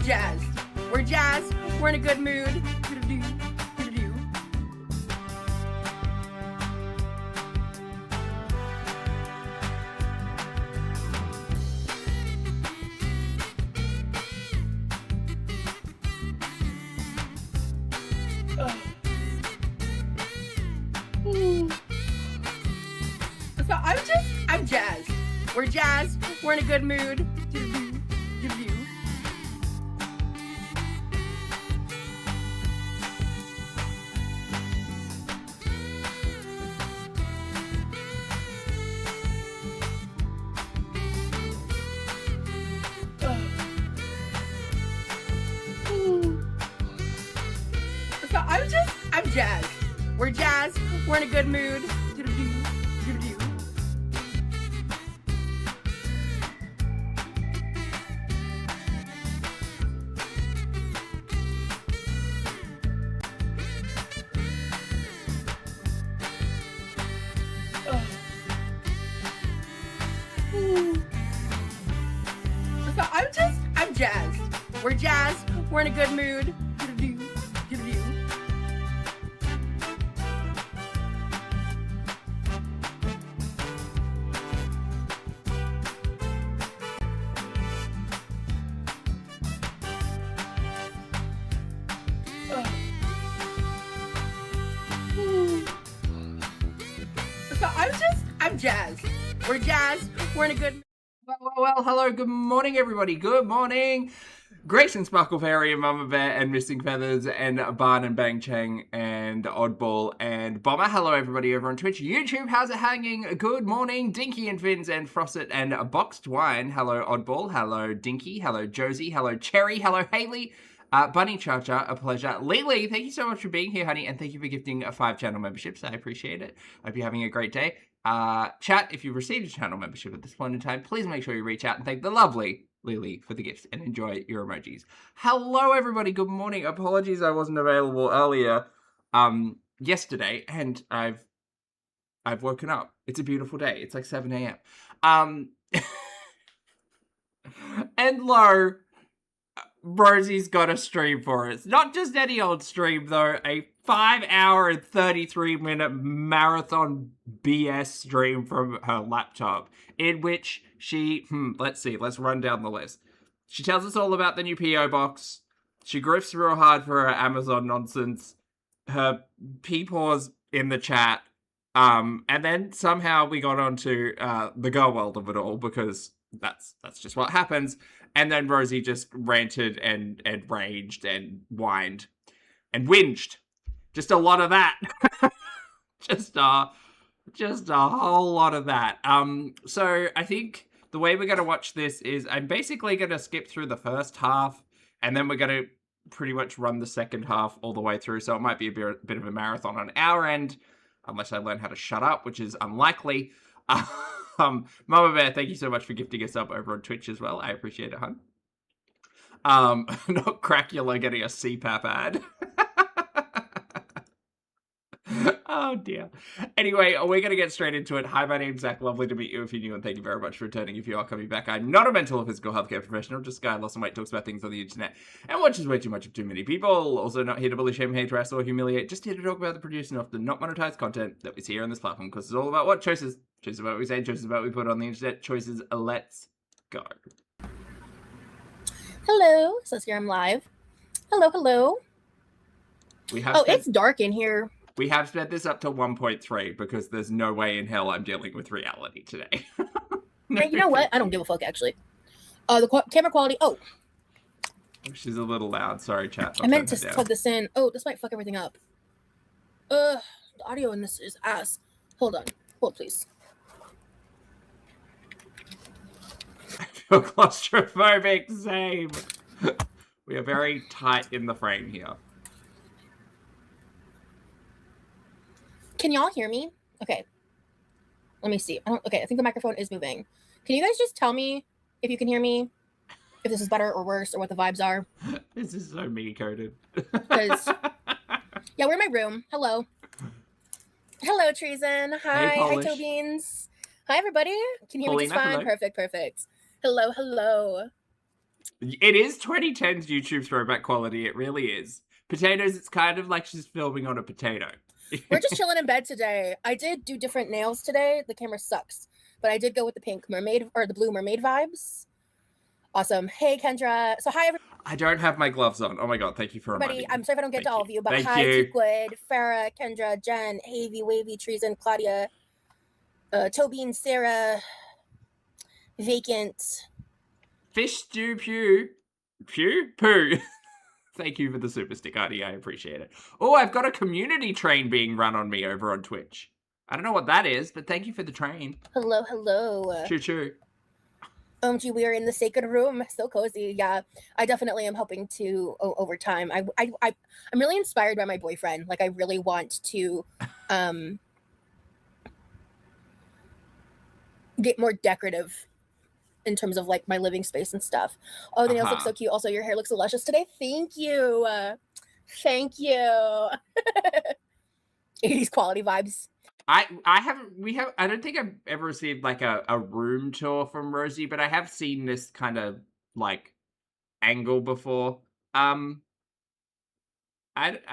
jazzed. We're jazzed. We're in a good mood. So I'm jazzed. We're jazzed. We're in a good mood. So I'm jazzed. We're jazzed. We're in a good mood. So I'm jazzed. We're jazzed. We're in a good mood. So I'm jazzed. We're jazzed. We're in a good. Well, hello, good morning, everybody. Good morning. Grace and Sparkle Fairy and Mama Bear and Missing Feathers and Barn and Bang Chang and Oddball and Bomber. Hello, everybody over on Twitch, YouTube. How's it hanging? Good morning, Dinky and Fins and Frosset and Boxed Wine. Hello, Oddball. Hello, Dinky. Hello, Josie. Hello, Cherry. Hello, Haley. Bunny Cha-Cha, a pleasure. Lily, thank you so much for being here, honey, and thank you for gifting 5 channel memberships. I appreciate it. Hope you're having a great day. Chat, if you've received a channel membership at this point in time, please make sure you reach out and thank the lovely Lily for the gifts and enjoy your emojis. Hello, everybody. Good morning. Apologies I wasn't available earlier yesterday, and I've woken up. It's a beautiful day. It's like 7 a.m. And lo, Rosie's got a stream for us. Not just any old stream, though. A 5-hour and 33-minute marathon BS stream from her laptop, in which she, let's run down the list. She tells us all about the new P.O. box. She grifts real hard for her Amazon nonsense. Her peepaws in the chat. And then somehow we got onto the girl world of it all, because that's just what happens. And then Rosie just ranted and raged and whined and whinged. Just a lot of that. just a whole lot of that. So I think the way we're going to watch this is I'm basically going to skip through the first half, and then we're going to pretty much run the second half all the way through. So it might be a bit of a marathon on our end, unless I learn how to shut up, which is unlikely. Mama Bear, thank you so much for gifting us up over on Twitch as well. I appreciate it, hun. Not Crackula getting a CPAP ad. Oh dear. Anyway, we're going to get straight into it. Hi, my name's Zach. Lovely to meet you if you're new, and thank you very much for returning if you are coming back. I'm not a mental or physical healthcare professional, just a guy who lost some weight, talks about things on the internet, and watches way too much of too many people. Also not here to bully, shame, hate, harass, or humiliate, just here to talk about the produced and often not monetized content that we see here on this platform, because it's all about what? Choices. Choices about what we say, choices about what we put on the internet, choices. Let's go. Hello, it says here I'm live. Hello. It's dark in here. We have sped this up to 1.3 because there's no way in hell I'm dealing with reality today. Hey, you know what? I don't give a fuck, actually. The camera quality. Oh, she's a little loud. Sorry, chat. I meant to plug this in. Oh, this might fuck everything up. The audio in this is ass. Hold, please. I feel claustrophobic. Same. We are very tight in the frame here. Can y'all hear me? Okay. Let me see. I think the microphone is moving. Can you guys just tell me if you can hear me? If this is better or worse, or what the vibes are? This is so me-coded. Because, yeah, we're in my room. Hello. Hello, Treason. Hi. Hey, hi, Toe Beans. Hi, everybody. Can you hear me just fine? Hello. Perfect. Hello. It is 2010's YouTube throwback quality. It really is. Potatoes, it's kind of like she's filming on a potato. We're just chilling in bed today. I did do different nails today. The camera sucks, but I did go with the pink mermaid or the blue mermaid vibes. Awesome. Hey, Kendra. So hi, everybody. I don't have my gloves on. Oh my god, thank you for reminding me. I'm sorry if I don't get to all of you, but Thank hi, you. Teakwood, Farah, Kendra, Jen, Havy, Wavy, Treason, Claudia, Toby and Sarah, Vacant. Fish stew pew. Pew? Poo. Thank you for the super stick, Artie. I appreciate it. Oh, I've got a community train being run on me over on Twitch. I don't know what that is, but thank you for the train. Hello, hello. Choo choo. Gee, we are in the sacred room. So cozy. Yeah, I definitely am hoping to over time. I'm really inspired by my boyfriend. Like, I really want to get more decorative in terms of like my living space and stuff. Oh, the nails look so cute. Also, your hair looks luscious today. Thank you. Thank you. 80s quality vibes. I don't think I've ever received like a room tour from Rosie, but I have seen this kind of like angle before. I don't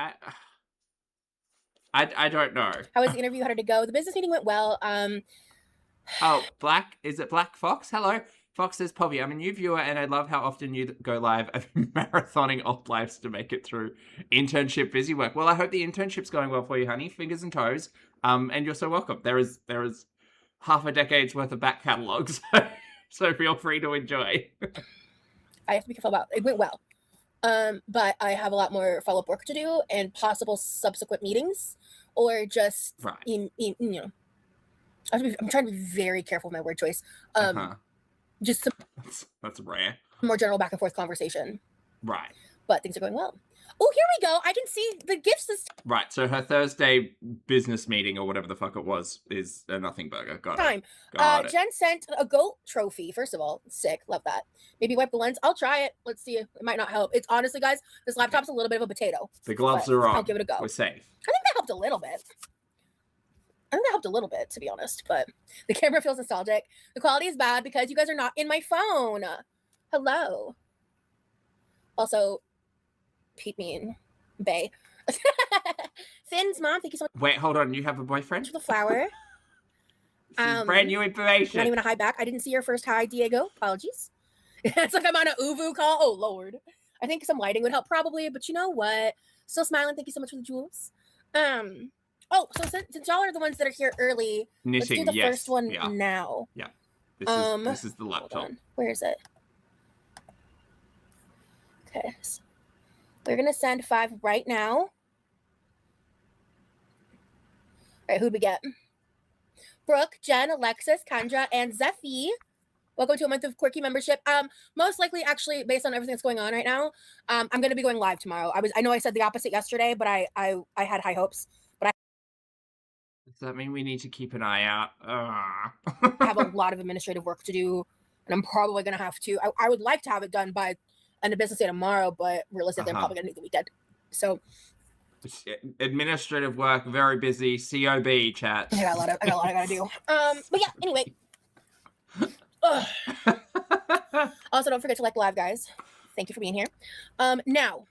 know. How was the interview? How did it go? The business meeting went well. Oh, is it Black Fox? Hello. Fox says, Poppy, I'm a new viewer and I love how often you go live. I've been marathoning old lives to make it through internship busy work. Well, I hope the internship's going well for you, honey. Fingers and toes. And you're so welcome. There is half a decade's worth of back catalogs, so feel free to enjoy. I have to be careful about it. Went well. But I have a lot more follow-up work to do and possible subsequent meetings or just right. you know. I'm trying to be very careful with my word choice. Just some that's rare. More general back and forth conversation. Right. But things are going well. Oh, here we go. I can see the gifts this Right. So her Thursday business meeting or whatever the fuck it was is a nothing burger. Got time. It. Jen sent a goat trophy. First of all, sick. Love that. Maybe wipe the lens. I'll try it. Let's see. It might not help. It's honestly, guys, this laptop's a little bit of a potato. The gloves are on. I'll give it a go. We're safe. I think that helped a little bit. To be honest, but the camera feels nostalgic. The quality is bad because you guys are not in my phone. Hello. Also, Pete Mean, Bay. Finn's mom, thank you so much. Wait, hold on. You have a boyfriend? For the flower. Brand new information. Not even a hi back. I didn't see your first hi, Diego. Apologies. It's like I'm on an Uvu call. Oh, Lord. I think some lighting would help probably, but you know what? Still smiling. Thank you so much for the jewels. Oh, so since y'all are the ones that are here early, knitting, let's do the first one now. Yeah. This is the laptop. Where is it? Okay. So we're going to send 5 right now. All right, who'd we get? Brooke, Jen, Alexis, Kendra, and Zephy. Welcome to a month of quirky membership. Most likely, actually, based on everything that's going on right now, I'm going to be going live tomorrow. I know I said the opposite yesterday, but I had high hopes. Does that mean we need to keep an eye out? I have a lot of administrative work to do, and I'm probably going to have to. I would like to have it done by end of business day tomorrow, but realistically, I'm probably going to need the weekend. So, administrative work, very busy. COB chat. I got a lot I got to do. But yeah, anyway. Also, don't forget to like live, guys. Thank you for being here. Now.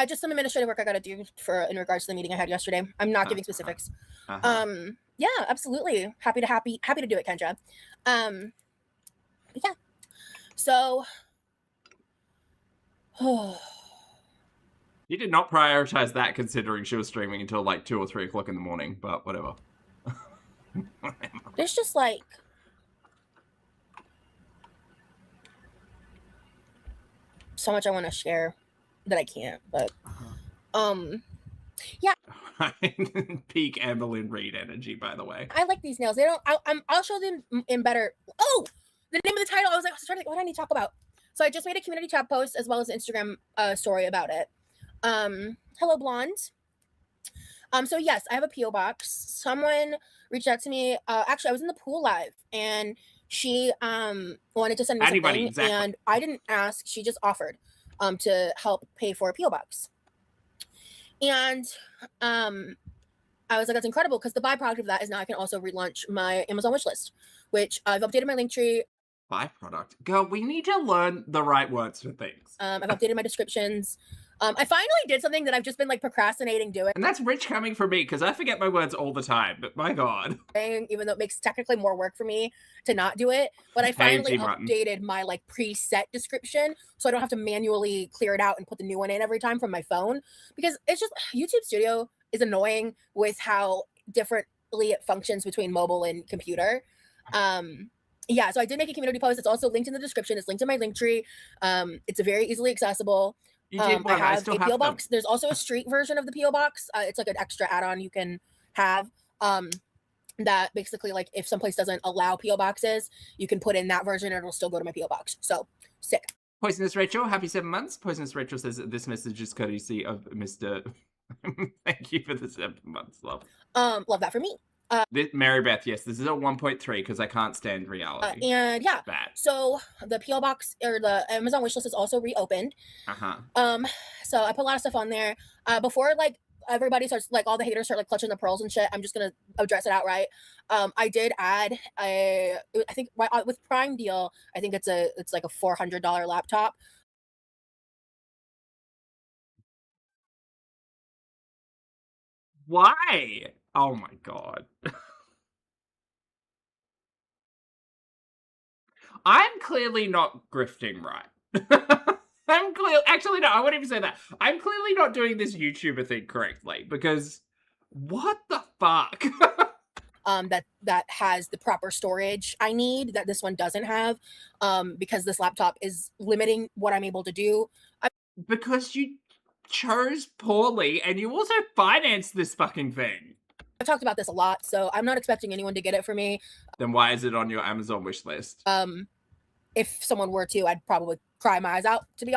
Just some administrative work I got to do in regards to the meeting I had yesterday. I'm not giving specifics. Yeah, absolutely. Happy to do it, Kendra. Yeah. So. You did not prioritize that considering she was streaming until like 2 or 3 o'clock in the morning, but whatever. There's just like. So much I want to share. That I can't, but yeah. Peak Evelyn Reed energy, by the way. I like these nails. They don't. I'll show them in better. Oh, the name of the title. I was trying to think, what do I need to talk about? So I just made a community tab post as well as an Instagram story about it. Hello, blonde. So yes, I have a PO box. Someone reached out to me. Actually, I was in the pool live, and she wanted to send me something, and I didn't ask. She just offered. To help pay for a PO box. And I was like, that's incredible because the byproduct of that is now I can also relaunch my Amazon wish list, which I've updated my link tree. Byproduct. Girl, we need to learn the right words for things. I've updated my descriptions. I finally did something that I've just been like procrastinating doing. And that's rich coming from me because I forget my words all the time, but my God. Even though it makes technically more work for me to not do it. But I finally updated my like preset description so I don't have to manually clear it out and put the new one in every time from my phone. Because it's just YouTube Studio is annoying with how differently it functions between mobile and computer. Yeah, so I did make a community post. It's also linked in the description. It's linked in my link tree. It's very easily accessible. You did one. I have still a PO box. There's also a street version of the PO box. It's like an extra add-on you can have. That basically, like, if someplace doesn't allow PO boxes, you can put in that version and it'll still go to my PO box. So sick. Poisonous Rachel, happy 7 months. Poisonous Rachel says that this message is courtesy of Mr. Thank you for the 7 months, love. Love that for me. Mary Beth, yes, this is a 1.3 because I can't stand reality. And yeah, bad. So the PO box or the Amazon wishlist is also reopened. So I put a lot of stuff on there. Before like everybody starts, like all the haters start like clutching the pearls and shit, I'm just gonna address it outright. I did add I think with Prime deal, I think it's like a $400 laptop. Why? Oh my God. I'm clearly not grifting right. Actually, no, I wouldn't even say that. I'm clearly not doing this YouTuber thing correctly because what the fuck? That has the proper storage I need that this one doesn't have, because this laptop is limiting what I'm able to do. Because you chose poorly and you also financed this fucking thing. I've talked about this a lot, so I'm not expecting anyone to get it for me. Then why is it on your Amazon wish list? If someone were to, I'd probably cry my eyes out, to be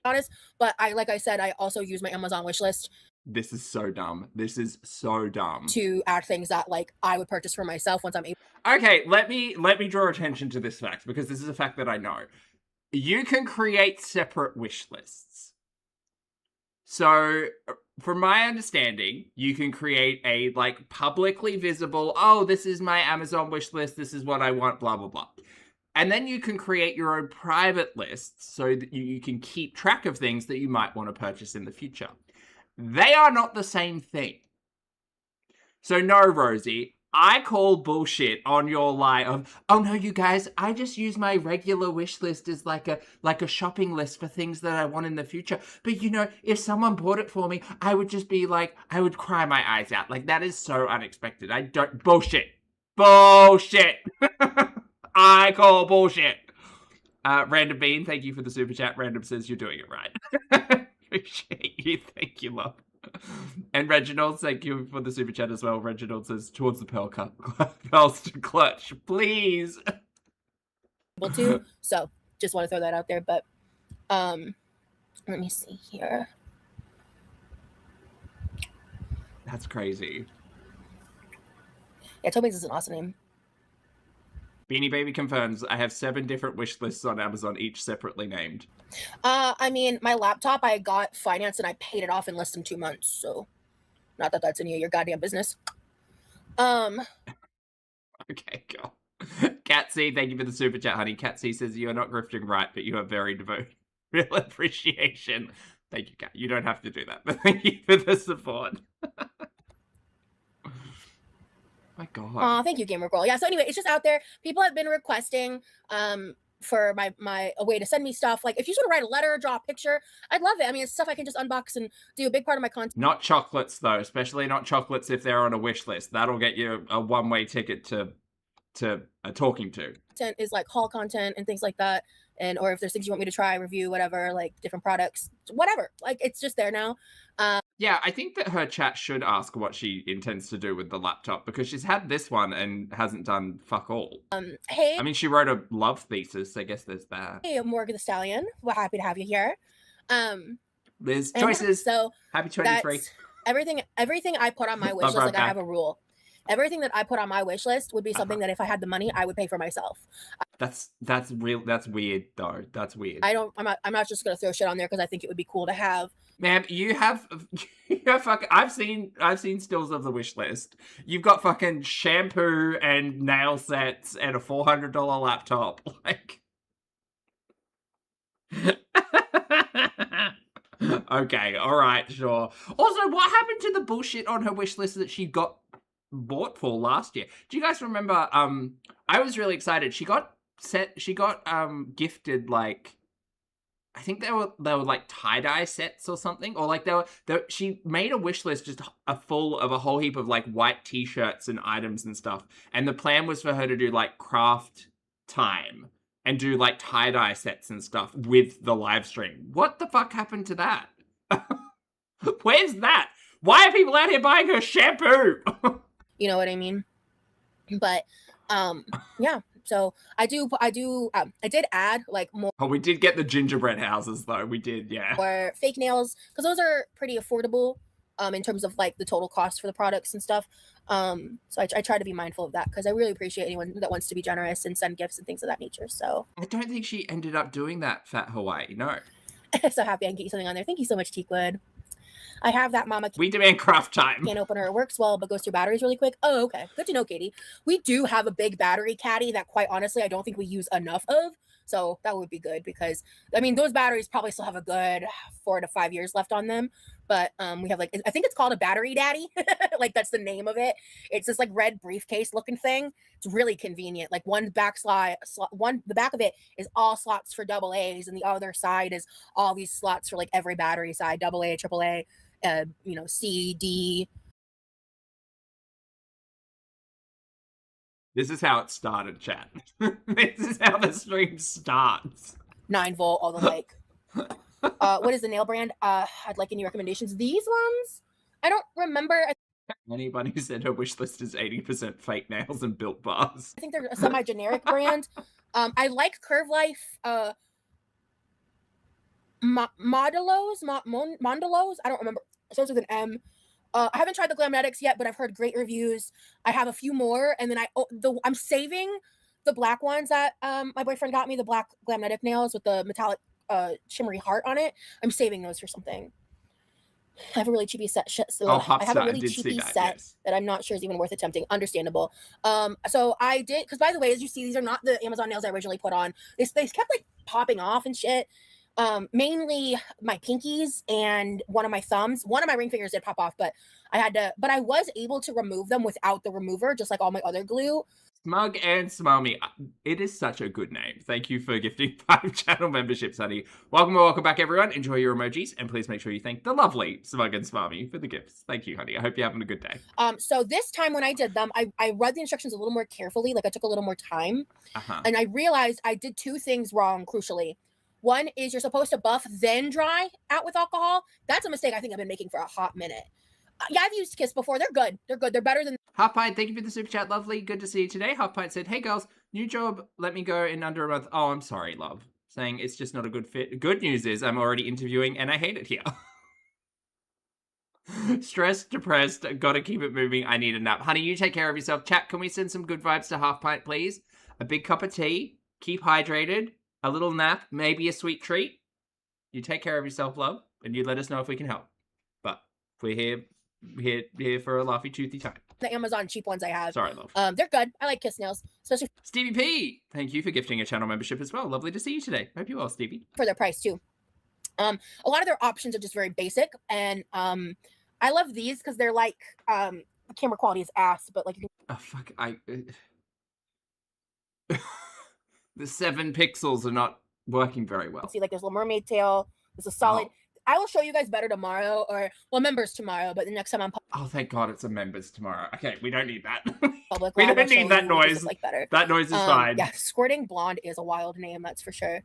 honest. But like I said, I also use my Amazon wish list. This is so dumb. This is so dumb. To add things that like I would purchase for myself once I'm able. Okay, let me draw attention to this fact because this is a fact that I know. You can create separate wish lists. So, from my understanding, you can create a like publicly visible, oh, this is my Amazon wish list, this is what I want, blah, blah, blah. And then you can create your own private lists so that you can keep track of things that you might want to purchase in the future. They are not the same thing. So no, Rosie, I call bullshit on your lie of, oh no, you guys, I just use my regular wish list as like a shopping list for things that I want in the future. But you know, if someone bought it for me, I would just be like, I would cry my eyes out. Like, that is so unexpected. Bullshit. Bullshit. I call bullshit. Random Bean, thank you for the super chat. Random says you're doing it right. Appreciate you. Thank you, love. And Reginald, thank you for the super chat as well. Reginald says, towards the pearl cup. Pearls to clutch, please. Able to. So, just want to throw that out there. But, let me see here. That's crazy. Yeah, Toby's is an awesome name. Beanie Baby confirms I have 7 different wish lists on Amazon, each separately named. I mean, my laptop I got financed and I paid it off in less than 2 months. So, not that that's any of your goddamn business. Okay, girl. Catsy, thank you for the super chat, honey. Catsy says you are not grifting right, but you are very devoted. Real appreciation. Thank you, Kat. You don't have to do that, but thank you for the support. My God. Oh, thank you, Gamer Girl. Yeah, so anyway, it's just out there. People have been requesting for a way to send me stuff. Like, if you just want to write a letter, draw a picture, I'd love it. I mean, it's stuff I can just unbox and do a big part of my content. Not chocolates, though. Especially not chocolates if they're on a wish list. That'll get you a one-way ticket to a talking to. Content is like haul content and things like that. And or if there's things you want me to try, review, whatever, like different products, whatever. Like, it's just there now. Yeah, I think that her chat should ask what she intends to do with the laptop because she's had this one and hasn't done fuck all. Hey. I mean, she wrote a love thesis. I guess there's that. Hey, Morgan the Stallion. We're happy to have you here. Liz, choices. So happy 23. Everything I put on my wish list, like I have a rule. Everything that I put on my wish list would be something that if I had the money, I would pay for myself. That's real. That's weird though. That's weird. I'm not just gonna throw shit on there because I think it would be cool to have. Ma'am, you have fucking. I've seen stills of the wish list. You've got fucking shampoo and nail sets and a $400 laptop. Like, okay, all right, sure. Also, what happened to the bullshit on her wish list that she got bought for last year? Do you guys remember? I was really excited. She got gifted like. I think they were like tie-dye sets or something, or like she made a wish list just full of a whole heap of like white t-shirts and items and stuff. And the plan was for her to do like craft time and do like tie-dye sets and stuff with the live stream. What the fuck happened to that? Where's that? Why are people out here buying her shampoo? You know what I mean? But yeah. So I did add like more. Oh, we did get the gingerbread houses though. We did, yeah. Or fake nails, because those are pretty affordable in terms of like the total cost for the products and stuff. So I try to be mindful of that because I really appreciate anyone that wants to be generous and send gifts and things of that nature. So I don't think she ended up doing that, Fat Hawaii. No. So happy I can get you something on there. Thank you so much, Teakwood. I have that mama. We demand craft time. Can opener. It works well, but goes through batteries really quick. Oh, okay. Good to know, Katie. We do have a big battery caddy that, quite honestly, I don't think we use enough of. So that would be good because, I mean, those batteries probably still have a good 4 to 5 years left on them. But we have like, I think it's called a battery daddy. Like that's the name of it. It's this like red briefcase looking thing. It's really convenient. Like the back of it is all slots for AA's, and the other side is all these slots for like every battery side, AA, AAA. C, D. This is how it started, chat. This is how the stream starts. 9-volt, all the like. What is the nail brand? I'd like any recommendations. These ones? I don't remember. Anybody who said her wish list is 80% fake nails and Built Bars. I think they're a semi-generic brand. I like Curve Life. Mondalos. I don't remember. It starts with an M. I haven't tried the Glamnetics yet, but I've heard great reviews. I have a few more, and then I'm saving the black ones that my boyfriend got me, the black Glamnetic nails with the metallic shimmery heart on it. I'm saving those for something. I have a really cheapy set. I have a really cheapy set that I'm not sure is even worth attempting. Understandable. So I did, because by the way, as you see, these are not the Amazon nails I originally put on. They kept like popping off and shit. Mainly my pinkies and one of my thumbs. One of my ring fingers did pop off, but I was able to remove them without the remover, just like all my other glue. Smug and Smarmy. It is such a good name. Thank you for gifting 5 channel memberships, honey. Welcome back, everyone. Enjoy your emojis, and please make sure you thank the lovely Smug and Smarmy for the gifts. Thank you, honey. I hope you're having a good day. So this time when I did them, I read the instructions a little more carefully. Like I took a little more time, and I realized I did 2 things wrong, crucially. One is you're supposed to buff, then dry out with alcohol. That's a mistake I think I've been making for a hot minute. Yeah, I've used Kiss before. They're good. They're better than... Half Pint, thank you for the super chat. Lovely. Good to see you today. Half Pint said, hey, girls, new job. Let me go in under a month. Oh, I'm sorry, love. Saying it's just not a good fit. Good news is I'm already interviewing and I hate it here. Stressed, depressed, gotta keep it moving. I need a nap. Honey, you take care of yourself. Chat, can we send some good vibes to Half Pint, please? A big cup of tea. Keep hydrated. A little nap, maybe a sweet treat. You take care of yourself, love, and you let us know if we can help. But we're here for a laughy, toothy time. The Amazon cheap ones I have. Sorry, love. They're good. I like Kiss nails, especially Stevie P. Thank you for gifting a channel membership as well. Lovely to see you today. Hope you well, Stevie. For their price too. A lot of their options are just very basic, and I love these because they're like the camera quality is ass, but like oh fuck, the 7 pixels are not working very well. See, like there's a Little Mermaid tail. There's a solid. Oh. I will show you guys better tomorrow, or members tomorrow. But the next time I'm oh, thank God, it's a members tomorrow. Okay, we don't need that. Public, we don't need that noise. Like better. That noise is fine. Yeah, Squirting Blonde is a wild name, that's for sure.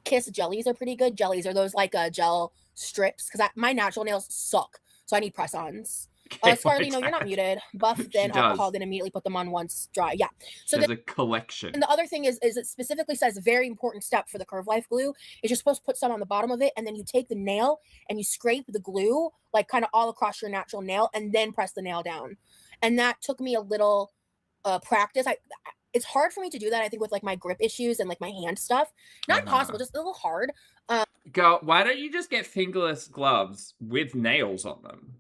Kiss jellies are pretty good. Jellies are those like gel strips because my natural nails suck, so I need press-ons. Scarly, no, you're not muted. Buff, then alcohol, then immediately put them on once dry. Yeah. So there's a collection. And the other thing is it specifically says a very important step for the Curve Life glue is you're supposed to put some on the bottom of it, and then you take the nail and you scrape the glue like kind of all across your natural nail, and then press the nail down. And that took me a little practice. it's hard for me to do that, I think, with like my grip issues and like my hand stuff. Not impossible, just a little hard. Girl, why don't you just get fingerless gloves with nails on them?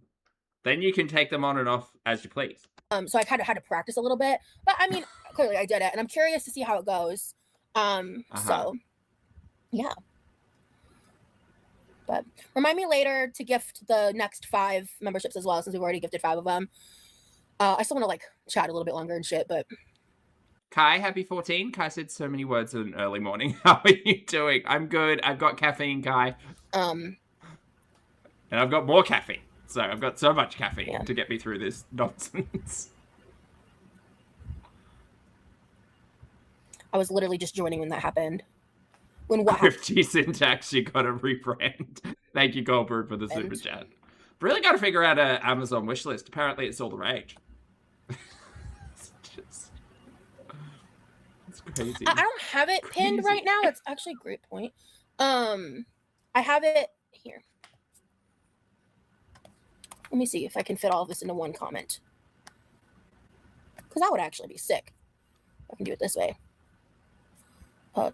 Then you can take them on and off as you please. So I kind of had to practice a little bit, but I mean, clearly I did it, and I'm curious to see how it goes. So yeah. But remind me later to gift the next 5 memberships as well, since we've already gifted 5 of them. I still want to like chat a little bit longer and shit, but Kai, happy 14. Kai said so many words in an early morning. How are you doing? I'm good. I've got caffeine, Kai. And I've got more caffeine. So I've got so much caffeine to get me through this nonsense. I was literally just joining when that happened. When what happened? Syntax, you gotta rebrand. Thank you, Goldberg, for the super chat. Really gotta figure out an Amazon wishlist. Apparently it's all the rage. It's crazy. I don't have it pinned right now. That's actually a great point. I have it here. Let me see if I can fit all of this into one comment. Because that would actually be sick. I can do it this way. Okay,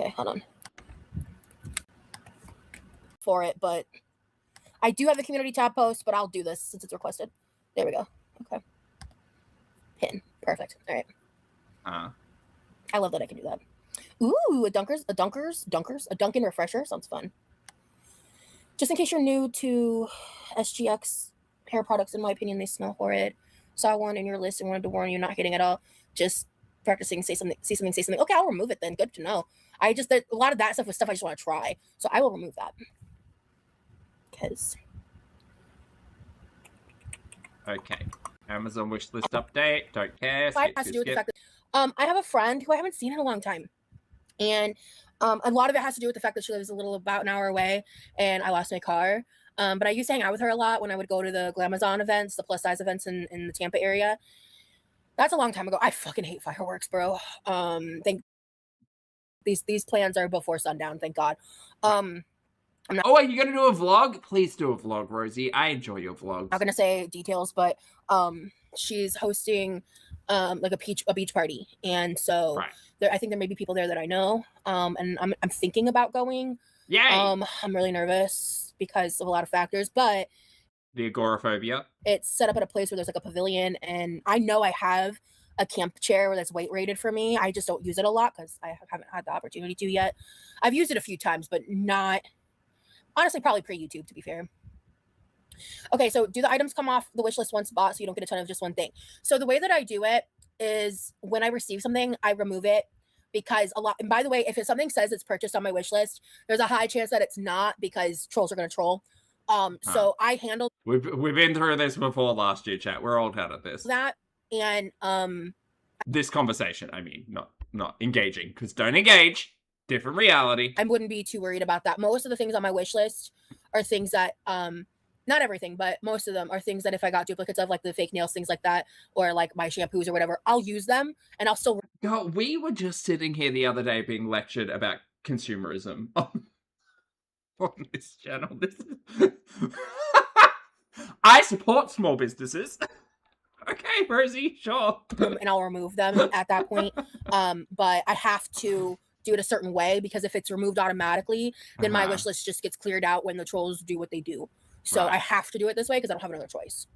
hold on. For it, but I do have the community tab post, but I'll do this since it's requested. There we go. Okay. Pin. Perfect. All right. I love that I can do that. Ooh, a Dunkin' refresher. Sounds fun. Just in case you're new to SGX hair products, in my opinion, they smell horrid. Saw one in your list and wanted to warn you, not hitting at all. Just practicing, say something. Okay, I'll remove it then. Good to know. A lot of that stuff was stuff I just want to try. So I will remove that. Because. Okay. Amazon wishlist update. Don't care. Has to do with the fact that I have a friend who I haven't seen in a long time. And a lot of it has to do with the fact that she lives about an hour away and I lost my car. But I used to hang out with her a lot when I would go to the Glamazon events, the plus size events in the Tampa area. That's a long time ago. I fucking hate fireworks, bro. These plans are before sundown, thank God. Are you gonna do a vlog? Please do a vlog, Rosie. I enjoy your vlogs. I'm not gonna say details, but she's hosting like a beach party, and so I think there may be people there that I know. And I'm thinking about going. Yay! I'm really nervous because of a lot of factors, but the agoraphobia. It's set up at a place where there's like a pavilion, and I know I have a camp chair that's weight rated for me. I just don't use it a lot because I haven't had the opportunity to yet. I've used it a few times, but not honestly, probably pre-YouTube, to be fair. Okay, so do the items come off the wish list once bought so you don't get a ton of just one thing? So the way that I do it is when I receive something, I remove it because and by the way, if something says it's purchased on my wish list, there's a high chance that it's not because trolls are going to troll. So I handle. We've been through this before last year, chat. We're all out of this. That and this conversation, I mean, not engaging, because don't engage. Different reality. I wouldn't be too worried about that. Most of the things on my wish list are things that not everything, but most of them are things that if I got duplicates of, like the fake nails, things like that, or like my shampoos or whatever, I'll use them and I'll still. No, we were just sitting here the other day being lectured about consumerism on this channel. I support small businesses. Okay, Rosie, sure. And I'll remove them at that point. But I have to do it a certain way because if it's removed automatically, then my wish list just gets cleared out when the trolls do what they do. So I have to do it this way because I don't have another choice.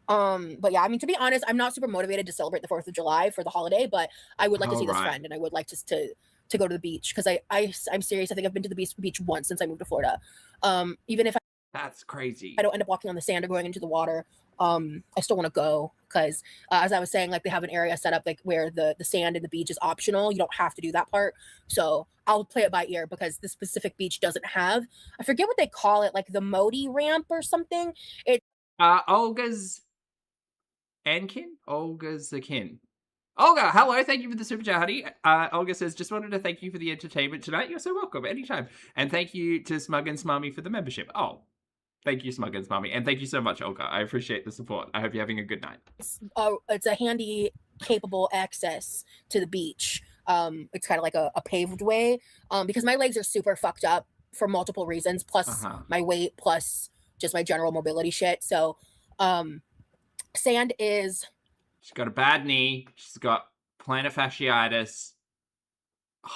But yeah, I mean, to be honest, I'm not super motivated to celebrate the 4th of July for the holiday, but I would like to see this friend and I would like to go to the beach because I'm serious. I think I've been to the beach once since I moved to Florida. Even if that's crazy. I don't end up walking on the sand or going into the water. I still want to go because as I was saying, like they have an area set up like where the sand and the beach is optional. You don't have to do that part. So I'll play it by ear because the specific beach doesn't have, I forget what they call it, like the Modi ramp or something. Olga's Ankin? Olga's akin. Olga, hello. Thank you for the super chat, honey. Olga says, just wanted to thank you for the entertainment tonight. You're so welcome. Anytime. And thank you to Smug and Smarmy for the membership. Oh, thank you, Smug and Smarmy. And thank you so much, Olga. I appreciate the support. I hope you're having a good night. It's a handy, capable access to the beach. It's kind of like a paved way because my legs are super fucked up for multiple reasons, plus my weight, plus just my general mobility shit. So Sand is She's got a bad knee. She's got plantar fasciitis.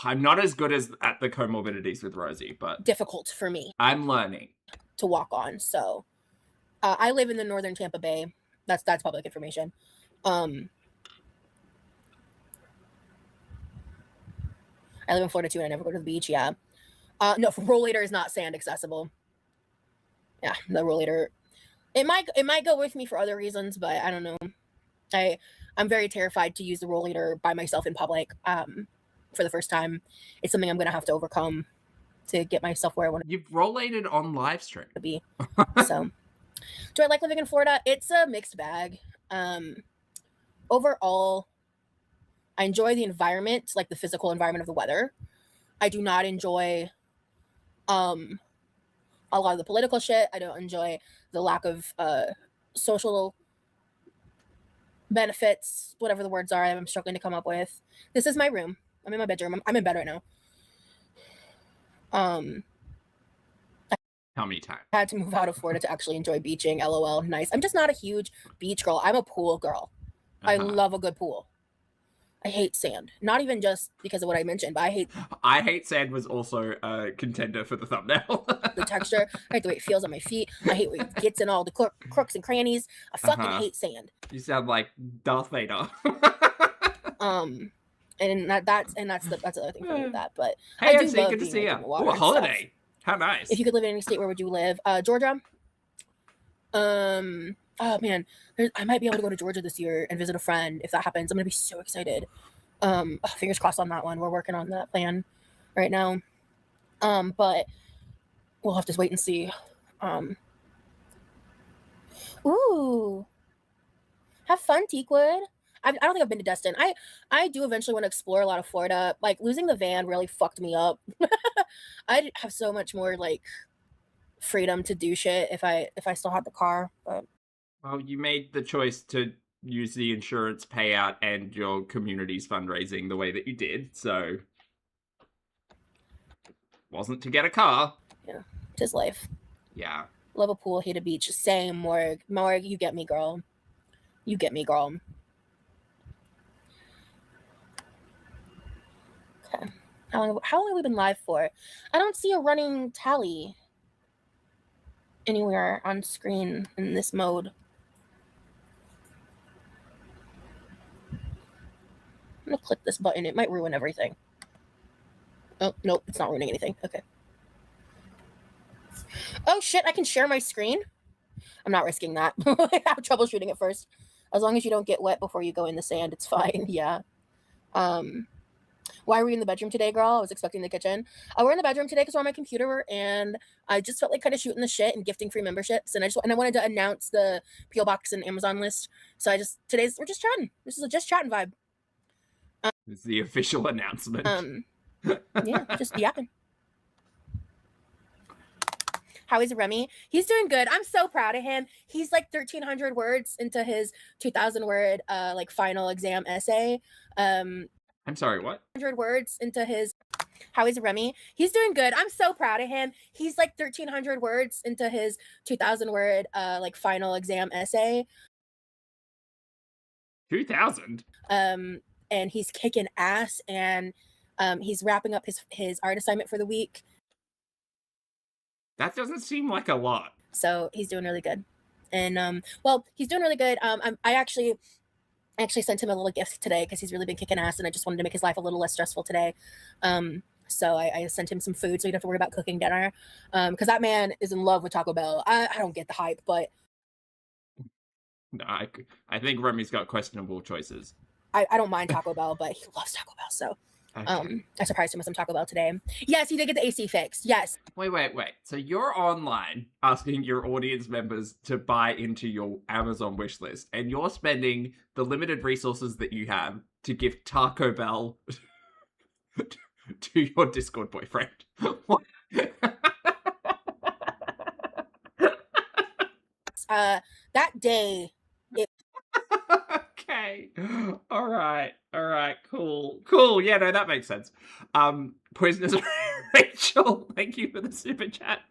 I'm not as good as at the comorbidities with Rosie, but difficult for me I'm learning to walk on. So I live in the northern Tampa Bay. That's public information. I live in Florida too, and I never go to the beach. Yeah. No, rollator is not sand accessible. Yeah, the rollator. It might go with me for other reasons, but I don't know. I'm very terrified to use the rollator by myself in public. For the first time, it's something I'm gonna have to overcome to get myself where I want You've rollated on live stream. to be. So, do I like living in Florida? It's a mixed bag. Overall, I enjoy the environment, like the physical environment of the weather. I do not enjoy a lot of the political shit. I don't enjoy the lack of social benefits, whatever the words are I'm struggling to come up with. This is my room. I'm in my bedroom. I'm in bed right now. How many times? I had to move out of Florida to actually enjoy beaching. LOL. Nice. I'm just not a huge beach girl. I'm a pool girl. I love a good pool. I hate sand. Not even just because of what I mentioned, but I hate sand was also a contender for the thumbnail. the texture. I hate the way it feels on my feet. I hate where it gets in all the crooks and crannies. I fucking hate sand. You sound like Darth Vader. And that's the other thing for me with that. But Hey, I do love good to being see you. in the water Oh, a and holiday. stuff. How nice. If you could live in any state, where would you live? Georgia. Oh man, I might be able to go to Georgia this year and visit a friend. If that happens, I'm gonna be so excited. Fingers crossed on that one. We're working on that plan right now. But we'll have to wait and see. Ooh, have fun, Teakwood. I don't think I've been to Destin. I do eventually want to explore a lot of Florida. Like losing the van really fucked me up. I'd have so much more like freedom to do shit if I still had the car. But well, you made the choice to use the insurance payout and your community's fundraising the way that you did, so wasn't to get a car. Yeah, tis life. Yeah. Love a pool, hate a beach. Same, Morg. Morg, you get me, girl. You get me, girl. Okay. How long have we been live for? I don't see a running tally anywhere on screen in this mode. I'm gonna click this button. It might ruin everything. Oh, nope, it's not ruining anything. Okay. Oh shit, I can share my screen? I'm not risking that. I have troubleshooting it first. As long as you don't get wet before you go in the sand, it's fine. Yeah. Why were we in the bedroom today, girl? I was expecting the kitchen. We're in the bedroom today because we're on my computer, and I just felt like kind of shooting the shit and gifting free memberships, and I wanted to announce the PO box and Amazon list. So we're just chatting. This is a just chatting vibe. It's the official announcement. Yeah, just yapping. How is Remy? He's doing good. I'm so proud of him. He's like 1,300 words into his 2,000 word like final exam essay. I'm sorry, what? 100 words into his. How is Remy? He's doing good. I'm so proud of him. He's like 1,300 words into his 2,000 word like final exam essay. 2,000. And he's kicking ass, and he's wrapping up his art assignment for the week. That doesn't seem like a lot. So he's doing really good. And well, he's doing really good. I actually sent him a little gift today because he's really been kicking ass, and I just wanted to make his life a little less stressful today. So I sent him some food so he didn't have to worry about cooking dinner. Because that man is in love with Taco Bell. I don't get the hype, but No, I think Remy's got questionable choices. I don't mind Taco Bell, but he loves Taco Bell. So Okay. I surprised him with some Taco Bell today. Yes, he did get the AC fixed. Yes. Wait. So you're online asking your audience members to buy into your Amazon wish list, and you're spending the limited resources that you have to give Taco Bell to your Discord boyfriend. What? That day. Okay. All right. Cool. Yeah, no, that makes sense. Poisonous Rachel, thank you for the super chat.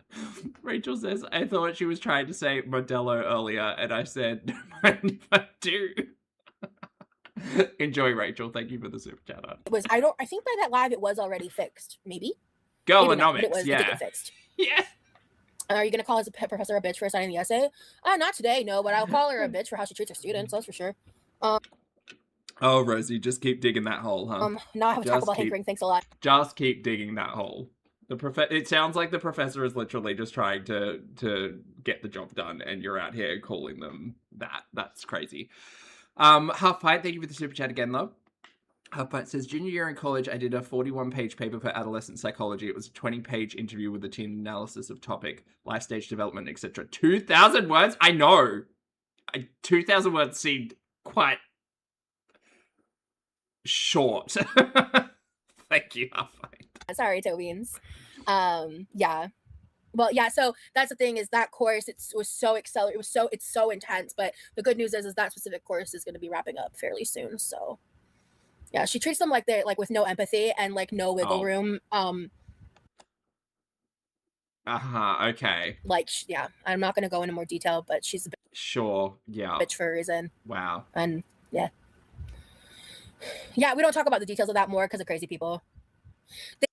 Rachel says, I thought she was trying to say Modelo earlier, and I said, no mind if I do. Enjoy, Rachel. Thank you for the super chat. It was, I think by that live it was already fixed. Maybe. Girlonomics, It did yeah. get fixed. Yeah. Are you going to call his professor a bitch for signing the essay? Not today, no, but I'll call her a bitch for how she treats her students, that's for sure. Oh, Rosie, just keep digging that hole, huh? Now I have a talk about hankering. Thanks a lot. Just keep digging that hole. It sounds like the professor is literally just trying to get the job done, and you're out here calling them that. That's crazy. Half Pint, thank you for the super chat again, though. Half Pint says, junior year in college, I did a 41-page paper for adolescent psychology. It was a 20-page interview with a teen analysis of topic, life stage development, etc. 2,000 words? I know. 2,000 words seemed quite short. Thank you, Half Pint. Sorry, Tobians. Yeah. Well, yeah, so that's the thing, is that course, it was so accelerated, it's so intense, but the good news is that specific course is going to be wrapping up fairly soon. So yeah, she treats them like they're like with no empathy and like no wiggle room. Okay. Like, yeah, I'm not going to go into more detail, but she's a sure, yeah, bitch for a reason. Wow. And yeah, we don't talk about the details of that more because of crazy people.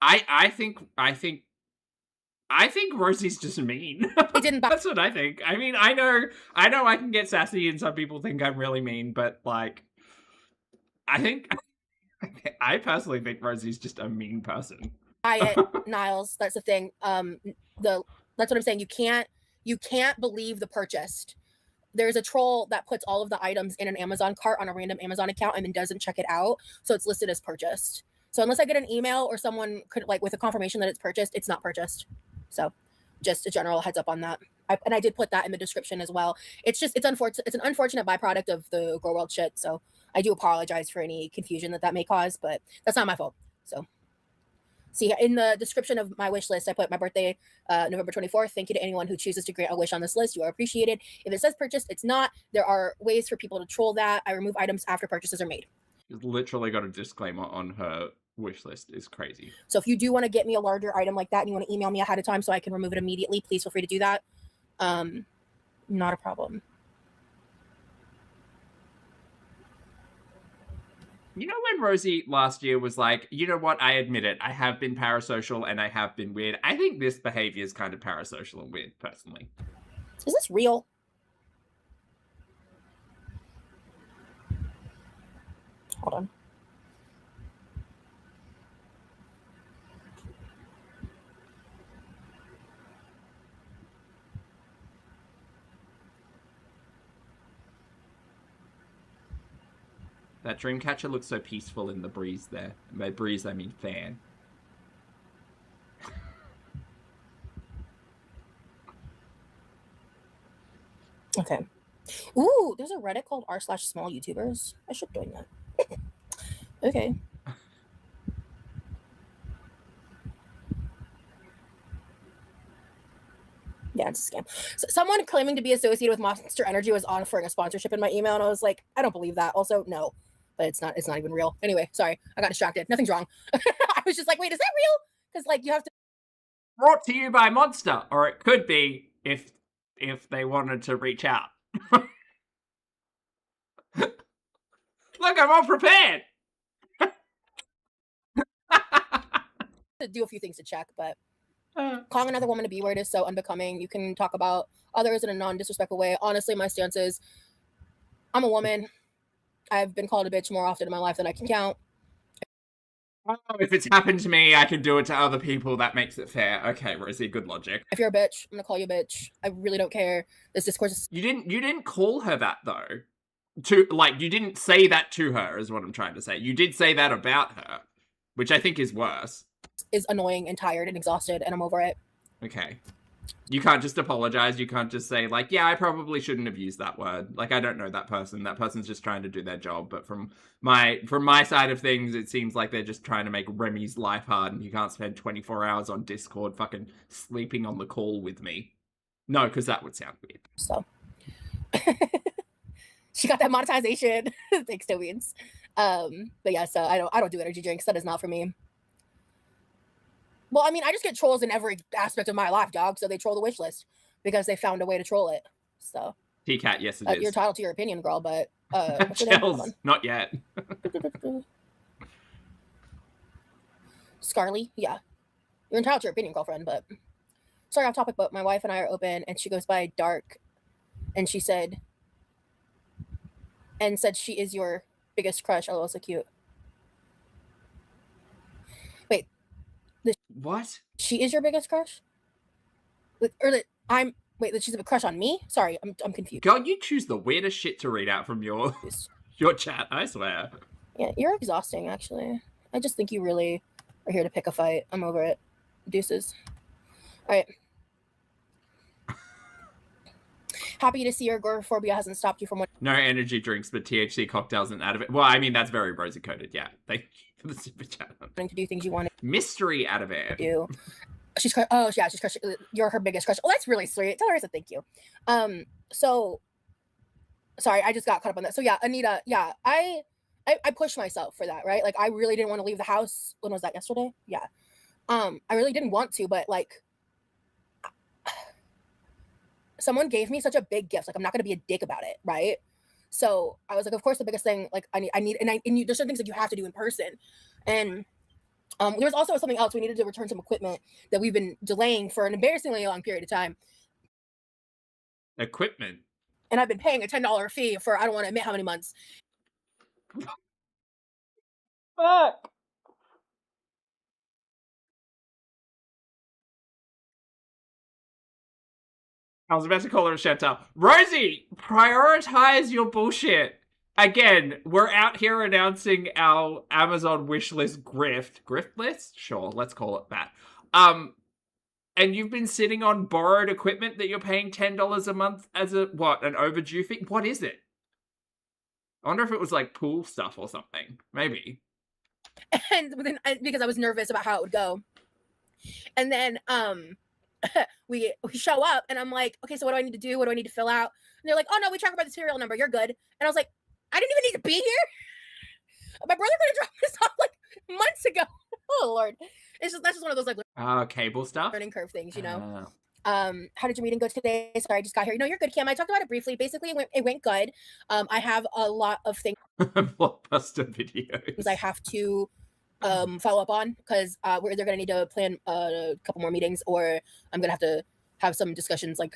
I think Rosie's just mean. They didn't. That's what I think. I mean, I know I can get sassy, and some people think I'm really mean, but like, I personally think Rosie's just a mean person. Niles, that's the thing. That's what I'm saying. You can't believe the purchased. There's a troll that puts all of the items in an Amazon cart on a random Amazon account and then doesn't check it out, so it's listed as purchased. So unless I get an email or someone could like with a confirmation that it's purchased, it's not purchased. So just a general heads up on that. And I did put that in the description as well. It's unfortunate. It's an unfortunate byproduct of the Grow World shit. So I do apologize for any confusion that may cause, but that's not my fault. So see, in the description of my wish list, I put my birthday, November 24th. Thank you to anyone who chooses to grant a wish on this list. You are appreciated. If it says purchased, it's not. There are ways for people to troll that. I remove items after purchases are made. She's literally got a disclaimer on her wish list. Is crazy. So if you do want to get me a larger item like that and you want to email me ahead of time so I can remove it immediately, please feel free to do that. Not a problem. You know when Rosie last year was like, you know what, I admit it, I have been parasocial and I have been weird. I think this behavior is kind of parasocial and weird, personally. Is this real? Hold on. That Dreamcatcher looks so peaceful in the breeze there. By breeze, I mean fan. Okay. Ooh, there's a Reddit called r/small YouTubers. I should join that. Okay. Yeah, it's a scam. So someone claiming to be associated with Monster Energy was offering a sponsorship in my email, and I was like, I don't believe that. Also, no. But it's not even real. Anyway, sorry. I got distracted. Nothing's wrong. I was just like, wait, is that real? Because like you have to. Brought to you by Monster, or it could be if they wanted to reach out. Look, I'm all prepared. To do a few things to check, but calling another woman a B word is so unbecoming. You can talk about others in a non-disrespectful way. Honestly, my stance is I'm a woman. I've been called a bitch more often in my life than I can count. Oh, if it's happened to me, I can do it to other people. That makes it fair. Okay, Rosie, good logic. If you're a bitch, I'm gonna call you a bitch. I really don't care. This discourse is... You didn't call her that though. You didn't say that to her, is what I'm trying to say. You did say that about her, which I think is worse. Is annoying and tired and exhausted, and I'm over it. Okay. You can't just apologize. You can't just say, like, yeah, I probably shouldn't have used that word. Like, I don't know that person. That person's just trying to do their job. But from my side of things, it seems like they're just trying to make Remy's life hard, and you can't spend 24 hours on Discord fucking sleeping on the call with me. No, because that would sound weird. So. She got that monetization. Thanks, Tobians. But yeah, so I don't do energy drinks. That is not for me. Well, I mean, I just get trolls in every aspect of my life, dog. So they troll the wish list because they found a way to troll it. So T-Cat, yes it is. you're entitled to your opinion, girl, but what's your name? Hold Chels, on. not yet. Scarly, yeah. You're entitled to your opinion, girlfriend, but sorry, off topic, but my wife and I are open and she goes by Dark and she said she is your biggest crush. Oh, so cute. Wait. What? She is your biggest crush? Or that she's a crush on me? Sorry, I'm confused. God, you choose the weirdest shit to read out from your chat, I swear. Yeah, you're exhausting, actually. I just think you really are here to pick a fight. I'm over it. Deuces. All right. Happy to see your agoraphobia hasn't stopped you from what. No energy drinks, but THC cocktails and out of it. Well, I mean, that's very rosy coded. Yeah. Thank you for the super chat. Wanting to do things you want Mystery out of it. do. She's crushing. You're her biggest crush. Oh, that's really sweet. Tell her I said thank you. So sorry, I just got caught up on that. So yeah, Anita, yeah, I pushed myself for that, right? Like I really didn't want to leave the house. When was that? Yesterday? Yeah. I really didn't want to, but like someone gave me such a big gift. Like I'm not gonna be a dick about it, right? So I was like, of course, the biggest thing, like I need, there's certain things that you have to do in person, and there was also something else. We needed to return some equipment that we've been delaying for an embarrassingly long period of time. Equipment. And I've been paying a $10 fee for I don't want to admit how many months. Fuck. I was about to call her a Chantal. Rosie, prioritize your bullshit. Again, we're out here announcing our Amazon wishlist grift. Grift list? Sure, let's call it that. And you've been sitting on borrowed equipment that you're paying $10 a month as an overdue fee? What is it? I wonder if it was like pool stuff or something. Maybe. And then because I was nervous about how it would go. And then we show up and I'm like, okay, so what do I need to do? What do I need to fill out? And they're like, oh no, we track by the serial number. You're good. And I was like, I didn't even need to be here. My brother could have dropped this off like months ago. Oh Lord. That's just one of those like cable stuff. Learning curve things, you know. How did your meeting go today? Sorry, I just got here. No, you're good, Kim. I talked about it briefly. Basically, it went good. I have a lot of things. Blockbuster videos. I have to follow up on because we're either gonna need to plan a couple more meetings or I'm gonna have to have some discussions like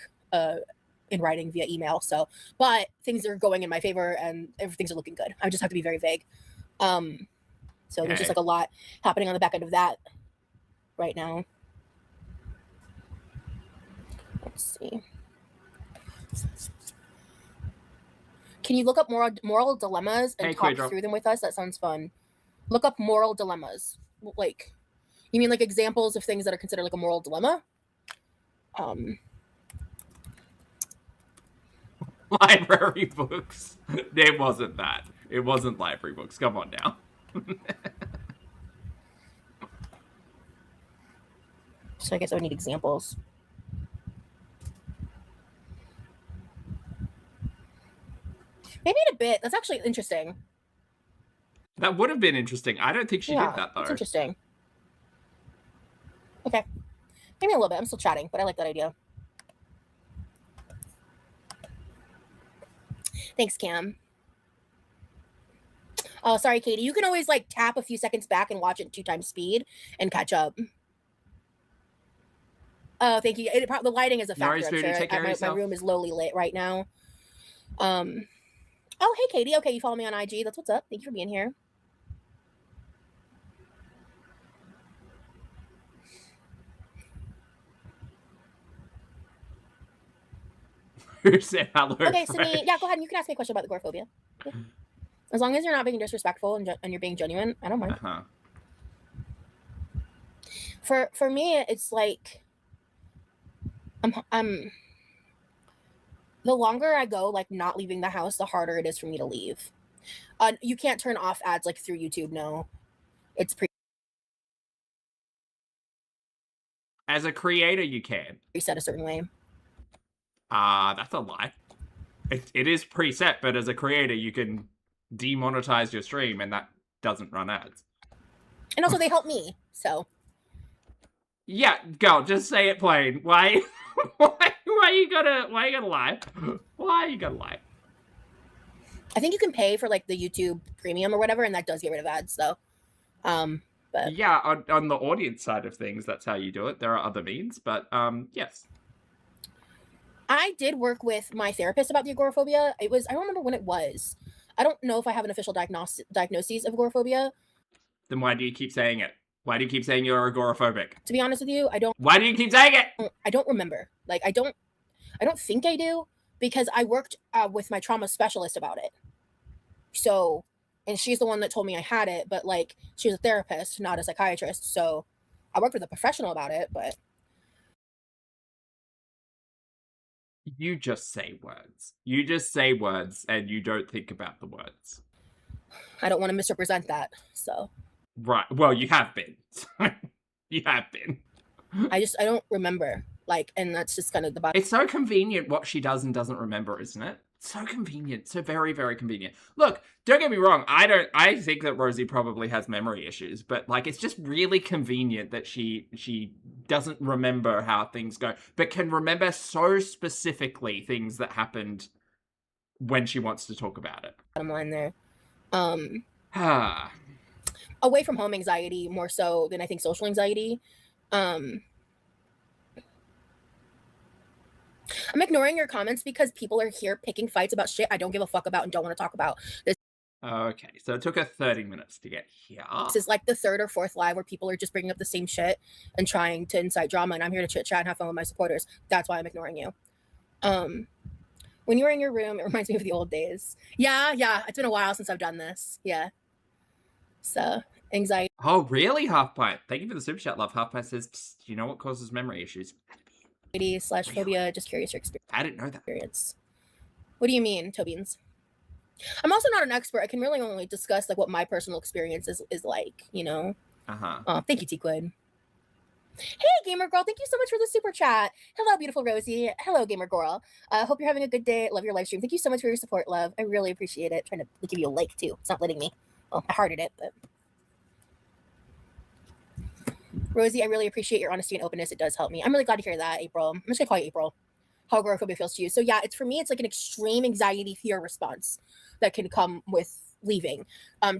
in writing via email. So, but things are going in my favor and everything's looking good. I just have to be very vague. So there's just like a lot happening on the back end of that right now. Let's see. Can you look up moral dilemmas and talk through them with us? That sounds fun. Look up moral dilemmas. Like, you mean like examples of things that are considered like a moral dilemma? Library books. It wasn't that. It wasn't library books. Come on now. So I guess I would need examples. Maybe in a bit. That's actually interesting. That would have been interesting. I don't think she did that, though. That's interesting. Okay. Maybe a little bit. I'm still chatting, but I like that idea. Thanks, Cam. Oh, sorry, Katie. You can always like tap a few seconds back and watch it 2 times speed and catch up. Oh, thank you. The lighting is a factor. My room is lowly lit right now. Oh, hey, Katie. Okay, you follow me on IG. That's what's up. Thank you for being here. Say hello. Okay, Sydney. Yeah, go ahead. You can ask me a question about the agoraphobia. Yeah. As long as you're not being disrespectful and you're being genuine, I don't mind. For me, it's like I'm the longer I go like not leaving the house, the harder it is for me to leave. You can't turn off ads like through YouTube. No, it's as a creator, you can preset a certain way. That's a lie. It is preset, but as a creator, you can demonetize your stream, and that doesn't run ads. And also, they help me. So Yeah, girl, just say it plain. Why? Why you gonna lie? Why you gonna lie? I think you can pay for like the YouTube Premium or whatever, and that does get rid of ads. So, but yeah, on the audience side of things, that's how you do it. There are other means, but yes. I did work with my therapist about the agoraphobia. I don't remember when it was. I don't know if I have an official diagnosis of agoraphobia. Then why do you keep saying it? Why do you keep saying you're agoraphobic? To be honest with you, I don't. Why do you keep saying it? I don't remember. Like I don't think I do because I worked with my trauma specialist about it. So, and she's the one that told me I had it, but like she was a therapist, not a psychiatrist. So, I worked with a professional about it, but You just say words. You just say words and you don't think about the words. I don't want to misrepresent that. So, right. Well, you have been. You have been. I don't remember. Like, and that's just kind of the bottom. It's so convenient what she does and doesn't remember, isn't it? So convenient. So very, very convenient. Look, don't get me wrong. I think that Rosie probably has memory issues, but like it's just really convenient that she doesn't remember how things go, but can remember so specifically things that happened when she wants to talk about it. Bottom line there. Ah. Away from home anxiety more so than I think social anxiety. I'm ignoring your comments because people are here picking fights about shit I don't give a fuck about and don't want to talk about. Okay, so it took her 30 minutes to get here. This is like the third or fourth live where people are just bringing up the same shit and trying to incite drama, and I'm here to chit chat and have fun with my supporters. That's why I'm ignoring you. When you were in your room, it reminds me of the old days. Yeah, it's been a while since I've done this. Yeah. So, anxiety. Oh, really, Half Pint? Thank you for the super chat, love. Half Pint says, "Psst, you know what causes memory issues? / phobia. Just curious your experience. I didn't know that. What do you mean, Tobeans? I'm also not an expert. I can really only discuss like what my personal experience is like, you know. Oh, thank you, T-Quid. Hey, gamer girl, thank you so much for the super chat. Hello, beautiful Rosie. Hello, gamer girl. Hope you're having a good day. Love your live stream. Thank you so much for your support, love. I really appreciate it. Trying to give you a like too. It's not letting me. Well, I hearted it, but Rosie, I really appreciate your honesty and openness. It does help me. I'm really glad to hear that, April. I'm just gonna call you April. How agoraphobia feels to you. So yeah, it's for me, it's like an extreme anxiety fear response that can come with leaving.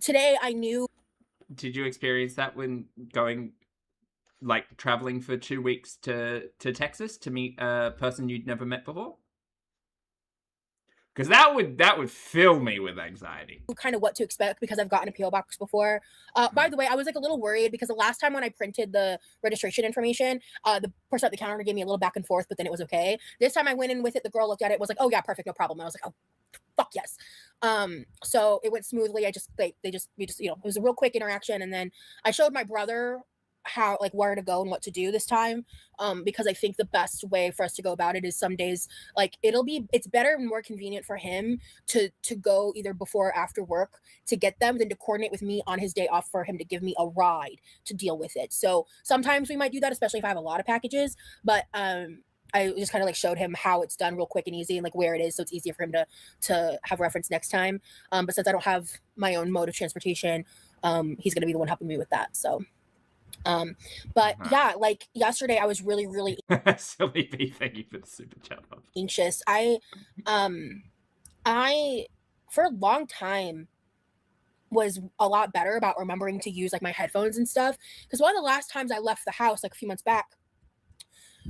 Today I knew. Did you experience that when going, like, traveling for 2 weeks to Texas to meet a person you'd never met before? Because that would fill me with anxiety. Kind of what to expect because I've gotten a PO box before. By the way, I was like a little worried because the last time when I printed the registration information, the person at the counter gave me a little back and forth, but then it was okay. This time I went in with it. The girl looked at it, was like, "Oh yeah, perfect, no problem." And I was like, "Oh, fuck yes." So it went smoothly. We just it was a real quick interaction, and then I showed my brother how like where to go and what to do this time, because I think the best way for us to go about it is some days like it's better and more convenient for him to go either before or after work to get them than to coordinate with me on his day off for him to give me a ride to deal with it. So sometimes we might do that, especially if I have a lot of packages, but I just kind of like showed him how it's done real quick and easy and like where it is, so it's easier for him to have reference next time. But since I don't have my own mode of transportation, he's gonna be the one helping me with that. So but yeah, like yesterday I was really Silly B, thank you for the super chat. Anxious. I for a long time was a lot better about remembering to use like my headphones and stuff, because one of the last times I left the house like a few months back,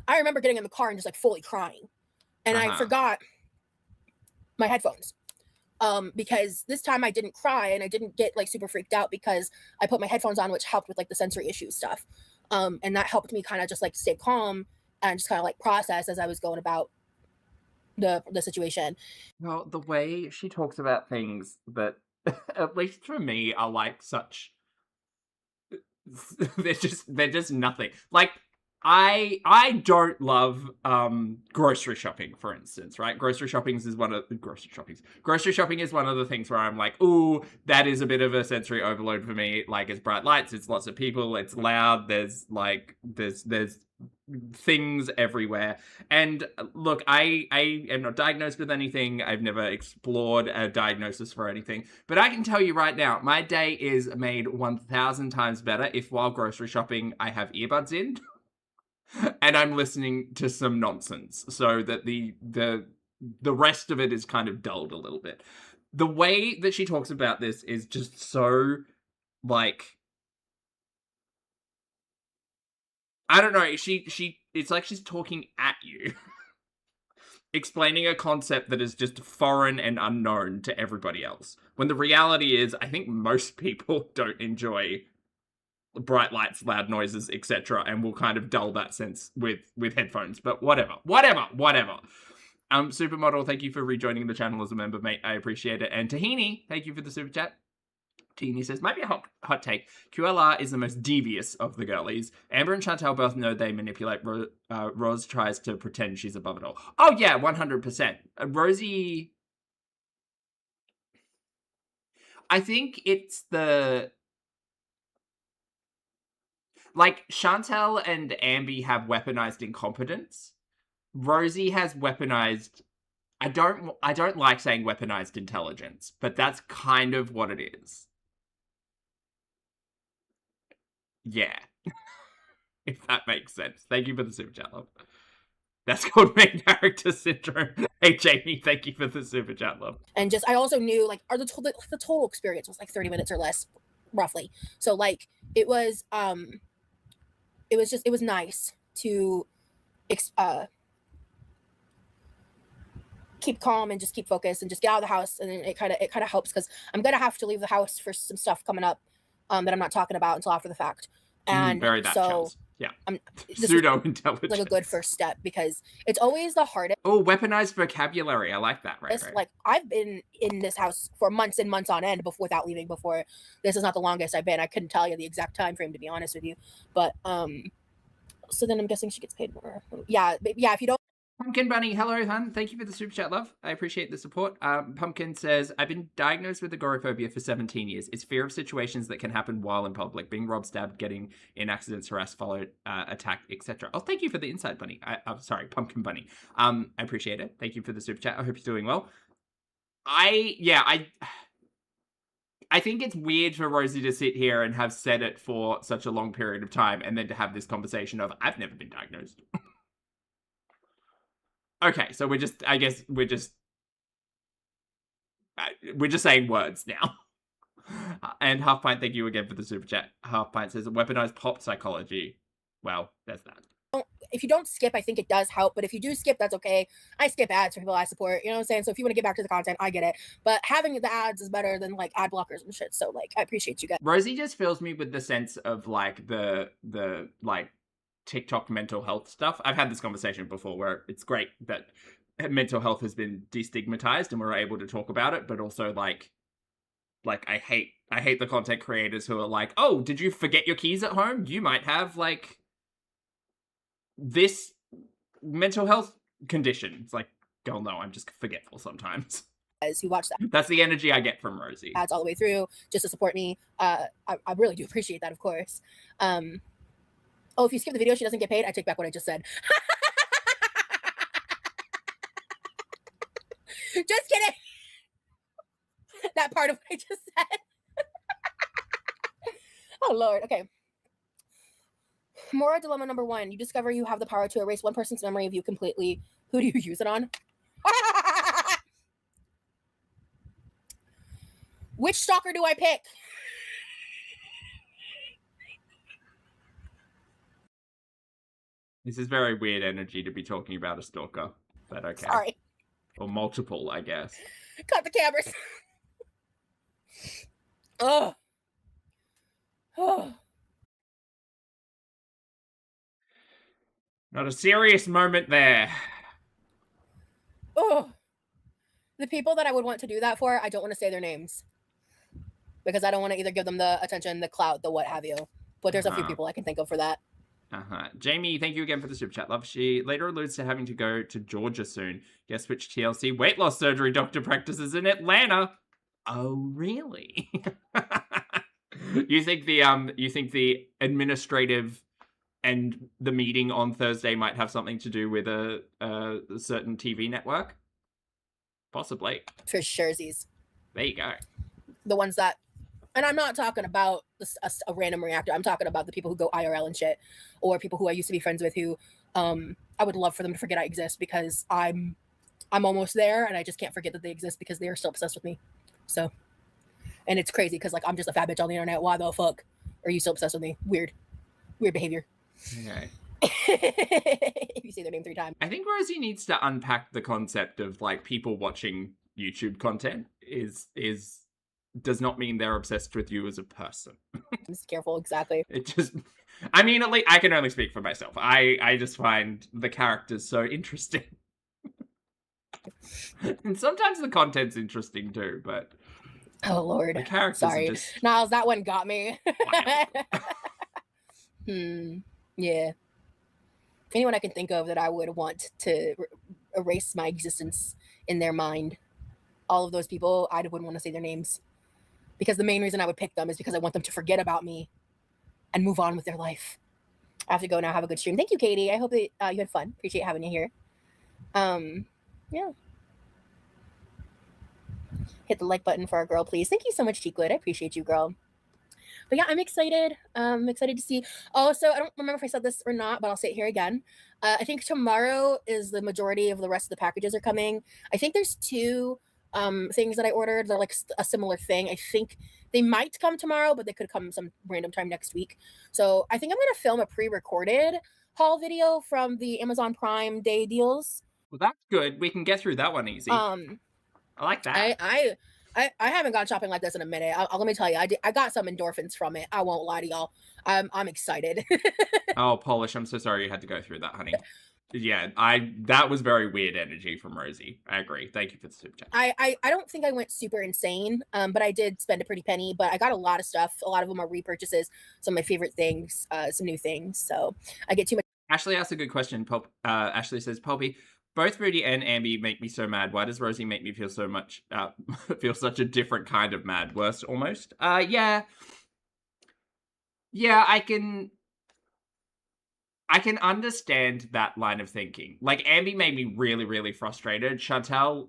I remember getting in the car and just like fully crying, and I forgot my headphones. Because this time I didn't cry and I didn't get like super freaked out because I put my headphones on, which helped with like the sensory issue stuff. And that helped me kind of just like stay calm and just kind of like process as I was going about the situation. Well, the way she talks about things that, at least for me, are like such, they're just nothing. Like, I don't love grocery shopping, for instance, right? Grocery shopping is one of the things where I'm like, ooh, that is a bit of a sensory overload for me. Like, it's bright lights, it's lots of people, it's loud, there's things everywhere. And look, I am not diagnosed with anything. I've never explored a diagnosis for anything, but I can tell you right now, my day is made 1,000 times better if while grocery shopping I have earbuds in. and I'm listening to some nonsense so that the rest of it is kind of dulled a little bit. The way that she talks about this is just so, like, I don't know, it's like she's talking at you. Explaining a concept that is just foreign and unknown to everybody else. When the reality is, I think most people don't enjoy bright lights, loud noises, etc., and will kind of dull that sense with headphones. But whatever. Supermodel, thank you for rejoining the channel as a member, mate. I appreciate it. And Tahini, thank you for the super chat. Tahini says, might be a hot take. QLR is the most devious of the girlies. Amber and Chantal both know they manipulate. Roz tries to pretend she's above it all. Oh yeah, 100%. Rosie... I think it's the... Like, Chantal and Amber have weaponized incompetence. Rosie has weaponized... I don't like saying weaponized intelligence, but that's kind of what it is. Yeah. If that makes sense. Thank you for the super chat, love. That's called main character syndrome. Hey, Jamie, thank you for the super chat, love. And just, I also knew, like, the total experience was like 30 minutes or less, roughly. So, like, it was nice to keep calm and just keep focused and just get out of the house. And it kind of helps because I'm gonna have to leave the house for some stuff coming up that I'm not talking about until after the fact. And very that so chills. Yeah. Pseudo intelligence, like a good first step, because it's always the hardest. Oh, weaponized vocabulary. I like that. Right. Like, I've been in this house for months and months on end without leaving before. This is not the longest I've been. I couldn't tell you the exact time frame, to be honest with you. But so then I'm guessing she gets paid more. Yeah. If you don't. Pumpkin Bunny, hello, hun. Thank you for the super chat, love. I appreciate the support. Pumpkin says, I've been diagnosed with agoraphobia for 17 years. It's fear of situations that can happen while in public. Being robbed, stabbed, getting in accidents, harassed, followed, attacked, etc. Oh, thank you for the insight, Bunny. I'm sorry, Pumpkin Bunny. I appreciate it. Thank you for the super chat. I hope you're doing well. I think it's weird for Rosie to sit here and have said it for such a long period of time and then to have this conversation of, I've never been diagnosed. Okay, so we're just saying words now. And Half Pint, thank you again for the super chat. Half Pint says, weaponized pop psychology. Well, there's that. If you don't skip, I think it does help. But if you do skip, that's okay. I skip ads for people I support. You know what I'm saying? So if you want to get back to the content, I get it. But having the ads is better than, like, ad blockers and shit. So, like, I appreciate you guys. Rosie just fills me with the sense of, like, the like, TikTok mental health stuff. I've had this conversation before where it's great that mental health has been destigmatized and we're able to talk about it, but also like I hate the content creators who are like, oh, did you forget your keys at home? You might have like this mental health condition. It's like, girl, no, I'm just forgetful sometimes. Who watch that. That's the energy I get from Rosie. Ads all the way through just to support me. I really do appreciate that, of course. Oh, if you skip the video, she doesn't get paid. I take back what I just said. Just kidding. That part of what I just said. Oh, Lord. Okay. Moral dilemma number 1. You discover you have the power to erase one person's memory of you completely. Who do you use it on? Which stalker do I pick? This is very weird energy to be talking about a stalker, but okay. Sorry. Or multiple, I guess. Cut the cameras. Oh. Oh. Not a serious moment there. Oh. The people that I would want to do that for, I don't want to say their names. Because I don't want to either give them the attention, the clout, the what have you. But there's a few people I can think of for that. Jamie, thank you again for the super chat, love. She later alludes to having to go to Georgia soon. Guess which TLC weight loss surgery doctor practices in Atlanta? Oh, really? You think the administrative and the meeting on Thursday might have something to do with a certain TV network? Possibly. For surezies. There you go. The ones that And I'm not talking about a random reactor. I'm talking about the people who go IRL and shit, or people who I used to be friends with who I would love for them to forget I exist, because I'm almost there and I just can't forget that they exist because they are still obsessed with me. So, and it's crazy because like I'm just a fat bitch on the internet. Why the fuck are you still obsessed with me? Weird behavior. Okay. If you say their name 3 times. I think Rosie needs to unpack the concept of like people watching YouTube content does not mean they're obsessed with you as a person. Just careful, exactly. It just, I mean, at least I can only speak for myself. I just find the characters so interesting. And sometimes the content's interesting too, but oh Lord, the characters sorry, are just... Niles, that one got me. Yeah. Anyone I can think of that I would want to erase my existence in their mind, all of those people, I wouldn't want to say their names, because the main reason I would pick them is because I want them to forget about me and move on with their life. I have to go now. Have a good stream. Thank you, Katie. I hope that you had fun. Appreciate having you here. Yeah. Hit the like button for our girl, please. Thank you so much, Cheekwood. I appreciate you, girl. But yeah, I'm excited. I'm excited to see. Also, I don't remember if I said this or not, but I'll say it here again. I think tomorrow is the majority of the rest of the packages are coming. I think there's 2 things that I ordered. They're like a similar thing. I think they might come tomorrow, but they could come some random time next week. So I think I'm going to film a pre-recorded haul video from the Amazon Prime Day deals. Well, that's good. We can get through that one easy. I like that. I haven't gone shopping like this in a minute. Let me tell you, I got some endorphins from it. I won't lie to y'all. I'm excited. Oh, Polish, I'm so sorry you had to go through that, honey. Yeah, that was very weird energy from Rosie. I agree. Thank you for the super chat. I don't think I went super insane, but I did spend a pretty penny. But I got a lot of stuff. A lot of them are repurchases. Some of my favorite things, some new things. So I get too much. Ashley asked a good question. Ashley says, Poppy, both Rudy and Ambi make me so mad. Why does Rosie make me feel so much, feel such a different kind of mad? Worse, almost? Yeah, I can understand that line of thinking. Like, Ambi made me really, really frustrated. Chantel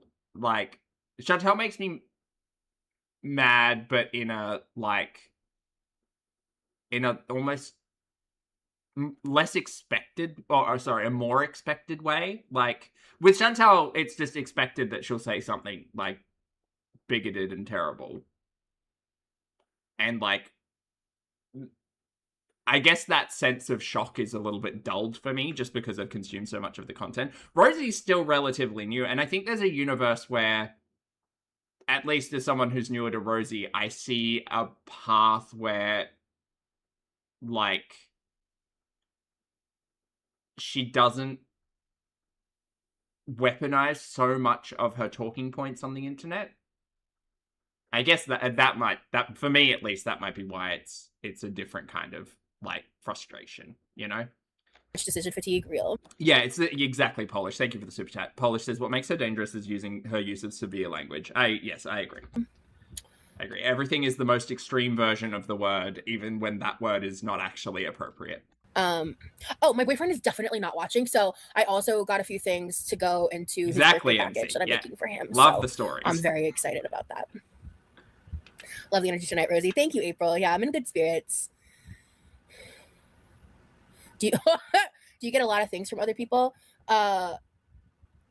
makes me mad, but in a almost less expected, or sorry, a more expected way. Like, with Chantal, it's just expected that she'll say something, like, bigoted and terrible. And, like, I guess that sense of shock is a little bit dulled for me, just because I've consumed so much of the content. Rosie's still relatively new, and I think there's a universe where, at least as someone who's newer to Rosie, I see a path where, like, she doesn't weaponize so much of her talking points on the internet. I guess that for me at least, that might be why it's a different kind of, like, frustration, you know? Decision fatigue real. Yeah, it's exactly, Polish. Thank you for the super chat. Polish says, what makes her dangerous is her use of severe language. Yes, I agree. I agree. Everything is the most extreme version of the word, even when that word is not actually appropriate. Oh, my boyfriend is definitely not watching, so I also got a few things to go into his exactly, birthday package that I'm making for him. Love the stories. I'm very excited about that. Love the energy tonight, Rosie. Thank you, April. Yeah, I'm in good spirits. Do you get a lot of things from other people? It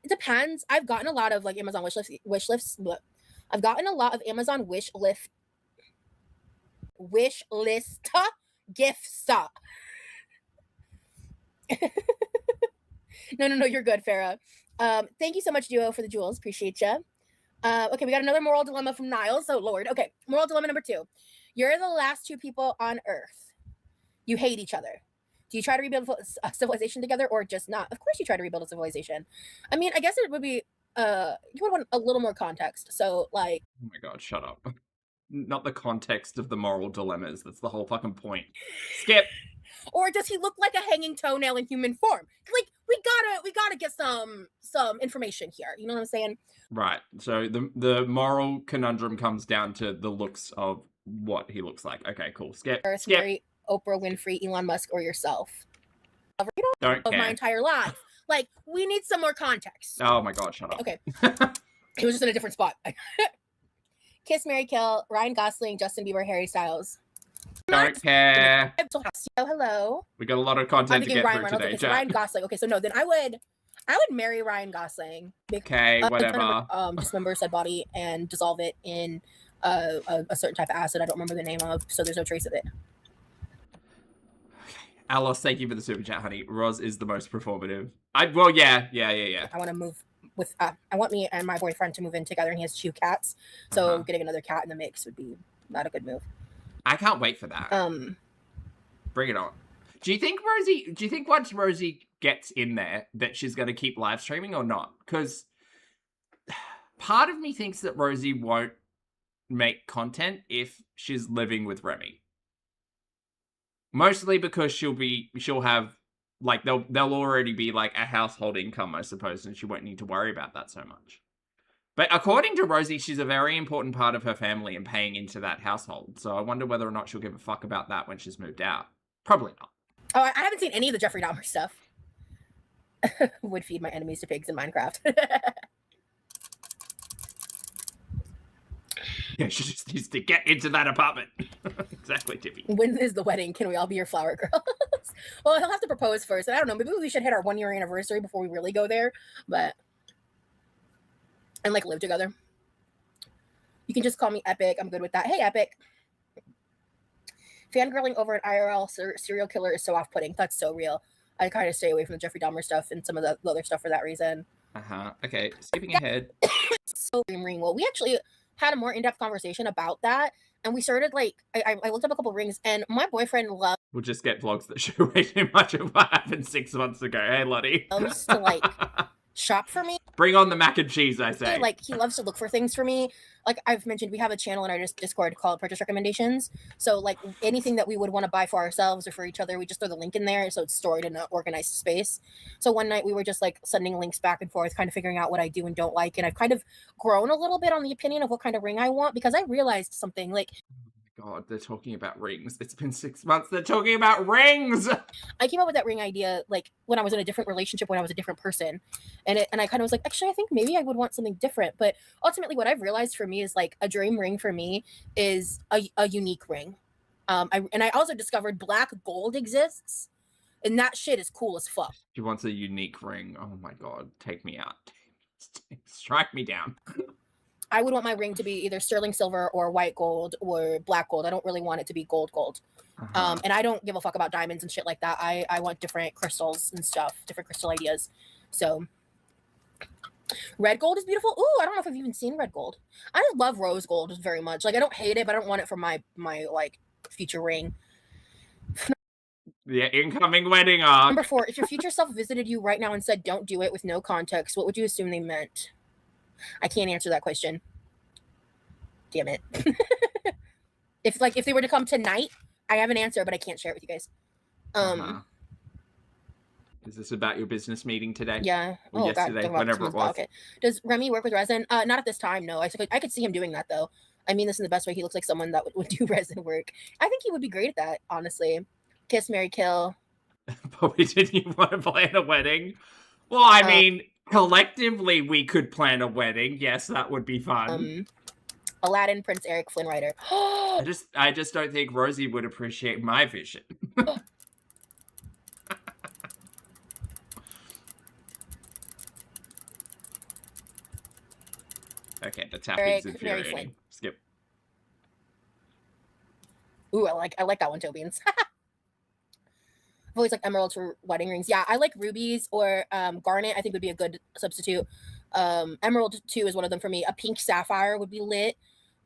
depends. I've gotten a lot of like Amazon wish lists. But I've gotten a lot of Amazon wish list gifts. No, you're good, Farah. Thank you so much, Duo, for the jewels. Appreciate you. Okay, we got another moral dilemma from Niles. Oh, Lord. Okay, moral dilemma number 2. You're the last 2 people on Earth. You hate each other. Do you try to rebuild a civilization together or just not? Of course you try to rebuild a civilization. I mean, I guess it would be, you would want a little more context. So, like... Oh my god, shut up. Not the context of the moral dilemmas. That's the whole fucking point. Skip! Or does he look like a hanging toenail in human form? Like, we gotta get some information here. You know what I'm saying? Right. So the moral conundrum comes down to the looks of what he looks like. Okay, cool. Skip. Mary, Oprah Winfrey, Elon Musk, or yourself. Don't care. My entire life. Like, we need some more context. Oh my god, shut up. Okay. It was just in a different spot. Kiss, Mary, Kill, Ryan Gosling, Justin Bieber, Harry Styles. Don't care. Oh, hello. We got a lot of I'm content to thinking get Ryan through Reynolds. today, Okay, so Ryan Gosling. Okay, so no, then I would marry Ryan Gosling. Okay, whatever. Dismember said body and dissolve it in a certain type of acid I don't remember the name of, so there's no trace of it. Alice, thank you for the super chat, honey. Roz is the most performative. Yeah. I want to move with. I want me and my boyfriend to move in together, and he has 2 cats. So getting another cat in the mix would be not a good move. I can't wait for that. Bring it on. Do you think once Rosie gets in there that she's going to keep live streaming or not? Because part of me thinks that Rosie won't make content if she's living with Remy. Mostly because she'll have, like, they'll already be like a household income, I suppose, and she won't need to worry about that so much. But according to Rosie, she's a very important part of her family and paying into that household. So I wonder whether or not she'll give a fuck about that when she's moved out. Probably not. Oh, I haven't seen any of the Jeffrey Dahmer stuff. Would feed my enemies to pigs in Minecraft. Yeah, she just needs to get into that apartment. Exactly, Tippy. When is the wedding? Can we all be your flower girls? Well, he'll have to propose first. And I don't know, maybe we should hit our 1-year anniversary before we really go there. And like live together. You can just call me Epic. I'm good with that. Hey, Epic. Fangirling over an IRL serial killer is so off-putting. That's so real. I kind of stay away from the Jeffrey Dahmer stuff and some of the other stuff for that reason. Okay, skipping ahead. So ring. Well, we actually had a more in-depth conversation about that, and we started like I looked up a couple rings, and my boyfriend loves. We'll just get vlogs that show way too much of what happened 6 months ago. Hey, Lottie. Loves to like shop for me. Bring on the mac and cheese, I say. Like, he loves to look for things for me. Like I've mentioned, we have a channel in our Discord called Purchase Recommendations. So like anything that we would want to buy for ourselves or for each other, we just throw the link in there, so it's stored in an organized space. So one night we were just like sending links back and forth, kind of figuring out what I do and don't like. And I've kind of grown a little bit on the opinion of what kind of ring I want, because I realized something like, God, they're talking about rings. It's been 6 months. They're talking about rings. I came up with that ring idea like when I was in a different relationship, when I was a different person, and I kind of was like, actually, I think maybe I would want something different. But ultimately, what I've realized for me is like a dream ring for me is a unique ring. I also discovered black gold exists, and that shit is cool as fuck. She wants a unique ring. Oh my God, take me out. Strike me down. I would want my ring to be either sterling silver or white gold or black gold. I don't really want it to be gold. And I don't give a fuck about diamonds and shit like that. I want different crystals and stuff, different crystal ideas. So red gold is beautiful. Ooh, I don't know if I've even seen red gold. I love rose gold very much. Like, I don't hate it, but I don't want it for my like future ring. The incoming wedding arc. Number 4, if your future self visited you right now and said, don't do it with no context, what would you assume they meant? I can't answer that question. Damn it. If they were to come tonight, I have an answer, but I can't share it with you guys. Is this about your business meeting today? Yeah. Or yesterday, whenever it was. Okay. Does Remy work with resin? Not at this time, no. I could see him doing that, though. I mean this in the best way. He looks like someone that would do resin work. I think he would be great at that, honestly. Kiss, marry, kill. But we didn't want to plan a wedding. Well, I mean, collectively we could plan a wedding. Yes, that would be fun. Aladdin, Prince Eric, Flynn Rider. I just don't think Rosie would appreciate my vision. Okay, the tapping's infuriating. Skip. Ooh, I like that one, Toe Beans. I've always like emeralds for wedding rings. Yeah, I like rubies or garnet. I think would be a good substitute. Emerald too is one of them for me. A pink sapphire would be lit.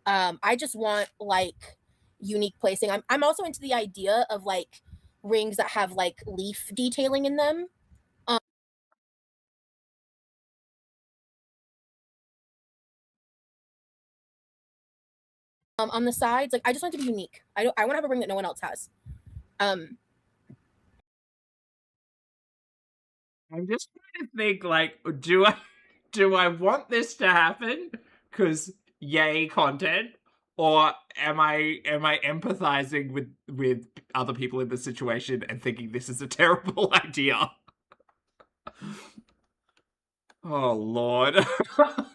I just want like unique placing. I'm also into the idea of like rings that have like leaf detailing in them. On the sides, like I just want it to be unique. I want to have a ring that no one else has. I'm just trying to think, like, do I want this to happen? Because yay content, or am I empathizing with other people in the situation and thinking this is a terrible idea? Oh Lord. I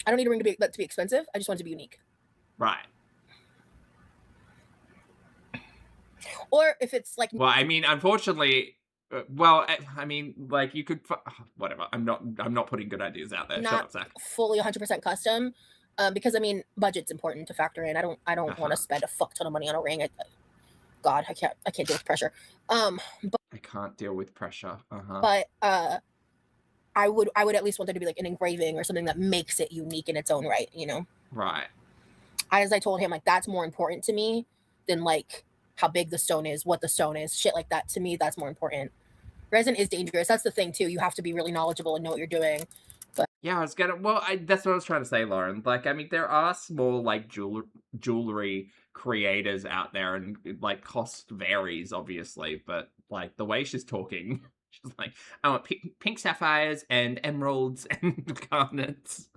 don't need a ring to be expensive. I just want it to be unique. Right. Or if it's like Well, I mean, unfortunately, well, I mean, like you could whatever. I'm not putting good ideas out there. Shut not up, Zach. fully 100% custom, because I mean budget's important to factor in. I don't want to spend a fuck ton of money on a ring. God, I can't deal with pressure. But I can't deal with pressure. but I would at least want there to be like an engraving or something that makes it unique in its own right, you know? Right. As I told him, like that's more important to me than like how big the stone is, what the stone is, shit like that. To me, that's more important. Resin is dangerous. That's the thing too. You have to be really knowledgeable and know what you're doing. But Yeah, I was gonna. Well, that's what I was trying to say, Lauren. Like, I mean, there are small like jewelry creators out there, and like cost varies, obviously. But like the way she's talking, she's like, I want pink sapphires and emeralds and garnets,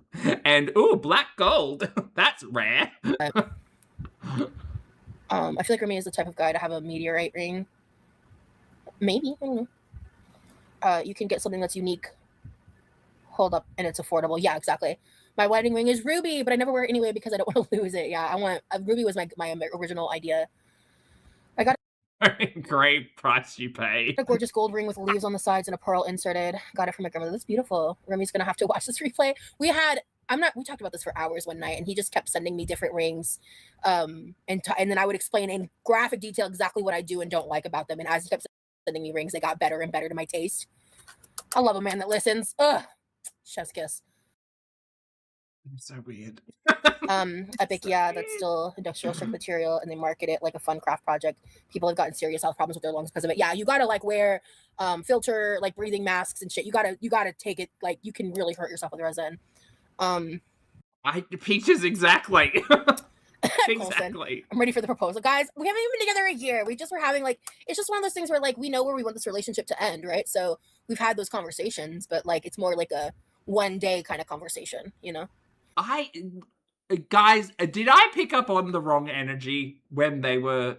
and ooh, black gold. That's rare. I feel like Remy is the type of guy to have a meteorite ring. Maybe, I don't know. You can get something that's unique. Hold up, and it's affordable. Yeah, exactly. My wedding ring is ruby, but I never wear it anyway because I don't want to lose it. Yeah, I want ruby was my original idea. I got Great price you pay. a gorgeous gold ring with leaves on the sides and a pearl inserted. Got it from my grandmother. That's beautiful. Remy's gonna have to watch this replay. We talked about this for hours one night, and he just kept sending me different rings, and then I would explain in graphic detail exactly what I do and don't like about them. And as he kept sending me rings, they got better and better to my taste. I love a man that listens. Ugh, chef's kiss. I'm so weird. Epic, yeah, that's still industrial strength material, and they market it like a fun craft project. People have gotten serious health problems with their lungs because of it. Yeah, you gotta like wear filter like breathing masks and shit. You gotta take it, like you can really hurt yourself with resin. Peaches, exactly. Exactly. I'm ready for the proposal, guys. We haven't even been together a year. We just were having like, it's just one of those things where like we know where we want this relationship to end, right? So we've had those conversations, but like it's more like a one day kind of conversation, you know? Guys, did I pick up on the wrong energy when they were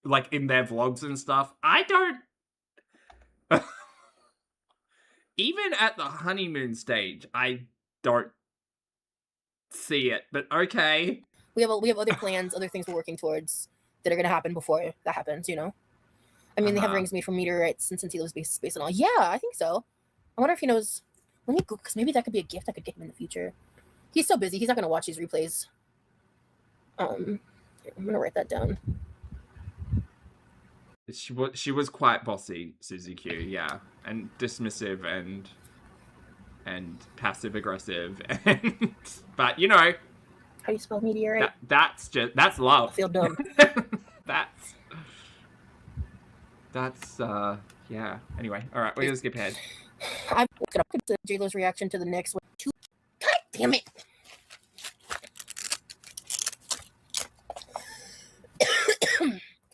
like in their vlogs and stuff? I don't. Even at the honeymoon stage, I don't see it, but okay. We have other plans, other things we're working towards that are going to happen before that happens, you know? I mean, they have rings made from meteorites and since he lives space and all. Yeah, I think so. I wonder if he knows. Let me go, because maybe that could be a gift I could get him in the future. He's so busy. He's not going to watch these replays. I'm going to write that down. She was quite bossy, Susie Q, yeah. And dismissive and passive aggressive. And but, you know. How do you spell meteorite? That's love. I feel dumb. That's yeah. Anyway, all right, we're gonna skip ahead. I'm gonna put J-Lo's reaction to the next one. God damn it!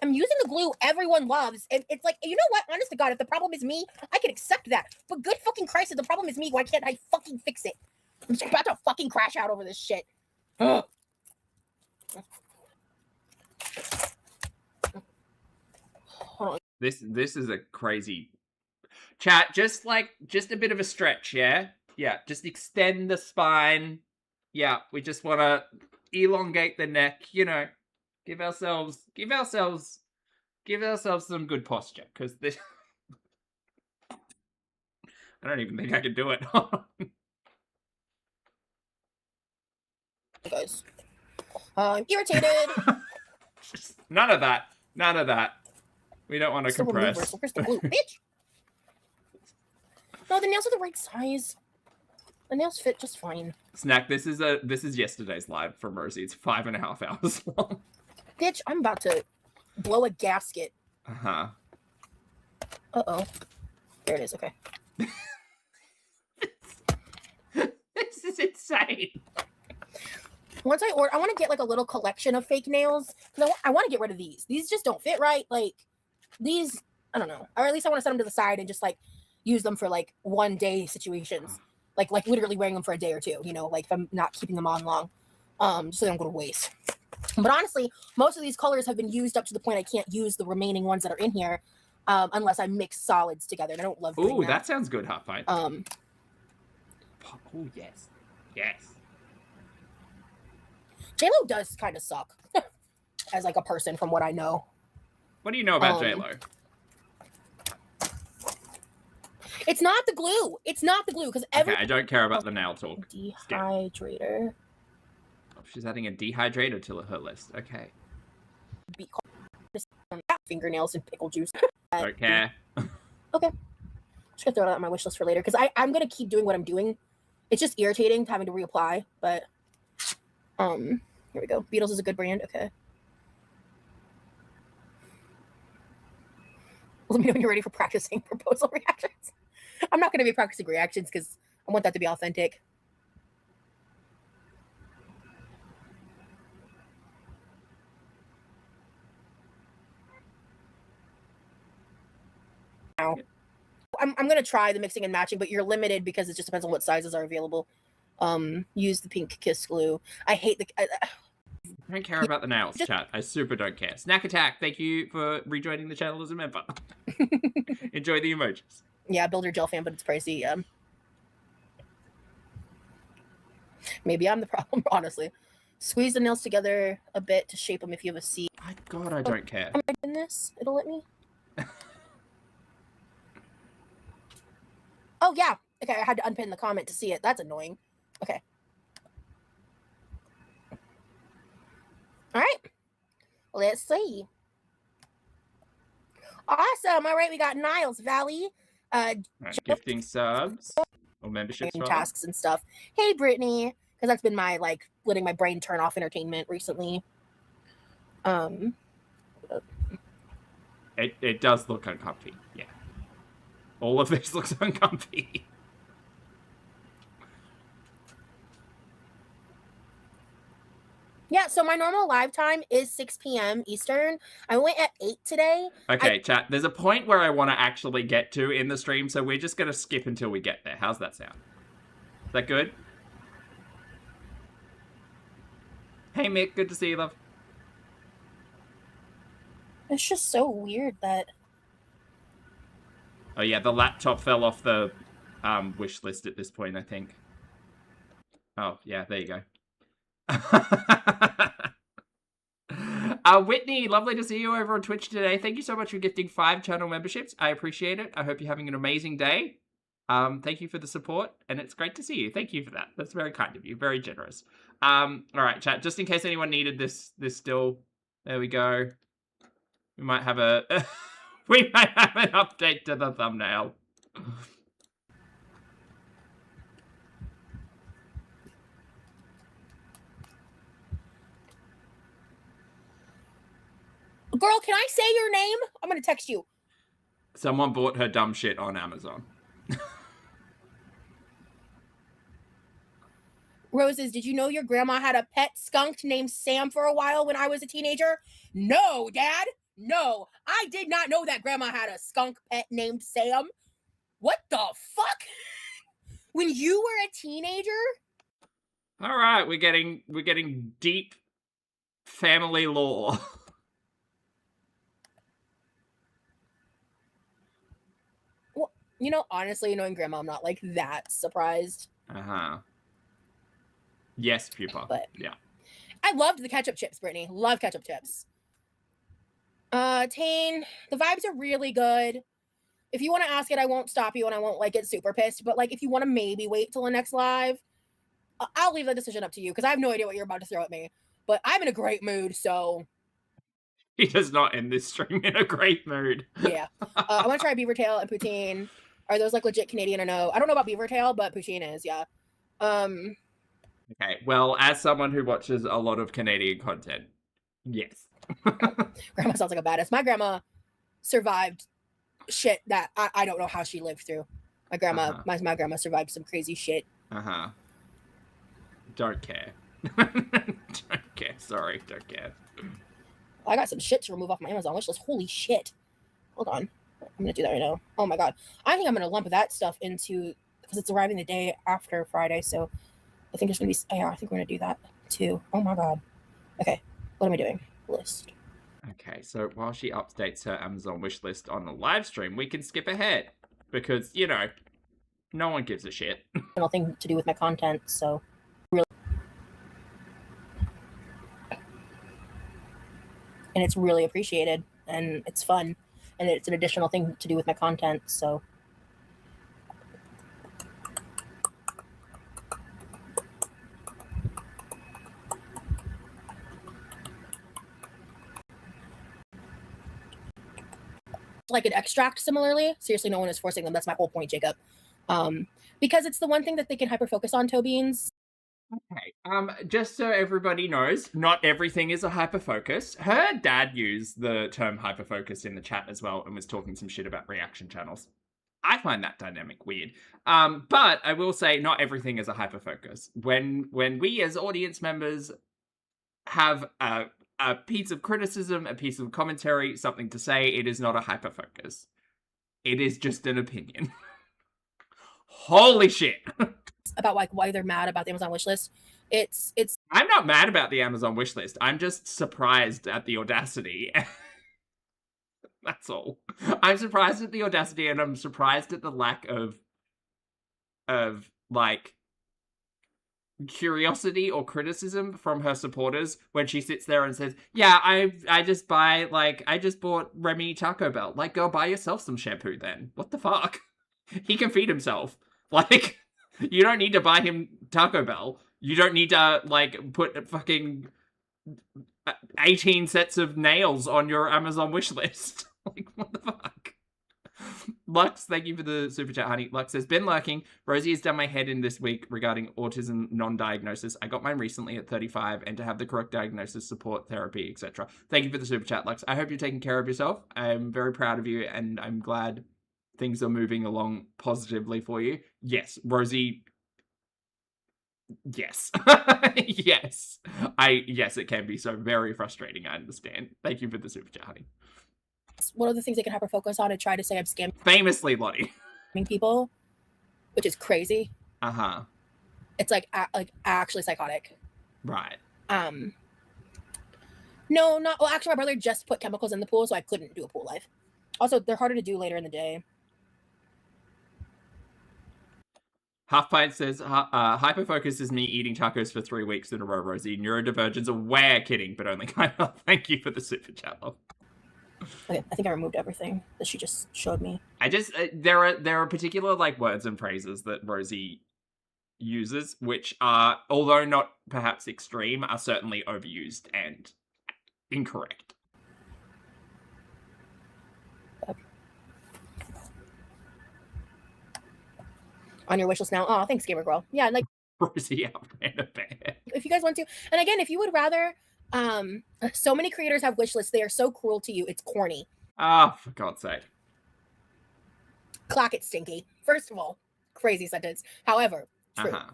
I'm using the glue everyone loves, and it's like, you know what? Honest to God, if the problem is me, I can accept that. But good fucking Christ, if the problem is me, why can't I fucking fix it? I'm just about to fucking crash out over this shit. Ugh. Hold on. This is a crazy chat. Just a bit of a stretch, yeah? Yeah, just extend the spine. Yeah, we just want to elongate the neck, you know. Give ourselves some good posture, because this I don't even think I can do it. Guys, I'm irritated. None of that. We don't want to compress. Where's the glue, bitch? No, the nails are the right size. The nails fit just fine. Snack, this is yesterday's live from Rosie. It's 5.5 hours long. Bitch, I'm about to blow a gasket. Uh-huh. Uh-oh. There it is, okay. This is insane. Once I order, I want to get like a little collection of fake nails. Because I want to get rid of these. These just don't fit right. Like, these, I don't know. Or at least I want to set them to the side and just like use them for like one day situations. Like literally wearing them for a day or two, you know, like if I'm not keeping them on long. Just so they don't go to waste. But honestly, most of these colors have been used up to the point I can't use the remaining ones that are in here unless I mix solids together. And I don't love doing that. That sounds good, Hot Pint. Oh, yes. Yes. J-Lo does kind of suck as like a person from what I know. What do you know about J-Lo? It's not the glue. It's not the glue because Okay, I don't care about the nail talk. Dehydrator. Oh, she's adding a dehydrator to her list. Okay. Fingernails and pickle juice. Don't care. Okay. Just gonna throw that on my wish list for later because I'm gonna keep doing what I'm doing. It's just irritating having to reapply, but here we go. Beatles is a good brand. Okay. Let me know when you're ready for practicing proposal reactions. I'm not gonna be practicing reactions because I want that to be authentic. Now, I'm gonna try the mixing and matching, but you're limited because it just depends on what sizes are available. Use the pink kiss glue. I hate the. I don't care about the nails, chat. I super don't care. Snack Attack, thank you for rejoining the channel as a member. Enjoy the emojis. Yeah, Builder Gel fan, but it's pricey. Maybe I'm the problem, honestly. Squeeze the nails together a bit to shape them if you have a C. My God, I don't care. Am I in this? It'll let me. Oh, yeah. Okay, I had to unpin the comment to see it. That's annoying. Okay. All right. Let's see. Awesome. All right, we got Niles Valley. Right, gifting subs or memberships. Tasks and stuff. Hey, Brittany. Because that's been my, like, letting my brain turn off entertainment recently. It does look uncomfy. Yeah. All of this looks uncomfy. Yeah, so my normal live time is 6 p.m. Eastern. I went at 8 today. Okay, chat. There's a point where I want to actually get to in the stream, so we're just going to skip until we get there. How's that sound? Is that good? Hey, Mick. Good to see you, love. It's just so weird that... Oh, yeah, the laptop fell off the wish list at this point, I think. Oh, yeah, there you go. Whitney, lovely to see you over on Twitch today. Thank you so much for gifting 5 channel memberships. I appreciate it. I hope you're having an amazing day. Thank you for the support, and it's great to see you. Thank you for that. That's very kind of you. Very generous. All right, chat. Just in case anyone needed this still, there we go. We might have a we might have an update to the thumbnail. Girl, can I say your name? I'm going to text you. Someone bought her dumb shit on Amazon. Roses, did you know your grandma had a pet skunk named Sam for a while when I was a teenager? No, Dad. No, I did not know that grandma had a skunk pet named Sam. What the fuck? When you were a teenager? All right, we're getting deep family lore. Well, you know, honestly, knowing grandma, I'm not like that surprised. Uh-huh. Yes, pupa. But yeah. I loved the ketchup chips, Brittany. Love ketchup chips. Tane, the vibes are really good. If you want to ask it, I won't stop you and I won't like get super pissed. But like, if you want to maybe wait till the next live, I'll leave the decision up to you because I have no idea what you're about to throw at me. But I'm in a great mood, so. He does not end this stream in a great mood. Yeah. I want to try beaver tail and poutine. Are those like legit Canadian or no? I don't know about beaver tail, but poutine is, yeah. Okay, well, as someone who watches a lot of Canadian content, yes. Grandma sounds like a badass. My grandma survived shit that I don't know how she lived through. My grandma, my grandma survived some crazy shit. Don't care. Don't care. Sorry, don't care. I got some shit to remove off my Amazon wish list. Holy shit. Hold on. I'm gonna do that right now. Oh my god. I think I'm gonna lump that stuff into because it's arriving the day after Friday, so I think there's gonna be yeah, I think we're gonna do that too. Oh my god. Okay. What am I doing? List. Okay, so while she updates her Amazon wish list on the live stream, we can skip ahead. Because, you know, no one gives a shit. Nothing to do with my content, so really. and it's really appreciated, and it's fun, and it's an additional thing to do with my content. So like an extract similarly. Seriously, no one is forcing them. That's my whole point, Jacob. Because it's the one thing that they can hyper focus on, toe beans. Okay, just so everybody knows, not everything is a hyperfocus. Her dad used the term hyperfocus in the chat as well and was talking some shit about reaction channels. I find that dynamic weird. But I will say not everything is a hyperfocus. When we as audience members have a piece of criticism, a piece of commentary, something to say, it is not a hyperfocus. It is just an opinion. Holy shit. About like why they're mad about the Amazon wishlist. It's I'm not mad about the Amazon wishlist. I'm just surprised at the audacity. That's all. I'm surprised at the audacity, and I'm surprised at the lack of like curiosity or criticism from her supporters when she sits there and says, yeah, I just bought Remy Taco Bell. Like, girl, buy yourself some shampoo then. What the fuck? He can feed himself. Like, you don't need to buy him Taco Bell. You don't need to, like, put fucking 18 sets of nails on your Amazon wish list. Like, what the fuck? Lux, thank you for the super chat, honey. Lux says, been lurking. Rosie has done my head in this week regarding autism non-diagnosis. I got mine recently at 35, and to have the correct diagnosis, support, therapy, etc. Thank you for the super chat, Lux. I hope you're taking care of yourself. I'm very proud of you, and I'm glad things are moving along positively for you. Yes, Rosie. Yes. Yes. Yes, it can be so very frustrating, I understand. Thank you for the super chat, honey. one of the things they can hyper focus on and try to say I'm scamming Famously, Lottie. people, which is crazy. Uh-huh. It's like actually psychotic. Right. No, not well. Actually, my brother just put chemicals in the pool, so I couldn't do a pool life. Also, they're harder to do later in the day. Half Pint says, hyperfocus is me eating tacos for 3 weeks in a row, Rosie. Neurodivergence, we're kidding, but only kind of. Thank you for the super chat, love. Okay, I think I removed everything that she just showed me. I just, there are particular, like, words and phrases that Rosie uses, which are, although not perhaps extreme, are certainly overused and incorrect. On your wish list now. Oh, thanks, gamer girl. Yeah, like Rosie outran a bear. if you guys want to, and again, if you would rather, so many creators have wish lists. They are so cruel to you. It's corny. Ah, for God's sake. Clock it, stinky. First of all, crazy sentence. However, true. Uh-huh.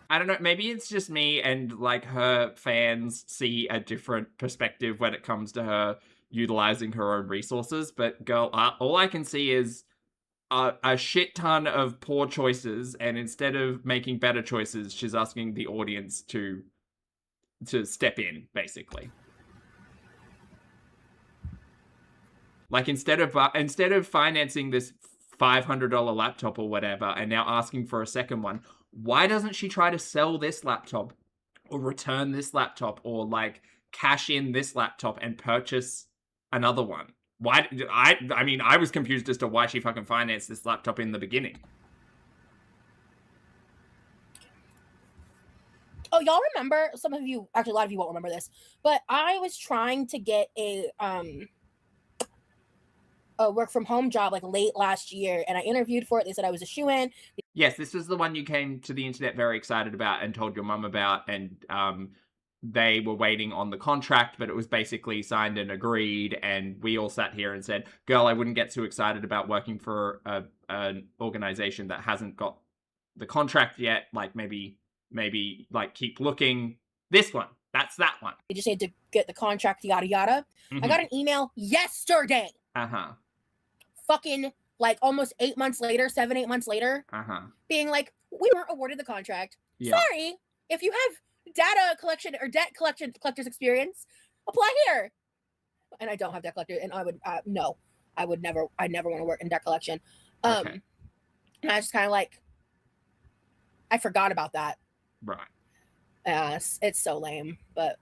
I don't know, maybe it's just me and, like, her fans see a different perspective when it comes to her utilizing her own resources, but girl, all I can see is a shit ton of poor choices, and instead of making better choices, she's asking the audience to step in, basically. Like, instead of financing this $500 laptop or whatever, and now asking for a second one, why doesn't she try to sell this laptop or return this laptop or, like, cash in this laptop and purchase another one? Why? I mean, I was confused as to why she fucking financed this laptop in the beginning. Oh, y'all remember? Some of you, actually, a lot of you won't remember this, but I was trying to get a work from home job like late last year, and I interviewed for it. They said I was a shoo-in. Yes, this was the one you came to the internet very excited about and told your mum about, and they were waiting on the contract, but it was basically signed and agreed, and we all sat here and said, girl, I wouldn't get too excited about working for an organization that hasn't got the contract yet. Like, maybe like, keep looking. This one, that's that one. They just need to get the contract, yada yada. I got an email yesterday. Fucking like almost 8 months later, 7-8 months later, being like, we weren't awarded the contract. Yeah. Sorry, if you have data collection or debt collector's experience, apply here. And I don't have debt collector, and I would no, I never want to work in debt collection. Okay. And I was just kind of like, I forgot about that. Right. Yes, it's so lame. But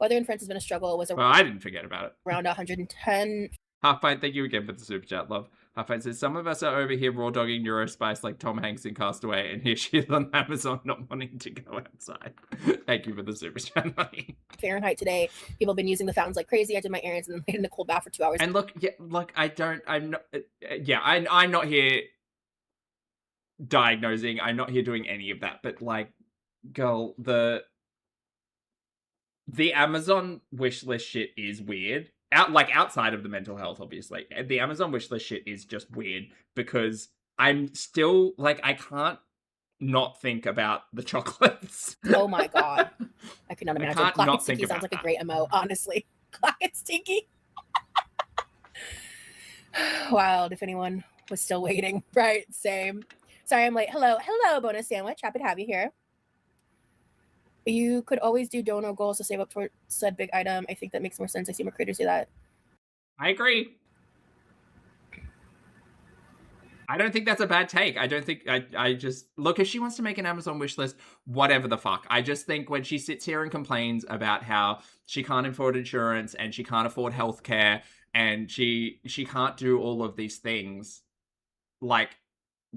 weather in France has been a struggle. Was Well, I didn't forget about it. around 110. Halfpint, thank you again for the super chat, love. Halfpint says, some of us are over here raw dogging Neurospice like Tom Hanks in Castaway, and here she is on Amazon not wanting to go outside. Thank you for the super chat, honey. Fahrenheit today. People have been using the fountains like crazy. I did my errands and then laid in a cold bath for 2 hours. And look, I'm not here diagnosing. I'm not here doing any of that. But like, girl, the Amazon wishlist shit is weird. Outside of the mental health, obviously, the Amazon wishlist shit is just weird because I'm still like, I can't not think about the chocolates. Oh my god, I could not imagine. Clock think Stinky sounds like a great MO, honestly. Clock Stinky. Wild. If anyone was still waiting, right? Same. Sorry, I'm late. Hello, bonus sandwich. Happy to have you here. You could always do dono goals to save up for said big item. I think that makes more sense. I see more creators do that. I agree. I don't think that's a bad take. I don't think I just look, if she wants to make an Amazon wish list, whatever the fuck. I just think when she sits here and complains about how she can't afford insurance and she can't afford healthcare and she can't do all of these things, like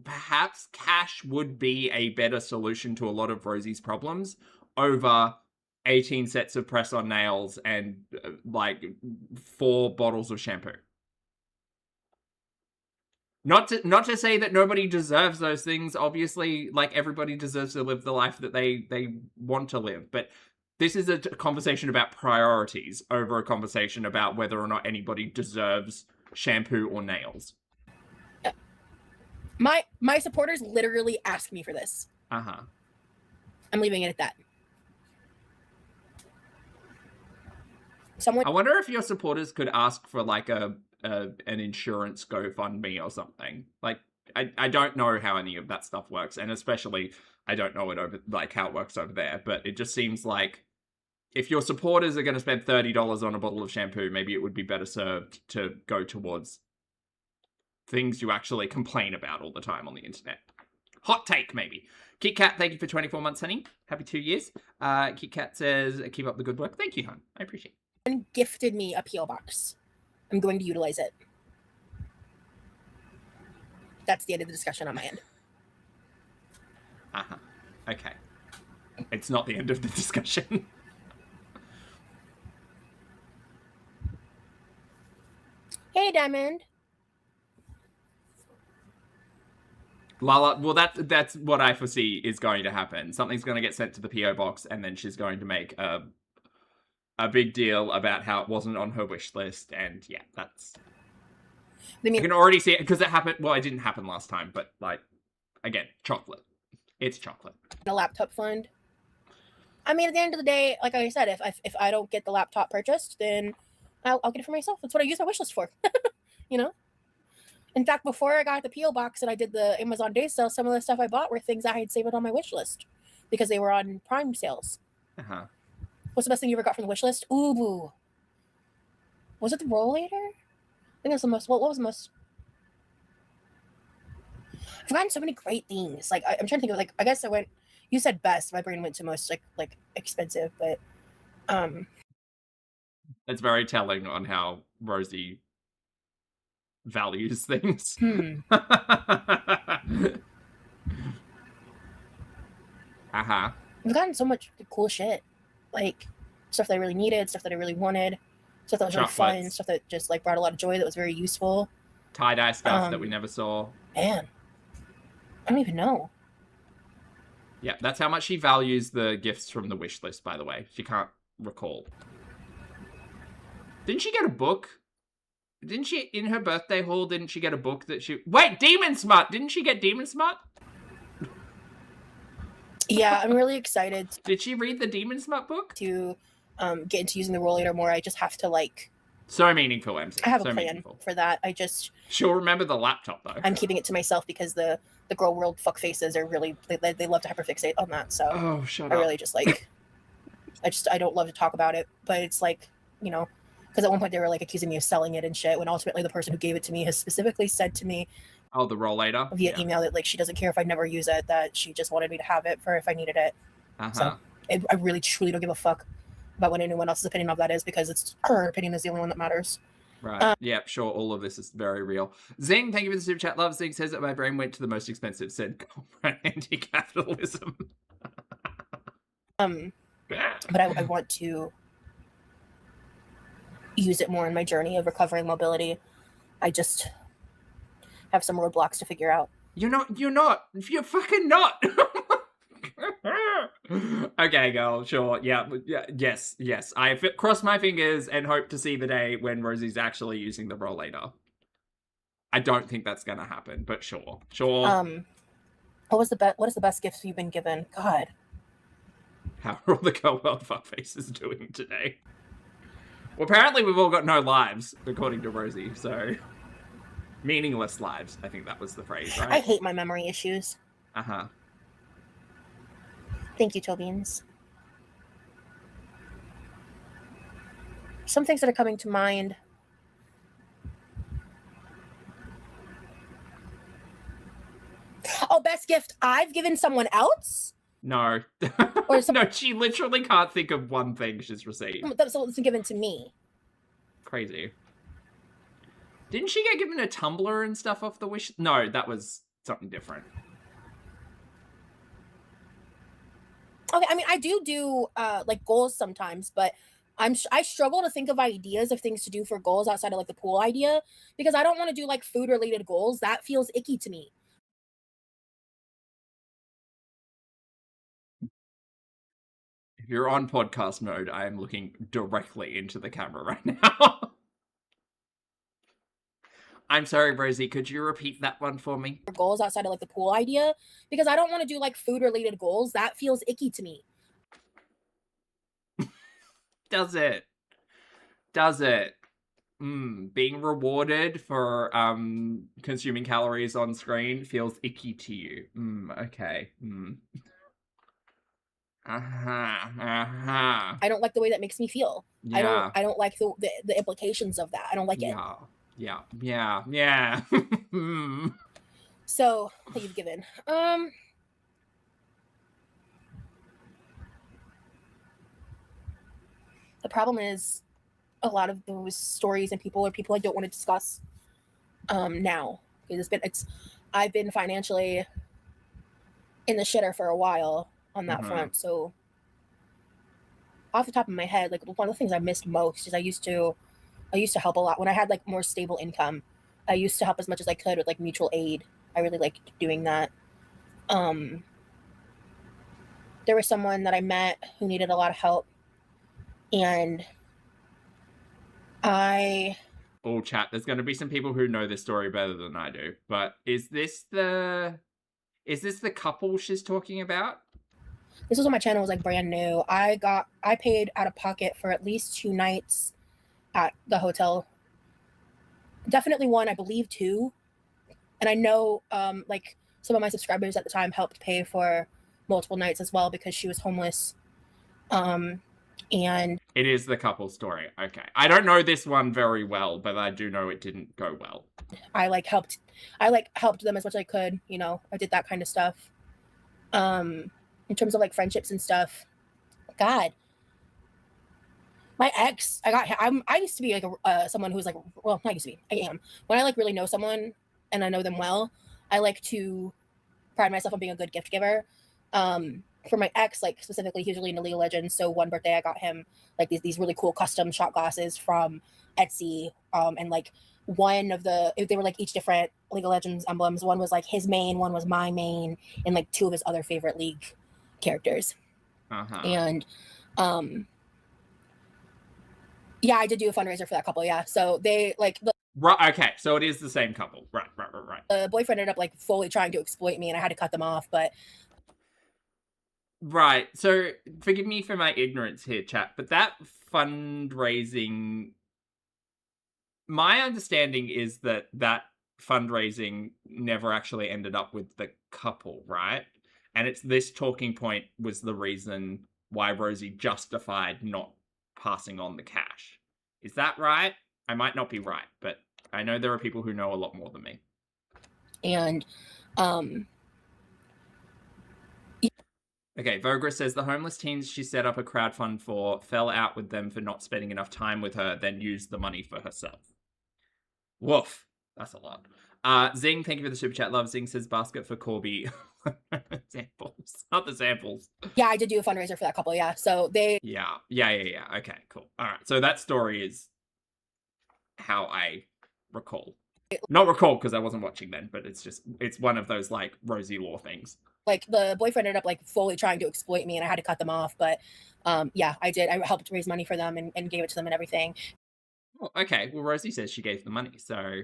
perhaps cash would be a better solution to a lot of Rosie's problems over 18 sets of press-on nails and like 4 bottles of shampoo. Not to say that nobody deserves those things. Obviously, like, everybody deserves to live the life that they want to live. But this is a conversation about priorities over a conversation about whether or not anybody deserves shampoo or nails. My supporters literally ask me for this. Uh-huh. I'm leaving it at that. I wonder if your supporters could ask for like an insurance GoFundMe or something. Like, I don't know how any of that stuff works, and especially I don't know how it works over there. But it just seems like if your supporters are going to spend $30 on a bottle of shampoo, maybe it would be better served to go towards things you actually complain about all the time on the internet. Hot take, maybe. Kit Kat, thank you for 24 months, honey. Happy 2 years. Kit Kat says, keep up the good work. Thank you, hon. I appreciate it. And gifted me a P.O. box. I'm going to utilize it. That's the end of the discussion on my end. Uh-huh. Okay. It's not the end of the discussion. Hey, Diamond. Lala, well, that's what I foresee is going to happen. Something's going to get sent to the P.O. box, and then she's going to make a big deal about how it wasn't on her wish list, and yeah, that's... I can already see it, because it happened... Well, it didn't happen last time, but, like, again, chocolate. It's chocolate. A laptop fund. I mean, at the end of the day, like I said, if I don't get the laptop purchased, then I'll get it for myself. That's what I use my wish list for. You know? In fact, before I got the P.O. box and I did the Amazon Day sale, some of the stuff I bought were things I had saved on my wish list because they were on Prime sales. Uh-huh. What's the best thing you ever got from the wish list? Ooh, boo. Was it the rollator? I think it was the most... What was the most... I've gotten so many great things. Like, I'm trying to think of, like, I guess I went... You said best. My brain went to most, like expensive, but... It's very telling on how Rosie values things. Uh-huh. I've gotten so much cool shit. Like, stuff that I really needed, stuff that I really wanted, stuff that was really fun, stuff that just, like, brought a lot of joy, that was very useful. Tie-dye stuff that we never saw. Man. I don't even know. Yeah, that's how much she values the gifts from the wish list, by the way. She can't recall. Didn't she get a book? Didn't she, in her birthday haul, didn't she get a book that she... Wait, Demon Smart! Didn't she get Demon Smart? Yeah, I'm really excited. Did she read the Demon Smart book? To get into using the rollator more. I just have to, like... So meaningful, MC. I have a plan for that. I just... She'll remember the laptop, though. I'm keeping it to myself because the girl world fuck faces are really... They love to hyperfixate on that, so... Oh, shut up. I really just, like... I don't love to talk about it, but it's like, you know... Because at one point they were, like, accusing me of selling it and shit, when ultimately the person who gave it to me has specifically said to me... Oh, the rollator? Via email that, like, she doesn't care if I never use it, that she just wanted me to have it for if I needed it. Uh-huh. So, I really truly don't give a fuck about what anyone else's opinion of that is, because it's her opinion is the only one that matters. Right. Yeah, sure. All of this is very real. Zing, thank you for the super chat. Love Zing says that my brain went to the most expensive said anti-capitalism. But I want to use it more in my journey of recovering mobility. I just have some roadblocks to figure out. You're fucking not. Okay, girl, sure. Yeah, yes. I cross my fingers and hope to see the day when Rosie's actually using the rollator. I don't think that's gonna happen, but sure. What is the best gift you've been given? God. How are all the Girl World fuckfaces doing today? Well, apparently we've all got no lives, according to Rosie, so... Meaningless lives, I think that was the phrase, right? I hate my memory issues. Uh-huh. Thank you, Tobians. Some things that are coming to mind. Oh, best gift I've given someone else? No. Or no, she literally can't think of one thing she's received. That's been given to me. Crazy. Didn't she get given a tumbler and stuff off the wish? No, that was something different. Okay, I mean, I do like goals sometimes, but I struggle to think of ideas of things to do for goals outside of like the pool idea, because I don't want to do like food related goals. That feels icky to me. If you're on podcast mode, I am looking directly into the camera right now. I'm sorry, Rosie, could you repeat that one for me? For goals outside of like the pool idea, because I don't want to do like food related goals. That feels icky to me. Does it? Being rewarded for consuming calories on screen feels icky to you. Okay. I don't like the way that makes me feel. Yeah. I don't like the implications of that. I don't like it. Yeah. So, that you've given. The problem is a lot of those stories and people are people I don't want to discuss now. I've been financially in the shitter for a while on that front. So off the top of my head, like one of the things I missed most is I used to help a lot when I had like more stable income. I used to help as much as I could with like mutual aid. I really liked doing that. There was someone that I met who needed a lot of help, and Oh, chat, there's going to be some people who know this story better than I do, but is this the couple she's talking about? This was when my channel was like brand new. I paid out of pocket for at least 2 nights at the hotel. Definitely one, I believe 2. And I know like some of my subscribers at the time helped pay for multiple nights as well because she was homeless. And it is the couple story. Okay. I don't know this one very well, but I do know it didn't go well. I helped them as much as I could, you know. I did that kind of stuff. In terms of like friendships and stuff. God. My ex, I used to be like someone who's like, well, not used to be, I am. When I like really know someone and I know them well, I like to pride myself on being a good gift giver. For my ex, like specifically, he was really into League of Legends. So one birthday, I got him like these really cool custom shot glasses from Etsy. And like they were like each different League of Legends emblems. One was like his main, one was my main, and like 2 of his other favorite League characters. And yeah, I did do a fundraiser for that couple. Yeah, so they like right. Okay, so it is the same couple. Right. The boyfriend ended up like fully trying to exploit me, and I had to cut them off. But right. So forgive me for my ignorance here, chat, but that fundraising, my understanding is that fundraising never actually ended up with the couple, right? And it's this talking point was the reason why Rosie justified not passing on the cash. Is that right? I might not be right, but I know there are people who know a lot more than me. And Okay, Vogra says the homeless teens she set up a crowdfund for fell out with them for not spending enough time with her, then used the money for herself. Woof. That's a lot. Zing, thank you for the super chat. Love Zing says basket for Corby. Samples. Not the samples. Yeah, I did do a fundraiser for that couple. Yeah. So they. Yeah. Okay, cool. All right. So that story is how I recall. Not recall because I wasn't watching then, but it's one of those like Rosie Law things. Like the boyfriend ended up like fully trying to exploit me and I had to cut them off. But yeah, I did. I helped raise money for them and gave it to them and everything. Oh, okay. Well, Rosie says she gave the money, so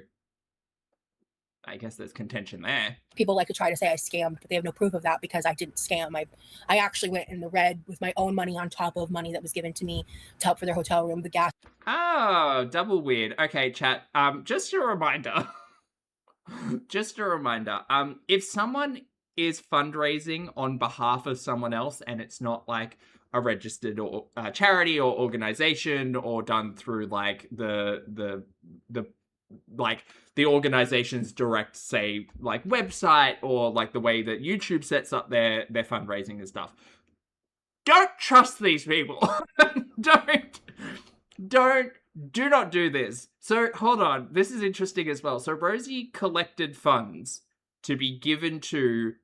I guess there's contention there. People like to try to say I scammed, but they have no proof of that because I didn't scam. I actually went in the red with my own money on top of money that was given to me to help for their hotel room, the gas. Oh, double weird. Okay, chat. Just a reminder. If someone is fundraising on behalf of someone else and it's not like a registered or charity or organization or done through like the organization's direct, say, like website or like the way that YouTube sets up their fundraising and stuff, don't trust these people. Do not do this. So hold on, this is interesting as well. So Rosie collected funds to be given to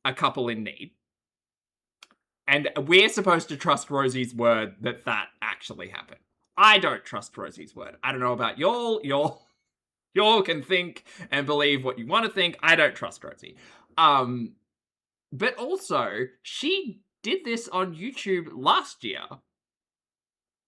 a couple in need. And we're supposed to trust Rosie's word that actually happened. I don't trust Rosie's word. I don't know about y'all. Y'all can think and believe what you want to think. I don't trust Rosie. But also, she did this on YouTube last year.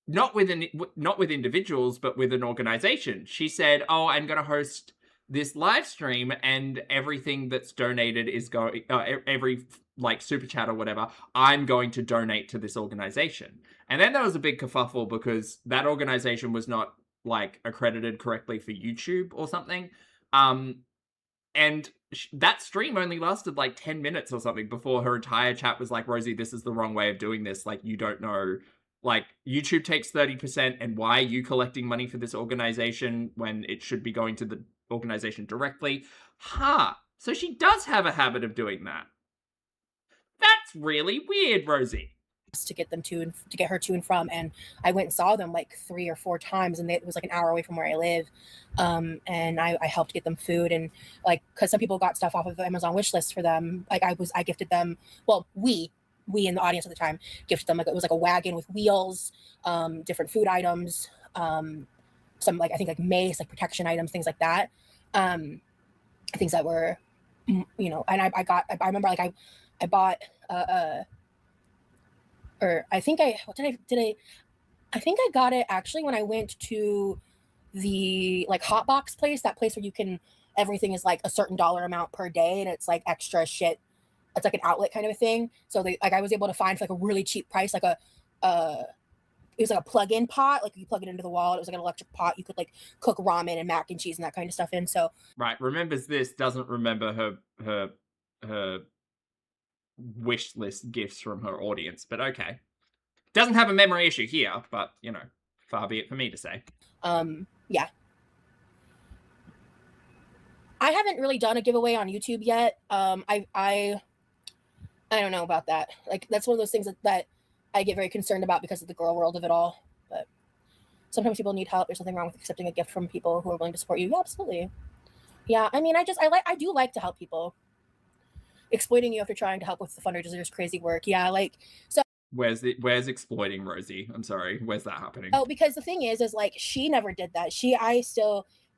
Not with individuals, but with an organization. She said, "Oh, I'm going to host this live stream, and everything that's donated is going every like super chat or whatever. I'm going to donate to this organization." And then there was a big kerfuffle because that organization was not like accredited correctly for YouTube or something. And that stream only lasted like 10 minutes or something before her entire chat was like, "Rosie, this is the wrong way of doing this. Like, you don't know. Like, YouTube takes 30%, and why are you collecting money for this organization when it should be going to the organization directly?" So she does have a habit of doing that. That's really weird, Rosie. To get them to get her to and from, and I went and saw them like 3 or 4 times, and it was like an hour away from where I live. And I helped get them food, and like, because some people got stuff off of the Amazon wish list for them. Like I gifted them. Well, we in the audience at the time gifted them, like, it was like a wagon with wheels, different food items, some like I think like mace, like protection items, things like that, things that were, and I remember like I bought or I think I think I got it actually when I went to the like hot box place, that place where you can, everything is like a certain dollar amount per day and it's like extra shit. It's like an outlet kind of a thing. So I was able to find for like a really cheap price, like it was like a plug-in pot, like you plug it into the wall. It was like an electric pot. You could like cook ramen and mac and cheese and that kind of stuff in. So right, remembers this, doesn't remember her wish list gifts from her audience, but okay. Doesn't have a memory issue here, but far be it for me to say. Yeah. I haven't really done a giveaway on YouTube yet. I don't know about that. Like, that's one of those things that I get very concerned about because of the girl world of it all. But sometimes people need help. There's something wrong with accepting a gift from people who are willing to support you. Yeah, absolutely. Yeah, I mean, I do like to help people. Exploiting you after trying to help with the fundraisers, crazy work. Yeah, like, so. Where's exploiting Rosie? I'm sorry. Where's that happening? Oh, because the thing is like, she never did that.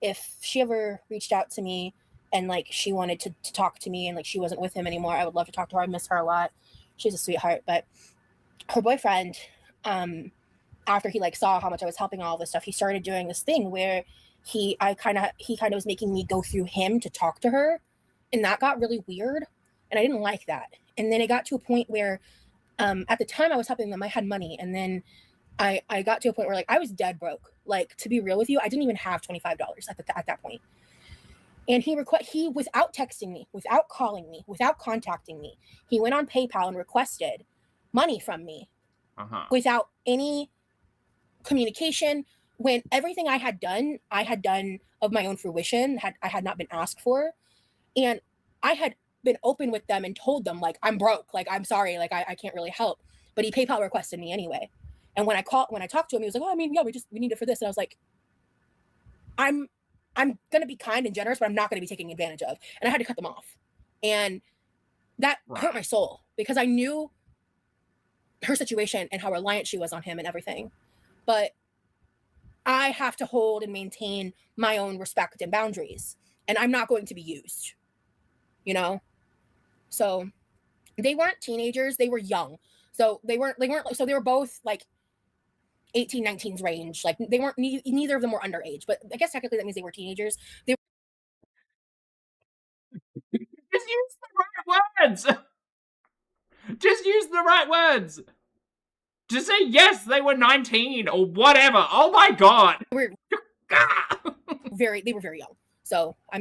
If she ever reached out to me and like she wanted to talk to me and like she wasn't with him anymore, I would love to talk to her. I miss her a lot. She's a sweetheart. But her boyfriend, after he like saw how much I was helping all this stuff, he started doing this thing where he kind of was making me go through him to talk to her, and that got really weird, and I didn't like that. And then it got to a point where at the time I was helping them, I had money, and then I got to a point where like I was dead broke. Like, to be real with you, I didn't even have $25 at that point. And he without texting me, without calling me, without contacting me, he went on PayPal and requested money from me without any communication. When everything I had done of my own fruition, I had not been asked for. And I had been open with them and told them, like, I'm broke, like, I'm sorry, like, I can't really help. But he PayPal requested me anyway. And when I talked to him, he was like, oh, I mean, yeah, we need it for this. And I was like, I'm gonna be kind and generous, but I'm not gonna be taking advantage of. And I had to cut them off. And that hurt my soul because I knew her situation and how reliant she was on him and everything. But I have to hold and maintain my own respect and boundaries. And I'm not going to be used, you know? So they weren't teenagers, they were young. So they weren't so they were both like 18, 19's range. Like they weren't neither of them were underage, but I guess technically that means they were teenagers. They Just use the right words. Just use the right words. Just say yes, they were 19 or whatever. Oh my god. were they were very young. So I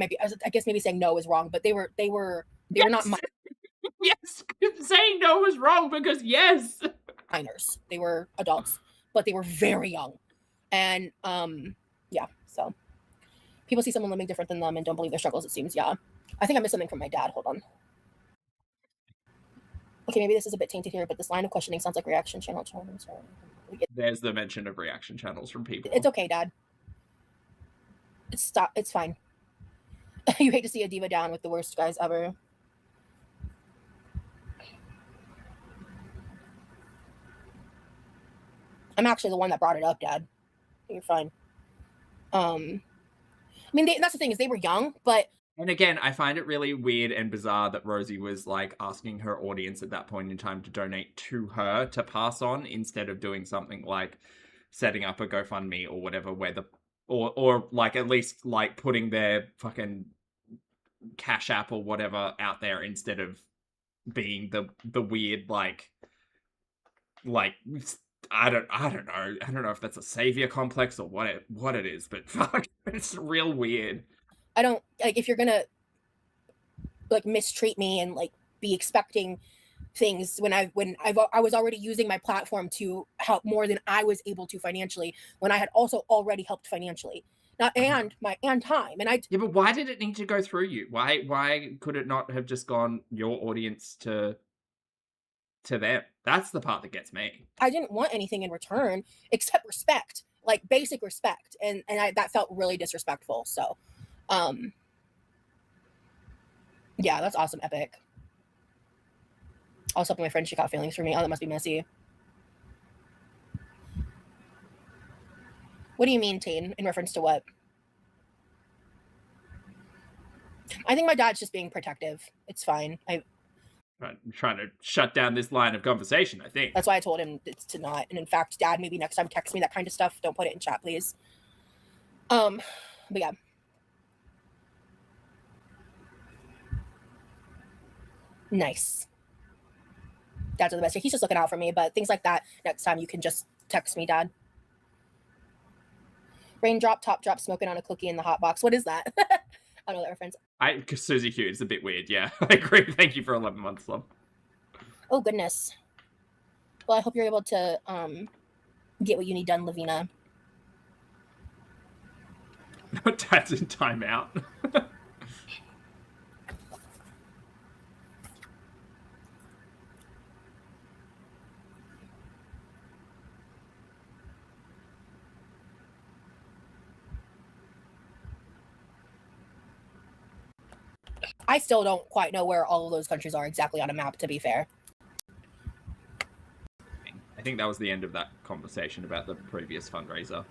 guess maybe saying no is wrong, but they were not Yes, saying no was wrong because yes. minors. They were adults, but they were very young. And yeah, so people see someone living different than them and don't believe their struggles, it seems. Yeah. I think I missed something from my dad. Hold on. Okay, maybe this is a bit tainted here, but this line of questioning sounds like reaction channel. There's the mention of reaction channels from people. It's okay, Dad. It's fine. You hate to see a diva down with the worst guys ever. I'm actually the one that brought it up, Dad. You're fine. I mean, that's the thing is they were young, but. And again, I find it really weird and bizarre that Rosie was like asking her audience at that point in time to donate to her to pass on instead of doing something like setting up a GoFundMe or whatever, where or like at least like putting their fucking Cash App or whatever out there instead of being the weird like I don't know if that's a savior complex or what it is, but fuck, it's real weird. I don't like if you're gonna like mistreat me and like be expecting things when I was already using my platform to help more than I was able to financially when I had also already helped financially. And time. And yeah, but why did it need to go through you? Why could it not have just gone your audience to them? That's the part that gets me. I didn't want anything in return except respect, like basic respect, and that felt really disrespectful. So, yeah, that's awesome, epic. Also, my friend, she caught feelings for me. Oh, that must be messy. What do you mean, Tane? In reference to what? I think my dad's just being protective. It's fine. I'm trying to shut down this line of conversation, I think. That's why I told him it's to not. And in fact, Dad, maybe next time text me that kind of stuff. Don't put it in chat, please. But yeah. Nice. Dads are the best. He's just looking out for me, but things like that, next time you can just text me, Dad. Raindrop, top drop, smoking on a cookie in the hot box. What is that? I don't know that reference. Susie Q, it's a bit weird, yeah. I agree. Thank you for 11 months, love. Oh, goodness. Well, I hope you're able to get what you need done, Lavina. Dad's in timeout. I still don't quite know where all of those countries are exactly on a map, to be fair. I think that was the end of that conversation about the previous fundraiser.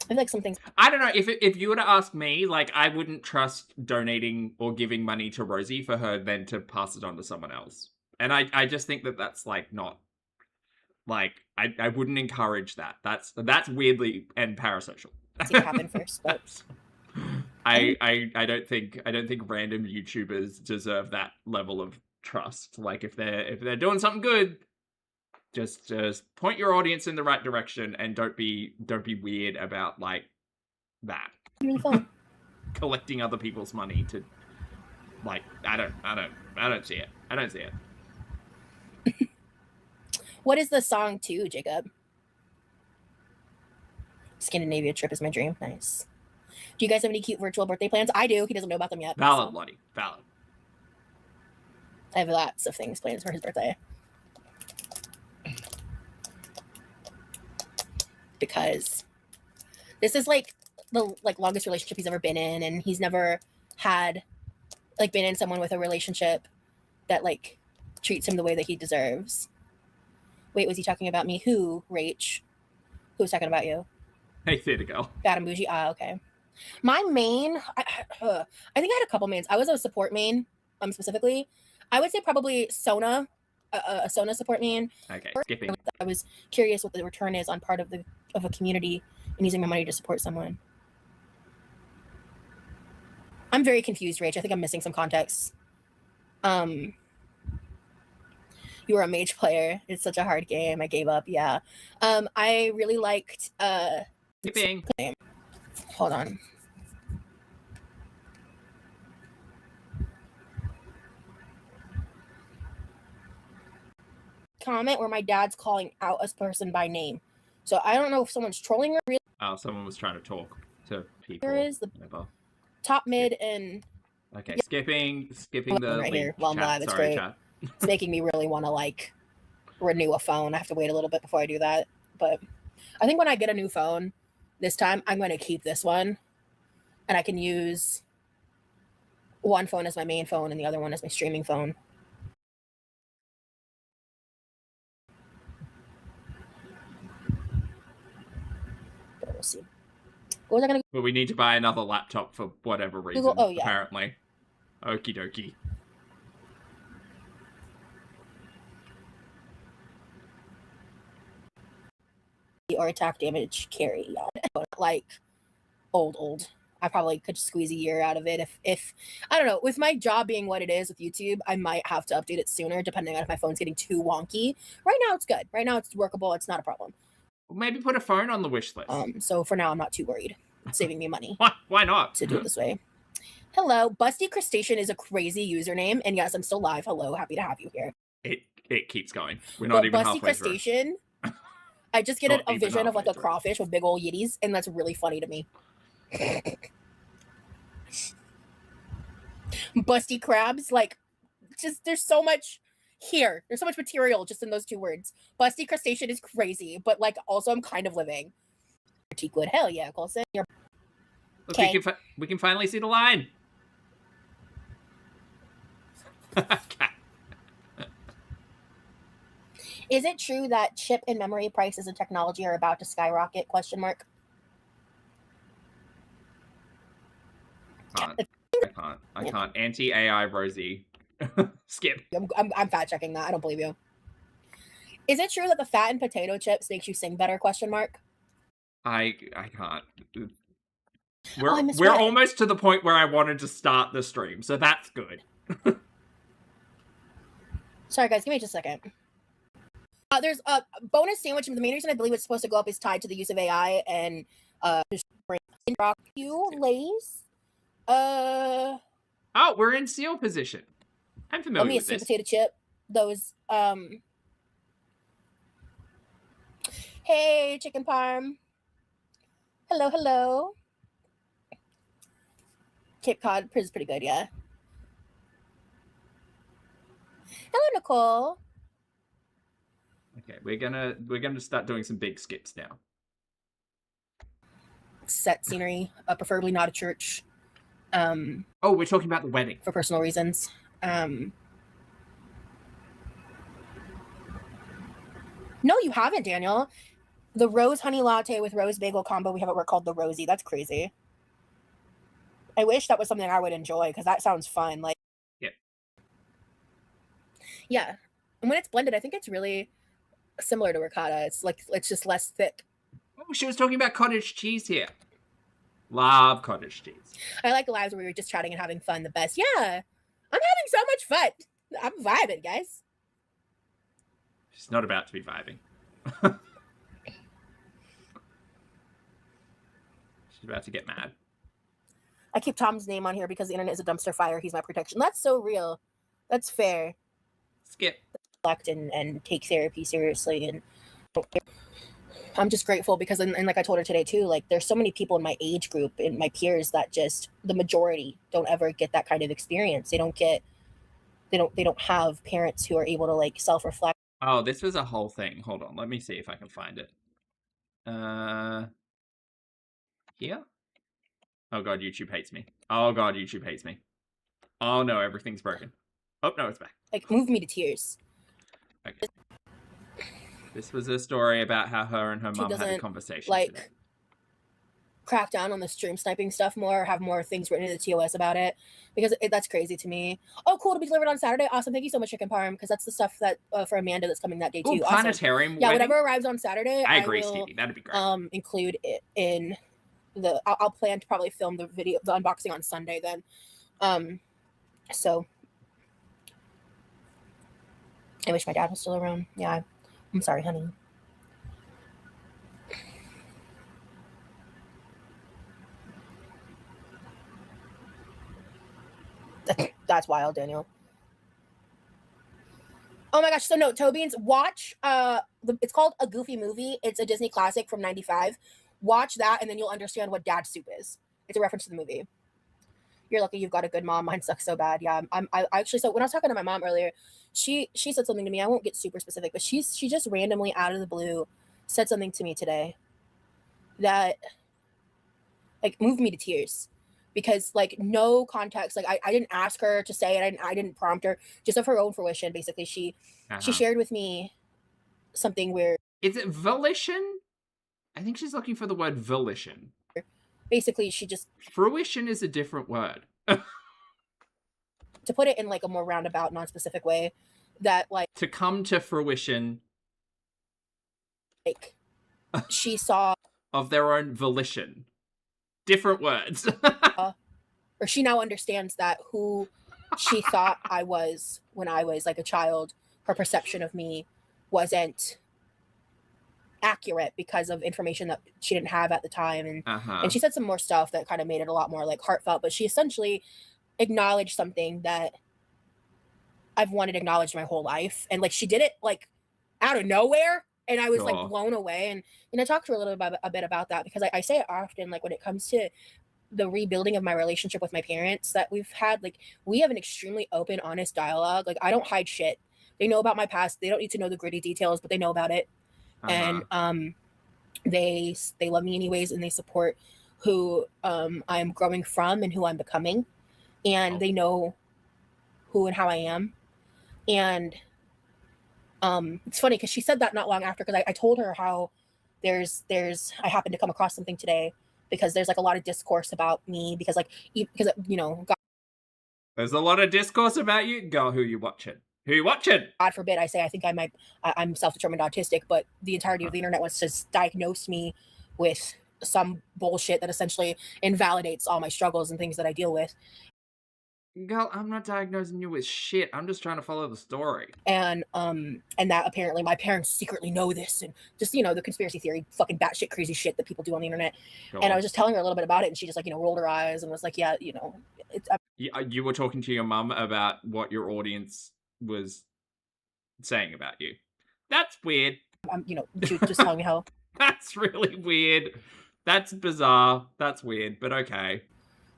I feel like some things. I don't know, if you were to ask me, like, I wouldn't trust donating or giving money to Rosie for her then to pass it on to someone else. And I just think that that's, like, not... Like, I wouldn't encourage that. That's weirdly and parasocial. It happened first, but... I don't think random YouTubers deserve that level of trust. Like if they're doing something good, just point your audience in the right direction and don't be weird about like that. Really fun. Collecting other people's money to like I don't see it. I don't see it. What is the song too, Jacob? Scandinavia trip is my dream. Nice. Do you guys have any cute virtual birthday plans? I do. He doesn't know about them yet. Valid, Lottie. Valid. I have lots of things planned for his birthday. Because this is like the longest relationship he's ever been in, and he's never had been in someone with a relationship that treats him the way that he deserves. Wait, was he talking about me? Who, Rach? Who was talking about you? Hey, theater girl. Bad and bougie. Ah, okay. My main, I think I had a couple mains. I was a support main, specifically. I would say probably Sona, a Sona support main. Okay, skipping. I was curious what the return is on part of a community and using my money to support someone. I'm very confused, Rach. I think I'm missing some context. You were a mage player. It's such a hard game. I gave up. Yeah. I really liked. Skipping. Hold on. Comment where my dad's calling out a person by name. So I don't know if someone's trolling or really. Oh, someone was trying to talk to people. Here is the whatever. top mid and. Okay, skipping the right here. Well, chat. that's Sorry, great. chat. It's making me really want to renew a phone. I have to wait a little bit before I do that. But I think when I get a new phone this time, I'm going to keep this one. And I can use one phone as my main phone and the other one as my streaming phone. But we'll see. What was I going to But we need to buy another laptop for whatever reason, Google? Oh, yeah. apparently. Okie dokie. or attack damage carry. Old. I probably could squeeze a year out of it if I don't know, with my job being what it is with YouTube, I might have to update it sooner depending on if my phone's getting too wonky. Right now it's good. Right now it's workable. It's not a problem. Maybe put a phone on the wish list. So for now I'm not too worried. It's saving me money. Why not? To do it this way. Hello, Busty Crustacean is a crazy username, and yes, I'm still live. Hello, happy to have you here. It keeps going. We're not even halfway Crustacean, through. I just get a vision of a crawfish with big old yitties, and that's really funny to me. Busty crabs, just there's so much here. There's so much material just in those two words. Busty Crustacean is crazy, but also I'm kind of living. Teakwood, hell yeah, Colson. Look, we can finally see the line. Is it true that chip and memory prices and technology are about to skyrocket? ? I can't. Anti-AI Rosie. Skip. I'm fact checking that. I don't believe you. Is it true that the fat and potato chips makes you sing better? ? I can't. We're almost to the point where I wanted to start the stream, so that's good. Sorry guys, give me just a second. There's a bonus sandwich. The main reason I believe it's supposed to go up is tied to the use of AI and rock you Lays. Oh, we're in seal position. I'm familiar with this. Potato chip. Those Hey, chicken parm. Hello. Cape Cod is pretty good, yeah. Hello, Nicole. Okay, we're gonna start doing some big skips now. Set scenery, preferably not a church. Oh, we're talking about the wedding for personal reasons. No, you haven't, Daniel. The rose honey latte with rose bagel combo we have at work called the Rosie. That's crazy. I wish that was something I would enjoy because that sounds fun. Yeah, and when it's blended, I think it's really similar to ricotta. It's just less thick. Oh, she was talking about cottage cheese here. Love cottage cheese. I like lives where we were just chatting and having fun the best. Yeah, I'm having so much fun. I'm vibing, guys. She's not about to be vibing. She's about to get mad. I keep Tom's name on here because the internet is a dumpster fire. He's my protection. That's so real. That's fair. Skip. And take therapy seriously. And I'm just grateful because, and like I told her today too, there's so many people in my age group and my peers that just, the majority don't ever get that kind of experience. They don't they don't have parents who are able to like self-reflect. Oh, this was a whole thing. Hold on, let me see if I can find it. Here? Oh god, YouTube hates me. Oh god, YouTube hates me. Oh no, everything's broken. Oh no, it's back. Like, move me to tears. Okay. This was a story about how her and her mom had a doesn't, conversation like, today. crack down on the stream sniping stuff more, have more things written in the TOS about it, because that's crazy to me. Oh, cool, to be delivered on Saturday. Awesome, thank you so much, Chicken Parm, because that's the stuff that for Amanda that's coming that day too. Ooh, Awesome. planetarium. Yeah, wedding? whatever arrives on Saturday, I agree, will, Stevie. That'd be great. Include it in the. I'll plan to probably film the video, the unboxing on Sunday then. So I wish my dad was still around. Yeah, I'm sorry, honey. That's wild, Daniel. Oh my gosh, so no, Tobeans, watch it's called A Goofy Movie. It's a Disney classic from 95. Watch that and then you'll understand what dad soup is. It's a reference to the movie. You're lucky you've got a good mom. Mine sucks so bad. Yeah, I actually, so when I was talking to my mom earlier, she said something to me. I won't get super specific, but she just randomly out of the blue said something to me today that like moved me to tears. Because like no context, like I didn't ask her to say it, I didn't prompt her, just of her own fruition. Basically, she shared with me something where is it volition? I think she's looking for the word volition. Basically, she just fruition is a different word. To put it in like a more roundabout, non-specific way, that like to come to fruition, like she saw of their own volition. Different words. Or she now understands that who she thought I was when I was like a child, her perception of me wasn't accurate because of information that she didn't have at the time. And and she said some more stuff that kind of made it a lot more like heartfelt, but she essentially acknowledged something that I've wanted acknowledged my whole life. And like she did it like out of nowhere. And I was like blown away. And I talked to her a bit about that because I say it often, like when it comes to the rebuilding of my relationship with my parents that we've had, like we have an extremely open, honest dialogue. Like I don't hide shit. They know about my past. They don't need to know the gritty details, but they know about it. And they love me anyways, and they support who I'm growing from and who I'm becoming. And they know who and how I am. And it's funny because she said that not long after, because I told her how I happened to come across something today because there's like a lot of discourse about me because you know, God, there's a lot of discourse about you. Go, who you watching? Who you watching? God forbid I say I think I'm self-determined autistic, but the entirety of the internet wants to diagnose me with some bullshit that essentially invalidates all my struggles and things that I deal with. Girl, I'm not diagnosing you with shit. I'm just trying to follow the story. And that apparently my parents secretly know this, and just, you know, the conspiracy theory, fucking batshit crazy shit that people do on the internet. Cool. And I was just telling her a little bit about it, and she just like, you know, rolled her eyes and was like, yeah, you know, you were talking to your mum about what your audience was saying about you. That's weird. You know, just telling me how. That's really weird. That's bizarre. That's weird, but okay.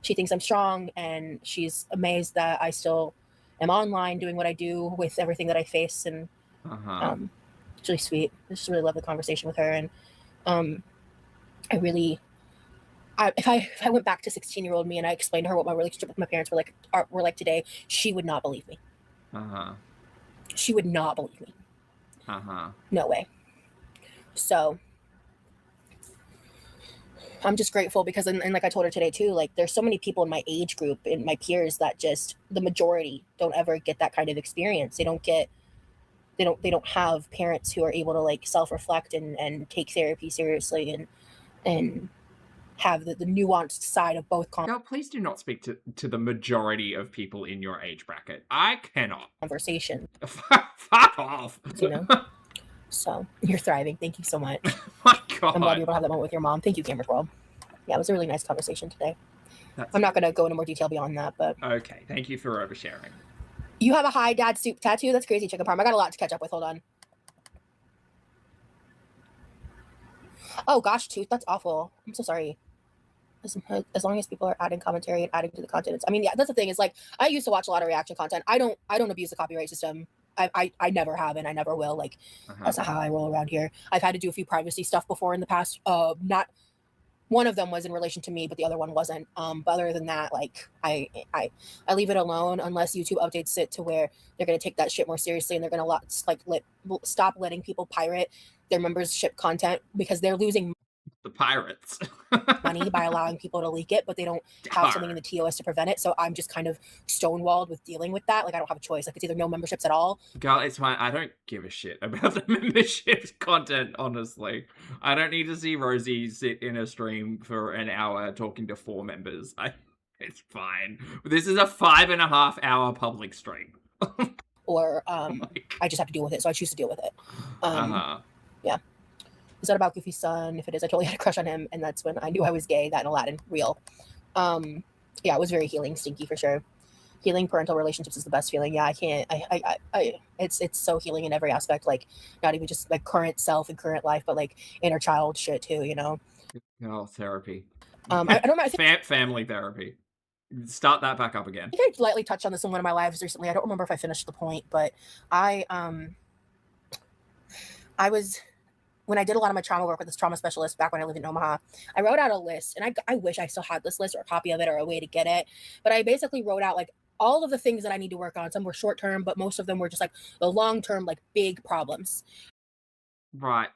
She thinks I'm strong, and she's amazed that I still am online doing what I do with everything that I face. And it's really sweet. I just really love the conversation with her. And if I went back to 16-year-old me and I explained to her what my relationship with my parents were like today, she would not believe me. She would not believe me. No way. So I'm just grateful because, and like I told her today too, like there's so many people in my age group and my peers that just the majority don't ever get that kind of experience. They don't have parents who are able to like self-reflect and take therapy seriously and have the nuanced side of both. No, please do not speak to the majority of people in your age bracket. I cannot. Conversation. Fuck off. You know? So you're thriving. Thank you so much. My God. I'm glad you were able to have that moment with your mom. Thank you, Camera World. Yeah, it was a really nice conversation today. I'm not going to go into more detail beyond that, but okay. Thank you for oversharing. You have a high dad soup tattoo? That's crazy, Chicken Parm. I got a lot to catch up with. Hold on. Oh gosh, Tooth, that's awful. I'm so sorry. as long as people are adding commentary and adding to the content. I mean, yeah, that's the thing. Is like I used to watch a lot of reaction content. I don't abuse the copyright system. I never have and I never will. Like that's not how I roll around here. I've had to do a few privacy stuff before in the past. Not one of them was in relation to me, but the other one wasn't. But other than that, like I leave it alone unless YouTube updates it to where they're gonna take that shit more seriously and they're gonna stop letting people pirate their membership content because they're losing The pirates. money by allowing people to leak it, but they don't have something in the TOS to prevent it. So I'm just kind of stonewalled with dealing with that. Like I don't have a choice. Like it's either no memberships at all. Girl, it's fine. I don't give a shit about the membership content, honestly. I don't need to see Rosie sit in a stream for an hour talking to 4 members. It's fine. This is a 5.5 hour public stream. Or I just have to deal with it. So I choose to deal with it. Yeah. Is that about Goofy's son? If it is, I totally had a crush on him, and that's when I knew I was gay. That in Aladdin, real. Yeah, it was very healing, stinky for sure. Healing parental relationships is the best feeling. Yeah, I can't. It's so healing in every aspect. Like not even just like current self and current life, but like inner child shit too. You know. Oh, therapy. I don't know. I think family therapy. Start that back up again. I think I lightly touched on this in one of my lives recently. I don't remember if I finished the point, but I was. When I did a lot of my trauma work with this trauma specialist back when I lived in Omaha, I wrote out a list, and I wish I still had this list or a copy of it or a way to get it. But I basically wrote out like all of the things that I need to work on. Some were short term, but most of them were just like the long term, like big problems. Right.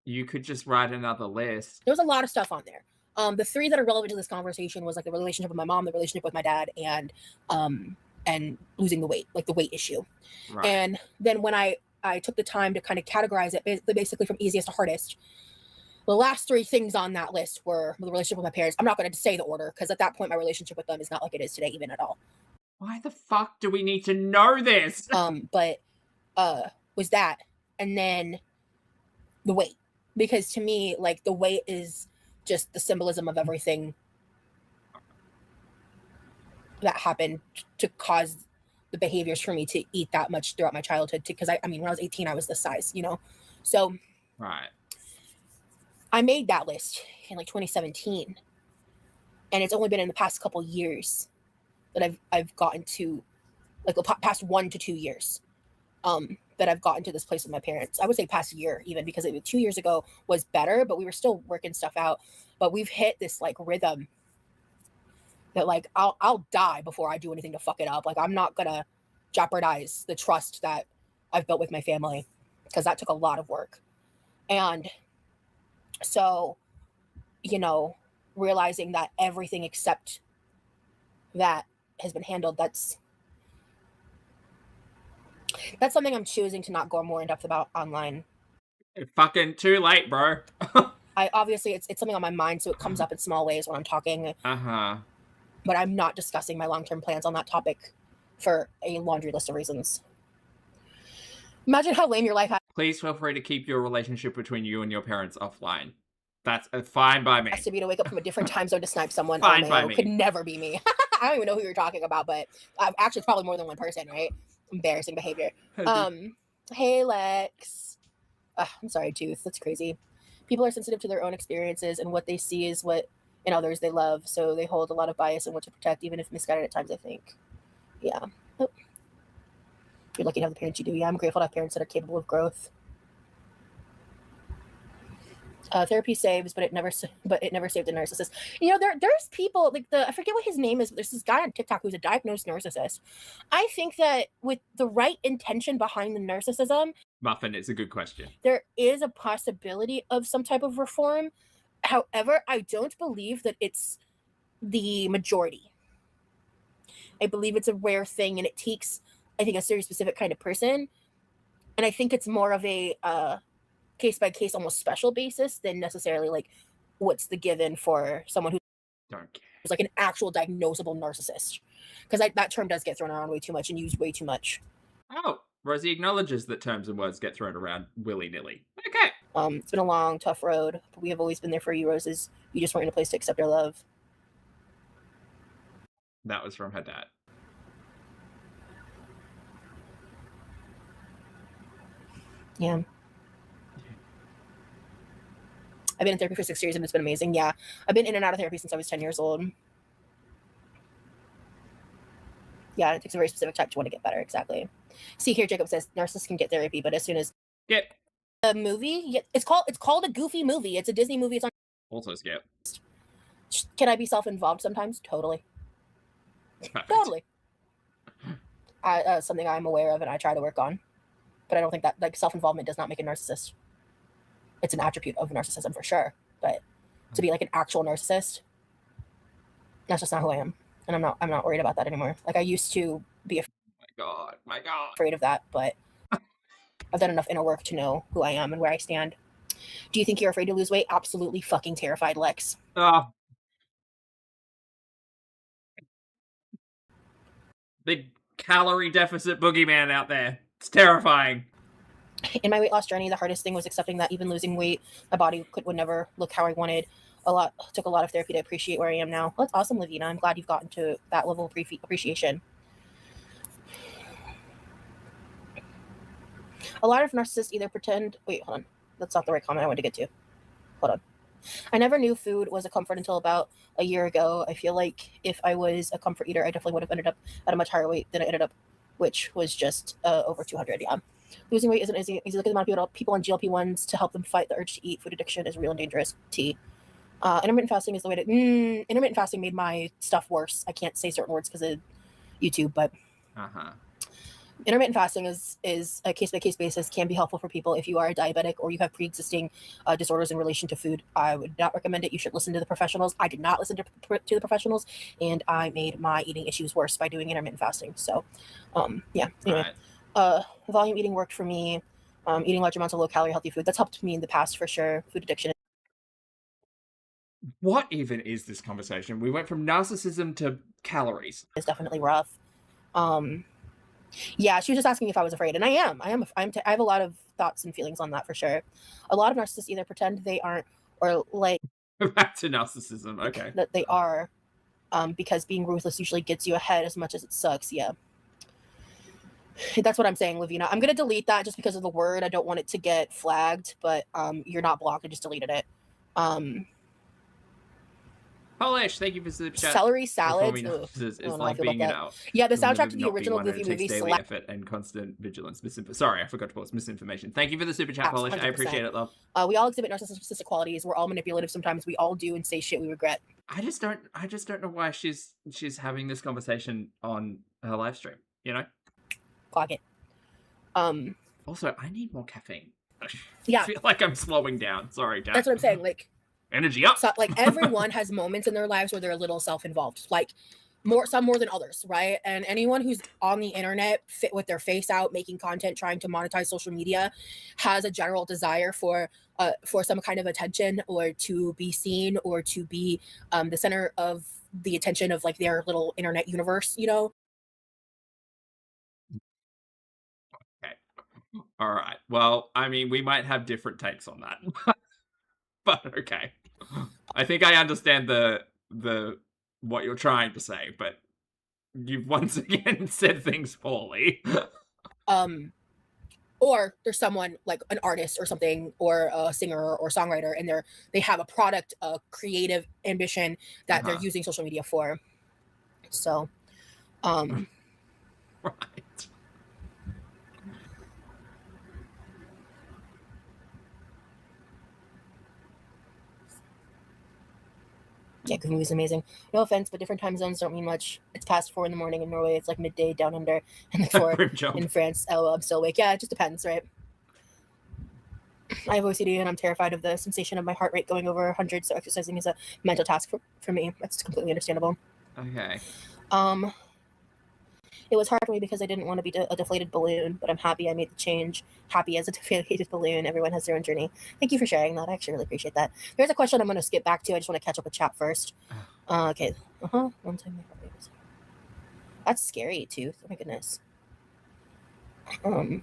You could just write another list. There was a lot of stuff on there. The 3 that are relevant to this conversation was like the relationship with my mom, the relationship with my dad, and losing the weight, like the weight issue. Right. And then when I took the time to kind of categorize it basically from easiest to hardest. The last 3 things on that list were the relationship with my parents. I'm not going to say the order because at that point, my relationship with them is not like it is today, even at all. Why the fuck do we need to know this? But was that. And then the weight. Because to me, like the weight is just the symbolism of everything that happened to cause the behaviors for me to eat that much throughout my childhood because I mean, when I was 18, I was this size, you know? So right. I made that list in like 2017. And it's only been in the past couple years that I've gotten to like the past 1 to 2 years that I've gotten to this place with my parents. I would say past year even because 2 years ago was better, but we were still working stuff out. But we've hit this like rhythm that like I'll die before I do anything to fuck it up. Like I'm not gonna jeopardize the trust that I've built with my family because that took a lot of work. And so, you know, realizing that everything except that has been handled, that's something I'm choosing to not go more in depth about online. It's fucking too late, bro. Obviously it's something on my mind, so it comes up in small ways when I'm talking. But I'm not discussing my long-term plans on that topic for a laundry list of reasons. Imagine how lame your life has. Please feel free to keep your relationship between you and your parents offline. That's fine by me. Has to be to wake up from a different time zone to snipe someone. Fine by me. Could never be me. I don't even know who you're talking about, but actually it's probably more than one person, right? Embarrassing behavior. Hey Lex. I'm sorry, Tooth. That's crazy. People are sensitive to their own experiences, and what they see is what in others they love, so they hold a lot of bias in what to protect, even if misguided at times, I think. Yeah. Oh. You're lucky to have the parents you do. Yeah, I'm grateful to have parents that are capable of growth. Therapy saves, but it never saved a narcissist. You know, there's people like I forget what his name is, but there's this guy on TikTok who's a diagnosed narcissist. I think that with the right intention behind the narcissism, Muffin, it's a good question. There is a possibility of some type of reform. However, I don't believe that it's the majority. I believe it's a rare thing, and it takes, I think, a very specific kind of person. And I think it's more of a case-by-case, almost special basis than necessarily like what's the given for someone who's like an actual diagnosable narcissist. Because that term does get thrown around way too much and used way too much. Oh, Rosie acknowledges that terms and words get thrown around willy-nilly. Okay. It's been a long, tough road, but we have always been there for you, Roses. You just weren't in a place to accept our love. That was from her dad. Yeah. I've been in therapy for 6 years and it's been amazing. Yeah, I've been in and out of therapy since I was 10 years old. Yeah, it takes a very specific type to want to get better. Exactly. See here, Jacob says narcissists can get therapy, but as soon as Skip. a movie, yeah, it's called a Goofy movie. It's a Disney movie. It's on. Also skip. Can I be self-involved sometimes? Totally. Perfect. Totally. Something I'm aware of and I try to work on, but I don't think that like self-involvement does not make a narcissist. It's an attribute of narcissism for sure, but to be like an actual narcissist, that's just not who I am, and I'm not worried about that anymore. Like I used to be My God. afraid of that, but I've done enough inner work to know who I am and where I stand. Do you think you're afraid to lose weight? Absolutely fucking terrified, Lex. Big calorie deficit boogeyman out there. It's terrifying. In my weight loss journey, the hardest thing was accepting that even losing weight, my body would never look how I wanted. Took a lot of therapy to appreciate where I am now. Well, that's awesome, Lavina. I'm glad you've gotten to that level of appreciation. A lot of narcissists either pretend. Wait, hold on. That's not the right comment I wanted to get to. Hold on. I never knew food was a comfort until about a year ago. I feel like if I was a comfort eater, I definitely would have ended up at a much higher weight than I ended up, which was just over 200. Yeah. Losing weight isn't easy. Look at the amount of people on GLP-1s to help them fight the urge to eat. Food addiction is real and dangerous. Intermittent fasting is the way to. Intermittent fasting made my stuff worse. I can't say certain words because of YouTube, but intermittent fasting is a case-by-case basis, can be helpful for people if you are a diabetic or you have pre-existing disorders in relation to food. I would not recommend it. You should listen to the professionals. I did not listen to the professionals, and I made my eating issues worse by doing intermittent fasting. So, yeah. Anyway, volume eating worked for me. Eating large amounts of low-calorie healthy food, that's helped me in the past for sure. Food addiction. What even is this conversation? We went from narcissism to calories. It's definitely rough. Yeah, she was just asking if I was afraid, and I am. I have a lot of thoughts and feelings on that for sure. A lot of narcissists either pretend they aren't, or like back to narcissism. Okay, that they are, because being ruthless usually gets you ahead as much as it sucks. Yeah, that's what I'm saying, Lavina. I'm gonna delete that just because of the word. I don't want it to get flagged, but you're not blocked. I just deleted it. Polish, thank you for the chat. Celery salads is like being out. Yeah, the soundtrack to the original Goofy movie. Daily effort and constant vigilance. Sorry, I forgot to post misinformation. Thank you for the super chat, Polish. 100%. I appreciate it, love. We all exhibit narcissistic qualities. We're all manipulative. Sometimes we all do and say shit we regret. I just don't know why she's having this conversation on her live stream. You know. Clock it. Also, I need more caffeine. Yeah. I feel like I'm slowing down. Sorry, Dad. That's what I'm saying. Like. Energy up. So, like everyone has moments in their lives where they're a little self-involved, like some more than others, right? And anyone who's on the internet fit with their face out, making content, trying to monetize social media, has a general desire for some kind of attention, or to be seen, or to be the center of the attention of like their little internet universe, you know? Okay. All right. Well, I mean, we might have different takes on that. But okay. I think I understand the what you're trying to say, but you've once again said things poorly. Or there's someone like an artist or something, or a singer or songwriter, and they have a product, a creative ambition that they're using social media for. So, right. Yeah, Goofy movie is amazing. No offense, but different time zones don't mean much. It's past 4 a.m. in Norway. It's like midday down under, and like 4 in France. Oh, I'm still awake. Yeah, it just depends, right? I have OCD, and I'm terrified of the sensation of my heart rate going over 100. So exercising is a mental task for me. That's completely understandable. Okay. It was hard for me because I didn't want to be a deflated balloon, but I'm happy I made the change. Happy as a deflated balloon. Everyone has their own journey. Thank you for sharing that. I actually really appreciate that. There's a question I'm going to skip back to. I just want to catch up with chat first. Okay. One time. That's scary too. Oh my goodness. Are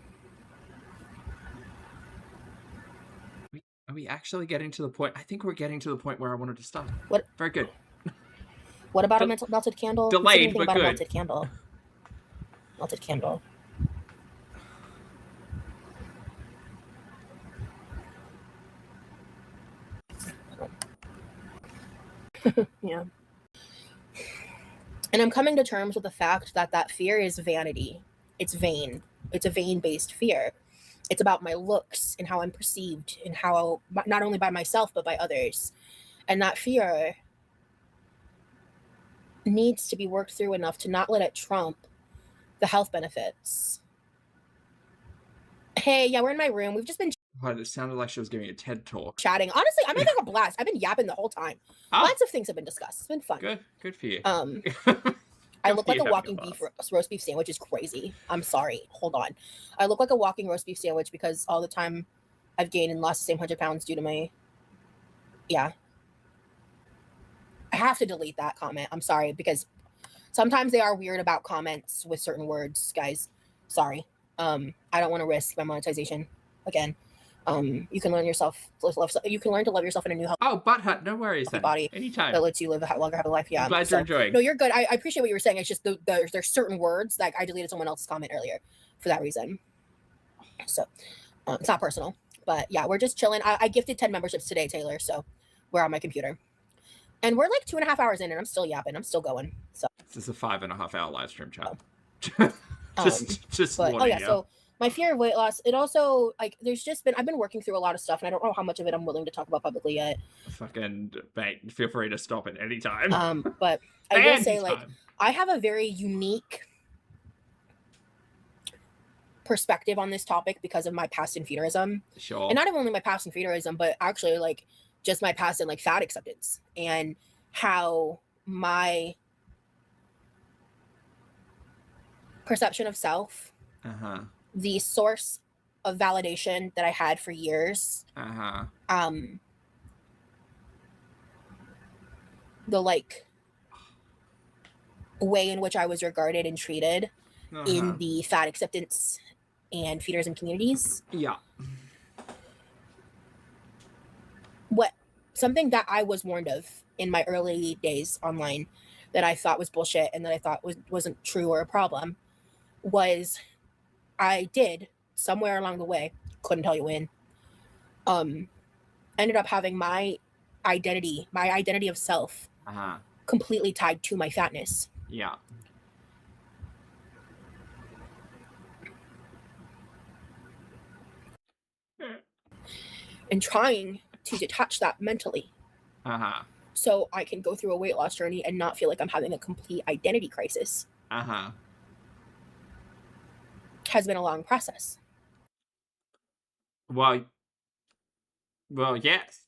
we actually getting to the point? I think we're getting to the point where I wanted to stop. What? Very good. What about a melted candle? Delayed, but about good. A melted candle. Melted candle. Yeah. And I'm coming to terms with the fact that that fear is vanity. It's vain. It's a vain-based fear. It's about my looks and how I'm perceived and how, not only by myself, but by others. And that fear needs to be worked through enough to not let it trump the health benefits. Hey, yeah, we're in my room. We've just been What, it sounded like she was giving a TED talk. chatting. Honestly, I'm having a blast. I've been yapping the whole time. Oh, Lots of things have been discussed. It's been fun. good for you. I look like a having a walking blast. roast beef sandwich is crazy. I'm sorry. Hold on. I look like a walking roast beef sandwich because all the time I've gained and lost the same 100 pounds due to my, yeah. I have to delete that comment. I'm sorry, because sometimes they are weird about comments with certain words, guys. Sorry. I don't want to risk my monetization again. You can learn yourself. You can learn to love yourself in a new Oh, butthurt, no worries. body Anytime. that lets you live a longer, happy life. Yeah. I'm glad you're enjoying. No, you're good. I appreciate what you were saying. It's just there's certain words that I deleted someone else's comment earlier for that reason. So it's not personal, but yeah, we're just chilling. I gifted 10 memberships today, Taylor. So we're on my computer, and we're like 2.5 hours in, and I'm still yapping. I'm still going. So this is a 5.5 hour live stream chat. just but warning yeah. you. So my fear of weight loss, it also, like, I've been working through a lot of stuff, and I don't know how much of it I'm willing to talk about publicly yet. Fucking mate, feel free to stop at any time. But I will say, like, I have a very unique perspective on this topic because of my past in feederism. Sure. And not only my past in feederism, but actually, like, just my past in, like, fat acceptance and how my perception of self, the source of validation that I had for years, the, like, way in which I was regarded and treated in the fat acceptance and feederism communities. Yeah. Something that I was warned of in my early days online that I thought was bullshit and that I thought wasn't true or a problem was I did somewhere along the way, couldn't tell you when, ended up having my identity of self completely tied to my fatness. Yeah. And trying to detach that mentally. So I can go through a weight loss journey and not feel like I'm having a complete identity crisis. Has been a long process. Well, yes.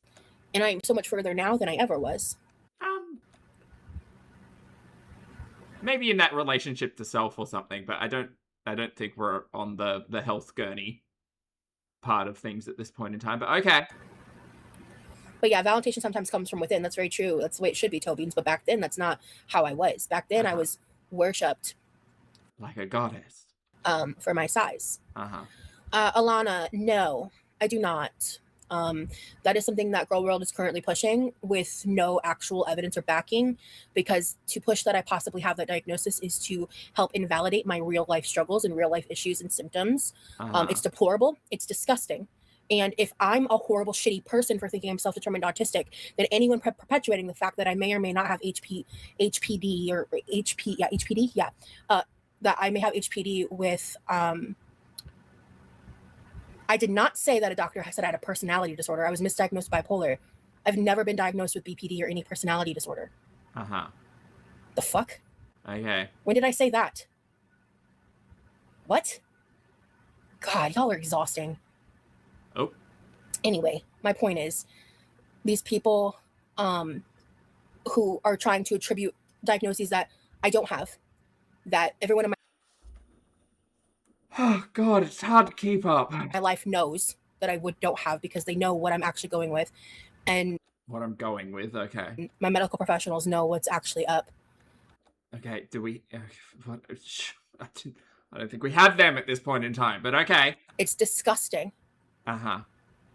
And I'm so much further now than I ever was. Maybe in that relationship to self or something, but I don't think we're on the health gurney part of things at this point in time, but okay. But yeah, validation sometimes comes from within. That's very true. That's the way it should be, Tobeans. But back then, that's not how I was. Back then, I was worshipped like a goddess. For my size. Alana, no, I do not. That is something that Girl World is currently pushing with no actual evidence or backing, because to push that I possibly have that diagnosis is to help invalidate my real life struggles and real life issues and symptoms. It's deplorable. It's disgusting. And if I'm a horrible, shitty person for thinking I'm self-determined autistic, then anyone perpetuating the fact that I may or may not have HPD or HPD, that I may have HPD with, I did not say that a doctor said I had a personality disorder. I was misdiagnosed bipolar. I've never been diagnosed with BPD or any personality disorder. The fuck? Okay. When did I say that? What? God, y'all are exhausting. Oh. Anyway, my point is, these people who are trying to attribute diagnoses that I don't have, that everyone in Oh God, it's hard to keep up. my life knows that I don't have, because they know what I'm actually going with, and what I'm going with. Okay. My medical professionals know what's actually up. Okay. Do we? What? I don't think we have them at this point in time. But okay. It's disgusting.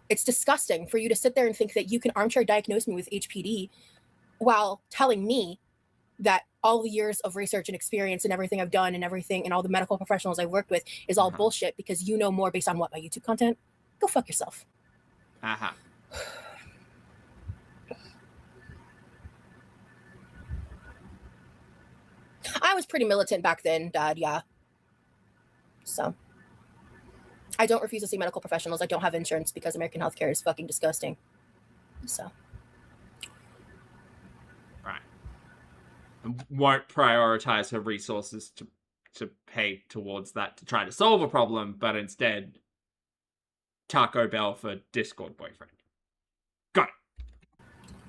It's disgusting for you to sit there and think that you can armchair diagnose me with HPD while telling me that all the years of research and experience and everything I've done and everything and all the medical professionals I've worked with is all bullshit, because you know more based on what, my YouTube content? Go fuck yourself. I was pretty militant back then, Dad. Yeah. So I don't refuse to see medical professionals. I don't have insurance because American healthcare is fucking disgusting. So. Right. Won't prioritize her resources to pay towards that to try to solve a problem, but instead Taco Bell for Discord boyfriend. Got it.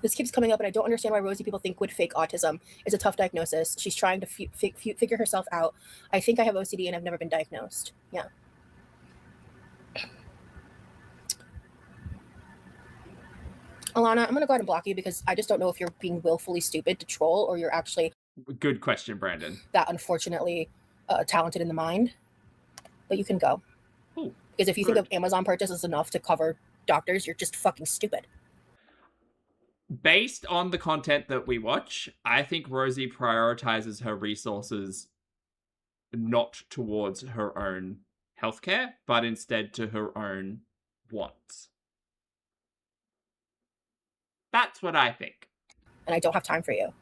This keeps coming up, and I don't understand why Rosie people think would fake autism. It's a tough diagnosis. She's trying to figure herself out. I think I have OCD and I've never been diagnosed. Yeah. Alana, I'm going to go ahead and block you because I just don't know if you're being willfully stupid to troll or you're actually... Good question, Brandon. ...that unfortunately talented in the mind. But you can go. Ooh, because if you think of Amazon purchases enough to cover doctors, you're just fucking stupid. Based on the content that we watch, I think Rosie prioritizes her resources not towards her own healthcare, but instead to her own wants. That's what I think. And I don't have time for you.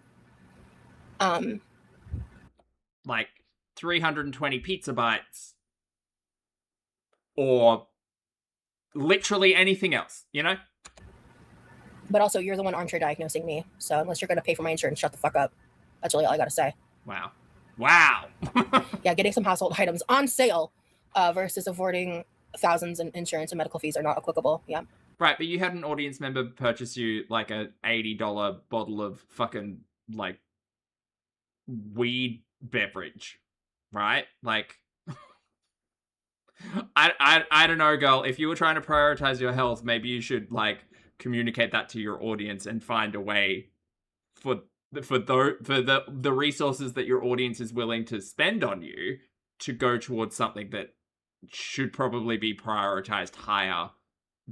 Like 320 pizza bites or literally anything else, you know? But also, you're the one armchair diagnosing me. So unless you're going to pay for my insurance, shut the fuck up. That's really all I got to say. Wow. Wow. Yeah, getting some household items on sale versus avoiding thousands in insurance and medical fees are not applicable. Yeah. Right, but you had an audience member purchase you like a $80 bottle of fucking like weed beverage, right? Like, I don't know, girl. If you were trying to prioritize your health, maybe you should like communicate that to your audience and find a way for the resources that your audience is willing to spend on you to go towards something that should probably be prioritized higher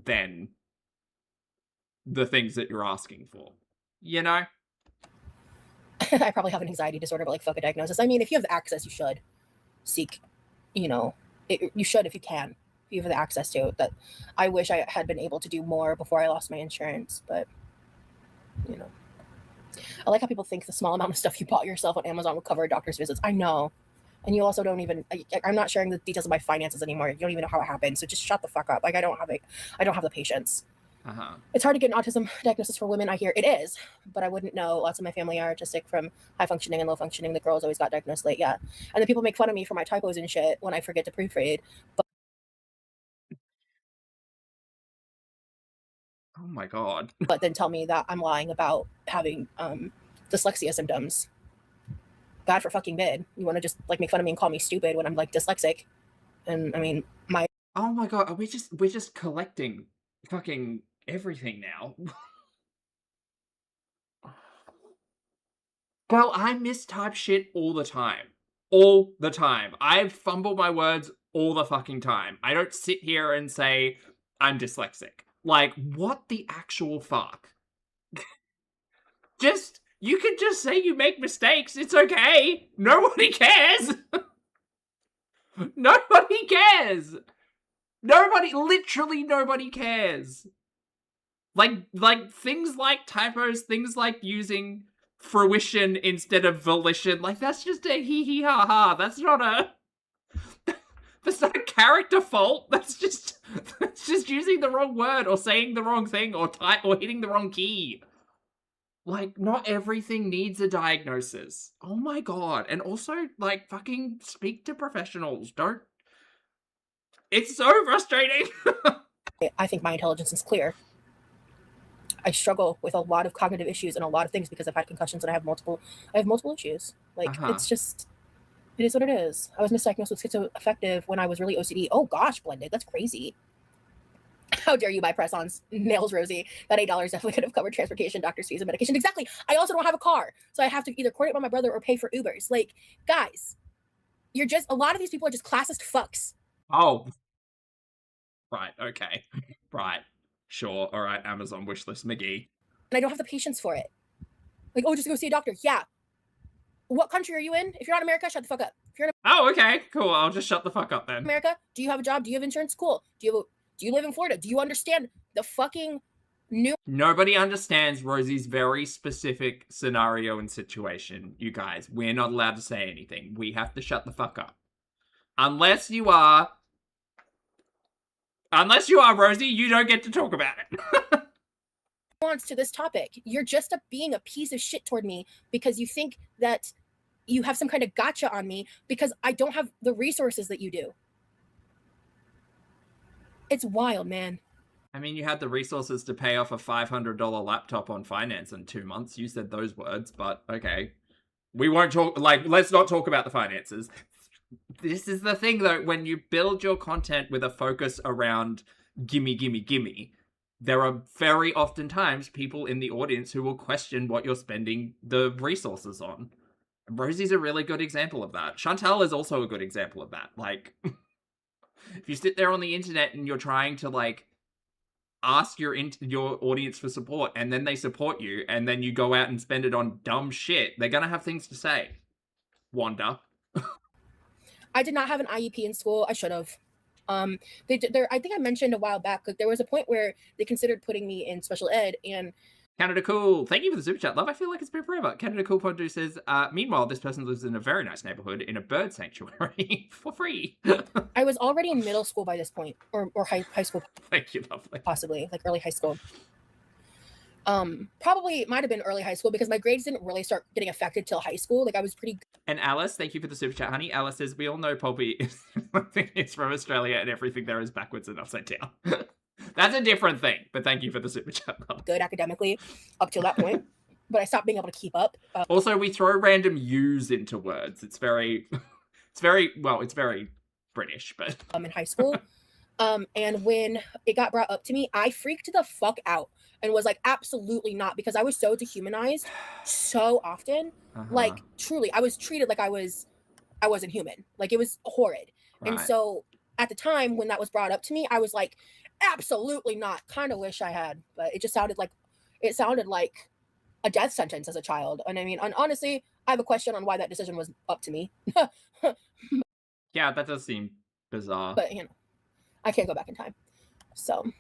than the things that you're asking for, you know? I probably have an anxiety disorder, but like fuck a diagnosis. I mean, if you have the access, you should seek, you know, you should if you can. If you have the access to it. That I wish I had been able to do more before I lost my insurance, but you know. I like how people think the small amount of stuff you bought yourself on Amazon will cover a doctor's visits. I know. And you also don't even, I'm not sharing the details of my finances anymore. You don't even know how it happened. So just shut the fuck up. Like I don't have the patience. Uh-huh. It's hard to get an autism diagnosis for women, I hear. It is, but I wouldn't know. Lots of my family are autistic from high functioning and low functioning. The girls always got diagnosed late, yeah. And then people make fun of me for my typos and shit when I forget to proofread. But oh my god. But then tell me that I'm lying about having dyslexia symptoms. God for fucking bid. You want to just like make fun of me and call me stupid when I'm like dyslexic. And I mean, oh my god, we're just collecting fucking everything now. Girl, I mistype shit all the time. All the time. I fumble my words all the fucking time. I don't sit here and say I'm dyslexic. Like, what the actual fuck? You can just say you make mistakes. It's okay. Nobody cares. Nobody cares. Literally nobody cares. Like things like typos, things like using fruition instead of volition, like that's just a hee hee ha ha. That's not a character fault. That's just using the wrong word or saying the wrong thing or hitting the wrong key. Like, not everything needs a diagnosis. Oh my god. And also, like, fucking speak to professionals. Don't. It's so frustrating. I think my intelligence is clear. I struggle with a lot of cognitive issues and a lot of things because I've had concussions and I have multiple issues. Like, It's just, it is what it is. I was misdiagnosed with schizoaffective when I was really OCD. Oh gosh, Blended, that's crazy. How dare you buy press-ons, nails, Rosie? That $8 definitely could have covered transportation, doctor's fees, and medication. Exactly. I also don't have a car, so I have to either coordinate with my brother or pay for Ubers. Like, guys, a lot of these people are just classist fucks. Oh. Right, okay. Right. Sure, alright, Amazon wishlist McGee. And I don't have the patience for it. Like, oh, just go see a doctor. Yeah. What country are you in? If you're not in America, shut the fuck up. If you're in Oh, okay, cool. I'll just shut the fuck up then. America, do you have a job? Do you have insurance? Cool. Do you live in Florida? Do you understand the fucking Nobody understands Rosie's very specific scenario and situation, you guys. We're not allowed to say anything. We have to shut the fuck up. Unless you are Rosie, you don't get to talk about it. Nuance to this topic. You're just being a piece of shit toward me because you think that you have some kind of gotcha on me because I don't have the resources that you do. It's wild, man. I mean, you had the resources to pay off a $500 laptop on finance in 2 months. You said those words, but okay. We won't talk, let's not talk about the finances. This is the thing, though. When you build your content with a focus around gimme, gimme, gimme, there are very often times people in the audience who will question what you're spending the resources on. Rosie's a really good example of that. Chantal is also a good example of that. Like, if you sit there on the internet and you're trying to, ask your audience for support, and then they support you, and then you go out and spend it on dumb shit, they're gonna have things to say. Wanda. I did not have an IEP in school. I should have. I think I mentioned a while back, there was a point where they considered putting me in special ed, and Canada Cool, thank you for the super chat, love. I feel like it's been forever. Canada Cool Pondu says, meanwhile, this person lives in a very nice neighborhood in a bird sanctuary for free. I was already in middle school by this point, or high school. Thank you, lovely. Possibly, early high school. Probably might have been early high school because my grades didn't really start getting affected till high school. I was pretty. And Alice, thank you for the super chat, honey. Alice says, we all know Poppy is from Australia and everything there is backwards and upside down. That's a different thing, but thank you for the super chat. Good academically up till that point, but I stopped being able to keep up. Also, we throw random U's into words. It's very British, but in high school. And when it got brought up to me, I freaked the fuck out and was like, absolutely not, because I was so dehumanized so often. Truly, I was treated like I wasn't human. It was horrid. Right. And so at the time when that was brought up to me, I was like, absolutely not. Kind of wish I had, but it sounded like a death sentence as a child. And I mean, honestly, I have a question on why that decision was up to me. Yeah, that does seem bizarre. But I can't go back in time. So.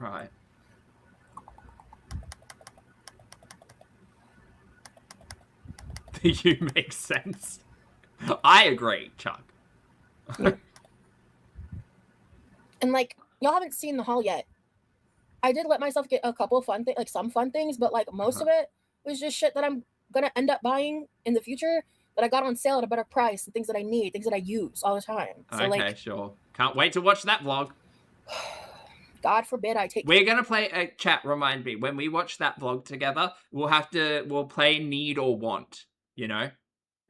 Right. You make sense. I agree, Chuck. Yeah. And y'all haven't seen the haul yet. I did let myself get a couple of fun things, some fun things, but most of it was just shit that I'm gonna end up buying in the future that I got on sale at a better price and things that I need, things that I use all the time. So okay, sure. Can't wait to watch that vlog. God forbid I take. We're gonna play a chat. Remind me when we watch that vlog together. We'll play need or want. And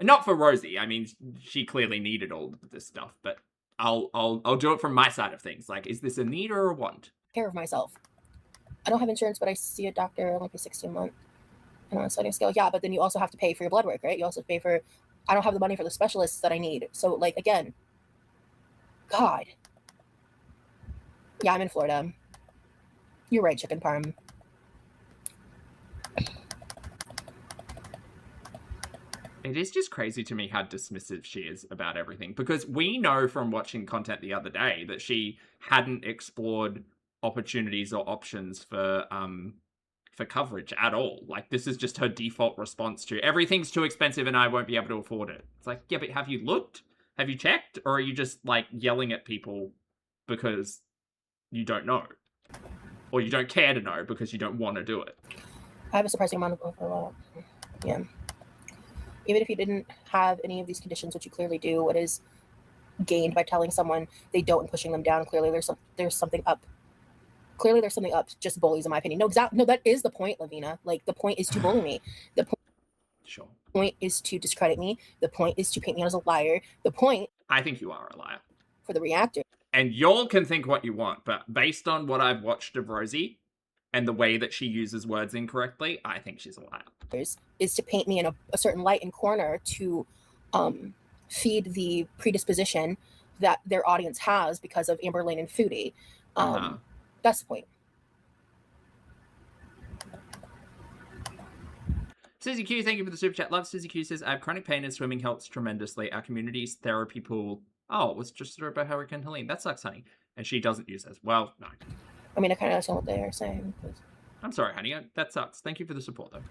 not for Rosie. I mean, she clearly needed all of this stuff, but I'll do it from my side of things. Is this a need or a want? Care of myself. I don't have insurance, but I see a doctor a 16-month. And on a sliding scale, yeah. But then you also have to pay for your blood work, right? You also pay for. I don't have the money for the specialists that I need. So again. God. Yeah, I'm in Florida. You're right, chicken parm. It is just crazy to me how dismissive she is about everything, because we know from watching content the other day that she hadn't explored opportunities or options for coverage at all. This is just her default response to everything's too expensive and I won't be able to afford it. It's yeah, but have you looked? Have you checked? Or are you just yelling at people because you don't know? Or you don't care to know because you don't want to do it? I have a surprising amount of overlap. Yeah. Even if you didn't have any of these conditions, which you clearly do, what is gained by telling someone they don't and pushing them down? Clearly there's something up. Clearly there's something up. Just bullies, in my opinion. No, that is the point, Lavina. The point is to bully me. The point is to discredit me. The point is to paint me as a liar. The point. I think you are a liar. For the reactor. And y'all can think what you want, but based on what I've watched of Rosie and the way that she uses words incorrectly, I think she's a liar. Is to paint me in a certain light and corner to feed the predisposition that their audience has because of Amber Lane and Foodie. That's the point. Susie Q, thank you for the super chat. Love. Susie Q says, I have chronic pain and swimming helps tremendously. Our community's therapy pool. Oh, it was just about Hurricane Helene. That sucks, honey. And she doesn't use this. Well, no. I mean, I kind of understand what they are saying. I'm sorry, honey. That sucks. Thank you for the support, though.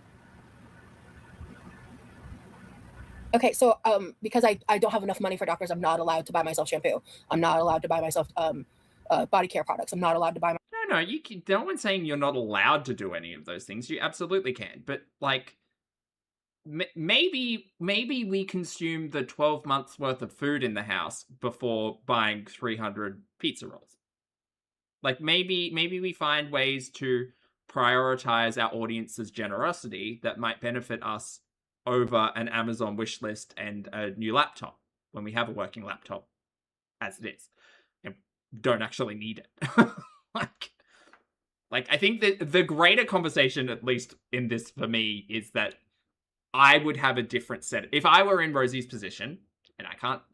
Okay, so because I don't have enough money for doctors, I'm not allowed to buy myself shampoo. I'm not allowed to buy myself body care products. I'm not allowed to buy. No, you can. No one's saying you're not allowed to do any of those things. You absolutely can. But like, maybe we consume the 12 months worth of food in the house before buying 300 pizza rolls. Like maybe we find ways to prioritize our audience's generosity that might benefit us over an Amazon wish list and a new laptop when we have a working laptop as it is and don't actually need it. like I think that the greater conversation, at least in this for me, is that I would have a different set. If I were in Rosie's position, and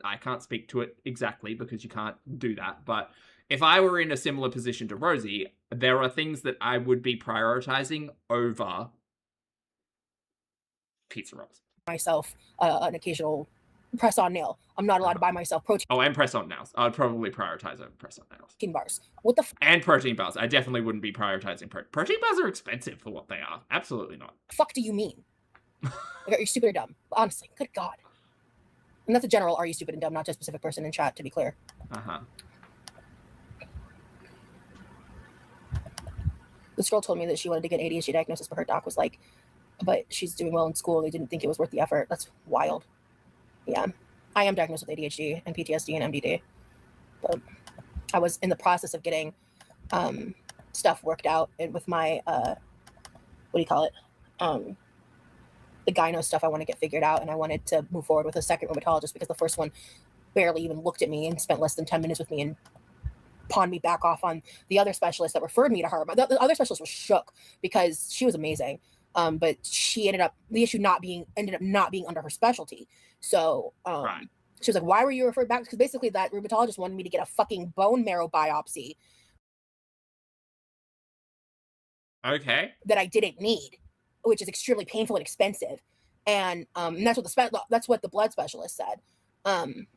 I can't speak to it exactly because you can't do that, but if I were in a similar position to Rosie, there are things that I would be prioritizing over pizza rolls. Myself an occasional press-on nail. I'm not allowed to buy myself protein. Oh, and press-on nails. I'd probably prioritize over press-on nails. Protein bars. What the? And protein bars. I definitely wouldn't be prioritizing protein bars. Are expensive for what they are. Absolutely not. Fuck do you mean? Like, are you stupid or dumb? Honestly, good God. And that's a general. Are you stupid and dumb? Not just a specific person in chat. To be clear. This girl told me that she wanted to get ADHD diagnosis, but her doc was like, but she's doing well in school. They didn't think it was worth the effort. That's wild. Yeah. I am diagnosed with ADHD and PTSD and MDD. But I was in the process of getting stuff worked out with my, what do you call it? The gyno stuff I want to get figured out. And I wanted to move forward with a second rheumatologist because the first one barely even looked at me and spent less than 10 minutes with me and pawned me back off on the other specialist that referred me to her. The other specialist was shook because she was amazing. But she ended up not being under her specialty. So right. She was like, why were you referred back? Because basically that rheumatologist wanted me to get a fucking bone marrow biopsy. Okay. That I didn't need, which is extremely painful and expensive. And that's what the blood specialist said.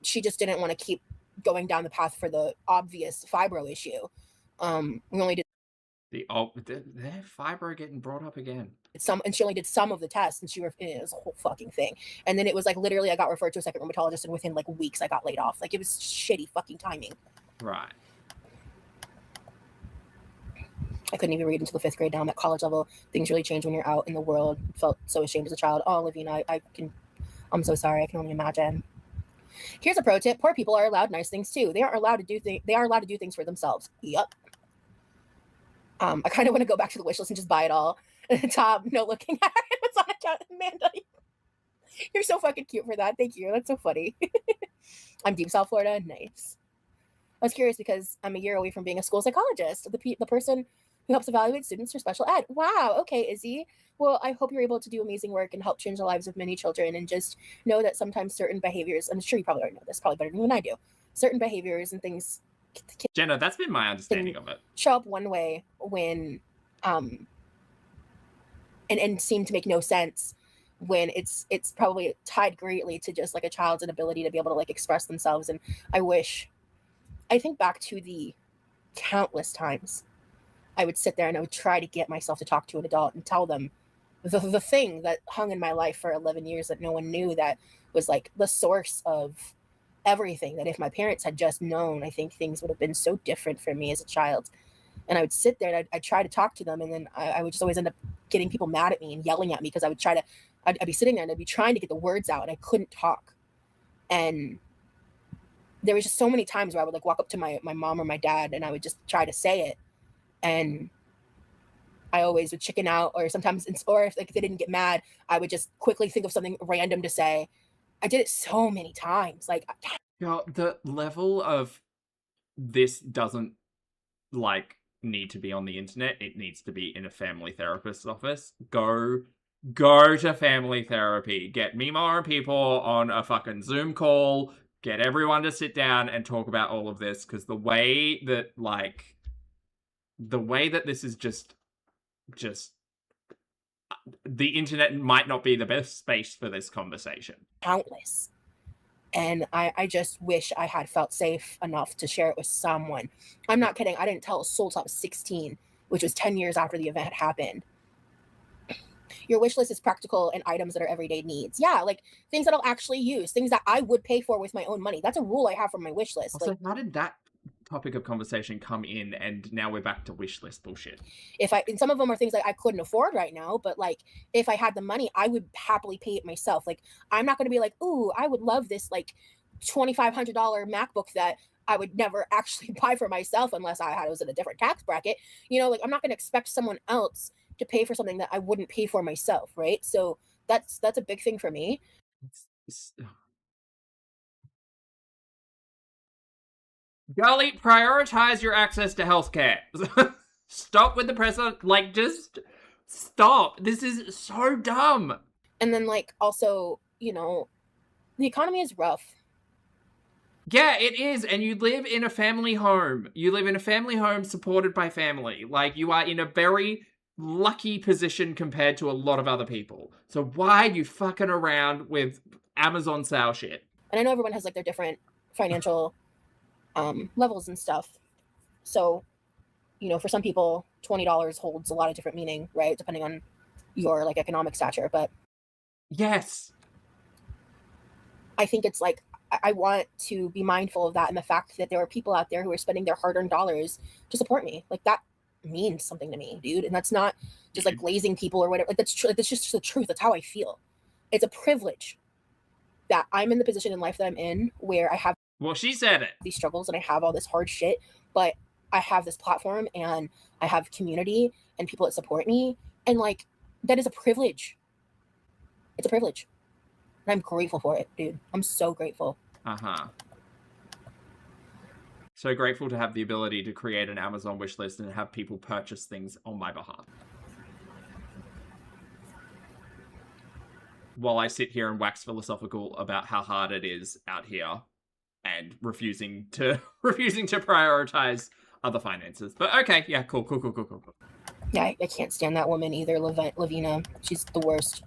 She just didn't want to keep going down the path for the obvious fibro issue. We only did their fibro getting brought up again. And she only did some of the tests, and it was a whole fucking thing. And then it was like literally I got referred to a second rheumatologist, and within like weeks I got laid off. Like it was shitty fucking timing. Right. I couldn't even read until the 5th grade. Now I'm at college level. Things really change when you're out in the world. Felt so ashamed as a child. Oh, Olivia, I'm so sorry. I can only imagine. Here's a pro tip: poor people are allowed nice things too. They are allowed to do things for themselves. Yup. I kind of want to go back to the wish list and just buy it all. Tom, no looking at it. It's on account. Amanda, you're so fucking cute for that. Thank you. That's so funny. I'm deep South Florida. Nice. I was curious because I'm a year away from being a school psychologist. The person who helps evaluate students for special ed. Wow. Okay, Izzy. Well, I hope you're able to do amazing work and help change the lives of many children. And just know that sometimes certain behaviors, I'm sure you probably already know this, probably better than I do, certain behaviors and things. Jenna, that's been my understanding of it. Show up one way when, and seem to make no sense when it's probably tied greatly to just like a child's inability to be able to like express themselves. And I think back to the countless times I would sit there and I would try to get myself to talk to an adult and tell them the thing that hung in my life for 11 years that no one knew, that was like the source of everything, that if my parents had just known, I think things would have been so different for me as a child. And I would sit there and I'd try to talk to them, and then I would just always end up getting people mad at me and yelling at me because I'd be sitting there and I'd be trying to get the words out and I couldn't talk. And there was just so many times where I would like walk up to my mom or my dad and I would just try to say it, and I always would chicken out, or sometimes, or if like they didn't get mad, I would just quickly think of something random to say. I did it so many times. Like, the level of this doesn't like need to be on the internet. It needs to be in a family therapist's office. Go to family therapy. Get me more people on a fucking Zoom call. Get everyone to sit down and talk about all of this, because the way that this is just the internet might not be the best space for this conversation. Countless. And I just wish I had felt safe enough to share it with someone. I'm not kidding. I didn't tell a soul till I was 16, which was 10 years after the event had happened. Your wish list is practical and items that are everyday needs. Yeah, like things that I'll actually use, things that I would pay for with my own money. That's a rule I have for my wish list. Also, how did that topic of conversation come in and now we're back to wish list bullshit? And some of them are things that I couldn't afford right now, but like if I had the money, I would happily pay it myself. Like I'm not going to be like, ooh, I would love this like $2,500 MacBook that I would never actually buy for myself unless I was in a different tax bracket. Like I'm not going to expect someone else to pay for something that I wouldn't pay for myself, right? So that's a big thing for me. Girlie, prioritize your access to healthcare. Stop with the press on, like, just stop. This is so dumb. And then like also, the economy is rough. Yeah, it is. And you live in a family home. You live in a family home supported by family. Like, you are in a very lucky position compared to a lot of other people. So why are you fucking around with Amazon sale shit? And I know everyone has like their different financial levels and stuff. So, for some people, $20 holds a lot of different meaning, right? Depending on your like economic stature. But yes, I think it's like, I want to be mindful of that and the fact that there are people out there who are spending their hard-earned dollars to support me. Like that means something to me, dude. And that's not just like glazing people or whatever. Like that's true. That's just the truth. That's how I feel. It's a privilege that I'm in the position in life that I'm in where I have well, she said it. These struggles and I have all this hard shit, but I have this platform and I have community and people that support me. And like, that is a privilege. It's a privilege. And I'm grateful for it, dude. I'm so grateful. Uh-huh. So grateful to have the ability to create an Amazon wish list and have people purchase things on my behalf. While I sit here and wax philosophical about how hard it is out here and refusing to prioritize other finances. But okay, yeah, cool. Yeah, I can't stand that woman either, Lavina. She's the worst.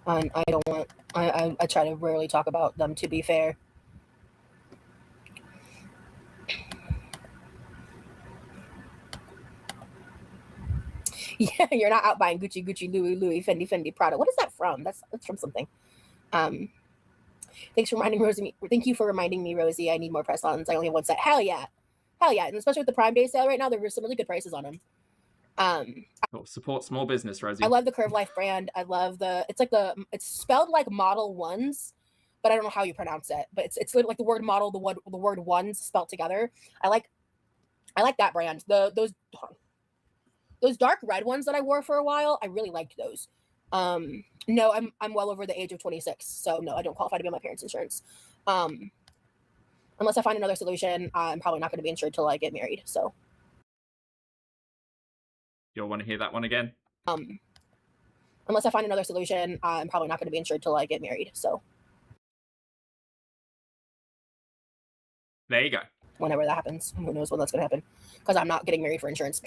And I don't want, I try to rarely talk about them, to be fair. Yeah, you're not out buying Gucci, Louis, Fendi, Prada. What is that from? That's from something. Thanks for reminding Rosie. Thank you for reminding me, Rosie. I need more press-ons. I only have one set. Hell yeah, and especially with the Prime Day sale right now, there were some really good prices on them. Cool. Support small business, Rosie. I love the Curve Life brand. I love it's spelled like Model Ones, but I don't know how you pronounce it. But it's like the word model, the word ones spelled together. I like that brand. Those dark red ones that I wore for a while, I really liked those. No, I'm well over the age of 26, so no, I don't qualify to be on my parents' insurance. Unless I find another solution, I'm probably not going to be insured till I get married. So you'll want to hear that one again. Unless I find another solution, I'm probably not going to be insured till I get married. So there you go. Whenever that happens, who knows when that's going to happen? Because I'm not getting married for insurance.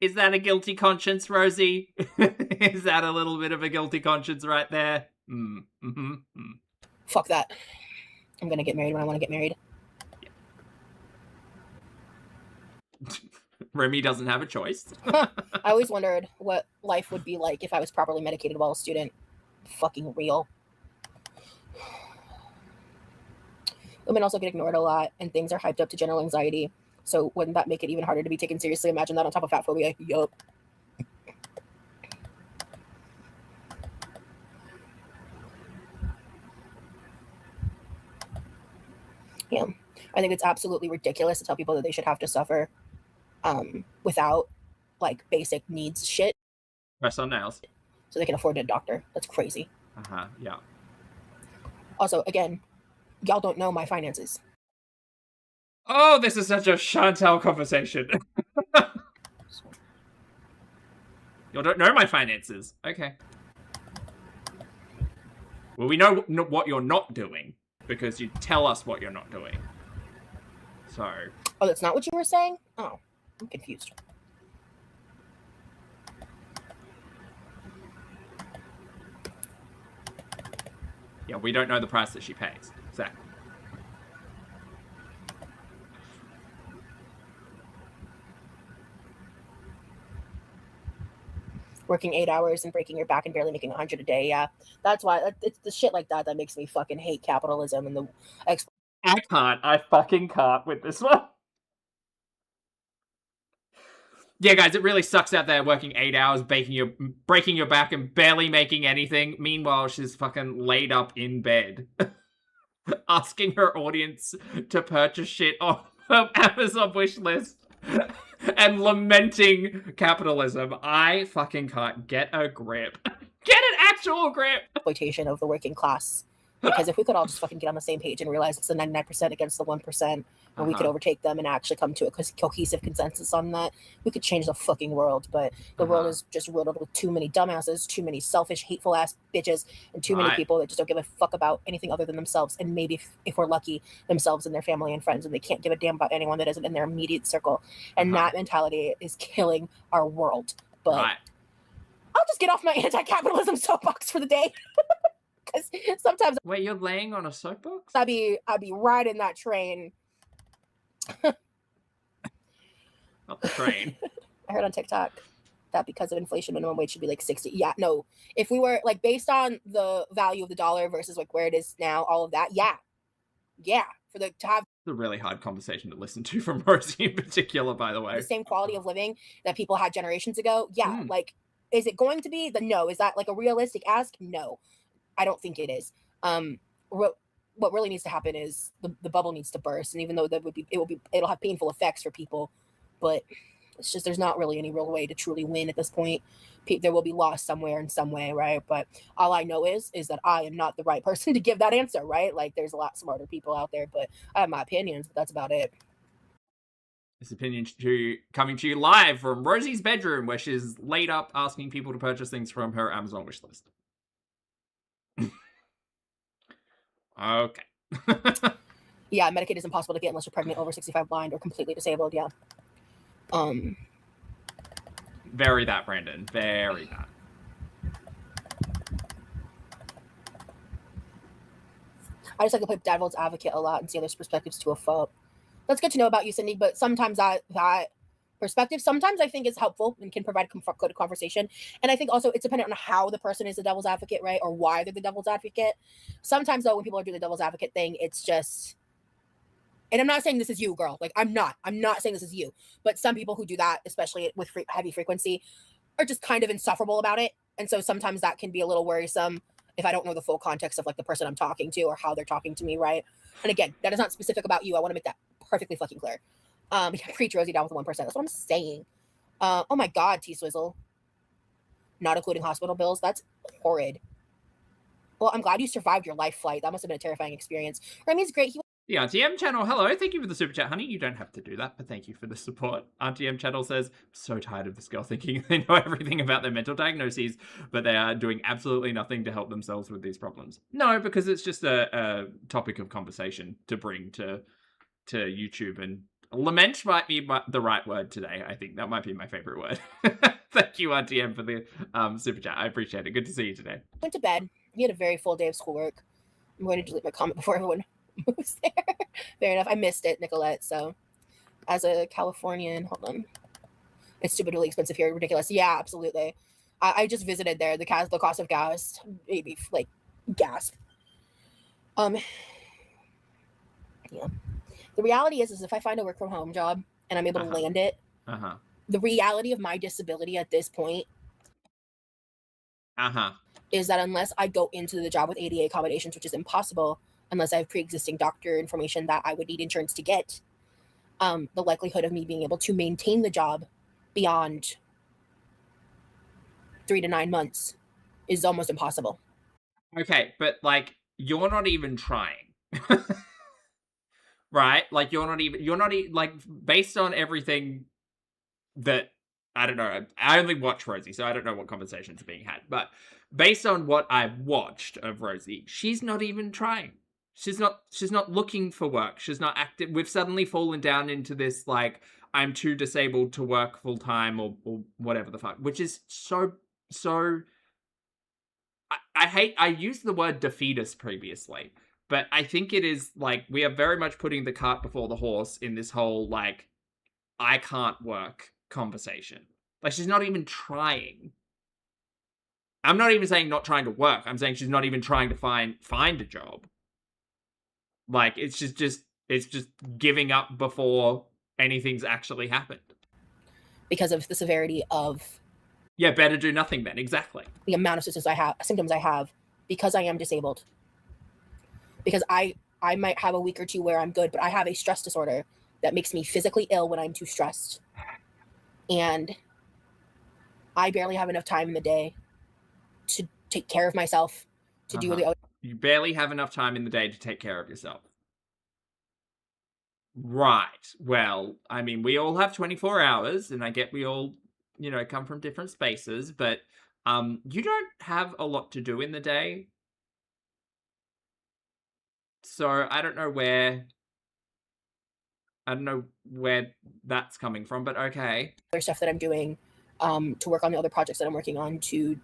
Is that a guilty conscience, Rosie? Is that a little bit of a guilty conscience right there? Fuck that. I'm going to get married when I want to get married. Yeah. Remy doesn't have a choice. I always wondered what life would be like if I was properly medicated while a student. Fucking real. Women also get ignored a lot, and things are hyped up to general anxiety. So wouldn't that make it even harder to be taken seriously? Imagine that on top of fat phobia. Yup. Yeah. I think it's absolutely ridiculous to tell people that they should have to suffer without like basic needs shit. Press on nails. So they can afford a doctor. That's crazy. Yeah. Also, again, y'all don't know my finances. Oh, this is such a Chantal conversation. You don't know my finances. Okay. Well, we know what you're not doing because you tell us what you're not doing. So. Oh, that's not what you were saying? Oh, I'm confused. Yeah, we don't know the price that she pays. Exactly. Working 8 hours and breaking your back and barely making 100 a day. Yeah, that's why it's the shit like that that makes me fucking hate capitalism and the I fucking can't with this one. Yeah, guys, it really sucks out there working 8 hours, breaking your back and barely making anything. Meanwhile, she's fucking laid up in bed, asking her audience to purchase shit on her Amazon wish list and lamenting capitalism. I fucking can't. Get a grip. Get an actual grip. exploitation of the working class. Because if we could all just fucking get on the same page and realize it's the 99% against the 1%, and we could overtake them and actually come to a cohesive consensus on that, we could change the fucking world. But the world is just riddled with too many dumbasses, too many selfish, hateful ass bitches, and too many people that just don't give a fuck about anything other than themselves. And maybe if we're lucky, themselves and their family and friends, and they can't give a damn about anyone that isn't in their immediate circle. And that mentality is killing our world. But I'll just get off my anti-capitalism soapbox for the day. Because sometimes wait, you're laying on a soapbox? I'd be riding that train. Not the train. I heard on TikTok that because of inflation, minimum wage should be like 60. Yeah, no. If we were like based on the value of the dollar versus like where it is now, all of that, yeah. For the to have It's a really hard conversation to listen to from Rosie in particular, by the way. The same quality of living that people had generations ago. Yeah, like, is it going to be? No. Is that like a realistic ask? No. I don't think it is. What really needs to happen is the bubble needs to burst, and even though it'll have painful effects for people, but it's just there's not really any real way to truly win at this point. There will be loss somewhere in some way, right? But all I know is that I am not the right person to give that answer, right? Like there's a lot smarter people out there, but I have my opinions, but that's about it. This opinion coming to you live from Rosie's bedroom, where she's laid up asking people to purchase things from her Amazon wish list. Okay. Yeah, Medicaid is impossible to get unless you're pregnant, over 65, blind, or completely disabled. Yeah. Very that, Brandon. Very that. I just like to play devil's advocate a lot and see others' perspectives to a fault. That's good to know about you, Cindy, but sometimes that perspective, sometimes I think is helpful and can provide good conversation. And I think also it's dependent on how the person is the devil's advocate, right? Or why they're the devil's advocate. Sometimes though, when people are doing the devil's advocate thing, it's just, and I'm not saying this is you, girl. Like I'm not saying this is you, but some people who do that, especially with heavy frequency, are just kind of insufferable about it. And so sometimes that can be a little worrisome if I don't know the full context of like the person I'm talking to or how they're talking to me, right? And again, that is not specific about you. I want to make that perfectly fucking clear. Preach Rosie down with the 1%. That's what I'm saying. Oh my God, T-Swizzle. Not including hospital bills. That's horrid. Well, I'm glad you survived your life flight. That must have been a terrifying experience. Remy's great. The RTM channel, hello, thank you for the super chat, honey. You don't have to do that, but thank you for the support. RTM channel says, so tired of this girl thinking they know everything about their mental diagnoses, but they are doing absolutely nothing to help themselves with these problems. No, because it's just a topic of conversation to bring to YouTube, and lament might be the right word today. I think that might be my favorite word. Thank you, RTM, for the super chat. I appreciate it. Good to see you today. Went to bed. He had a very full day of schoolwork. I'm going to delete my comment before everyone moves there. Fair enough. I missed it, Nicolette. So, as a Californian, hold on. It's stupidly expensive here. Ridiculous. Yeah, absolutely. I just visited there. The cost of gas, maybe like gasp. Yeah. The reality is if I find a work from home job and I'm able to land it, the reality of my disability at this point is that unless I go into the job with ADA accommodations, which is impossible unless I have pre-existing doctor information that I would need insurance to get, the likelihood of me being able to maintain the job beyond 3 to 9 months is almost impossible. Okay, but like you're not even trying. Right? Like you're not even like, based on everything that, I don't know, I only watch Rosie, so I don't know what conversations are being had, but based on what I've watched of Rosie, she's not even trying. She's not looking for work. She's not active. We've suddenly fallen down into this, like, I'm too disabled to work full time or whatever the fuck, which is so I used the word defeatist previously, but I think it is like we are very much putting the cart before the horse in this whole like I can't work conversation. Like she's not even trying. I'm not even saying not trying to work. I'm saying she's not even trying to find a job. Like it's just giving up before anything's actually happened. Because of the severity of Yeah, better do nothing then. Exactly. the amount of symptoms I have because I am disabled. Because I might have a week or two where I'm good, but I have a stress disorder that makes me physically ill when I'm too stressed. And I barely have enough time in the day to take care of myself, to do the. You barely have enough time in the day to take care of yourself. Right. Well, I mean, we all have 24 hours, and I get we all, come from different spaces, but you don't have a lot to do in the day. So I don't know where that's coming from, but okay. Other stuff that I'm doing, to work on the other projects that I'm working on, to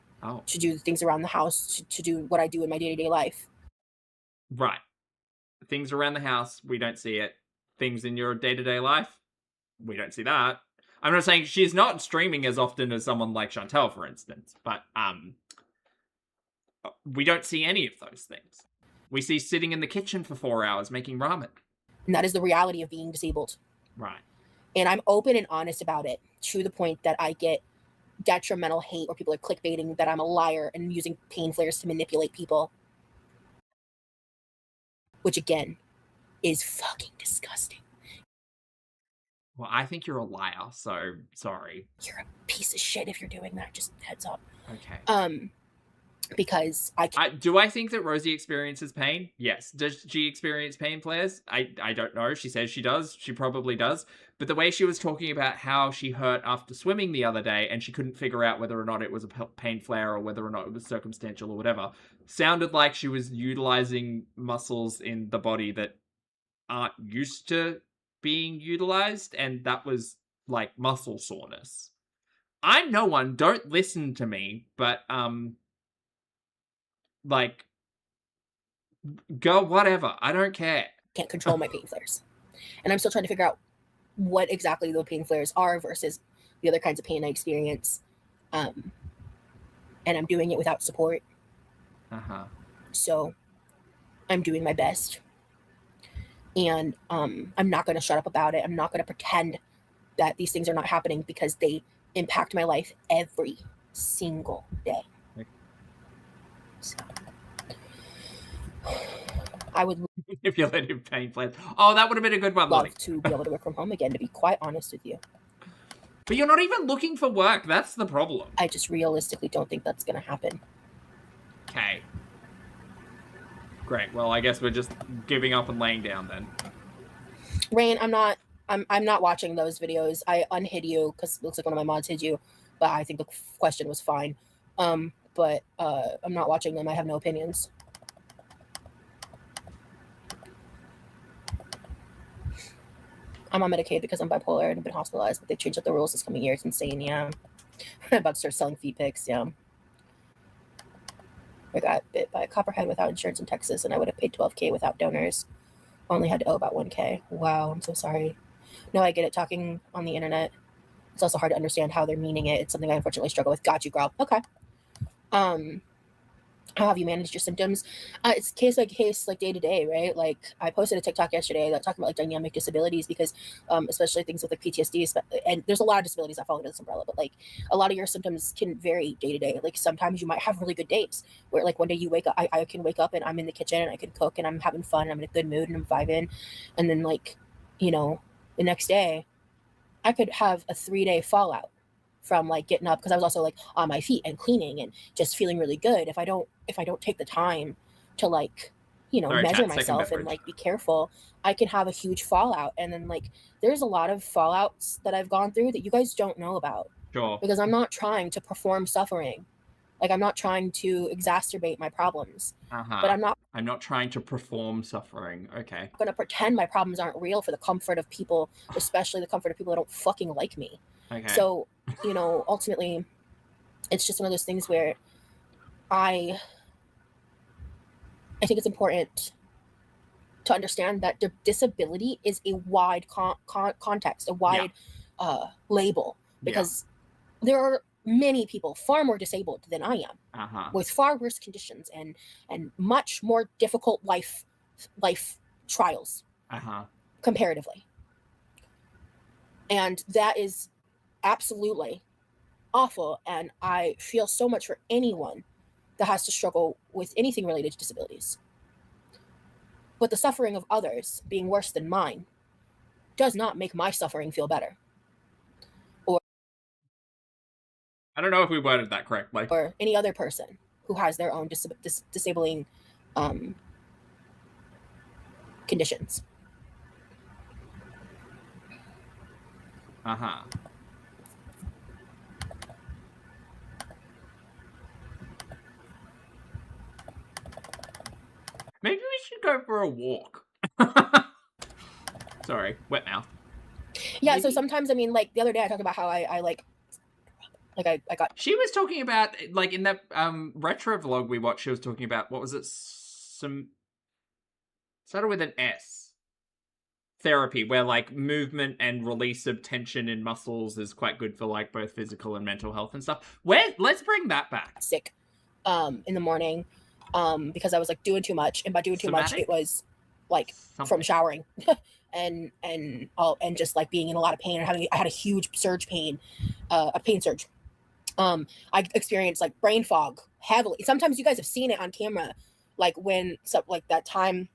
do things around the house, to do what I do in my day-to-day life. Right. Things around the house, we don't see it. Things in your day-to-day life, we don't see that. I'm not saying she's not streaming as often as someone like Chantel, for instance, but we don't see any of those things. We see sitting in the kitchen for 4 hours making ramen. And that is the reality of being disabled. Right. And I'm open and honest about it, to the point that I get detrimental hate, or people are clickbaiting that I'm a liar and using pain flares to manipulate people. Which, again, is fucking disgusting. Well, I think you're a liar, so sorry. You're a piece of shit if you're doing that, just heads up. Okay. Because do I think that Rosie experiences pain? Yes. Does she experience pain flares? I don't know. She says she does. She probably does. But the way she was talking about how she hurt after swimming the other day and she couldn't figure out whether or not it was a pain flare or whether or not it was circumstantial or whatever, sounded like she was utilizing muscles in the body that aren't used to being utilized, and that was like muscle soreness. I'm no one. Don't listen to me, but like, go whatever. I don't care. Can't control my pain flares. And I'm still trying to figure out what exactly the pain flares are versus the other kinds of pain I experience. And I'm doing it without support. So I'm doing my best. And I'm not going to shut up about it. I'm not going to pretend that these things are not happening, because they impact my life every single day. So, I would if you let him pain flares. Oh, that would have been a good one. Love to be able to work from home again, to be quite honest with you. But you're not even looking for work. That's the problem. I just realistically don't think that's going to happen. Okay. Great. Well, I guess we're just giving up and laying down then. Rain, I'm not watching those videos. I unhid you because it looks like one of my mods hid you, but I think the question was fine. But I'm not watching them. I have no opinions. I'm on Medicaid because I'm bipolar and I've been hospitalized, but they changed up the rules this coming year. It's insane, yeah. I'm about to start selling feed pics, yeah. I got bit by a copperhead without insurance in Texas, and I would have paid $12K without donors. Only had to owe about $1K. Wow, I'm so sorry. No, I get it. Talking on the internet, it's also hard to understand how they're meaning it. It's something I unfortunately struggle with. Got you, girl. Okay. How have you managed your symptoms? It's case by case, like day to day, right? Like I posted a TikTok yesterday that talking about like dynamic disabilities, because especially things with like PTSD, and there's a lot of disabilities that fall under this umbrella, but like a lot of your symptoms can vary day to day. Like sometimes you might have really good days where like one day you wake up, I can wake up and I'm in the kitchen and I can cook and I'm having fun and I'm in a good mood and I'm vibing. And then like, the next day I could have a 3-day fallout from like getting up, because I was also like on my feet and cleaning and just feeling really good. If I don't take the time to like, measure myself and like be careful, I can have a huge fallout. And then like there's a lot of fallouts that I've gone through that you guys don't know about. Sure. Because I'm not trying to perform suffering. Like I'm not trying to exacerbate my problems. But I'm not trying to perform suffering. Okay. I'm gonna pretend my problems aren't real for the comfort of people, especially the comfort of people that don't fucking like me. Okay. So, ultimately, it's just one of those things where I I think it's important to understand that disability is a wide context, a wide label, because there are many people far more disabled than I am, with far worse conditions and much more difficult life trials comparatively. And that is absolutely awful, and I feel so much for anyone that has to struggle with anything related to disabilities. But the suffering of others being worse than mine does not make my suffering feel better. Or I don't know if we worded that correctly. Or any other person who has their own disabling conditions. Maybe we should go for a walk. Sorry, wet mouth. Yeah, maybe. So sometimes, I mean, like the other day I talked about how I got. She was talking about, like, in that retro vlog we watched, she was talking about, what was it? Started with an S. Therapy, where like movement and release of tension in muscles is quite good for like both physical and mental health and stuff. Let's bring that back. Sick in the morning because I was like doing too much, and by doing too much it was like from showering and just like being in a lot of pain and I had a huge surge pain, a pain surge. I experienced like brain fog heavily. Sometimes you guys have seen it on camera, like when like that time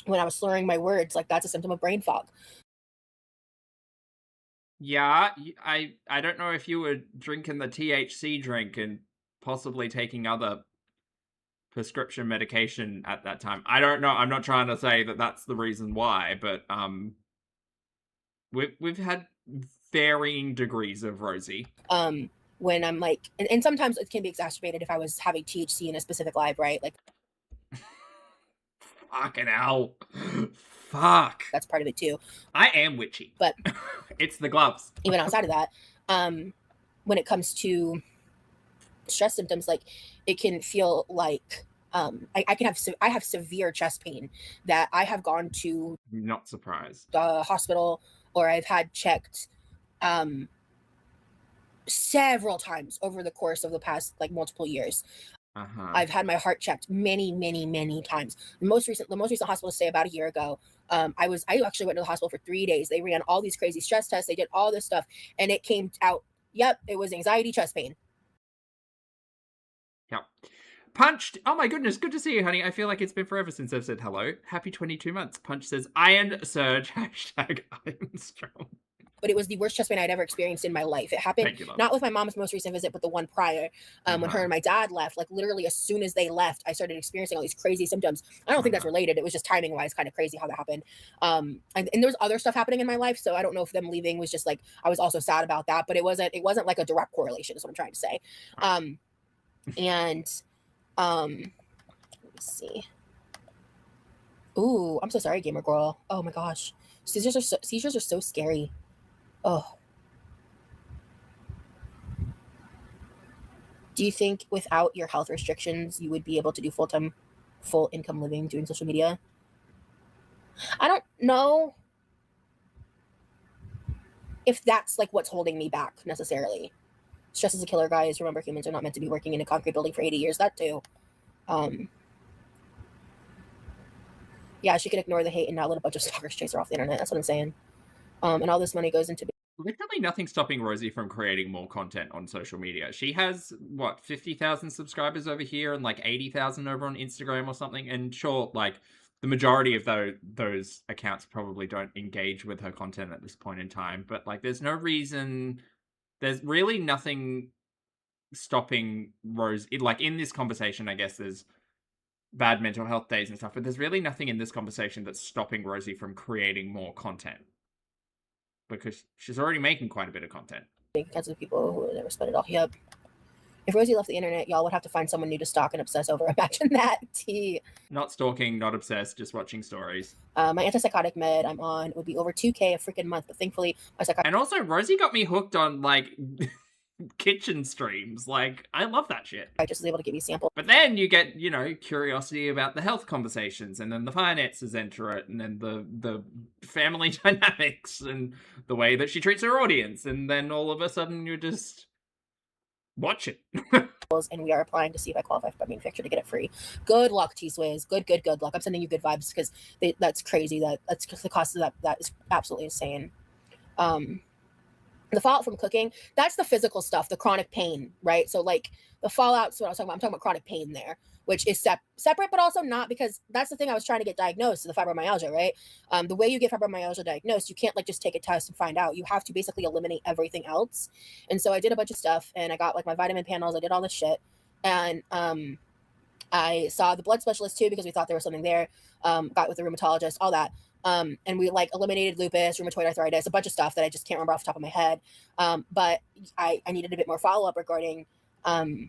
when I was slurring my words, like that's a symptom of brain fog. Yeah, I don't know if you were drinking the THC drink and possibly taking other prescription medication at that time. I don't know. I'm not trying to say that that's the reason why, but we've had varying degrees of Rosie. When I'm like, and sometimes it can be exacerbated if I was having THC in a specific live, right? Like, fucking hell. Fuck. That's part of it too. I am witchy. But it's the gloves. Even outside of that, when it comes to stress symptoms, like it can feel like I have severe chest pain that I have gone to not surprised the hospital, or I've had checked several times over the course of the past like multiple years. I've had my heart checked many times. The most recent hospital stay about a year ago. I actually went to the hospital for 3 days. They ran all these crazy stress tests. They did all this stuff, and it came out. Yep, it was anxiety, chest pain. Yep. Punched. Oh my goodness, good to see you, honey. I feel like it's been forever since I've said hello. Happy 22 months. Punch says iron surge. #iron strong. But it was the worst chest pain I'd ever experienced in my life. It happened not with my mom's most recent visit, but the one prior, when her and my dad left. Like literally as soon as they left, I started experiencing all these crazy symptoms. I don't think that's related. It was just timing wise kind of crazy how that happened. And there was other stuff happening in my life, so I don't know if them leaving was just like I was also sad about that, but it wasn't like a direct correlation is what I'm trying to say. Let me see. Ooh, I'm so sorry, gamer girl. Oh my gosh, seizures are so scary. Oh. Do you think without your health restrictions, you would be able to do full income living doing social media? I don't know if that's like what's holding me back necessarily. Stress is a killer, guys. Remember, humans are not meant to be working in a concrete building for 80 years. That too. Yeah, she could ignore the hate and not let a bunch of stalkers chase her off the internet. That's what I'm saying. And all this money goes into literally nothing stopping Rosie from creating more content on social media. She has, what, 50,000 subscribers over here and like 80,000 over on Instagram or something. And sure, like the majority of those accounts probably don't engage with her content at this point in time. But like there's really nothing stopping Rosie. Like in this conversation, I guess there's bad mental health days and stuff, but there's really nothing in this conversation that's stopping Rosie from creating more content. Because she's already making quite a bit of content. Because of people who never spent it all. Yep. If Rosie left the internet, y'all would have to find someone new to stalk and obsess over. Imagine that. Not stalking, not obsessed, just watching stories. My antipsychotic med I'm on would be over $2,000 a freaking month, but thankfully my psychotic. And also, Rosie got me hooked on like kitchen streams. Like, I love that shit. I just was able to give you samples. But then you get, you know, curiosity about the health conversations, and then the finances enter it, and then the family dynamics, and the way that she treats her audience, and then all of a sudden you're just watch it. And we are applying to see if I qualify for manufacturer to get it free. Good luck, T-Swizz. Good luck. I'm sending you good vibes because that's crazy. That's the cost of that is absolutely insane. The fallout from cooking, that's the physical stuff, the chronic pain, right? So like the fallout's what I was talking about. I'm talking about chronic pain there, which is separate, but also not, because that's the thing I was trying to get diagnosed, the fibromyalgia, right? The way you get fibromyalgia diagnosed, you can't like just take a test and find out. You have to basically eliminate everything else. And so I did a bunch of stuff, and I got like my vitamin panels. I did all this shit. And I saw the blood specialist too, because we thought there was something there. Got with the rheumatologist, all that. And we like eliminated lupus, rheumatoid arthritis, a bunch of stuff that I just can't remember off the top of my head. But I needed a bit more follow-up regarding the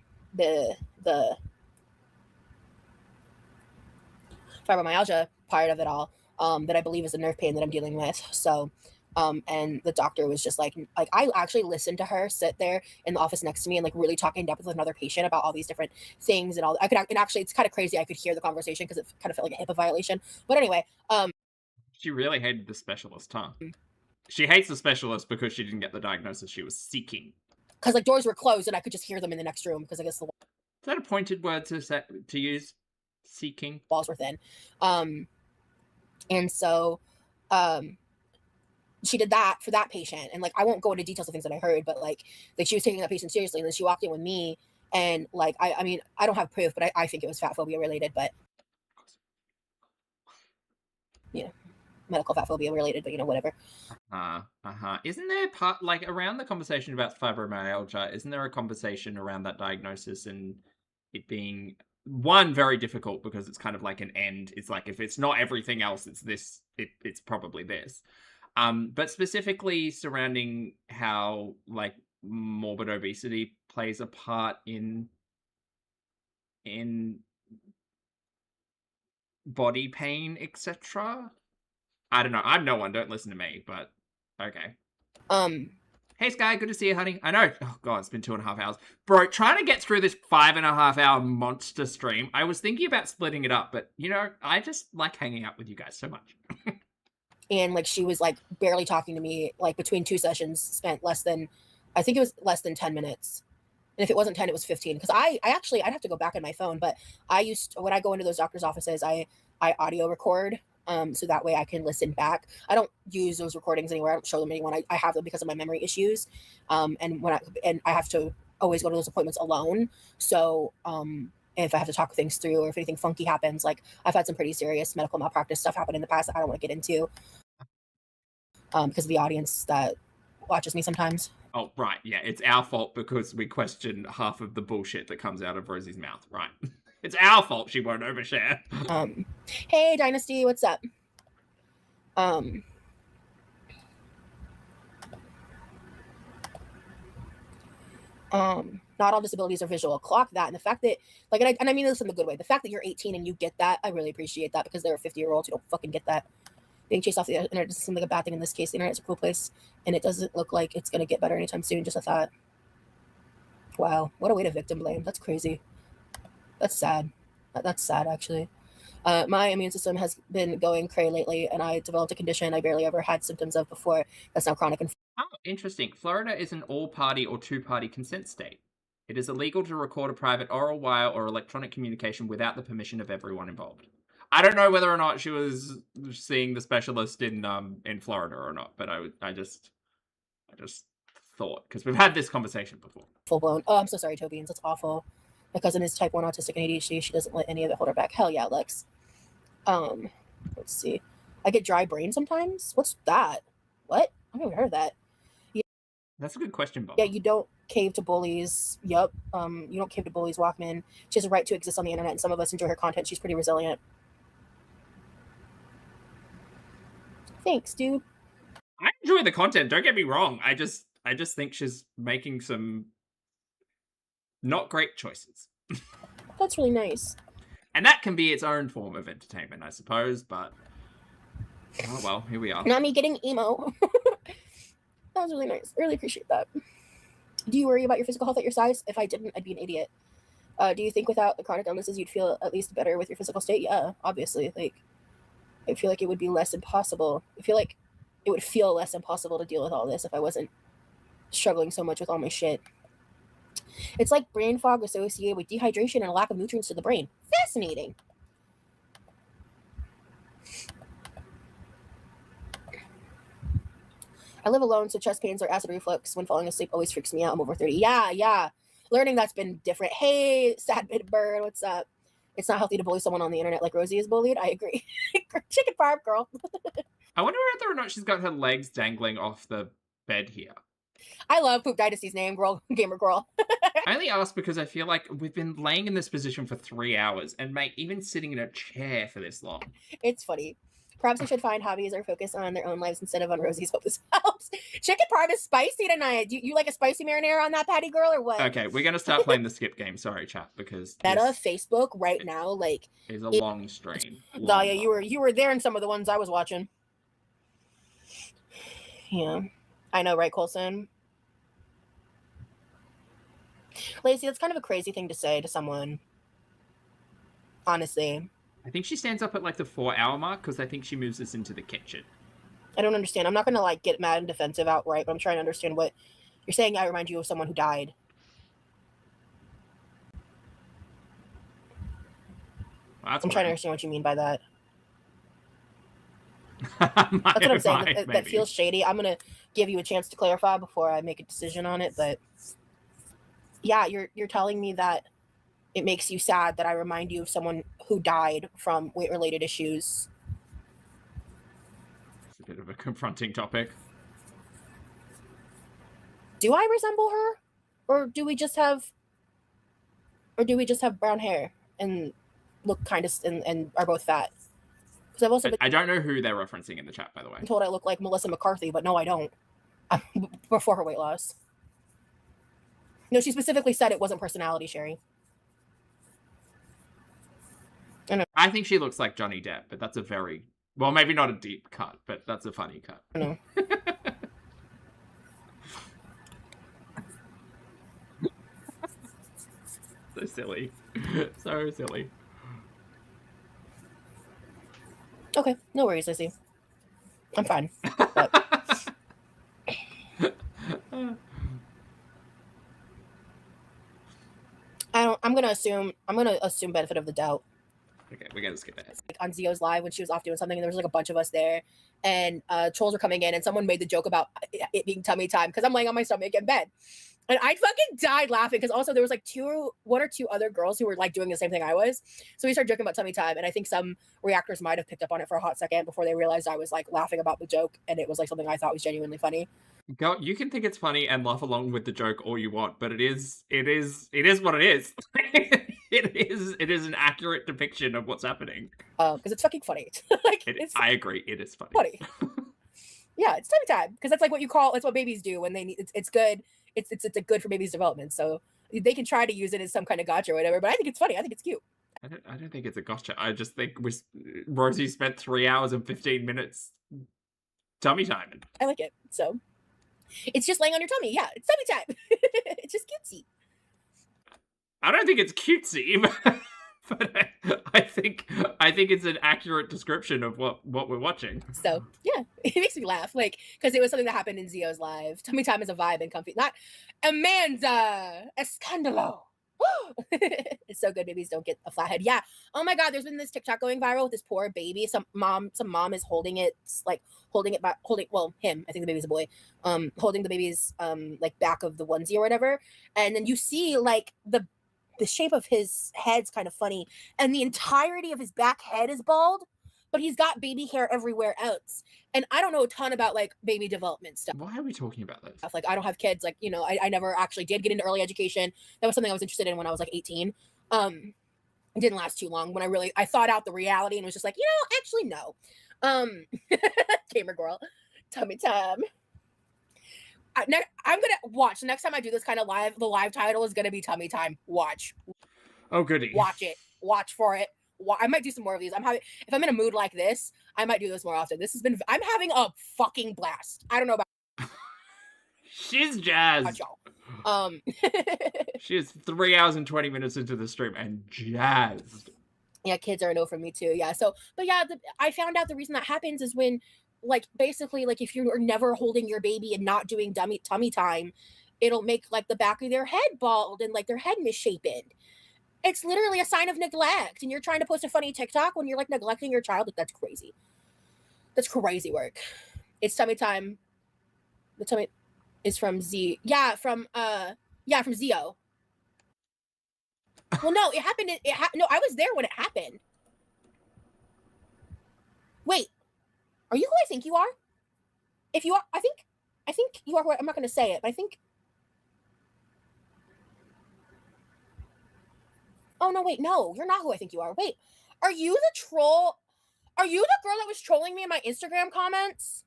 fibromyalgia part of it all, that I believe is the nerve pain that I'm dealing with. So, and the doctor was just like I actually listened to her sit there in the office next to me and like really talk in depth with another patient about all these different things and all. And actually, it's kind of crazy. I could hear the conversation because it kind of felt like a HIPAA violation. But anyway, she really hated the specialist, huh? She hates the specialist because she didn't get the diagnosis she was seeking. Because like doors were closed and I could just hear them in the next room because I guess the Is that a pointed word to use? Seeking? walls were thin. And so she did that for that patient. And like I won't go into details of things that I heard, but like she was taking that patient seriously. And then she walked in with me, and like I mean, I don't have proof, but I think it was fat phobia related, but yeah. Medical fat phobia related, but you know, whatever. Isn't there part like around the conversation about fibromyalgia? Isn't there a conversation around that diagnosis and it being one very difficult because it's kind of like an end? It's like if it's not everything else, it's this. It's probably this. But specifically surrounding how like morbid obesity plays a part in body pain, etc. I don't know. I'm no one. Don't listen to me. But okay. Hey Sky, good to see you, honey. I know. Oh god, it's been 2.5 hours, bro. Trying to get through this 5.5 hour monster stream. I was thinking about splitting it up, but you know, I just like hanging out with you guys so much. And like she was like barely talking to me. Like between two sessions, spent less than 10 minutes. And if it wasn't 10, it was 15. Because I'd have to go back on my phone, but when I go into those doctor's offices, I audio record. So that way I can listen back. I don't use those recordings anywhere. I don't show them to anyone. I have them because of my memory issues. And I have to always go to those appointments alone. So if I have to talk things through, or if anything funky happens, like I've had some pretty serious medical malpractice stuff happen in the past that I don't want to get into because of the audience that watches me sometimes. Oh, right. Yeah, it's our fault because we question half of the bullshit that comes out of Rosie's mouth, right? It's our fault she won't overshare. Hey, Dynasty, what's up? Not all disabilities are visual. Clock that. And the fact that, like, and I mean this in the good way, the fact that you're 18 and you get that, I really appreciate that, because there are 50-year-olds who don't fucking get that. Being chased off the internet doesn't seem like a bad thing in this case. The internet's a cool place, and it doesn't look like it's going to get better anytime soon. Just a thought. Wow, what a way to victim blame. That's crazy. That's sad. That's sad, actually. My immune system has been going cray lately, and I developed a condition I barely ever had symptoms of before. That's now chronic. Oh, interesting. Florida is an all-party or two-party consent state. It is illegal to record a private oral, wire, or electronic communication without the permission of everyone involved. I don't know whether or not she was seeing the specialist in Florida or not, but I just thought, because we've had this conversation before. Full blown. Oh, I'm so sorry, Tobians. That's awful. My cousin is type 1 autistic and ADHD. She doesn't let any of it hold her back. Hell yeah, Lex. Let's see. I get dry brain sometimes. What's that? What? I've never heard of that. Yeah. That's a good question, Bob. Yeah, you don't cave to bullies. Yup. You don't cave to bullies, Walkman. She has a right to exist on the internet, and some of us enjoy her content. She's pretty resilient. Thanks, dude. I enjoy the content, don't get me wrong. I just think she's making some not great choices. That's really nice. And that can be its own form of entertainment, I suppose, but oh well, here we are. Not me getting emo. That was really nice. I really appreciate that. Do you worry about your physical health at your size? If I didn't, I'd be an idiot. Do you think without the chronic illnesses, you'd feel at least better with your physical state? Yeah, obviously. Like, I feel like it would be less impossible. I feel like it would feel less impossible to deal with all this if I wasn't struggling so much with all my shit. It's like brain fog associated with dehydration and a lack of nutrients to the brain. Fascinating. I live alone, so chest pains or acid reflux when falling asleep always freaks me out. I'm over 30. Yeah. Learning that's been different. Hey, sad bit bird, what's up? It's not healthy to bully someone on the internet like Rosie is bullied. I agree. Chicken farm girl. I wonder whether or not she's got her legs dangling off the bed here. I love Poop Dynasty's name, girl, gamer girl. I only ask because I feel like we've been laying in this position for 3 hours, and mate, even sitting in a chair for this long. It's funny. Perhaps they should find hobbies or focus on their own lives instead of on Rosie's. Hope this helps. Chicken parm is spicy tonight. You like a spicy marinara on that patty, girl, or what? Okay, we're gonna start playing the skip game. Sorry, chat, because Meta Facebook right now, like, is a long stream. Dahlia, you were there in some of the ones I was watching. Yeah, I know, right, Colson? Lacey, that's kind of a crazy thing to say to someone. Honestly. I think she stands up at like the 4-hour mark because I think she moves us into the kitchen. I don't understand. I'm not going to like get mad and defensive outright, but I'm trying to understand what you're saying. I remind you of someone who died. Well, I'm trying to understand what you mean by that. That's what I'm saying. That feels shady. I'm going to give you a chance to clarify before I make a decision on it. But yeah, you're telling me that it makes you sad that I remind you of someone who died from weight-related issues. It's a bit of a confronting topic. Do I resemble her? Or do we just have brown hair and look kind of and are both fat? Because I've also I don't know who they're referencing in the chat, by the way. I'm told I look like Melissa McCarthy, but no, I don't. Before her weight loss. No, she specifically said it wasn't personality, Sherry. I think she looks like Johnny Depp, but that's a very, well, maybe not a deep cut, but that's a funny cut. I know. So silly. So silly. Okay, no worries, Lizzie. I'm fine. But... I'm gonna assume benefit of the doubt. Okay, we gotta skip ahead. Like on Zio's live when she was off doing something, and there was like a bunch of us there, and trolls were coming in, and someone made the joke about it being tummy time because I'm laying on my stomach in bed, and I fucking died laughing because also there was like one or two other girls who were like doing the same thing I was, so we started joking about tummy time, and I think some reactors might have picked up on it for a hot second before they realized I was like laughing about the joke, and it was like something I thought was genuinely funny. Girl, you can think it's funny and laugh along with the joke all you want, but it is what it is. It is an accurate depiction of what's happening. Because it's fucking funny. Like, I agree, it is funny. Yeah, it's tummy time because that's like what you call. It's what babies do when they need. It's good. It's a good for babies' development. So they can try to use it as some kind of gotcha or whatever. But I think it's funny. I think it's cute. I don't think it's a gotcha. I just think Rosie spent 3 hours and 15 minutes tummy timing. I like it. So it's just laying on your tummy. Yeah, it's tummy time. It's just cutesy. I don't think it's cutesy, but I think it's an accurate description of what we're watching. So yeah, it makes me laugh, like because it was something that happened in Zio's live. Tummy time is a vibe and comfy. Not Amanda Escandalo. It's so good. Babies don't get a flathead. Yeah. Oh my God. There's been this TikTok going viral with this poor baby. Some mom is holding it by him. I think the baby's a boy. Holding the baby's like back of the onesie or whatever, and then you see like the shape of his head's kind of funny, and the entirety of his back head is bald, but he's got baby hair everywhere else. And I don't know a ton about like baby development stuff. Why are we talking about this? Like, I don't have kids. Like, you know, I never actually did get into early education. That was something I was interested in when I was like 18. It didn't last too long when I thought out the reality and was just like, actually no. Gamer girl, tummy time. I'm gonna watch. The next time I do this kind of live, the live title is gonna be tummy time. Watch. Oh goody. Watch it. Watch for it. I might do some more of these. If I'm in a mood like this, I might do this more often. I'm having a fucking blast. I don't know about She's jazzed. y'all. She is 3 hours and 20 minutes into the stream and jazzed. Yeah, kids are a no for me too. Yeah. So, but yeah, I found out the reason that happens is when, like, basically, like, if you are never holding your baby and not doing tummy time, it'll make like the back of their head bald and like their head misshapen. It's literally a sign of neglect. And you're trying to post a funny TikTok when you're like neglecting your child. Like, that's crazy. That's crazy work. It's tummy time. The tummy is from Z. Yeah, from Zio. Well, no, it happened. No, I was there when it happened. Wait, are you who I think you are? If you are, I think you are. I'm not going to say it, but I think. Oh no! Wait, no, you're not who I think you are. Wait, are you the troll? Are you the girl that was trolling me in my Instagram comments?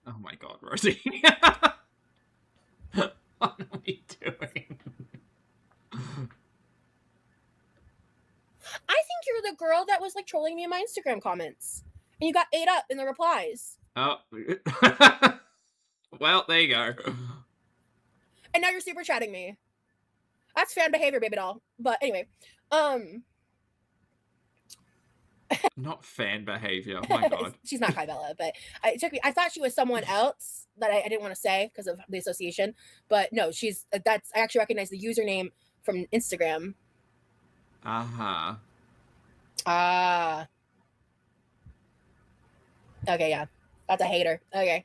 Oh my god, Rosie. What are we doing? I think you're the girl that was like trolling me in my Instagram comments. And you got ate up in the replies. Oh. Well, there you go. And now you're super chatting me. That's fan behavior, baby doll. But anyway, Not fan behavior. Oh my god. She's not Kai Bella, but I thought she was someone else that I didn't want to say because of the association. But no, I actually recognize the username from Instagram. Uh-huh. Okay, yeah. That's a hater. Okay.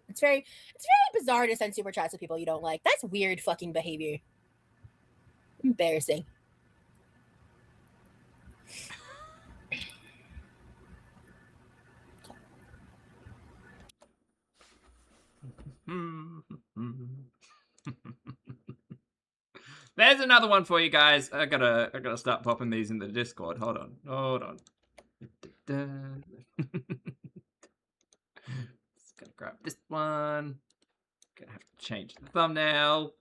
It's very bizarre to send super chats to people you don't like. That's weird fucking behavior. Embarrassing. There's another one for you guys. I gotta start popping these in the Discord. Hold on. Just gonna grab this one. Gonna have to change the thumbnail.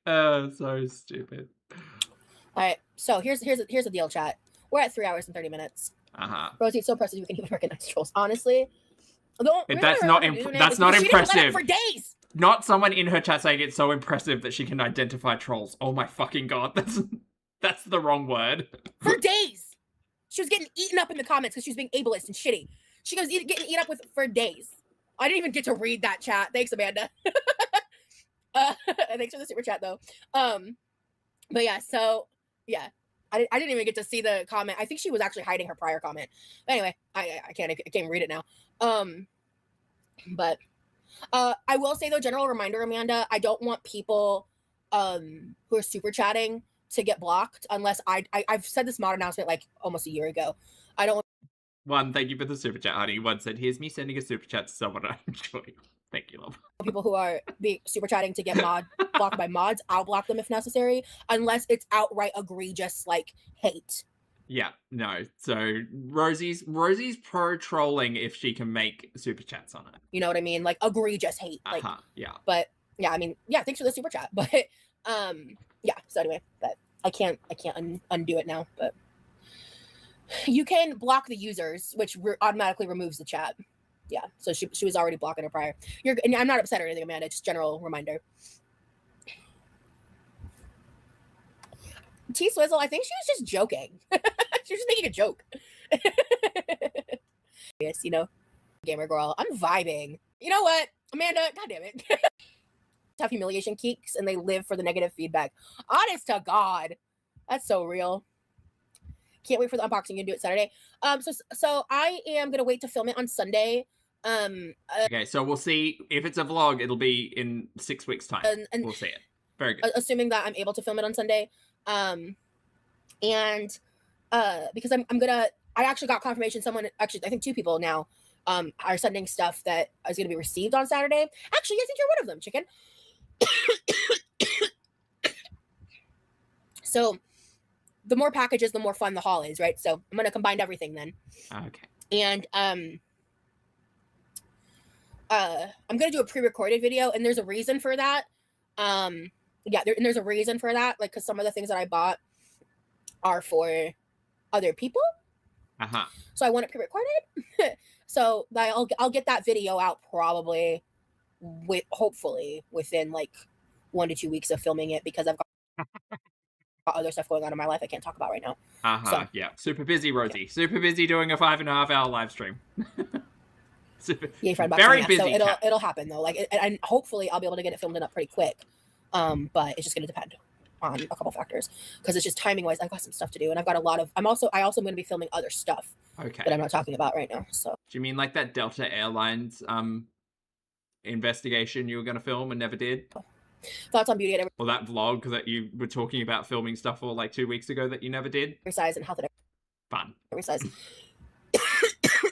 Oh, so stupid. All right, so here's the deal, chat. We're at 3 hours and 30 minutes. Rosie, it's so impressive you can even recognize trolls. Honestly, that's not impressive. For days. Not someone in her chat saying it's so impressive that she can identify trolls. Oh my fucking god, that's the wrong word. For days, she was getting eaten up in the comments because she was being ableist and shitty. She goes getting eaten up with for days. I didn't even get to read that chat. Thanks, Amanda. Thanks for the super chat though. But yeah, so yeah. I didn't even get to see the comment. I think she was actually hiding her prior comment. But anyway, I can't read it now. But I will say though, general reminder, Amanda, I don't want people who are super chatting to get blocked unless I've said this mod announcement like almost a year ago. I don't want One, thank you for the super chat, honey. One said, here's me sending a super chat to someone I enjoy. Thank you, love. people who are super chatting to get blocked by mods. I'll block them if necessary, unless it's outright egregious like hate. Yeah, no. So Rosie's pro trolling if she can make super chats on it. You know what I mean? Like egregious hate. Like, yeah. But yeah, I mean, yeah. Thanks for the super chat. But yeah. So anyway, but I can't undo it now. But you can block the users, which automatically removes the chat. Yeah. So she was already blocking her prior. And I'm not upset or anything, Amanda. Just general reminder. T Swizzle, I think she was just joking. She was just making a joke. Yes, you know, gamer girl, I'm vibing. You know what, Amanda? God damn it. Have humiliation geeks and they live for the negative feedback. Honest to God, that's so real. Can't wait for the unboxing. You can do it Saturday. So I am gonna wait to film it on Sunday. Okay, so we'll see if it's a vlog. It'll be in 6 weeks' time. And we'll see it. Very good. Assuming that I'm able to film it on Sunday. Because I actually got confirmation. Someone actually, I think 2 people now, are sending stuff that is going to be received on Saturday. Actually, I think you're one of them, chicken. So the more packages, the more fun the haul is, right? So I'm going to combine everything then. Okay. And, I'm going to do a pre-recorded video and there's a reason for that. Yeah, there's a reason for that. Like, cause some of the things that I bought are for other people. So I want it pre-recorded. So I'll get that video out probably hopefully within like 1 to 2 weeks of filming it, because I've got other stuff going on in my life I can't talk about right now. So, yeah. Super busy, Rosie. Yeah. Super busy doing a 5.5 hour live stream. Yay, friend, very busy. So it'll happen though. Like, and hopefully I'll be able to get it filmed up pretty quick. But it's just gonna depend on a couple factors, because it's just timing wise. I've got some stuff to do, and I've got a lot of. I also am going to be filming other stuff. Okay. That I'm not talking about right now. So. Do you mean like that Delta Airlines investigation you were going to film and never did? Thoughts on beauty and or that vlog that you were talking about filming stuff for like 2 weeks ago that you never did? Exercise and health and fun. Exercise.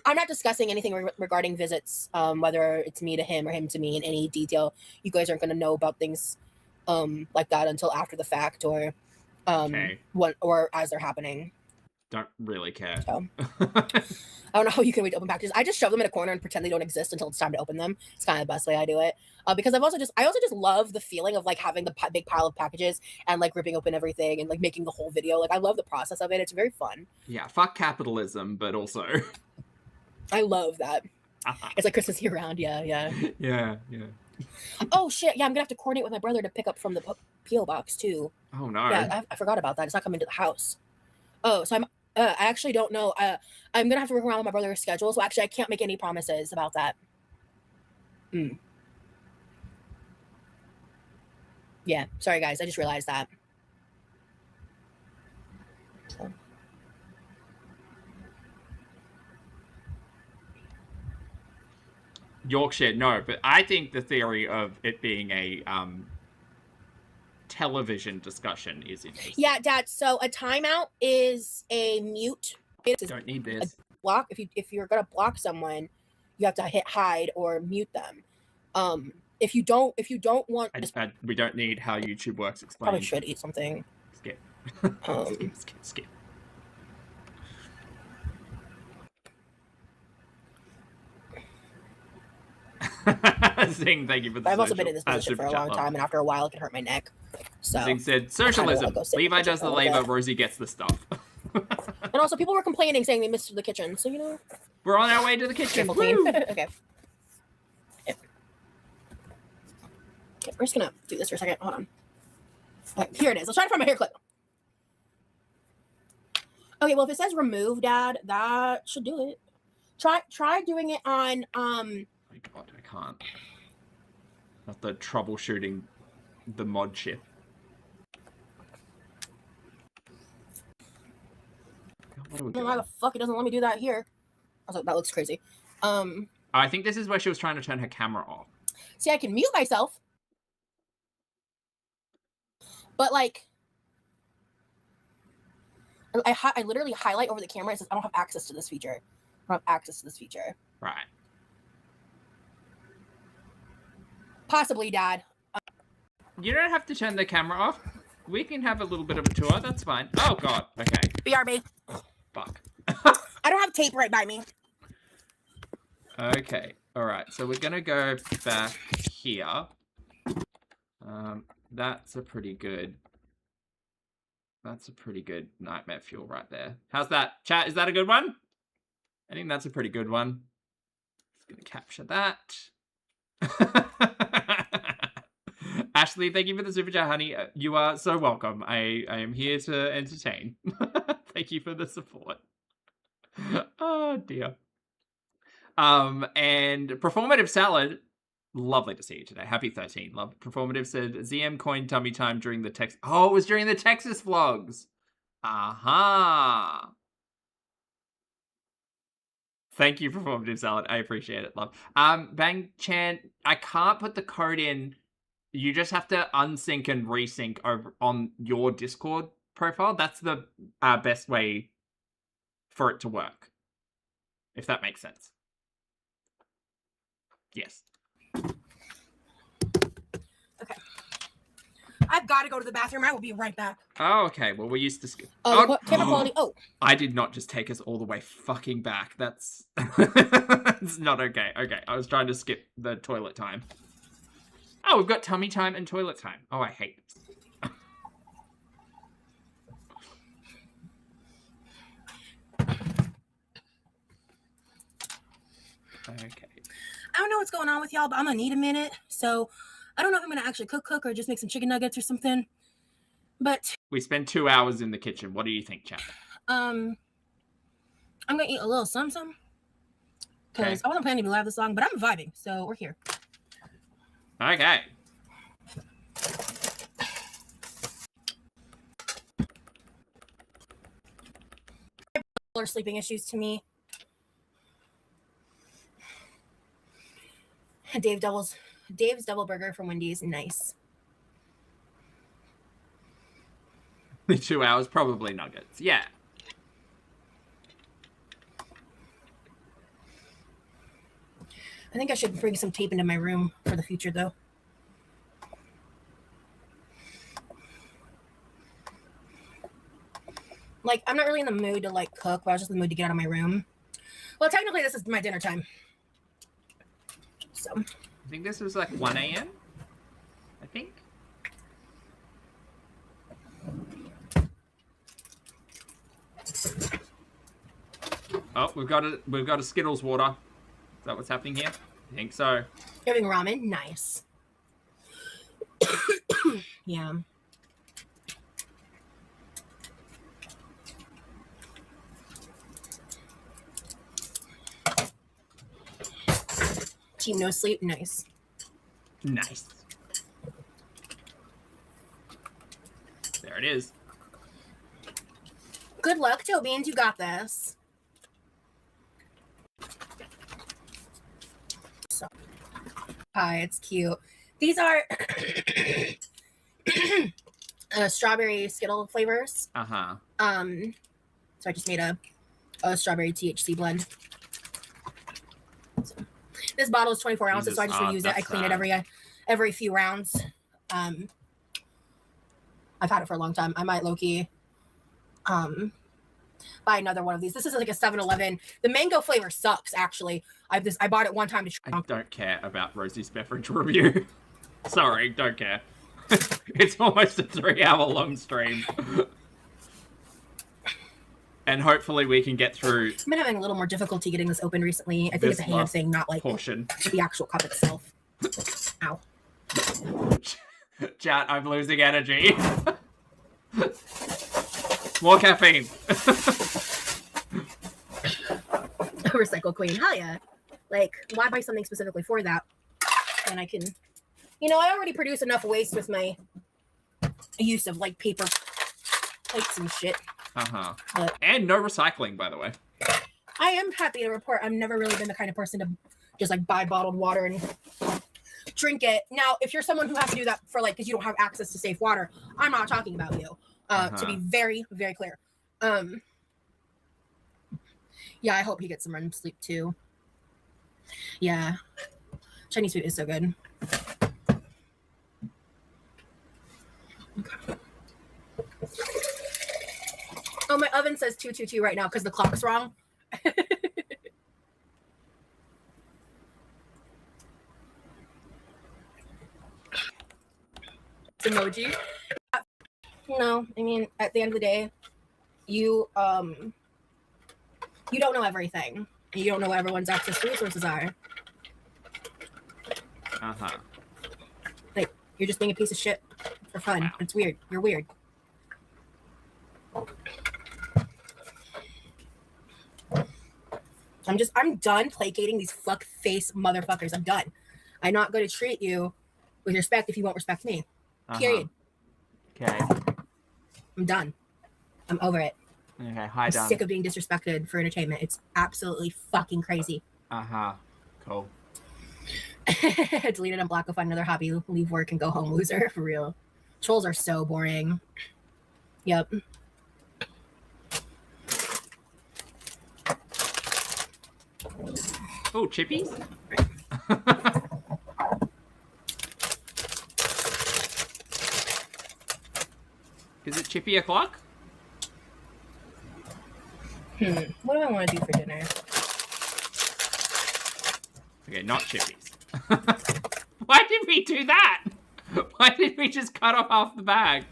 I'm not discussing anything regarding visits, whether it's me to him or him to me in any detail. You guys aren't going to know about things like that until after the fact, or or as they're happening. Don't really care. So, I don't know how you can wait to open packages. I just shove them in a corner and pretend they don't exist until it's time to open them. It's kind of the best way I do it. Because I also just love the feeling of like having the big pile of packages and like ripping open everything and like making the whole video. Like I love the process of it. It's very fun. Yeah, fuck capitalism, but also I love that. It's like Christmas year round. Yeah. Oh shit! Yeah, I'm gonna have to coordinate with my brother to pick up from the PO box too. Oh no! Yeah, I forgot about that. It's not coming to the house. Oh, so I actually don't know. I'm gonna have to work around with my brother's schedule. So actually, I can't make any promises about that. Yeah, sorry guys. I just realized that. So. Yorkshire, no, but I think the theory of it being a television discussion is interesting. Yeah, Dad. So a timeout is a mute. Don't need this. Block. If you're gonna block someone, you have to hit hide or mute them. If you don't want, we don't need how YouTube works explained. Probably should eat something. Skip. Skip. Zing, thank you for the I've also been in this position for a long time, and after a while, it can hurt my neck. So Zing said, socialism. Levi does the labor, Rosie gets the stuff. And also, people were complaining, saying they missed the kitchen. So, you know. We're on our way to the kitchen. Okay. Yeah. Okay, we're just going to do this for a second. Hold on. Okay, here it is. Let's try to find my hair clip. Okay, well, if it says remove, Dad, that should do it. Try doing it on... My God, I can't. Not the troubleshooting the mod ship. Why the fuck it doesn't let me do that here? I was like, that looks crazy. I think this is where she was trying to turn her camera off. See, I can mute myself. But like, I literally highlight over the camera. It says I don't have access to this feature. I don't have access to this feature. Right. Possibly, Dad. You don't have to turn the camera off. We can have a little bit of a tour. That's fine. Oh, God. Okay. BRB. Fuck. I don't have tape right by me. Okay. All right. So we're going to go back here. That's a pretty good nightmare fuel right there. How's that? Chat, is that a good one? I think that's a pretty good one. Just going to capture that. Ashley, thank you for the super chat, honey. You are so welcome. I am here to entertain. Thank you for the support. Oh dear. And Performative Salad, lovely to see you today. Happy 13. Love. Performative said ZM coined tummy time during the Texas. Oh, it was during the Texas vlogs. Aha. Thank you, Performative Salad. I appreciate it, love. Bang Chan, I can't put the code in. You just have to unsync and resync over on your Discord profile. That's the best way for it to work. If that makes sense. Yes. Okay. I've got to go to the bathroom. I will be right back. Oh, okay. Well, we're used to skip. Camera quality. Oh. I did not just take us all the way fucking back. That's it's not okay. Okay, I was trying to skip the toilet time. Oh, we've got tummy time and toilet time. Oh, I hate this. Okay. I don't know what's going on with y'all, but I'm gonna need a minute. So I don't know if I'm gonna actually cook or just make some chicken nuggets or something. But we spent 2 hours in the kitchen. What do you think, chat? I'm gonna eat a little some because I wasn't planning to be live this long, but I'm vibing, so we're here. Okay. Or sleeping issues to me. Dave's double burger from Wendy's, nice. The 2 hours, probably nuggets. Yeah. I think I should bring some tape into my room for the future, though. Like, I'm not really in the mood to, like, cook, but I was just in the mood to get out of my room. Well, technically, this is my dinner time. So. I think this was like 1 a.m. I think. Oh, we've got a Skittles water. Is that what's happening here? I think so. You're having ramen? Nice. Yeah. Team no sleep? Nice. Nice. There it is. Good luck, Toe Beans. You got this. So, hi, it's cute. These are strawberry Skittle flavors. Uh-huh. So I just made a strawberry THC blend. So, this bottle is 24 ounces, so I just reuse it. I clean it every few rounds. I've had it for a long time. I might low-key buy another one of these. This is like a 7-Eleven. The mango flavor sucks, actually. I bought it one time to try. I don't care about Rosie's beverage review. Sorry, don't care. It's almost a 3-hour-long stream. And hopefully we can get through. I've been having a little more difficulty getting this open recently. I think it's a hand thing, not like portion. The actual cup itself. Ow. Chat, I'm losing energy. More caffeine. Recycle queen. Hell yeah. Like, why buy something specifically for that? And I can, I already produce enough waste with my use of like paper plates and shit. Uh-huh. But and no recycling, by the way. I am happy to report I've never really been the kind of person to just like buy bottled water and drink it. Now, if you're someone who has to do that for like, because you don't have access to safe water, I'm not talking about you. To be very, very clear. Yeah, I hope he gets some REM sleep too. Yeah. Chinese food is so good. Okay. Oh, my oven says 222 right now because the clock's wrong. Emoji. No, I mean, at the end of the day, you don't know everything. You don't know what everyone's access to resources are. Uh-huh. Like, you're just being a piece of shit for fun. Wow. It's weird. You're weird. I'm done placating these fuck face motherfuckers. I'm done. I'm not going to treat you with respect if you won't respect me. Period. Okay. I'm done. I'm over it. Okay, I'm sick of being disrespected for entertainment. It's absolutely fucking crazy. Uh-huh. Cool. Delete it and block. Go find another hobby. Leave work and go home, loser. For real. Trolls are so boring. Yep. Oh, chippies? Is it Chippy o'clock? What do I want to do for dinner? Okay, not chippies. Why did we do that? Why did we just cut off half the bag?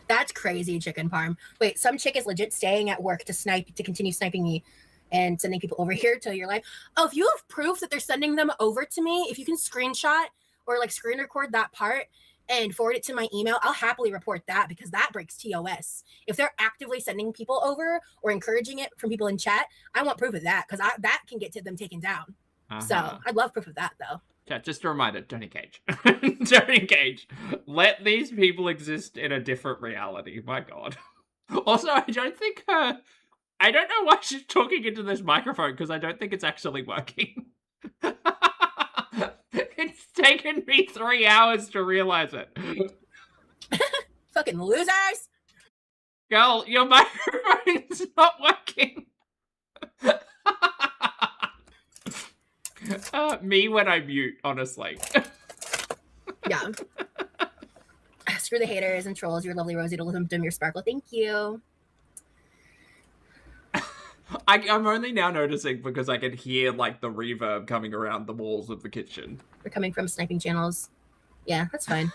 That That's crazy, chicken parm. Wait, some chick is legit staying at work to continue sniping me and sending people over here to your life. Oh, if you have proof that they're sending them over to me, if you can screenshot or like screen record that part and forward it to my email, I'll happily report that because that breaks TOS. If they're actively sending people over or encouraging it from people in chat, I want proof of that because that can get to them taken down. So I'd love proof of that though. Chat, just a reminder, don't engage. Don't engage. Let these people exist in a different reality. My God. Also, I don't think I don't know why she's talking into this microphone because I don't think it's actually working. It's taken me 3 hours to realize it. Fucking losers! Girl, your microphone's not working. Me when I mute, honestly. Yeah. Screw the haters and trolls. Your lovely Rosie to dim your sparkle. Thank you. I'm only now noticing because I can hear like the reverb coming around the walls of the kitchen. They're coming from sniping channels. Yeah, that's fine.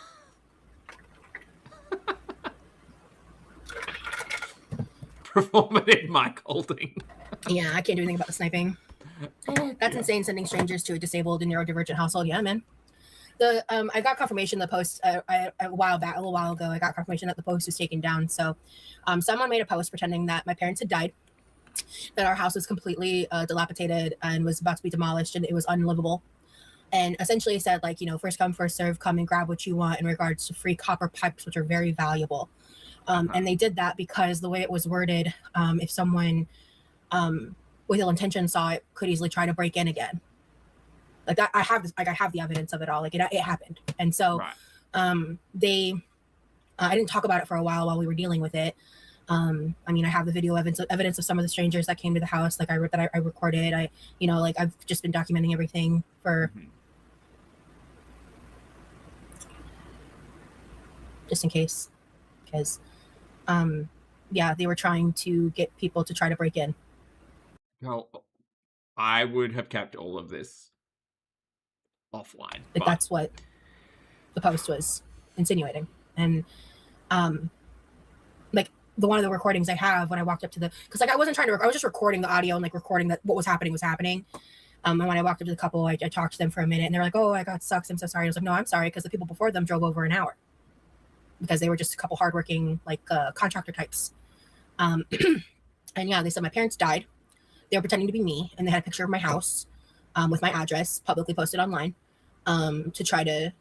Performative mic holding. Yeah, I can't do anything about the sniping. That's insane. Sending strangers to a disabled and neurodivergent household. Yeah, man. I got confirmation the post a little while ago. I got confirmation that the post was taken down. So, someone made a post pretending that my parents had died, that our house was completely dilapidated and was about to be demolished, and it was unlivable. And essentially said like, first come, first serve. Come and grab what you want in regards to free copper pipes, which are very valuable. And they did that because the way it was worded, if someone with ill intention saw it, could easily try to break in again. Like that, I have the evidence of it all. Like it happened, and so I didn't talk about it for a while we were dealing with it. I have the video evidence of some of the strangers that came to the house. Like I recorded. I've just been documenting everything for just in case, because they were trying to get people to try to break in. Well, I would have kept all of this offline. But that's what the post was insinuating. And the one of the recordings I have when I walked up to because I wasn't trying to I was just recording the audio and like recording that what was happening. And when I walked up to the couple, I talked to them for a minute and they were like, "Oh, I got sucks. I'm so sorry." I was like, "No, I'm sorry," because the people before them drove over an hour because they were just a couple hardworking contractor types. And yeah, they said my parents died. They were pretending to be me, and they had a picture of my house with my address publicly posted online to try to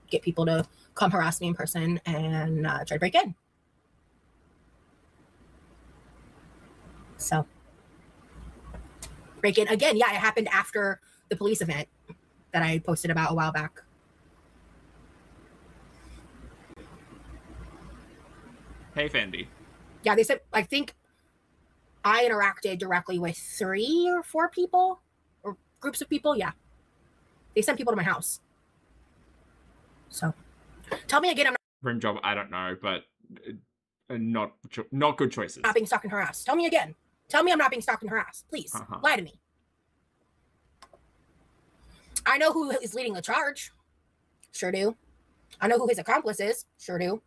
get people to come harass me in person and try to break in. So, break in again. Yeah, it happened after the police event that I posted about a while back. Hey, Fendi. Yeah, they said, I think I interacted directly with 3 or 4 people or groups of people. Yeah. They sent people to my house. So tell me again, I'm Rim job, I don't know, but not good choices. not being stalked and harassed. Tell me again. Tell me I'm not being stalked and harassed. Please lie to me. I know who is leading the charge. Sure do. I know who his accomplice is. Sure do.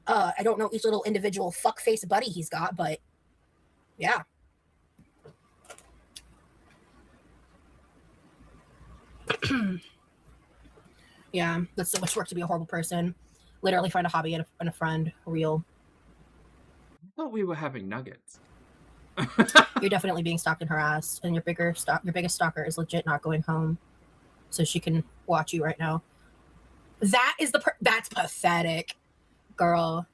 I don't know each little individual fuckface buddy he's got, but yeah. Yeah, that's so much work to be a horrible person. Literally find a hobby and a friend. Real. I thought we were having nuggets. You're definitely being stalked and harassed, and your biggest stalker is legit not going home, so she can watch you right now. That's pathetic, girl.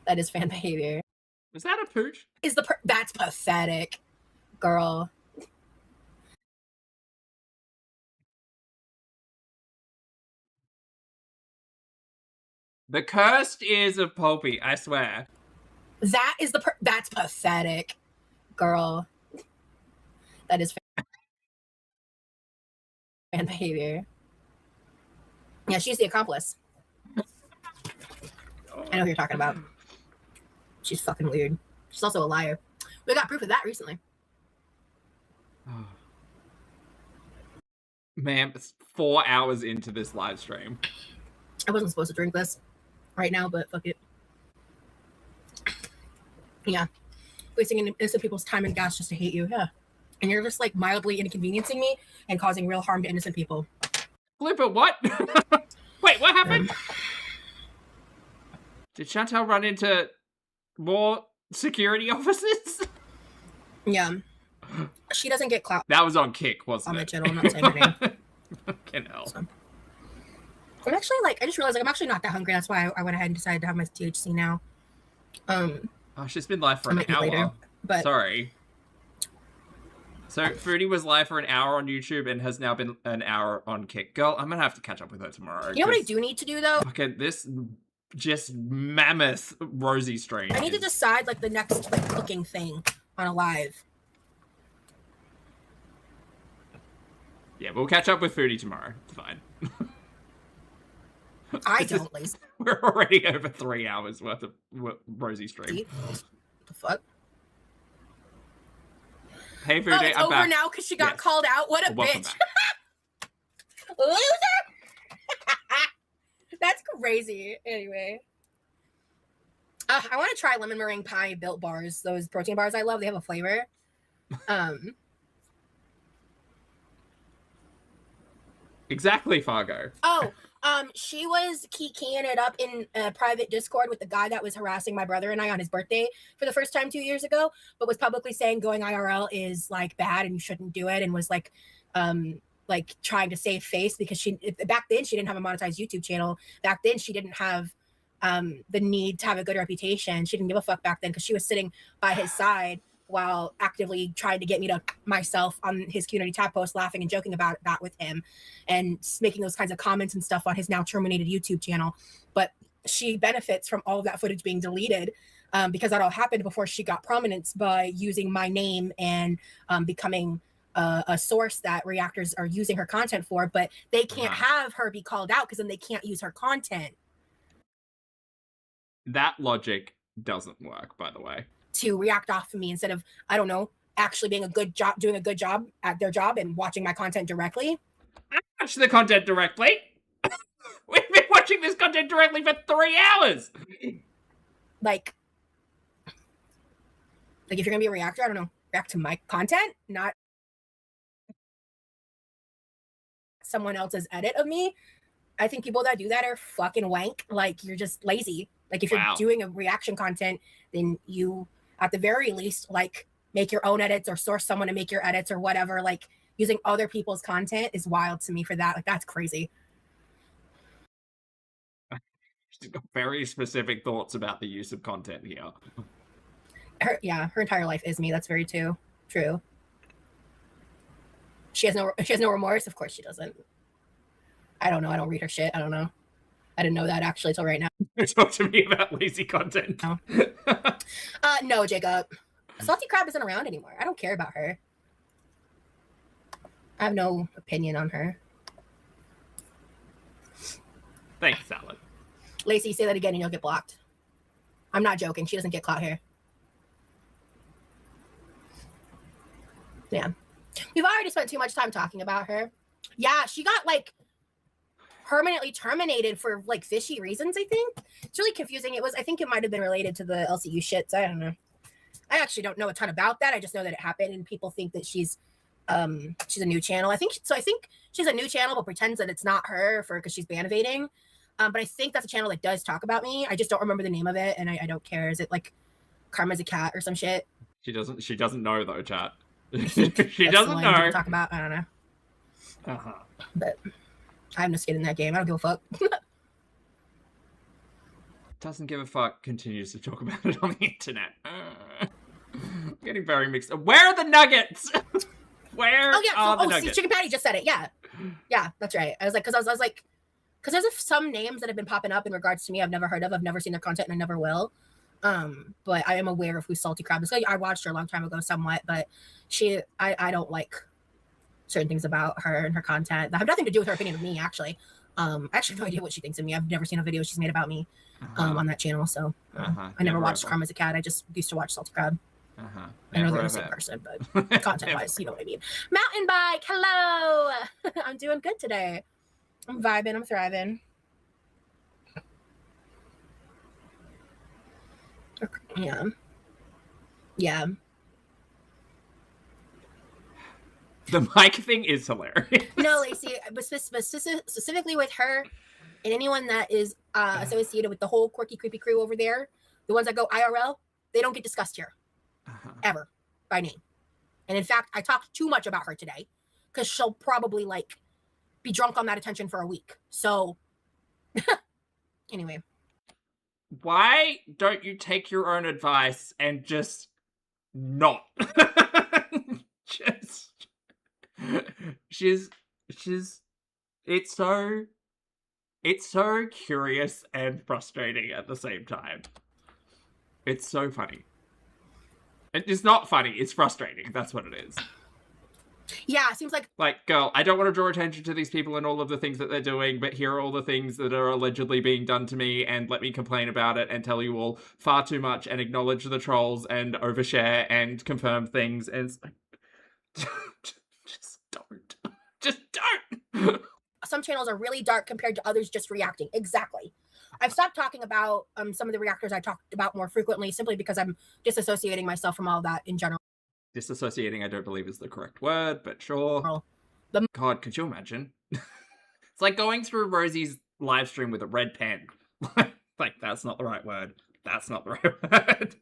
That is fan behavior. Was that a pooch? That's pathetic, girl. The cursed ears of Pulpy, I swear. That's pathetic, girl. That is fan behavior. Yeah, she's the accomplice. I know who you're talking about. She's fucking weird. She's also a liar. We got proof of that recently. Man, it's 4 hours into this live stream. I wasn't supposed to drink this right now, but fuck it. Yeah. Wasting innocent people's time and gas just to hate you. Yeah. And you're just like mildly inconveniencing me and causing real harm to innocent people. Flipper, what? Wait, what happened? Did Chantal run into more security officers? Yeah. She doesn't get clout That was on Kick, on wasn't my it? channel. I'm not saying her name. Fucking hell. So. I'm actually I just realized I'm actually not that hungry. That's why I went ahead and decided to have my THC now. Oh, she's been live for I an might eat hour. later, but sorry. So Foodie was live for an hour on YouTube and has now been an hour on Kick. Girl, I'm gonna have to catch up with her tomorrow. You know what I do need to do though? Fucking this just mammoth Rosie stream. I need to decide like the next like cooking thing on a live. Yeah, we'll catch up with Foodie tomorrow. It's fine. I don't, Lace. We're already over 3 hours worth of Rosie stream. What the fuck? Hey, Foodie, oh, it's I'm over back. now because she got called out. What a Welcome bitch. back. Loser! That's crazy. Anyway. I want to try lemon meringue pie Built bars. Those protein bars I love. They have a flavor. Exactly, Fargo. Oh, she was keying it up in a private Discord with the guy that was harassing my brother and I on his birthday for the first time 2 years ago, but was publicly saying going IRL is like bad and you shouldn't do it, and was like trying to save face because back then she didn't have a monetized YouTube channel. Back then she didn't have the need to have a good reputation. She didn't give a fuck back then because she was sitting by his side while actively trying to get me to myself on his community tab post, laughing and joking about that with him and making those kinds of comments and stuff on his now terminated YouTube channel. But she benefits from all of that footage being deleted because that all happened before she got prominence by using my name and becoming a source that reactors are using her content for, but they can't have her be called out because then they can't use her content. That logic doesn't work, by the way. To react off of me instead of, I don't know, actually doing a good job at their job and watching my content directly. I watch the content directly. We've been watching this content directly for 3 hours. Like if you're gonna be a reactor, I don't know, react to my content, not someone else's edit of me. I think people that do that are fucking wank. Like, you're just lazy. Like, if you're doing a reaction content, then you, at the very least, like, make your own edits or source someone to make your edits or whatever. Like, using other people's content is wild to me for that. Like, that's crazy. She's got very specific thoughts about the use of content here. Her entire life is me. That's very true. She has no remorse. Of course she doesn't. I don't know. I don't read her shit. I don't know. I didn't know that actually till right now. Talk to me about lazy content. No, no, Jacob. Salty Crab isn't around anymore. I don't care about her. I have no opinion on her. Thanks, Salad. Lacey, say that again and you'll get blocked. I'm not joking. She doesn't get clout here. Yeah. We've already spent too much time talking about her. Yeah, she got like permanently terminated for like fishy reasons, I think. It's really confusing. I think it might have been related to the LCU shit, so I don't know. I actually don't know a ton about that. I just know that it happened and people think that she's a new channel. I think she's a new channel but pretends that it's not her because she's ban evading. But I think that's a channel that does talk about me. I just don't remember the name of it and I don't care. Is it like Karma's a Cat or some shit? She doesn't know though, chat. She doesn't know. Talk about, I don't know. But I have no skin in that game. I don't give a fuck. Doesn't give a fuck. Continues to talk about it on the internet. Getting very mixed. Where are the nuggets? Where are the nuggets? See, Chicken Patty just said it. Yeah, that's right. I was like, because there's some names that have been popping up in regards to me I've never heard of. I've never seen their content and I never will. But I am aware of who Salty Crab is. I watched her a long time ago somewhat, but I don't like certain things about her and her content that have nothing to do with her opinion of me, actually. I actually have no idea what she thinks of me. I've never seen a video she's made about me on that channel, so I never watched Karma's a Cat. I just used to watch Salty Crab. I know they're the same person, but content-wise, you know what I mean. Mountain Bike, hello! I'm doing good today. I'm vibing, I'm thriving. Yeah. Yeah. The mic thing is hilarious. No, Lacey, but specifically with her and anyone that is associated with the whole quirky, creepy crew over there, the ones that go IRL, they don't get discussed here ever by name. And in fact, I talked too much about her today because she'll probably like be drunk on that attention for a week. So anyway, Why don't you take your own advice and just not? Just she's it's so curious and frustrating at the same time. It's so funny. It's not funny, it's frustrating. That's what it is. yeah, it seems like, girl, I don't want to draw attention to these people and all of the things that they're doing, but here are all the things that are allegedly being done to me, and let me complain about it and tell you all far too much and acknowledge the trolls and overshare and confirm things. And it's like, just don't. Just don't. some channels are really dark compared to others just reacting. Exactly. I've stopped talking about some of the reactors I talked about more frequently simply because I'm disassociating myself from all that in general. Disassociating, I don't believe is the correct word, but sure. The- God, could you imagine? It's like going through Rosie's live stream with a red pen. Like, that's not the right word. That's not the right word.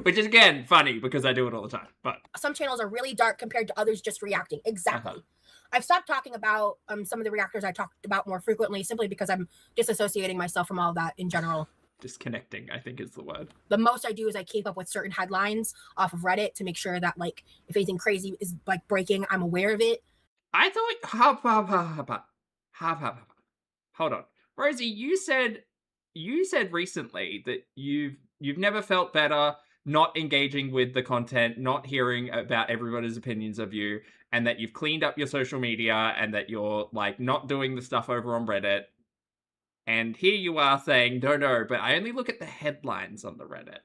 Which is, again, funny because I do it all the time. But some channels are really dark compared to others just reacting. Exactly. I've stopped talking about some of the reactors I talked about more frequently simply because I'm disassociating myself from all that in general. Disconnecting, I think is the word. The most I do is I keep up with certain headlines off of Reddit to make sure that, like, if anything crazy is like breaking, I'm aware of it. I thought hold on. Rosie, you said recently that you've never felt better not engaging with the content, not hearing about everybody's opinions of you, and that you've cleaned up your social media and that you're like not doing the stuff over on Reddit. And here you are saying, no, but I only look at the headlines on the Reddit.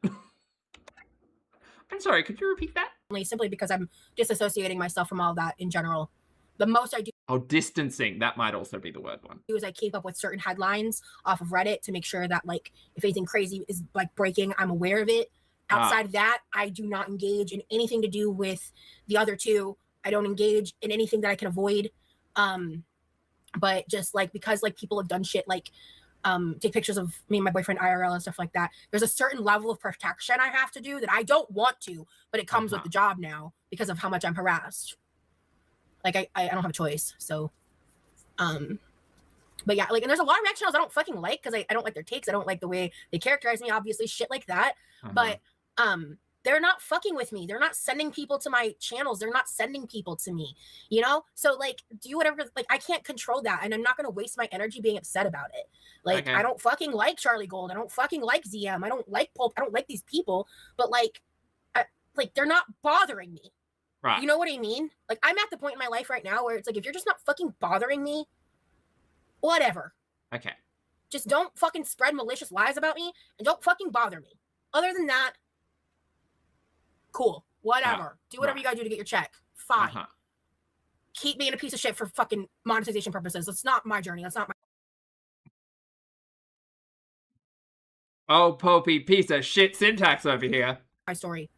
I'm sorry, could you repeat that? Simply because I'm disassociating myself from all that in general. The most I do. Oh, distancing. That might also be the word one. Is I keep up with certain headlines off of Reddit to make sure that, like, if anything crazy is like breaking, I'm aware of it. Outside of that, I do not engage in anything to do with the other two. I don't engage in anything that I can avoid. But just like, because like people have done shit like take pictures of me and my boyfriend IRL and stuff like that, there's a certain level of protection I have to do that I don't want to, but it comes with the job now because of how much I'm harassed. Like I don't have a choice. So but yeah, like, and there's a lot of reaction channels I don't fucking like because I don't like their takes. I don't like the way they characterize me, obviously, shit like that. But they're not fucking with me. They're not sending people to my channels. They're not sending people to me, you know? So like, do whatever, like, I can't control that. And I'm not going to waste my energy being upset about it. Like, I don't fucking like Charlie Gold. I don't fucking like ZM. I don't like Pulp. I don't like these people, but like, they're not bothering me. Right. You know what I mean? Like, I'm at the point in my life right now where it's like, if you're just not fucking bothering me, whatever. Okay. Just don't fucking spread malicious lies about me and don't fucking bother me. Other than that, cool. Whatever. Do whatever you gotta do to get your check. Fine. Keep being a piece of shit for fucking monetization purposes. That's not my journey. That's not my... Oh, Popey, piece of shit syntax over here. My story.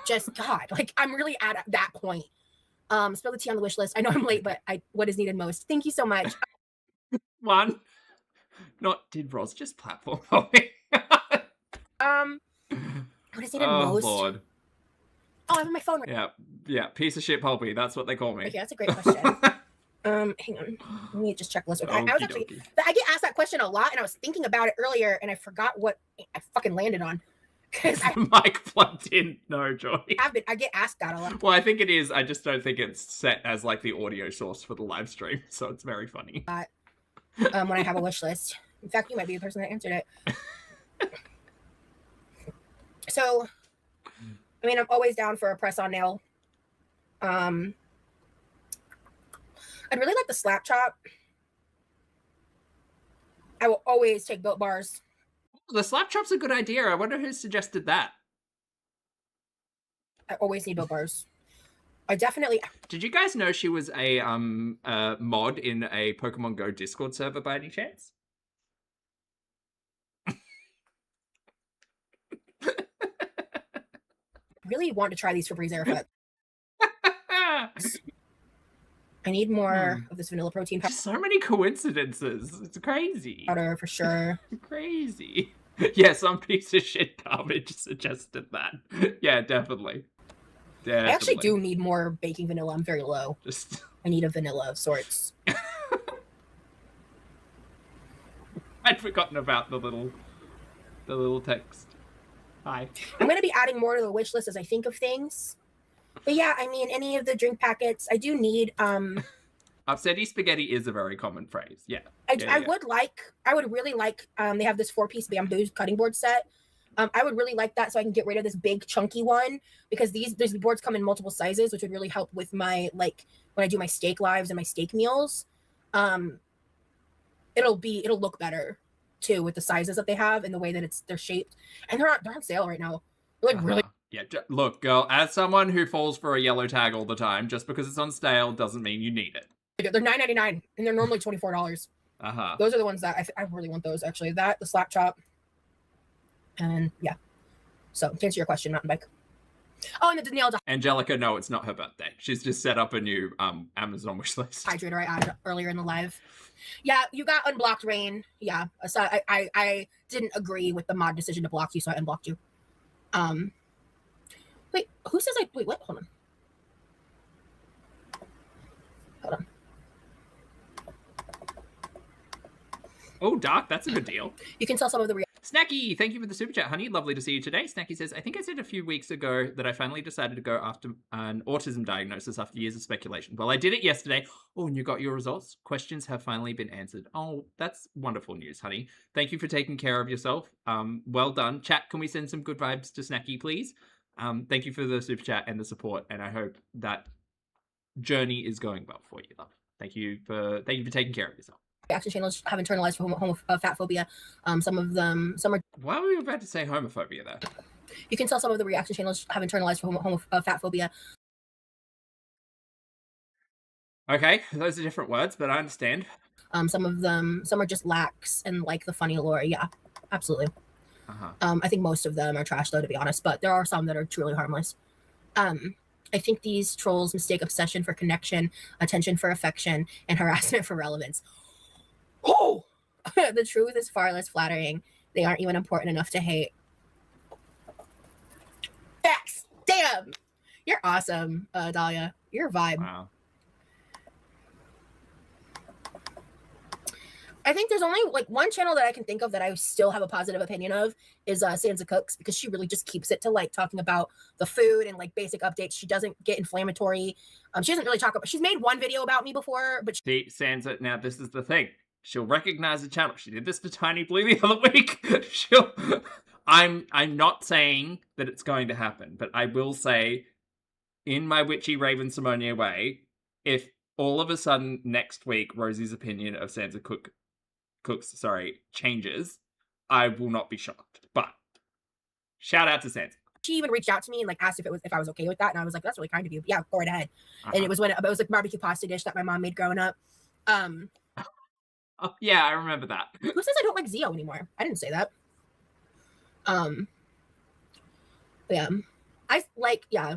Just, God, like, I'm really at that point. Spill the tea on the wish list. I know I'm late, but what is needed most. Thank you so much. One. Not did Roz just platform. What is needed most? Lord. Oh, I have my phone. Yeah, piece of shit Pulpy. That's what they call me. Okay, that's a great question. Hang on. Let me just check list. I was actually, I get asked that question a lot, and I was thinking about it earlier, and I forgot what I fucking landed on. Because Mike plugged in. No, Joy. I get asked that a lot. Well, I think it is. I just don't think it's set as like the audio source for the live stream, so it's very funny. When I have a wish list. In fact, you might be the person that answered it. So, I mean, I'm always down for a press-on nail. I'd really like the slap chop. I will always take Built Bars. The slap chop's a good idea. I wonder who suggested that. I always need Built Bars. I definitely... Did you guys know she was a mod in a Pokemon Go Discord server by any chance? really want to try these Febreze Air Effect. I need more of this vanilla protein So many coincidences. It's crazy. powder for sure. Crazy. Yeah, some piece of shit garbage suggested that. Yeah, definitely. I actually do need more baking vanilla. I'm very low. I need a vanilla of sorts. I'd forgotten about the little text. Hi. I'm going to be adding more to the wish list as I think of things. But yeah, I mean, any of the drink packets, I do need. Upsetty spaghetti is a very common phrase. Yeah. I would really like. They have this 4-piece bamboo cutting board set. I would really like that so I can get rid of this big chunky one, because these boards come in multiple sizes, which would really help with my, like, when I do my steak lives and my steak meals. It'll look better too with the sizes that they have and the way that they're shaped, and they're on sale right now. They're like really. Yeah, look, girl, as someone who falls for a yellow tag all the time, just because it's on sale doesn't mean you need it. They're $9.99 and they're normally $24. Those are the ones that I really want. Those actually, the slap chop, and yeah. So to answer your question, mountain bike. Oh, and the nail Angelica, no, it's not her birthday. She's just set up a new Amazon wish list. Hydrator I added earlier in the live. Yeah, you got unblocked, Rain. Yeah, so I didn't agree with the mod decision to block you, so I unblocked you. Wait, who says wait, what? Hold on. Oh, Doc, that's a good deal. You can tell some of the Snacky, thank you for the super chat, honey. Lovely to see you today. Snacky says, I think I said a few weeks ago that I finally decided to go after an autism diagnosis after years of speculation. Well, I did it yesterday. Oh, and you got your results? Questions have finally been answered. Oh, that's wonderful news, honey. Thank you for taking care of yourself. Well done. Chat, can we send some good vibes to Snacky, please? Thank you for the super chat and the support, and I hope that journey is going well for you, love. Thank you for taking care of yourself. Reaction channels have internalized fat phobia. Some are. Why were you about to say homophobia there? You can tell some of the reaction channels have internalized fat phobia. Okay, those are different words, but I understand. Some are just lax and like the funny lore. Yeah, absolutely. I think most of them are trash, though, to be honest, but there are some that are truly harmless. I think these trolls mistake obsession for connection, attention for affection, and harassment for relevance. Oh, the truth is far less flattering. They aren't even important enough to hate. Facts. Damn. You're awesome, Dahlia. You're a vibe. Wow. I think there's only like one channel that I can think of that I still have a positive opinion of is Sansa Cooks, because she really just keeps it to like talking about the food and like basic updates. She doesn't get inflammatory. She doesn't really talk about. She's made one video about me before, but see, Sansa. Now this is the thing. She'll recognize the channel. She did this to Tiny Blue the other week. I'm not saying that it's going to happen, but I will say, in my witchy Raven Simonia way, if all of a sudden next week Rosie's opinion of Sansa Cooks changes, I will not be shocked. But shout out to Sansa. She even reached out to me and like asked if I was okay with that, and I was like, that's really kind of you. But yeah, go right ahead. And it was like barbecue pasta dish that my mom made growing up. Oh, yeah, I remember that. Who says I don't like Zio anymore? I didn't say that. Yeah.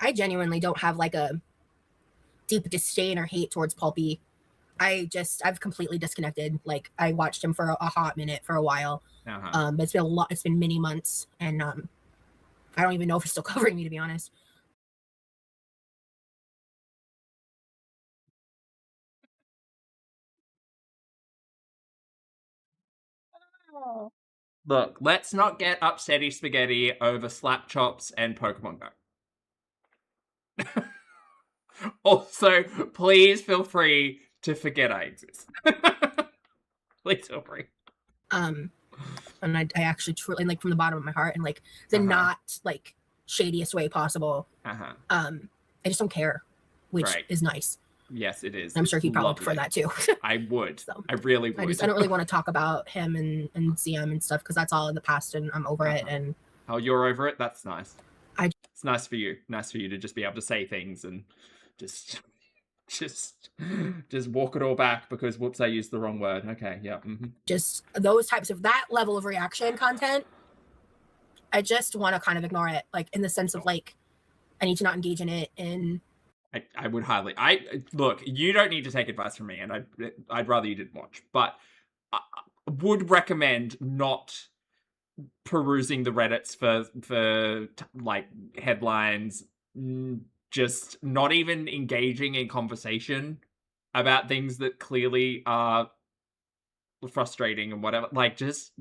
I genuinely don't have like a deep disdain or hate towards Pulpy. I've completely disconnected. Like I watched him for a hot minute for a while. But it's been it's been many months, and I don't even know if it's still covering me, to be honest. Look, let's not get upsetty spaghetti over slap chops and Pokemon Go. Also, please feel free to forget I exist. Please feel free. And I actually truly, like, from the bottom of my heart, and like the not like shadiest way possible. I just don't care, which is nice. Yes, it is. I'm sure he'd probably prefer that too. I would. So, I really would. I don't really want to talk about him and CM and stuff, because that's all in the past and I'm over it. And oh, you're over it? That's nice. It's nice for you. Nice for you to just be able to say things and just walk it all back because whoops, I used the wrong word. Okay, yeah. Just those types of that level of reaction content. I just want to kind of ignore it, like in the sense of like I need to not engage in it. And I would hardly. Look, you don't need to take advice from me, and I'd rather you didn't watch. But I would recommend not perusing the Reddits for like headlines. Just not even engaging in conversation about things that clearly are frustrating and whatever. Like, just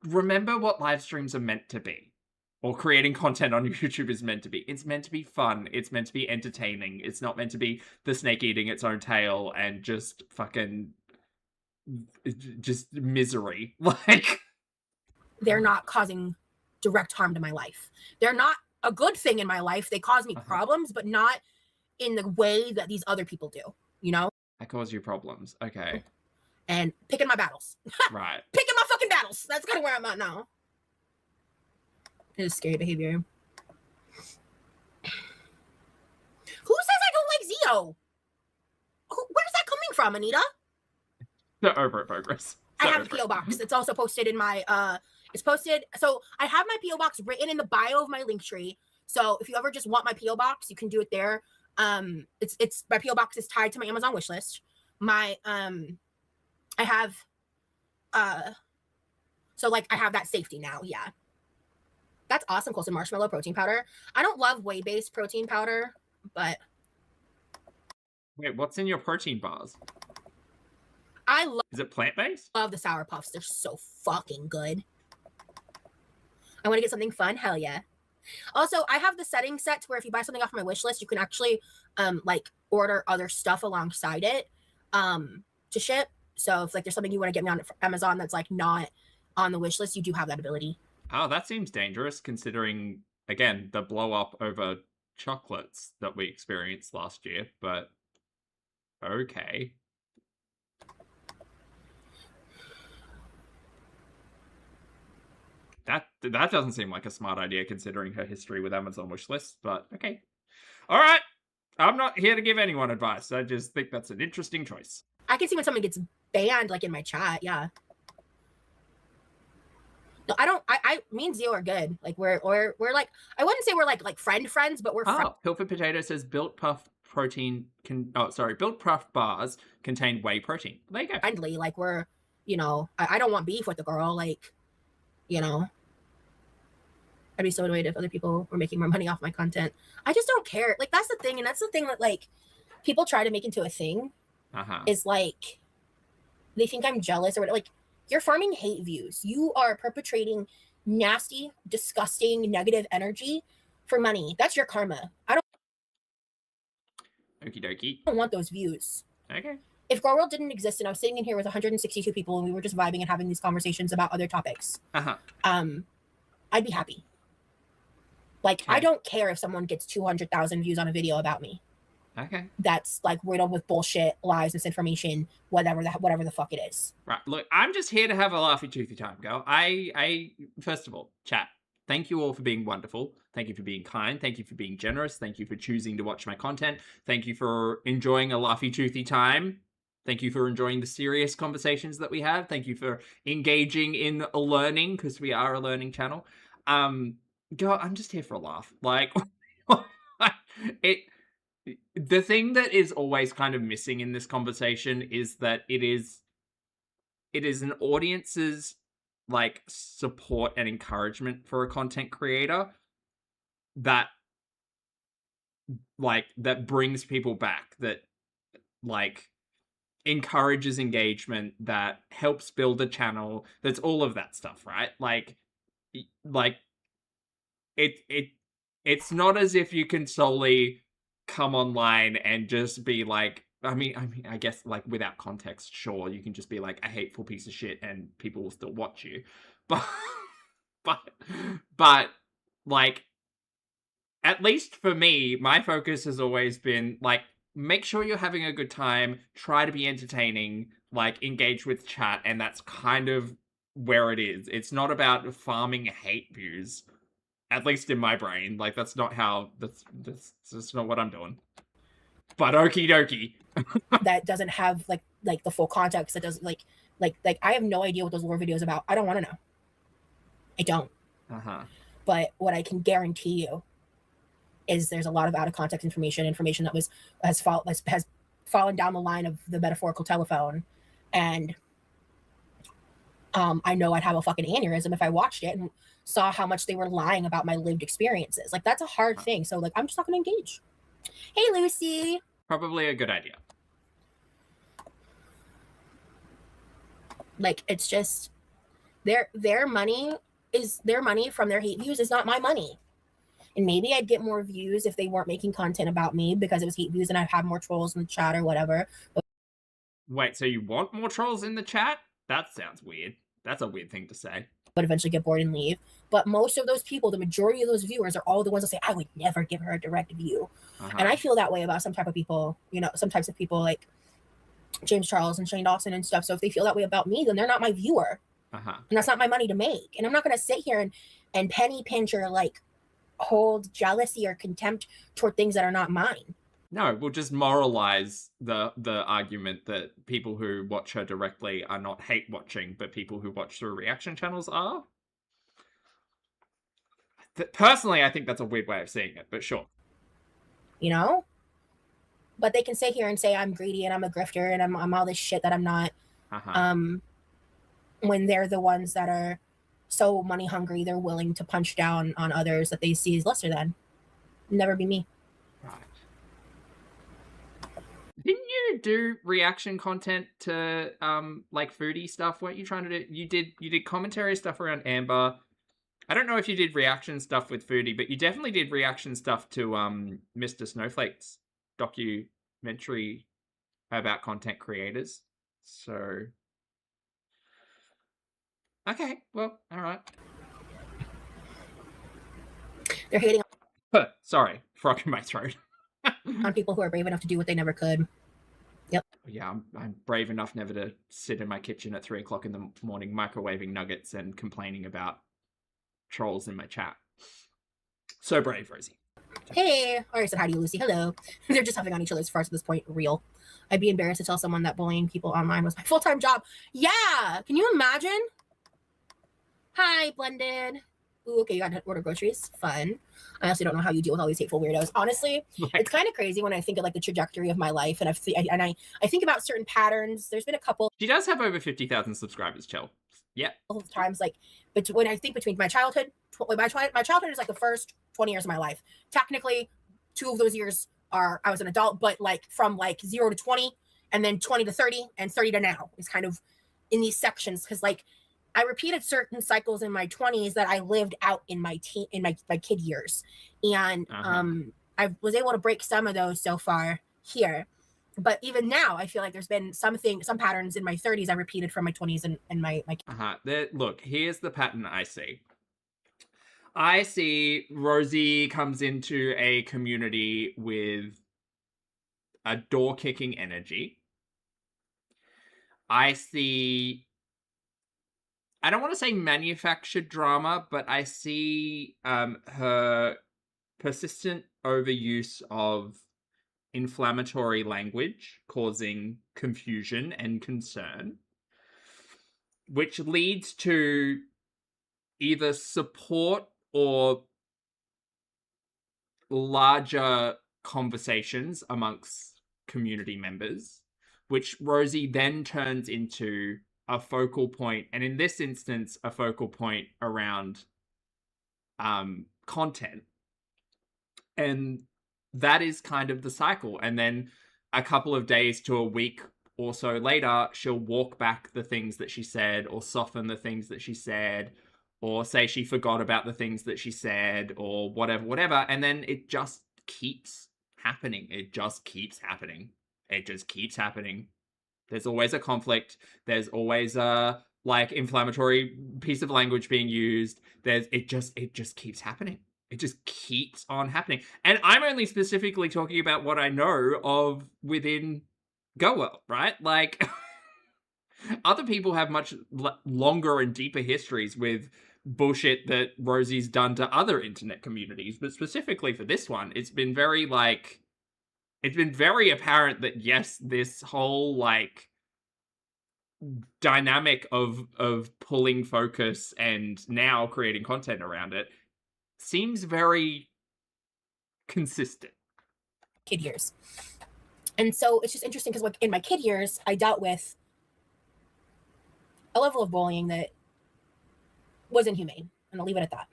remember what live streams are meant to be. Or creating content on YouTube is meant to be. It's meant to be fun. It's meant to be entertaining. It's not meant to be the snake eating its own tail and just fucking just misery. Like, they're not causing direct harm to my life. They're not a good thing in my life. They cause me problems, but not in the way that these other people do, you know? I cause you problems. Okay. And picking my battles. Right. Picking my fucking battles. That's kind of where I'm at now. It is scary behavior. Who says I don't like Zio? Where's that coming from, Anita? The over it progress. I have a PO box. It's also posted in my it's posted. So I have my PO box written in the bio of my link tree. So if you ever just want my PO box, you can do it there. It's my PO box is tied to my Amazon wish list. My I have so like I have that safety now. Yeah. That's awesome. Close to marshmallow protein powder. I don't love whey-based protein powder, but wait, what's in your protein bars? Is it plant-based? Love the Sour Puffs. They're so fucking good. I want to get something fun. Hell yeah. Also, I have the setting set to where if you buy something off my wish list, you can actually like order other stuff alongside it to ship. So if like there's something you want to get me on Amazon that's like not on the wish list, you do have that ability. Oh, that seems dangerous considering, again, the blow up over chocolates that we experienced last year, but okay. That doesn't seem like a smart idea considering her history with Amazon wish lists, but okay. All right. I'm not here to give anyone advice. I just think that's an interesting choice. I can see when someone gets banned, like in my chat. Yeah. No, I don't. Me and Zio are good. Like we're like, I wouldn't say we're like friends, but we're. Pilfered Potato says built puff bars contain whey protein. There you go. Friendly, like we're, you know, I don't want beef with the girl. Like, you know, I'd be so annoyed if other people were making more money off my content. I just don't care. Like that's the thing, and that's the thing that like people try to make into a thing. Is like they think I'm jealous or whatever. Like. You're farming hate views. You are perpetrating nasty, disgusting, negative energy for money. That's your karma. Okie dokie. I don't want those views. Okay. If Girl World didn't exist and I was sitting in here with 162 people and we were just vibing and having these conversations about other topics, I'd be happy. Like, okay. I don't care if someone gets 200,000 views on a video about me. Okay. That's like riddled with bullshit, lies, misinformation, whatever the fuck it is. Right. Look, I'm just here to have a laughy toothy time, girl. I first of all, chat. Thank you all for being wonderful. Thank you for being kind. Thank you for being generous. Thank you for choosing to watch my content. Thank you for enjoying a laughy toothy time. Thank you for enjoying the serious conversations that we have. Thank you for engaging in learning, because we are a learning channel. Girl, I'm just here for a laugh. Like, the thing that is always kind of missing in this conversation is that it is an audience's like support and encouragement for a content creator that brings people back, that like encourages engagement, that helps build a channel, that's all of that stuff, right? Like it's not as if you can solely come online and just be like, I mean, I guess like without context, sure, you can just be like a hateful piece of shit and people will still watch you, but like, at least for me, my focus has always been like, make sure you're having a good time, try to be entertaining, like engage with chat, and that's kind of where it is. It's not about farming hate views. At least in my brain, like that's not what I'm doing. But okie dokie. That doesn't have like the full context. That doesn't like I have no idea what those lore videos about. I don't want to know. I don't. But what I can guarantee you is there's a lot of out of context information that has fallen down the line of the metaphorical telephone, and I know I'd have a fucking aneurysm if I watched it and saw how much they were lying about my lived experiences. Like, that's a hard thing. So, like, I'm just not gonna engage. Hey, Lucy. Probably a good idea. Like, it's just their money from their hate views is not my money. And maybe I'd get more views if they weren't making content about me because it was hate views and I'd have more trolls in the chat or whatever. But wait, so you want more trolls in the chat? That sounds weird. That's a weird thing to say. But eventually get bored and leave. But most of those people, the majority of those viewers are all the ones that say, I would never give her a direct view. And I feel that way about some type of people, some types of people like James Charles and Shane Dawson and stuff. So if they feel that way about me, then they're not my viewer. And that's not my money to make. And I'm not going to sit here and penny pinch or like hold jealousy or contempt toward things that are not mine. No, we'll just moralize the argument that people who watch her directly are not hate watching, but people who watch through reaction channels are. Personally, I think that's a weird way of seeing it, but sure. But they can sit here and say I'm greedy and I'm a grifter and I'm all this shit that I'm not. When they're the ones that are so money hungry, they're willing to punch down on others that they see as lesser than. Never be me. Right. Didn't you do reaction content to like foodie stuff? Weren't you trying to do? You did commentary stuff around Amber. I don't know if you did reaction stuff with foodie, but you definitely did reaction stuff to Mr. Snowflake's documentary about content creators. So okay, well, all right. They're hating sorry, frog in my throat. on people who are brave enough to do what they never could. Yep. Yeah, I'm brave enough never to sit in my kitchen at 3 o'clock in the morning microwaving nuggets and complaining about trolls in my chat. So brave, Rosie. Hey, I already said hi to you, Lucy. Hello. They're just having on each other's farts at this point. Real. I'd be embarrassed to tell someone that bullying people online was my full-time job. Yeah. Can you imagine? Hi, Blended. Ooh, okay, you got to order groceries. Fun. I honestly don't know how you deal with all these hateful weirdos. Honestly, it's kind of crazy when I think of like the trajectory of my life, and I think about certain patterns. There's been a couple. She does have over 50,000 subscribers, Chell. Yeah. Of times, like, but when I think between my childhood is like the first 20 years of my life. Technically, 2 of those years are I was an adult, but like from like 0 to 20, and then 20 to 30, and 30 to now is kind of in these sections because like. I repeated certain cycles in my 20s that I lived out in my kid years. And I was able to break some of those so far here. But even now, I feel like there's been some patterns in my 30s I repeated from my 20s and my Look, here's the pattern I see. I see Rosie comes into a community with a door-kicking energy. I see... I don't want to say manufactured drama, but I see her persistent overuse of inflammatory language causing confusion and concern, which leads to either support or larger conversations amongst community members, which Rosie then turns into a focal point, and in this instance, a focal point around content. And that is kind of the cycle. And then a couple of days to a week or so later, she'll walk back the things that she said, or soften the things that she said, or say she forgot about the things that she said, or whatever. And then it just keeps happening. It just keeps happening. There's always a conflict. There's always a like inflammatory piece of language being used. It just keeps happening. It just keeps on happening. And I'm only specifically talking about what I know of within Go World, right? Like other people have much longer and deeper histories with bullshit that Rosie's done to other internet communities, but specifically for this one, it's been very apparent that yes, this whole like dynamic of pulling focus and now creating content around it seems very consistent. Kid years. And so it's just interesting because like in my kid years, I dealt with a level of bullying that was inhumane, and I'll leave it at that.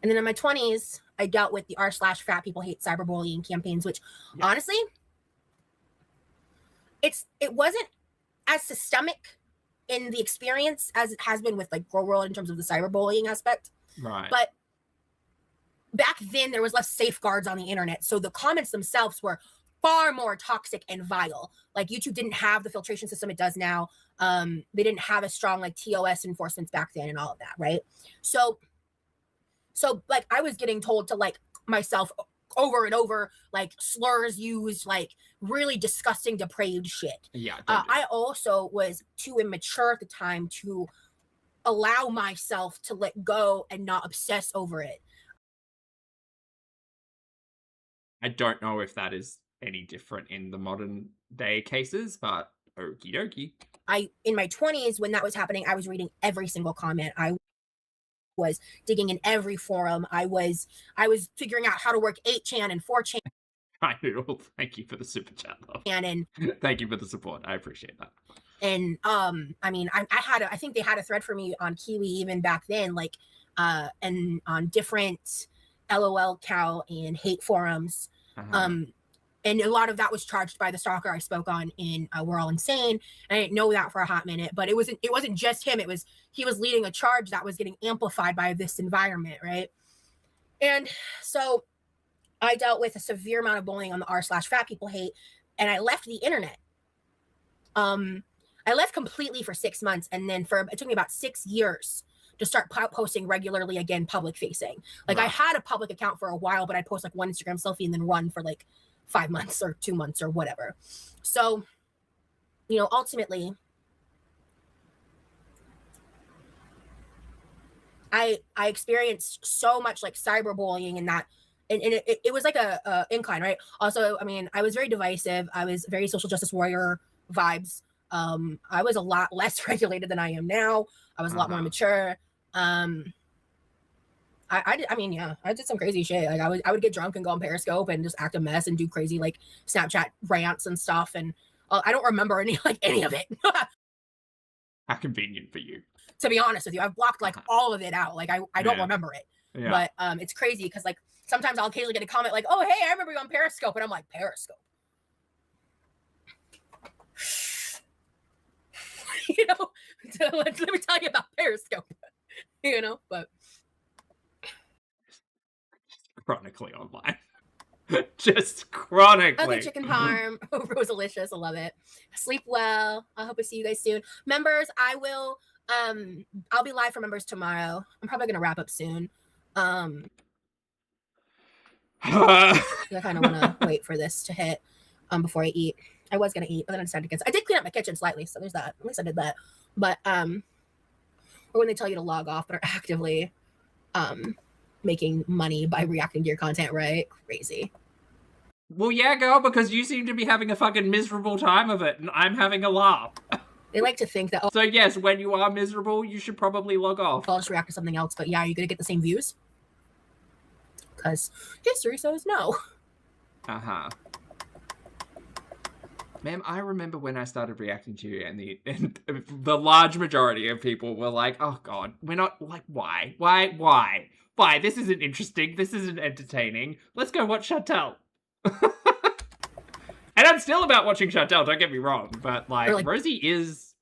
And then in my 20s, I dealt with the r/fat people hate cyberbullying campaigns, which honestly, it wasn't as systemic in the experience as it has been with like Grow World in terms of the cyberbullying aspect. Right. But back then there was less safeguards on the internet, so the comments themselves were far more toxic and vile. Like YouTube didn't have the filtration system it does now. They didn't have a strong like TOS enforcements back then and all of that, right? So like I was getting told to like myself over and over, like slurs used, like really disgusting, depraved shit. Yeah. I also was too immature at the time to allow myself to let go and not obsess over it. I don't know if that is any different in the modern day cases, but okie dokie. In my 20s, when that was happening, I was reading every single comment. I was digging in every forum. I was figuring out how to work 8chan and 4chan. Hi Noodle, thank you for the super chat though. And thank you for the support. I appreciate that. And I mean, I think they had a thread for me on Kiwi even back then, like and on different LOL cow and hate forums. And a lot of that was charged by the stalker I spoke on in We're All Insane. And I didn't know that for a hot minute, but it wasn't just him. He was leading a charge that was getting amplified by this environment, right? And so I dealt with a severe amount of bullying on the r/fat people hate, and I left the internet. I left completely for 6 months, and then it took me about 6 years to start posting regularly again, public facing. Like I had a public account for a while, but I'd post like one Instagram selfie and then run for like 5 months or 2 months or whatever. So, you know, ultimately, I experienced so much like cyberbullying and that, and it was like a incline, right? Also, I mean, I was very divisive. I was very social justice warrior vibes. I was a lot less regulated than I am now. I was a lot more mature. I did some crazy shit. Like I would get drunk and go on Periscope and just act a mess and do crazy like Snapchat rants and stuff. And I don't remember any of it. How convenient for you. To be honest with you, I've blocked like all of it out. Like I don't remember it. Yeah. But it's crazy because like sometimes I'll occasionally get a comment like, "Oh, hey, I remember you on Periscope," and I'm like, Periscope. You know, so let me tell you about Periscope. You know, but chronically online. Just chronically. Okay, chicken parm. Rosalicious, I love it. Sleep well. I hope I see you guys soon. Members, I'll be live for members tomorrow. I'm probably gonna wrap up soon. I kind of want to wait for this to hit before I eat. I was gonna eat, but then I decided against. I did clean up my kitchen slightly, so there's that. At least I did that. But or when they tell you to log off, but are actively making money by reacting to your content, right? Crazy. Well, yeah, girl, because you seem to be having a fucking miserable time of it, and I'm having a laugh. They like to think that. So yes, when you are miserable, you should probably log off. I'll just react to something else. But yeah, are you gonna get the same views? Because history says no. Ma'am, I remember when I started reacting to you, and the large majority of people were like, "Oh God, we're not like why? This isn't interesting. This isn't entertaining. Let's go watch Chantel." And I'm still about watching Chantel. Don't get me wrong, but like Rosie is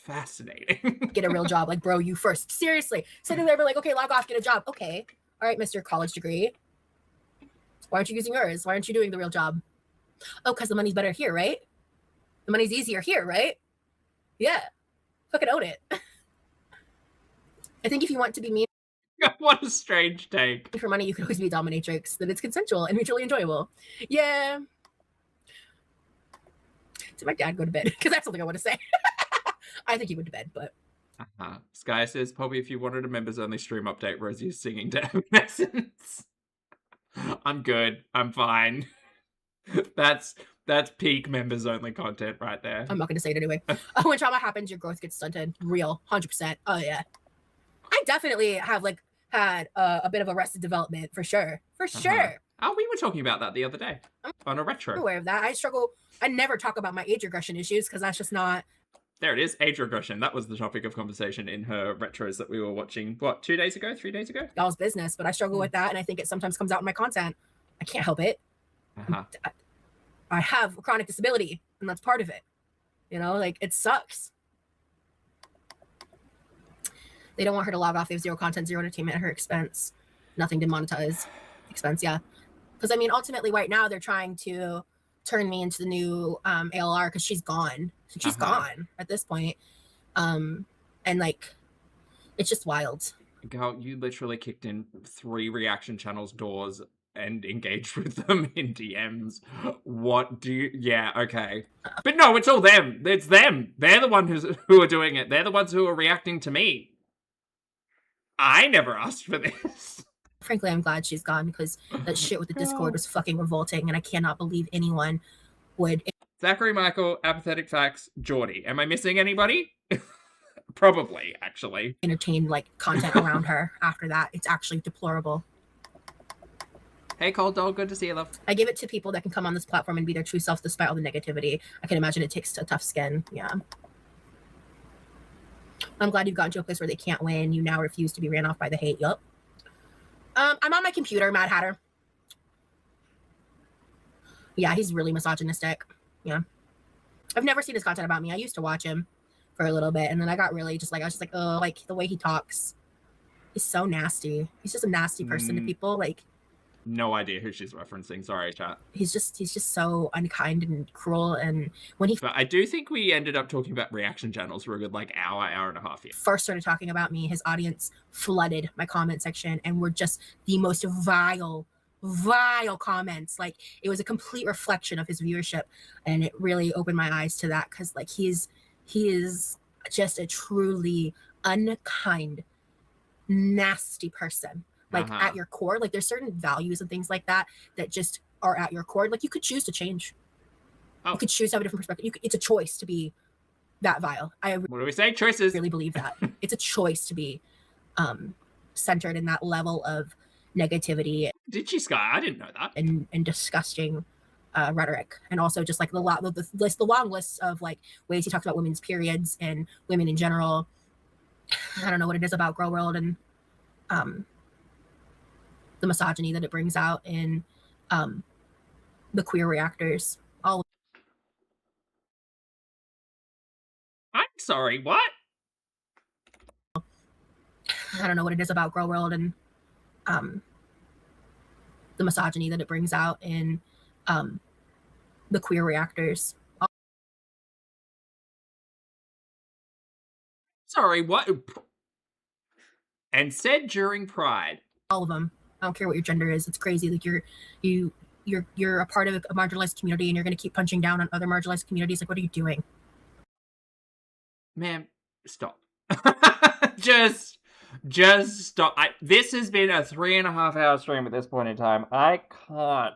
fascinating. Get a real job, like bro, you first. Seriously, sitting there, be like, okay, log off, get a job. Okay, all right, Mr. College degree. Why aren't you using yours? Why aren't you doing the real job? Oh, because the money's better here, right? The money's easier here, right? Yeah. Fucking own it. I think if you want to be mean what a strange take. for money, you can always be a dominatrix. That it's consensual and mutually enjoyable. Yeah. Did my dad go to bed? Because that's something I want to say. I think he went to bed, but... Sky says, probably if you wanted a members-only stream update, Rosie is singing to Evanescence. I'm good. I'm fine. That's That's peak members only content right there. I'm not going to say it anyway. When trauma happens, your growth gets stunted. Real, 100%. Oh yeah. I definitely have like had a bit of arrested development for sure. For sure. Oh, we were talking about that the other day on a retro. I'm aware of that. I never talk about my age regression issues because that's just not. There it is, age regression. That was the topic of conversation in her retros that we were watching, what, 2 days ago, 3 days ago? Y'all's business, but I struggle with that, and I think it sometimes comes out in my content. I can't help it. I have a chronic disability, and that's part of it. You know, like, it sucks. They don't want her to log off. They have zero content, zero entertainment at her expense. Nothing to monetize. Expense, yeah. Because, I mean, ultimately, right now, they're trying to turn me into the new ALR because she's gone. She's gone at this point. And, like, it's just wild. Girl, you literally kicked in 3 reaction channels' doors and engaged with them in DMs. What do you... Yeah, okay. But no, it's all them. It's them. They're the ones who are doing it. They're the ones who are reacting to me. I never asked for this. Frankly, I'm glad she's gone because that shit with the Discord was fucking revolting, and I cannot believe anyone would... Zachary Michael, Apathetic Facts, Geordie. Am I missing anybody? Probably, actually. Entertain, like, content around her after that. It's actually deplorable. Hey, Cold Dog, good to see you, love. I give it to people that can come on this platform and be their true self despite all the negativity. I can imagine it takes a tough skin. Yeah. I'm glad you've gotten to a place where they can't win. You now refuse to be ran off by the hate. Yup. I'm on my computer, Mad Hatter. Yeah, he's really misogynistic. Yeah. I've never seen his content about me. I used to watch him for a little bit, and then I got really just like, I was just like, oh, like the way he talks. He's so nasty. He's just a nasty person to people. Like, no idea who she's referencing. Sorry, chat. He's just so unkind and cruel. And when he... But I do think we ended up talking about reaction channels for a good, like, hour and a half here. First started talking about me, his audience flooded my comment section and were just the most vile comments. Like, it was a complete reflection of his viewership. And it really opened my eyes to that because, like, he is just a truly unkind, nasty person. Like, at your core, like, there's certain values and things like that that just are at your core. Like, you could choose to change. You could choose to have a different perspective. It's a choice to be that vile. What do we say? Choices. I really believe that. It's a choice to be centered in that level of negativity. Did she, Sky? I didn't know that. And disgusting rhetoric. And also just, like, the long list of, like, ways he talks about women's periods and women in general. I don't know what it is about Girl World and... the misogyny that it brings out in the queer reactors. I'm sorry, what? I don't know what it is about Girl World and the misogyny that it brings out in the queer reactors. Sorry, what? And said during Pride. All of them. I don't care what your gender is. It's crazy. Like, you're a part of a marginalized community and you're going to keep punching down on other marginalized communities. Like, what are you doing? Ma'am, stop. just stop. This has been a 3.5 hour stream at this point in time. I can't.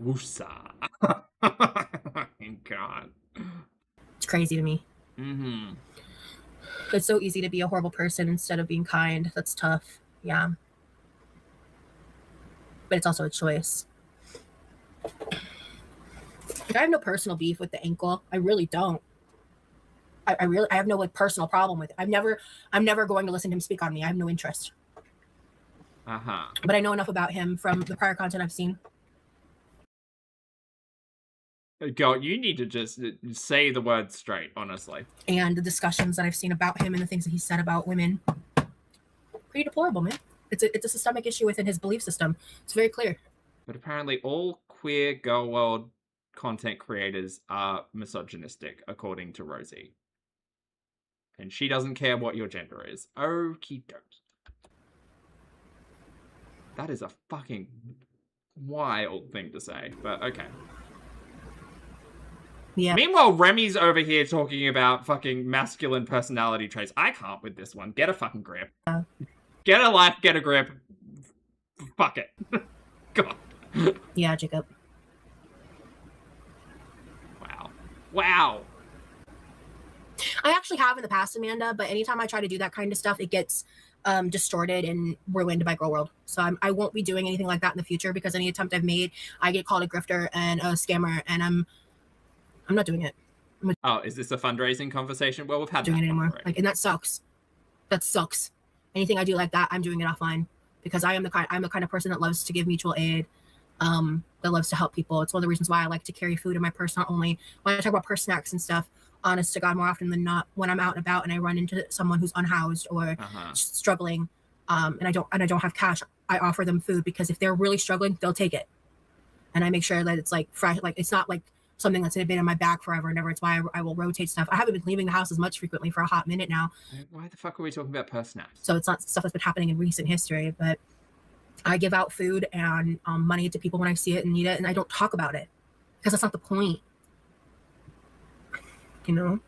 Woosa. God. It's crazy to me. Mm-hmm. It's so easy to be a horrible person instead of being kind. That's tough. Yeah. But it's also a choice. Like, I have no personal beef with the ankle. I really don't. I have no, like, personal problem with it. I'm never going to listen to him speak on me. I have no interest. But I know enough about him from the prior content I've seen. Girl, you need to just say the words straight, honestly. And the discussions that I've seen about him and the things that he said about women. Pretty deplorable, man. It's a systemic issue within his belief system. It's very clear. But apparently all queer girl world content creators are misogynistic, according to Rosie. And she doesn't care what your gender is. Okie doke. That is a fucking wild thing to say, but okay. Yeah. Meanwhile, Remy's over here talking about fucking masculine personality traits. I can't with this one. Get a fucking grip. Get a life, get a grip. Fuck it. God. Yeah, Jacob. Wow. I actually have in the past, Amanda, but anytime I try to do that kind of stuff, it gets distorted and ruined by Girl World. So I won't be doing anything like that in the future, because any attempt I've made, I get called a grifter and a scammer, and I'm not doing it. Oh, is this a fundraising conversation? Well, we've had doing that it anymore. already. Like, and that sucks. That sucks. Anything I do like that, I'm doing it offline, because I'm the kind of person that loves to give mutual aid, that loves to help people. It's one of the reasons why I like to carry food in my purse, not only when I talk about purse snacks and stuff, honest to God, more often than not, when I'm out and about and I run into someone who's unhoused or struggling, and I don't have cash, I offer them food, because if they're really struggling, they'll take it. And I make sure that it's like fresh, like it's not like something that's been in my bag forever and ever. It's why I will rotate stuff. I haven't been leaving the house as much frequently for a hot minute now. Why the fuck are we talking about purse snaps? So it's not stuff that's been happening in recent history, but I give out food and money to people when I see it and need it, and I don't talk about it, because that's not the point. You know?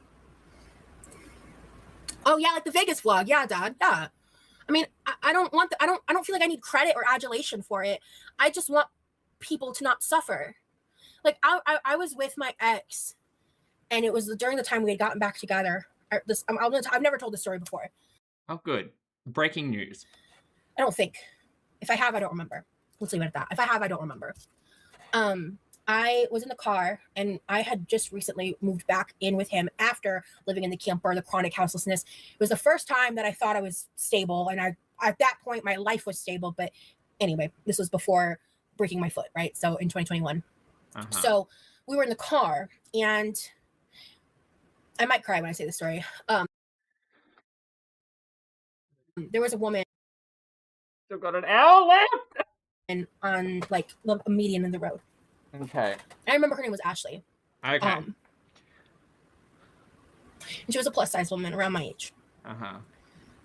Oh yeah, like the Vegas vlog. Yeah, Dad. Yeah. I mean, I don't want I don't feel like I need credit or adulation for it. I just want people to not suffer. Like I was with my ex, and it was during the time we had gotten back together. I've never told this story before. Oh, good. Breaking news. I don't think. If I have, I don't remember. Let's leave it at that. If I have, I don't remember. I was in the car, and I had just recently moved back in with him after living in the camper, the chronic houselessness. It was the first time that I thought I was stable, and at that point my life was stable. But anyway, this was before breaking my foot, right? So in 2021. So we were in the car, and I might cry when I say this story. There was a woman. Still got an hour left. And on like a median in the road. Okay. I remember her name was Ashley. Okay. And she was a plus size woman around my age.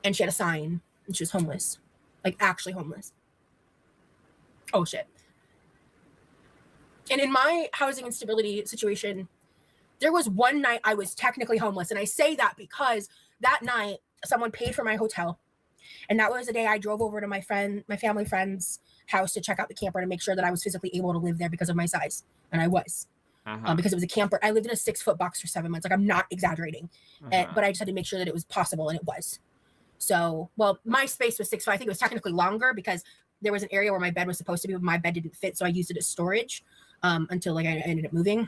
And she had a sign, and she was homeless, like actually homeless. Oh shit. And in my housing instability situation, there was one night I was technically homeless, and I say that because that night someone paid for my hotel. And that was the day I drove over to my family friend's house to check out the camper to make sure that I was physically able to live there because of my size. And I was. Because it was a camper. I lived in a 6-foot box for 7 months. Like, I'm not exaggerating. But I just had to make sure that it was possible, and it was. So, well, my space was 6 foot. I think it was technically longer because there was an area where my bed was supposed to be, but my bed didn't fit. So I used it as storage until like I ended up moving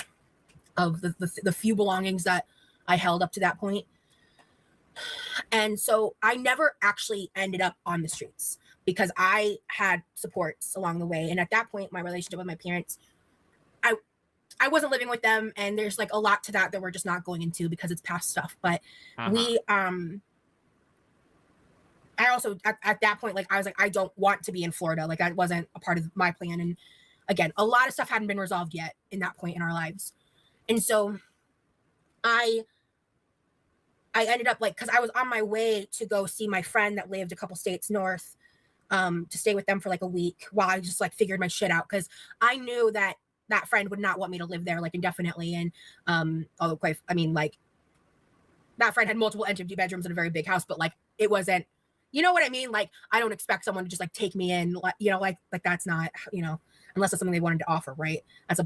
of the few belongings that I held up to that point. And so I never actually ended up on the streets because I had supports along the way. And at that point, my relationship with my parents, I wasn't living with them. And there's like a lot to that we're just not going into because it's past stuff. But I also, at that point, like I was like, I don't want to be in Florida. Like that wasn't a part of my plan. And again, a lot of stuff hadn't been resolved yet in that point in our lives. And so I ended up like, because I was on my way to go see my friend that lived a couple states north, to stay with them for like a week while I just like figured my shit out. Because I knew that friend would not want me to live there like indefinitely. And like that friend had multiple empty bedrooms in a very big house, but like it wasn't, you know what I mean? Like I don't expect someone to just like take me in, like, you know, like that's not, you know, unless that's something they wanted to offer, right? That's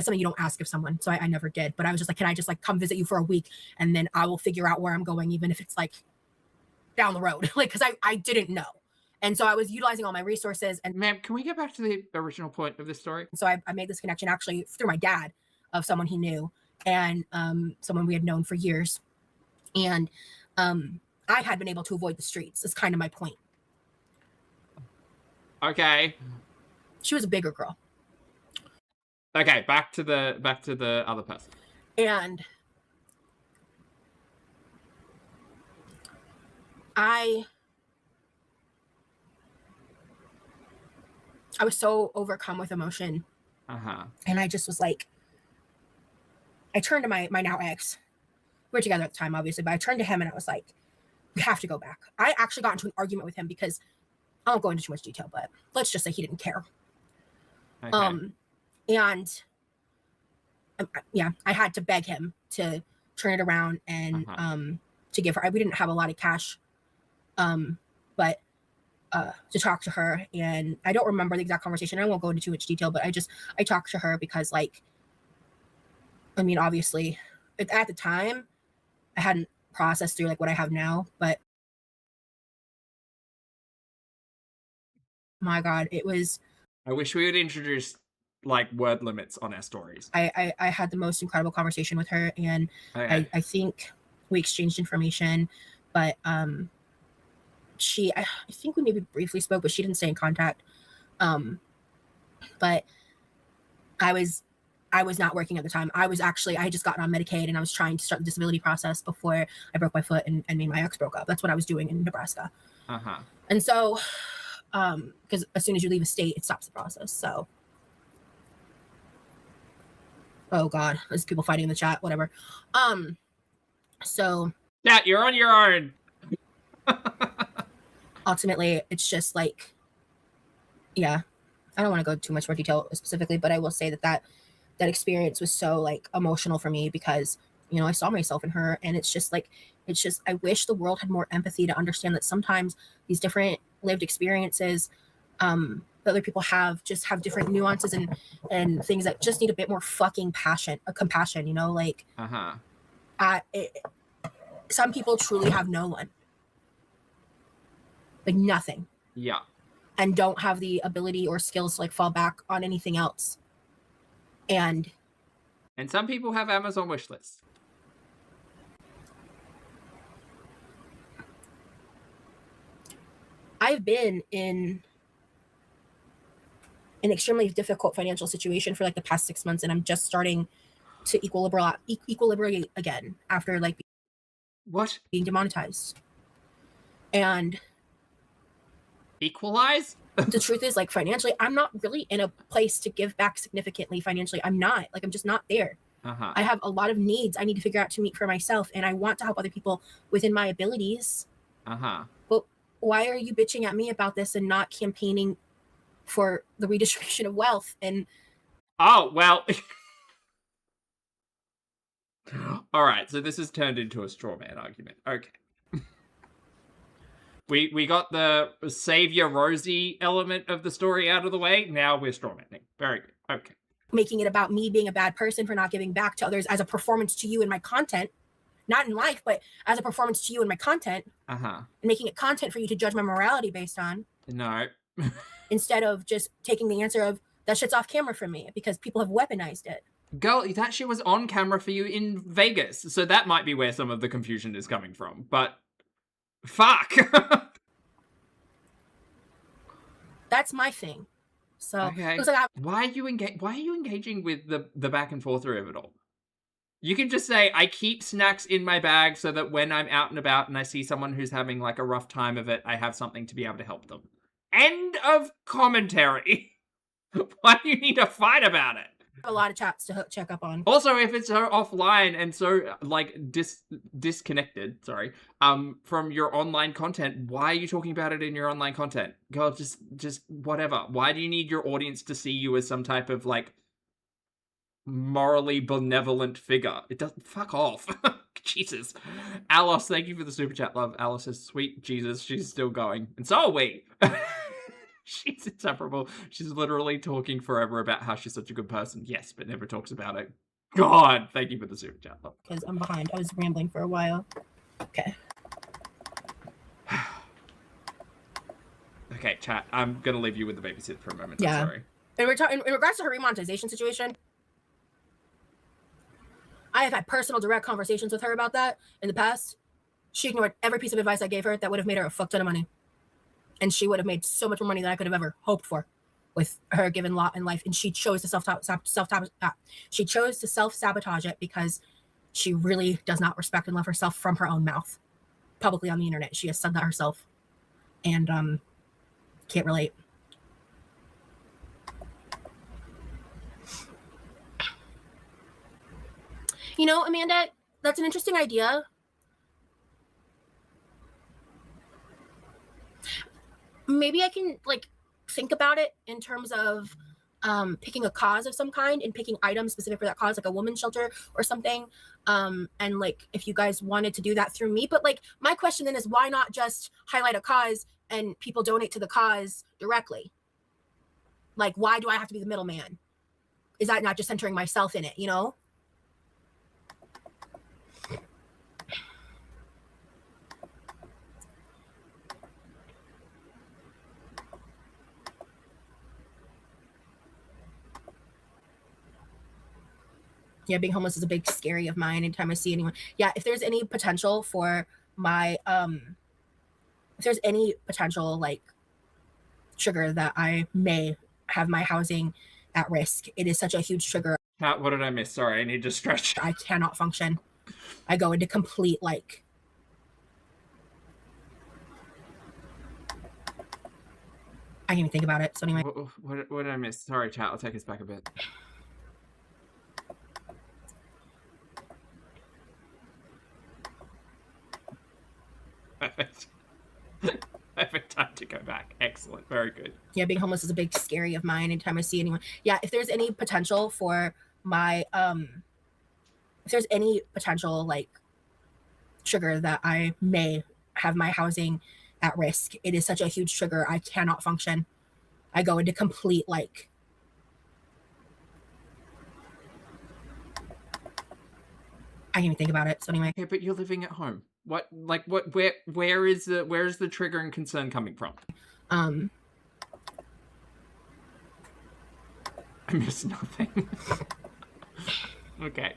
something you don't ask of someone. So I never did. But I was just like, can I just like come visit you for a week and then I will figure out where I'm going, even if it's like down the road, like, because I didn't know. And so I was utilizing all my resources. And ma'am, can we get back to the original point of this story? So I made this connection actually through my dad of someone he knew and someone we had known for years. And I had been able to avoid the streets. Is kind of my point. Okay. She was a bigger girl. Okay, back to the other person. And I was so overcome with emotion. And I just was like, I turned to my now ex. We were together at the time, obviously, but I turned to him and I was like, we have to go back. I actually got into an argument with him because I won't go into too much detail, but let's just say he didn't care. Okay. And yeah, I had to beg him to turn it around and to give her. We didn't have a lot of cash, but to talk to her, and I don't remember the exact conversation. I won't go into too much detail, but I talked to her because, like, I mean, obviously, at the time, I hadn't processed through like what I have now, but my God, it was. I wish we would introduce like word limits on our stories. I had the most incredible conversation with her, and Okay. I think we exchanged information, but I think we maybe briefly spoke, but she didn't stay in contact. But I was not working at the time. I had just gotten on Medicaid, and I was trying to start the disability process before I broke my foot and me and my ex broke up. That's what I was doing in Nebraska. And so, because as soon as you leave a state, it stops the process. So, oh God, there's people fighting in the chat, whatever. So yeah, you're on your own. Ultimately, it's just like, yeah, I don't want to go too much more detail specifically, but I will say that experience was so like emotional for me because, you know, I saw myself in her, and it's just I wish the world had more empathy to understand that sometimes these different lived experiences that other people have different nuances and things that just need a bit more fucking compassion, you know, like some people truly have no one, like nothing, yeah, and don't have the ability or skills to like fall back on anything else, and some people have Amazon wish lists. I've been in an extremely difficult financial situation for like the past 6 months, and I'm just starting to equilibrate again after like being demonetized. And equalize? The truth is, like, financially, I'm not really in a place to give back significantly financially. I'm just not there. I have a lot of needs I need to figure out to meet for myself, and I want to help other people within my abilities. But why are you bitching at me about this and not campaigning for the redistribution of wealth? And oh, well. All right, so this has turned into a straw man argument. Okay. We got the savior Rosie element of the story out of the way. Now we're straw manning. Very good. Okay. Making it about me being a bad person for not giving back to others as a performance to you in my content, not in life, but as a performance to you in my content, and making it content for you to judge my morality based on. No. Instead of just taking the answer of that shit's off camera for me because people have weaponized it. Girl, that shit was on camera for you in Vegas, so that might be where some of the confusion is coming from. But fuck. That's my thing. So okay. Why are you engaging with the back and forth of it all? You can just say, I keep snacks in my bag so that when I'm out and about and I see someone who's having like a rough time of it, I have something to be able to help them. End of commentary. Why do you need to fight about it? A lot of chats to check up on. Also, if it's so offline and so like disconnected, from your online content, why are you talking about it in your online content? Girl, just whatever. Why do you need your audience to see you as some type of like morally benevolent figure? It doesn't. Fuck off. Jesus. Alice, thank you for the super chat, love. Alice says, sweet Jesus, she's still going. And so are we. She's inseparable. She's literally talking forever about how she's such a good person. Yes, but never talks about it. God, thank you for the super chat, love. Because I'm behind. I was rambling for a while. Okay. Okay, chat. I'm going to leave you with the babysitter for a moment. Yeah. I'm sorry. In regards to her remonetization situation, I have had personal direct conversations with her about that in the past. She ignored every piece of advice I gave her that would have made her a fuck ton of money. And she would have made so much more money than I could have ever hoped for with her given lot in life. And she chose to self-sabotage it because she really does not respect and love herself from her own mouth. Publicly on the internet. She has said that herself. And can't relate. You know, Amanda, that's an interesting idea. Maybe I can like think about it in terms of picking a cause of some kind and picking items specific for that cause, like a women's shelter or something. And like if you guys wanted to do that through me, but like my question then is why not just highlight a cause and people donate to the cause directly. Like, why do I have to be the middleman? Is that not just centering myself in it, you know? Yeah, being homeless is a big scary of mine. Anytime I see anyone, yeah, if there's any potential for my if there's any potential like trigger that I may have my housing at risk, it is such a huge trigger. What did I miss? Sorry, I need to stretch. I cannot function. I go into complete like I can't even think about it. So anyway, what did I miss? Sorry, chat. I'll take us back a bit. Perfect. Perfect time to go back. Excellent. Very good. Yeah, being homeless is a big scary of mine. Anytime I see anyone, yeah, if there's any potential for my if there's any potential like trigger that I may have my housing at risk, it is such a huge trigger. I cannot function. I go into complete like I can't even think about it. So anyway. Okay, but you're living at home. Where is the trigger and concern coming from? I miss nothing. Okay.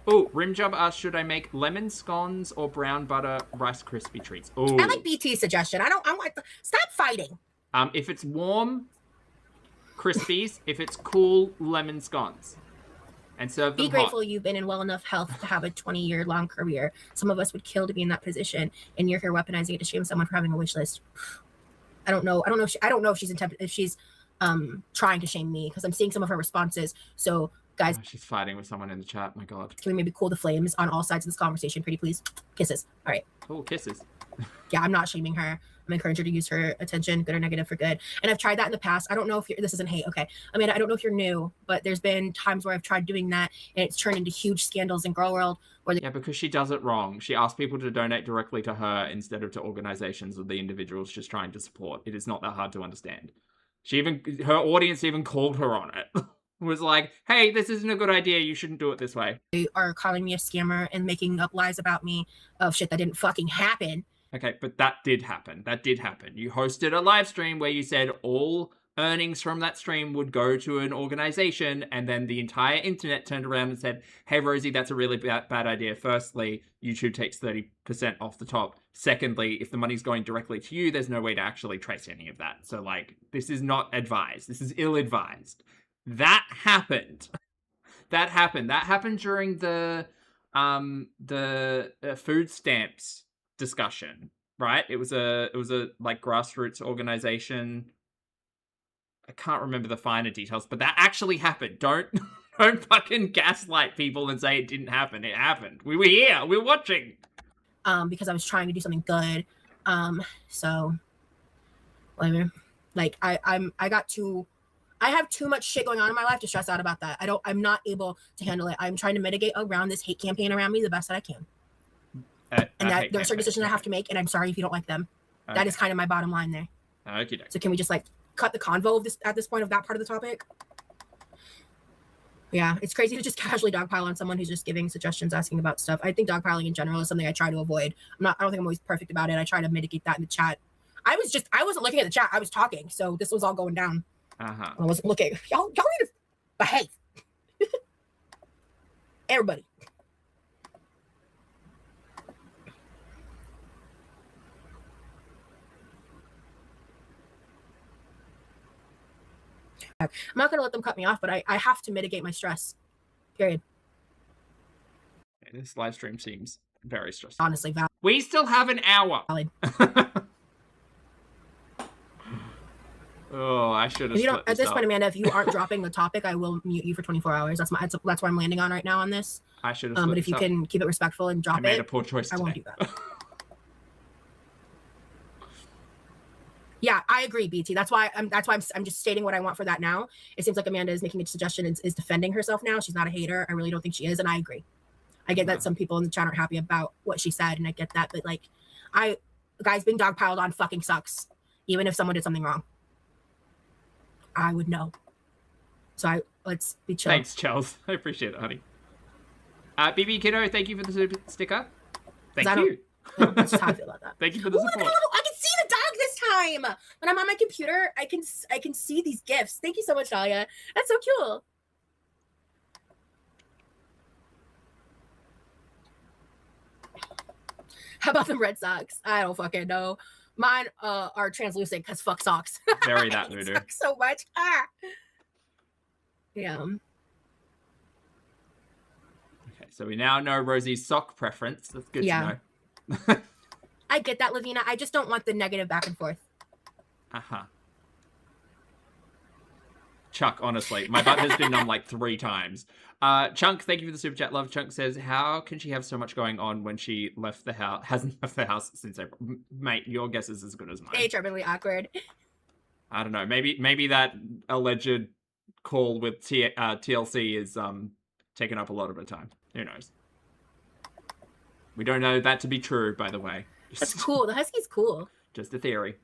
Oh, Rimjob asked, should I make lemon scones or brown butter Rice Krispie treats? Oh, I like BT's suggestion. I'm like, stop fighting. If it's warm, Krispies. If it's cool, lemon scones. And serve them Be grateful hot. you've been in well enough health to have a 20-year-long career. Some of us would kill to be in that position, and you're here weaponizing it to shame someone for having a wish list. I don't know if she's if she's trying to shame me, because I'm seeing some of her responses. So guys, oh, she's fighting with someone in the chat. My God. Can we maybe cool the flames on all sides of this conversation, pretty please? Kisses. All right. Oh, kisses. Yeah, I'm not shaming her. I'm encouraging her to use her attention, good or negative, for good. And I've tried that in the past. I don't know if this isn't hate. Okay. I mean, I don't know if you're new, but there's been times where I've tried doing that and it's turned into huge scandals in girl world. Yeah, because she does it wrong. She asks people to donate directly to her instead of to organizations or the individuals she's trying to support. It is not that hard to understand. Her audience even called her on it. Was like, hey, this isn't a good idea. You shouldn't do it this way. They are calling me a scammer and making up lies about me of shit that didn't fucking happen. Okay, but that did happen. That did happen. You hosted a live stream where you said all earnings from that stream would go to an organization, and then the entire internet turned around and said, hey, Rosie, that's a really bad idea. Firstly, YouTube takes 30% off the top. Secondly, if the money's going directly to you, there's no way to actually trace any of that. So, like, this is not advised. This is ill-advised. That happened. That happened during the food stamps discussion, right? It was a like grassroots organization. I can't remember the finer details, but that actually happened. Don't fucking gaslight people and say it didn't happen. It happened. We were here. We were watching. Because I was trying to do something good. So whatever. Like I have too much shit going on in my life to stress out about that. I'm not able to handle it. I'm trying to mitigate around this hate campaign around me the best that I can. And that there are certain decisions I have to make, and I'm sorry if you don't like them. Okay. That is kind of my bottom line there. Okay. So can we just like cut the convo of this at this point of that part of the topic? Yeah, it's crazy to just casually dogpile on someone who's just giving suggestions, asking about stuff. I think dogpiling in general is something I try to avoid. I don't think I'm always perfect about it. I try to mitigate that in the chat. I wasn't looking at the chat. I was talking, so this was all going down. I wasn't looking. Y'all need to behave. Everybody. I'm not going to let them cut me off, but I have to mitigate my stress. Period. This live stream seems very stressful. Honestly, valid. We still have an hour. Valid. Oh, I should have. At this point, Amanda, if you aren't dropping the topic, I will mute you for 24 hours. That's what I'm landing on right now on this. I should have. But if you can keep it respectful and drop it, I made a poor choice today. I won't do that. Yeah, I agree, BT. That's why I'm just stating what I want for that now. It seems like Amanda is making a suggestion, is defending herself now. She's not a hater. I really don't think she is, and I agree. I get that some people in the chat aren't happy about what she said, and I get that, but like, guys, being dogpiled on fucking sucks. Even if someone did something wrong, I would know. So let's be chill. Thanks, Charles. I appreciate it, honey. BB Kiddo, thank you for the super sticker. Thank you. That's just how I feel about that. Thank you for the support. I can see the dog this time. When I'm on my computer, I can see these gifts. Thank you so much, Dahlia. That's so cool. How about them Red Sox? I don't fucking know. Mine are translucent because fuck socks. Very that voodoo. So much. Yeah. Okay, so we now know Rosie's sock preference. That's good to know. I get that, Lavina. I just don't want the negative back and forth. Chuck, honestly, my butt has been numb like 3 times. Chunk, thank you for the super chat. Love Chunk says, how can she have so much going on when she left the house? Hasn't left the house since April. Mate, your guess is as good as mine. Terribly awkward. I don't know. Maybe that alleged call with TLC is taking up a lot of her time. Who knows? We don't know that to be true, by the way. That's cool. The Husky's cool. Just a theory.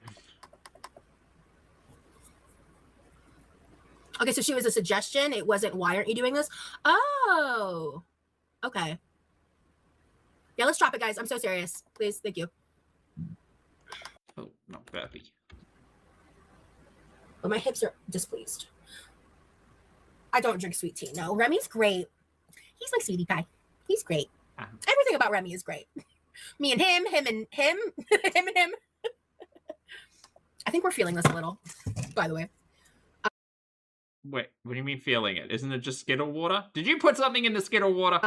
Okay, so she was a suggestion. It wasn't, why aren't you doing this? Oh, okay. Yeah, let's drop it, guys. I'm so serious. Please, thank you. Oh, not burpee. But my hips are displeased. I don't drink sweet tea. No, Remy's great. He's my sweetie pie. He's great. Everything about Remy is great. Me and him and him, him and him. I think we're feeling this a little, by the way. Wait, what do you mean feeling it? Isn't it just Skittle water? Did you put something in the Skittle water?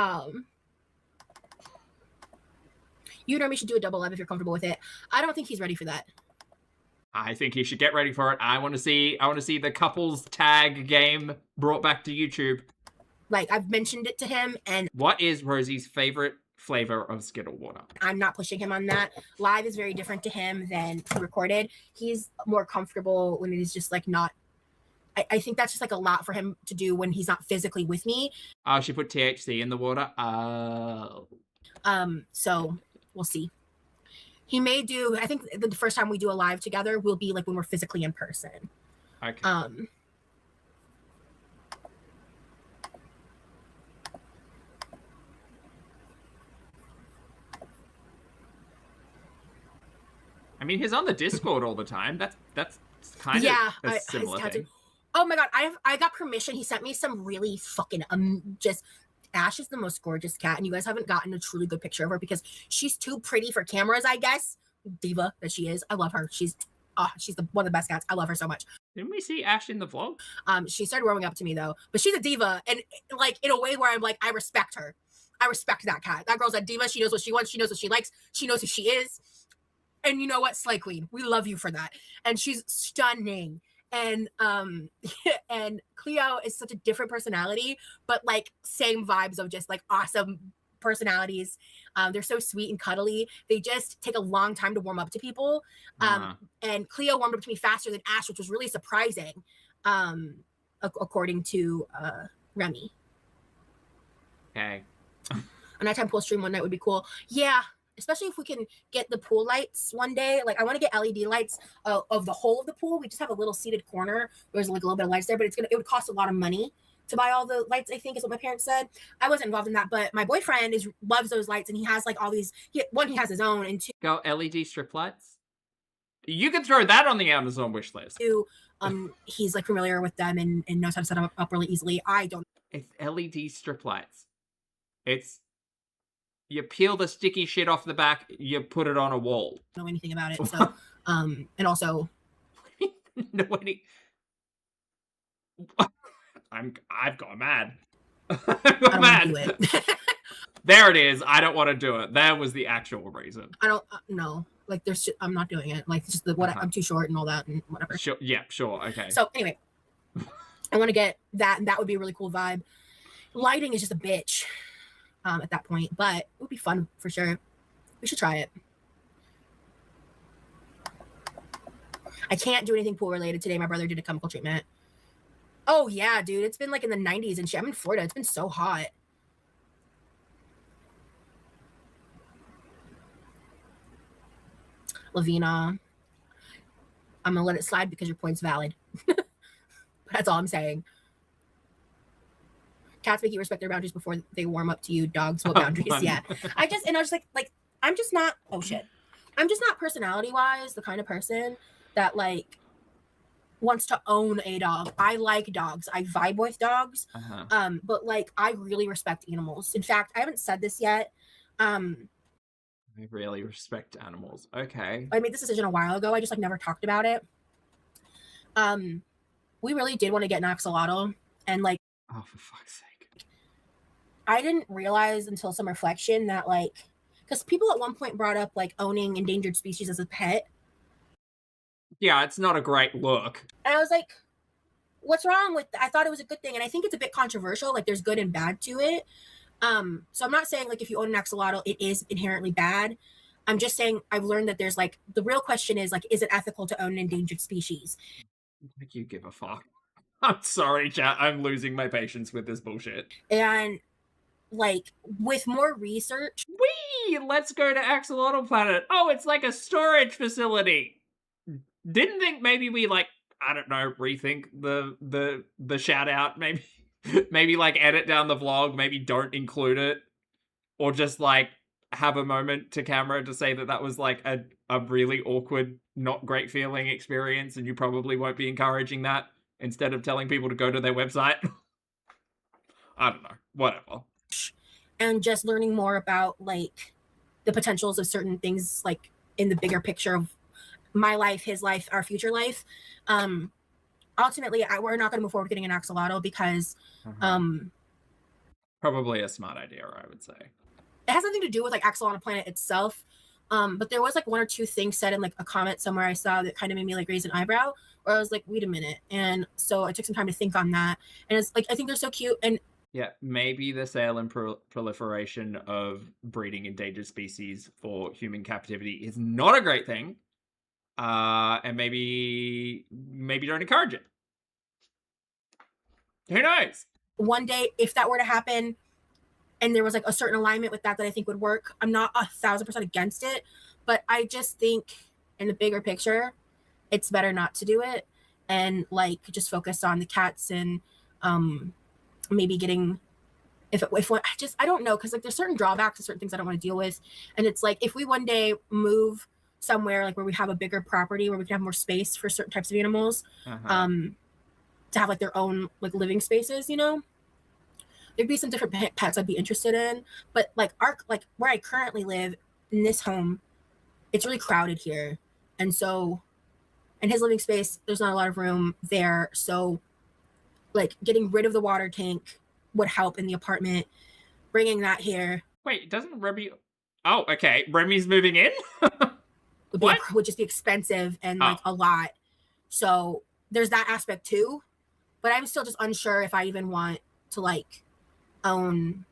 You and Remy should do a double live if you're comfortable with it. I don't think he's ready for that. I think he should get ready for it. I want to see the couples tag game brought back to YouTube. Like, I've mentioned it to him, and what is Rosie's favorite flavor of Skittle water? I'm not pushing him on that. Live is very different to him than recorded. He's more comfortable when it is just like not. I think that's just like a lot for him to do when he's not physically with me. Oh, she put THC in the water. So we'll see. He may do. I think the first time we do a live together will be like when we're physically in person. Okay. I mean, he's on the Discord all the time. That's kind of a similar thing. Oh my god, I got permission. He sent me some really fucking just. Ash is the most gorgeous cat, and you guys haven't gotten a truly good picture of her because she's too pretty for cameras, I guess. Diva that she is. I love her. She's one of the best cats. I love her so much. Didn't we see Ash in the vlog? She started warming up to me though, but she's a diva, and like in a way where I'm like, I respect her. I respect that cat. That girl's a diva. She knows what she wants. She knows what she likes. She knows who she is. And you know what, Slay Queen, we love you for that. And she's stunning. And and Cleo is such a different personality, but like same vibes of just like awesome personalities. They're so sweet and cuddly. They just take a long time to warm up to people. And Cleo warmed up to me faster than Ash, which was really surprising, according to Remy. Okay. A nighttime pool stream one night would be cool. Yeah. Especially if we can get the pool lights one day. Like, I want to get LED lights of the whole of the pool. We just have a little seated corner. There's like a little bit of lights there, but it would cost a lot of money to buy all the lights, I think is what my parents said. I wasn't involved in that, but my boyfriend loves those lights, and he has like all these. He has his own, and 2. Go LED strip lights. You can throw that on the Amazon wish list. He's like familiar with them and knows how to set them up really easily. I don't. It's LED strip lights. You peel the sticky shit off the back, you put it on a wall. Know anything about it. So, and also, nobody. I've gone mad. I've gone mad. Do it. There it is. I don't want to do it. That was the actual reason. I don't know. Like, I'm not doing it. Like, just I'm too short and all that and whatever. Sure. Yeah. Sure. Okay. So anyway, I want to get that, and that would be a really cool vibe. Lighting is just a bitch. At that point, but it would be fun for sure. We should try it. I can't do anything pool related today. My brother did a chemical treatment. Oh yeah, dude. It's been like in the 90s and shit. I'm in Florida. It's been so hot. Lavina. I'm gonna let it slide because your point's valid. That's all I'm saying. Cats make you respect their boundaries before they warm up to you. Dogs, what boundaries? Yeah. I was like, I'm just not, oh shit. I'm just not personality wise the kind of person that like wants to own a dog. I like dogs. I vibe with dogs. But like I really respect animals. In fact, I haven't said this yet. I really respect animals. Okay. I made this decision a while ago. I just like never talked about it. We really did want to get an axolotl, and like, oh, for fuck's sake. I didn't realize until some reflection that like, because people at one point brought up like owning endangered species as a pet. Yeah, it's not a great look. And I was like, what's wrong with I thought it was a good thing, and I think it's a bit controversial. Like there's good and bad to it. So I'm not saying like if you own an axolotl it is inherently bad. I'm just saying I've learned that there's like the real question is like, is it ethical to own an endangered species? Like you give a fuck. I'm sorry, chat. I'm losing my patience with this bullshit. And like with more research, let's go to Axolotl Planet. Oh, it's like a storage facility. Didn't think maybe we like, I don't know, rethink the shout out. Maybe like edit down the vlog. Maybe don't include it, or just like have a moment to camera to say that was like a really awkward, not great feeling experience, and you probably won't be encouraging that instead of telling people to go to their website. I don't know, whatever. And just learning more about like the potentials of certain things, like in the bigger picture of my life, his life, our future life. Ultimately, we're not going to move forward with getting an axolotl because probably a smart idea, I would say. It has nothing to do with like Axolotl Planet itself. But there was like one or two things said in like a comment somewhere I saw that kind of made me like raise an eyebrow, where I was like, wait a minute. And so I took some time to think on that. And it's like, I think they're so cute. And yeah, maybe the sale and proliferation of breeding endangered species for human captivity is not a great thing. And maybe don't encourage it. Who knows? One day, if that were to happen, and there was like a certain alignment with that I think would work, I'm not 1,000% against it, but I just think in the bigger picture, it's better not to do it and like just focus on the cats and maybe getting I don't know, because like there's certain drawbacks to certain things I don't want to deal with, and it's like if we one day move somewhere like where we have a bigger property where we can have more space for certain types of animals, to have like their own like living spaces, you know. There'd be some different pets I'd be interested in, but like where I currently live in this home, it's really crowded here, and so in his living space, there's not a lot of room there. So, like getting rid of the water tank would help in the apartment. Bringing that here. Wait, doesn't Remy? Oh, okay. Remy's moving in. would just be expensive and like a lot. So there's that aspect too, but I'm still just unsure if I even want to like own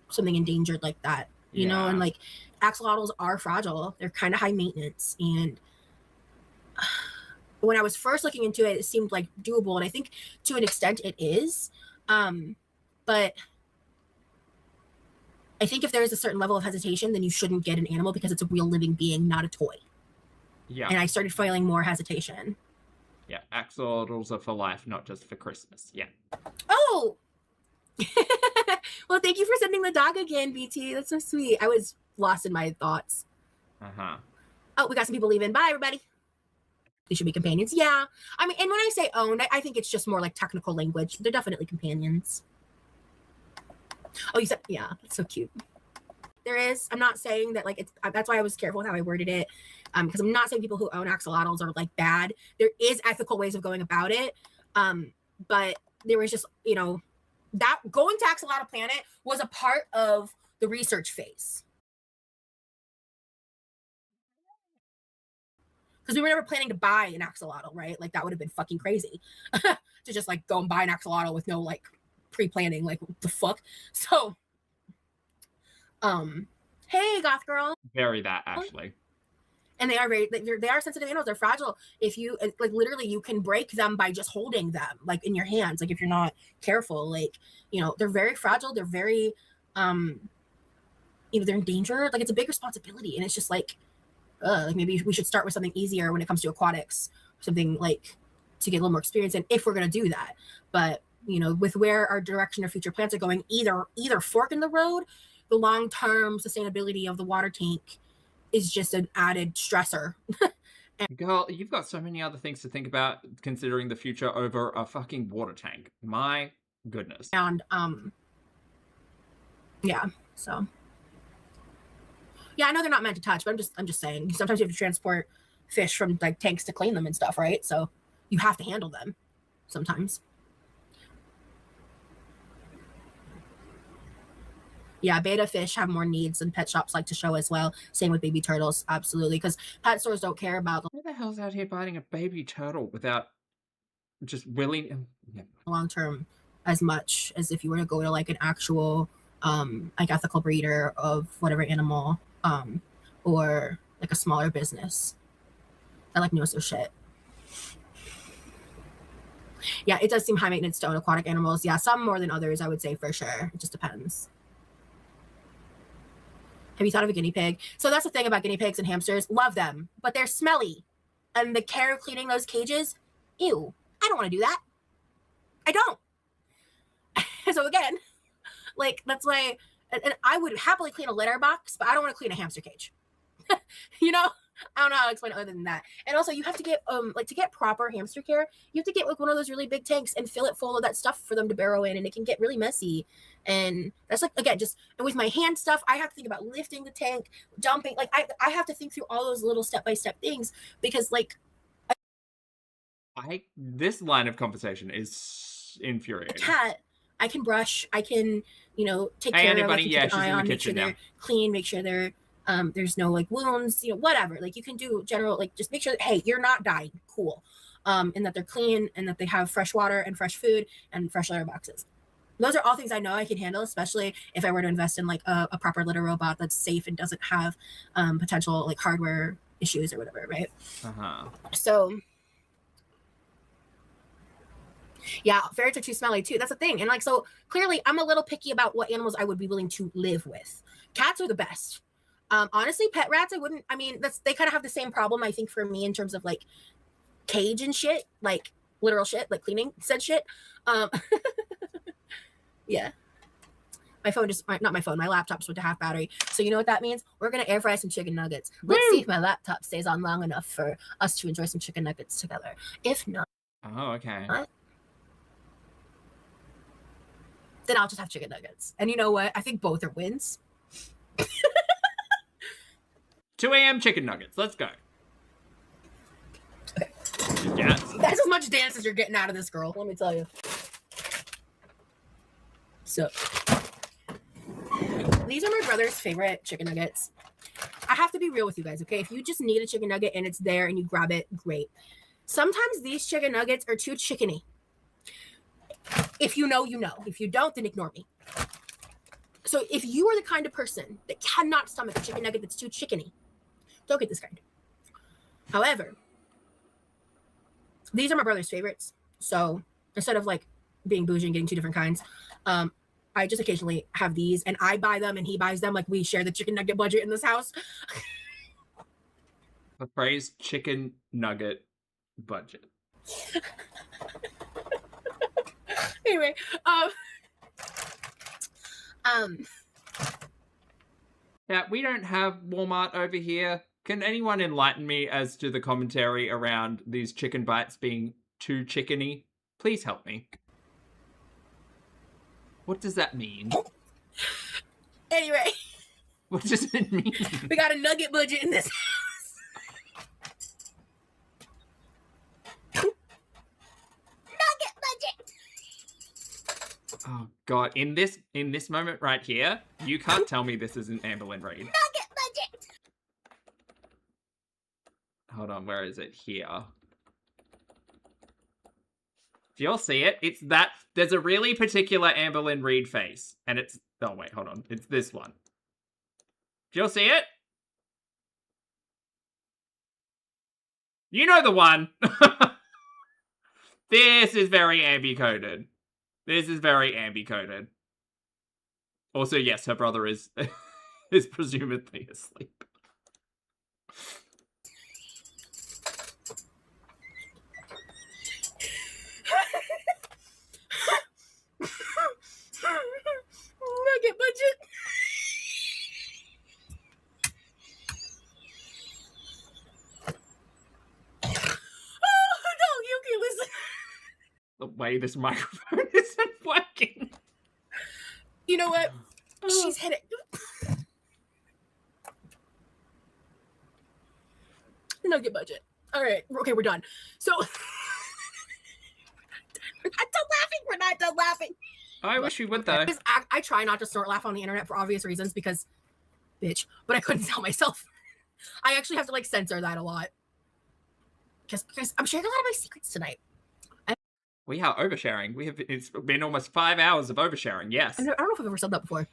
something endangered like that, you know. And like axolotls are fragile, they're kind of high maintenance, and when I was first looking into it, it seemed like doable, and I think to an extent it is, but I think if there is a certain level of hesitation, then you shouldn't get an animal because it's a real living being, not a toy. Yeah. And I started feeling more hesitation. Yeah, axolotls are for life, not just for Christmas. Yeah. Oh, well, thank you for sending the dog again, BT. That's so sweet. I was lost in my thoughts. Oh, we got some people leaving. Bye, everybody. They should be companions. Yeah. I mean, and when I say owned, I think it's just more like technical language. They're definitely companions. Oh, you said, yeah, that's so cute. There is, I'm not saying that like it's, that's why I was careful with how I worded it. Because I'm not saying people who own axolotls are like bad. There is ethical ways of going about it. But there was just, you know, that going to Axolotl Planet was a part of the research phase. Because we were never planning to buy an axolotl, right? Like that would have been fucking crazy to just like go and buy an axolotl with no like pre-planning, like what the fuck. So hey, goth girl. Very that, actually. And they are they are sensitive animals. They're fragile. If you like, literally, you can break them by just holding them, like in your hands. Like if you're not careful, like, you know, they're very fragile. They're very, you know, they're endangered. Like it's a big responsibility, and it's just like maybe we should start with something easier when it comes to aquatics, something like to get a little more experience in, if we're gonna do that. But you know, with where our direction of future plants are going, either fork in the road, the long-term sustainability of the water tank is just an added stressor. Girl, you've got so many other things to think about considering the future over a fucking water tank. My goodness. And yeah, so yeah, I know they're not meant to touch, but I'm just saying, sometimes you have to transport fish from like tanks to clean them and stuff, right? So you have to handle them sometimes. Yeah, beta fish have more needs than pet shops like to show as well. Same with baby turtles, absolutely, because pet stores don't care about Who the hell's out here biting a baby turtle without just willing? Yeah. long term as much as if you were to go to like an actual like ethical breeder of whatever animal, or like a smaller business that like knows their shit. Yeah, it does seem high maintenance to own aquatic animals. Yeah, some more than others, I would say, for sure. It just depends. Have you thought of a guinea pig? So that's the thing about guinea pigs and hamsters. Love them, but they're smelly. And the care of cleaning those cages, ew, I don't want to do that. I don't. So again, like, that's why, and I would happily clean a litter box, but I don't want to clean a hamster cage. You know? I don't know how to explain it other than that. And also, you have to get like, to get proper hamster care, you have to get like one of those really big tanks and fill it full of that stuff for them to burrow in, and it can get really messy. And that's like, again, just, and with my hand stuff, I have to think about lifting the tank, dumping, like I have to think through all those little step-by-step things, because like this line of conversation is infuriating. A cat, I can brush, I can, you know, take Hey, care anybody? of, Yeah, keep she's an eye in the on, make kitchen sure now. they're clean, make sure they're there's no like wounds, you know, whatever. Like you can do general, like just make sure that, hey, you're not dying, cool, and that they're clean, and that they have fresh water and fresh food and fresh litter boxes. Those are all things I know I can handle, especially if I were to invest in like a proper litter robot that's safe and doesn't have potential like hardware issues or whatever, right? So yeah, ferrets are too smelly too. That's the thing. And like, so clearly I'm a little picky about what animals I would be willing to live with. Cats are the best. Honestly, pet rats, I mean, they kind of have the same problem, I think, for me, in terms of like cage and shit, like literal shit, like cleaning said shit. Yeah. My phone not my phone, my laptop just went to half battery. So you know what that means? We're going to air fry some chicken nuggets. Let's see if my laptop stays on long enough for us to enjoy some chicken nuggets together. If not. Oh, okay. Then I'll just have chicken nuggets. And you know what? I think both are wins. 2 a.m. chicken nuggets. Let's go. Okay. Yes. That's as much dance as you're getting out of this girl, let me tell you. So, these are my brother's favorite chicken nuggets. I have to be real with you guys, okay? If you just need a chicken nugget and it's there and you grab it, great. Sometimes these chicken nuggets are too chickeny. If you know, you know. If you don't, then ignore me. So if you are the kind of person that cannot stomach a chicken nugget that's too chickeny, don't get this kind. However, these are my brother's favorites. So instead of like being bougie and getting two different kinds, I just occasionally have these, and I buy them and he buys them. Like, we share the chicken nugget budget in this house. The phrase chicken nugget budget. Anyway, yeah, we don't have Walmart over here. Can anyone enlighten me as to the commentary around these chicken bites being too chickeny? Please help me. What does that mean? Anyway. What does it mean? We got a nugget budget in this house. Nugget budget. Oh God! In this moment right here, you can't tell me this isn't Amberlynn Reid. Nugget budget. Hold on, where is it? Here. Do y'all see it? It's that. There's a really particular Amberlynn Reid face, and it's. Oh wait, hold on. It's this one. Do y'all see it? You know the one. This is very ambi-coded. This is very ambi-coded. Also, yes, her brother is is presumably asleep. Nugget budget. Oh no, Yuki, listen. The way this microphone isn't working. You know what? She's hit it. Nugget budget. All right. Okay, we're done. So we're not done laughing. We're not done laughing. I wish we would though. I try not to snort laugh on the internet for obvious reasons because, bitch. But I couldn't tell myself. I actually have to like censor that a lot because I'm sharing a lot of my secrets tonight. We are oversharing. It's been almost 5 hours of oversharing. Yes. I don't know if I've ever said that before.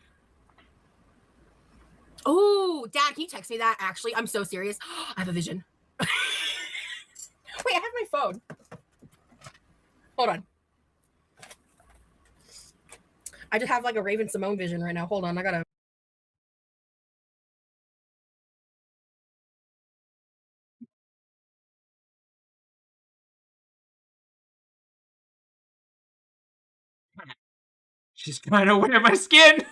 Oh, Dad, can you text me that? Actually, I'm so serious. I have a vision. Wait, I have my phone. Hold on. I just have like a Raven Simone vision right now. Hold on, I gotta. She's trying to wear my skin.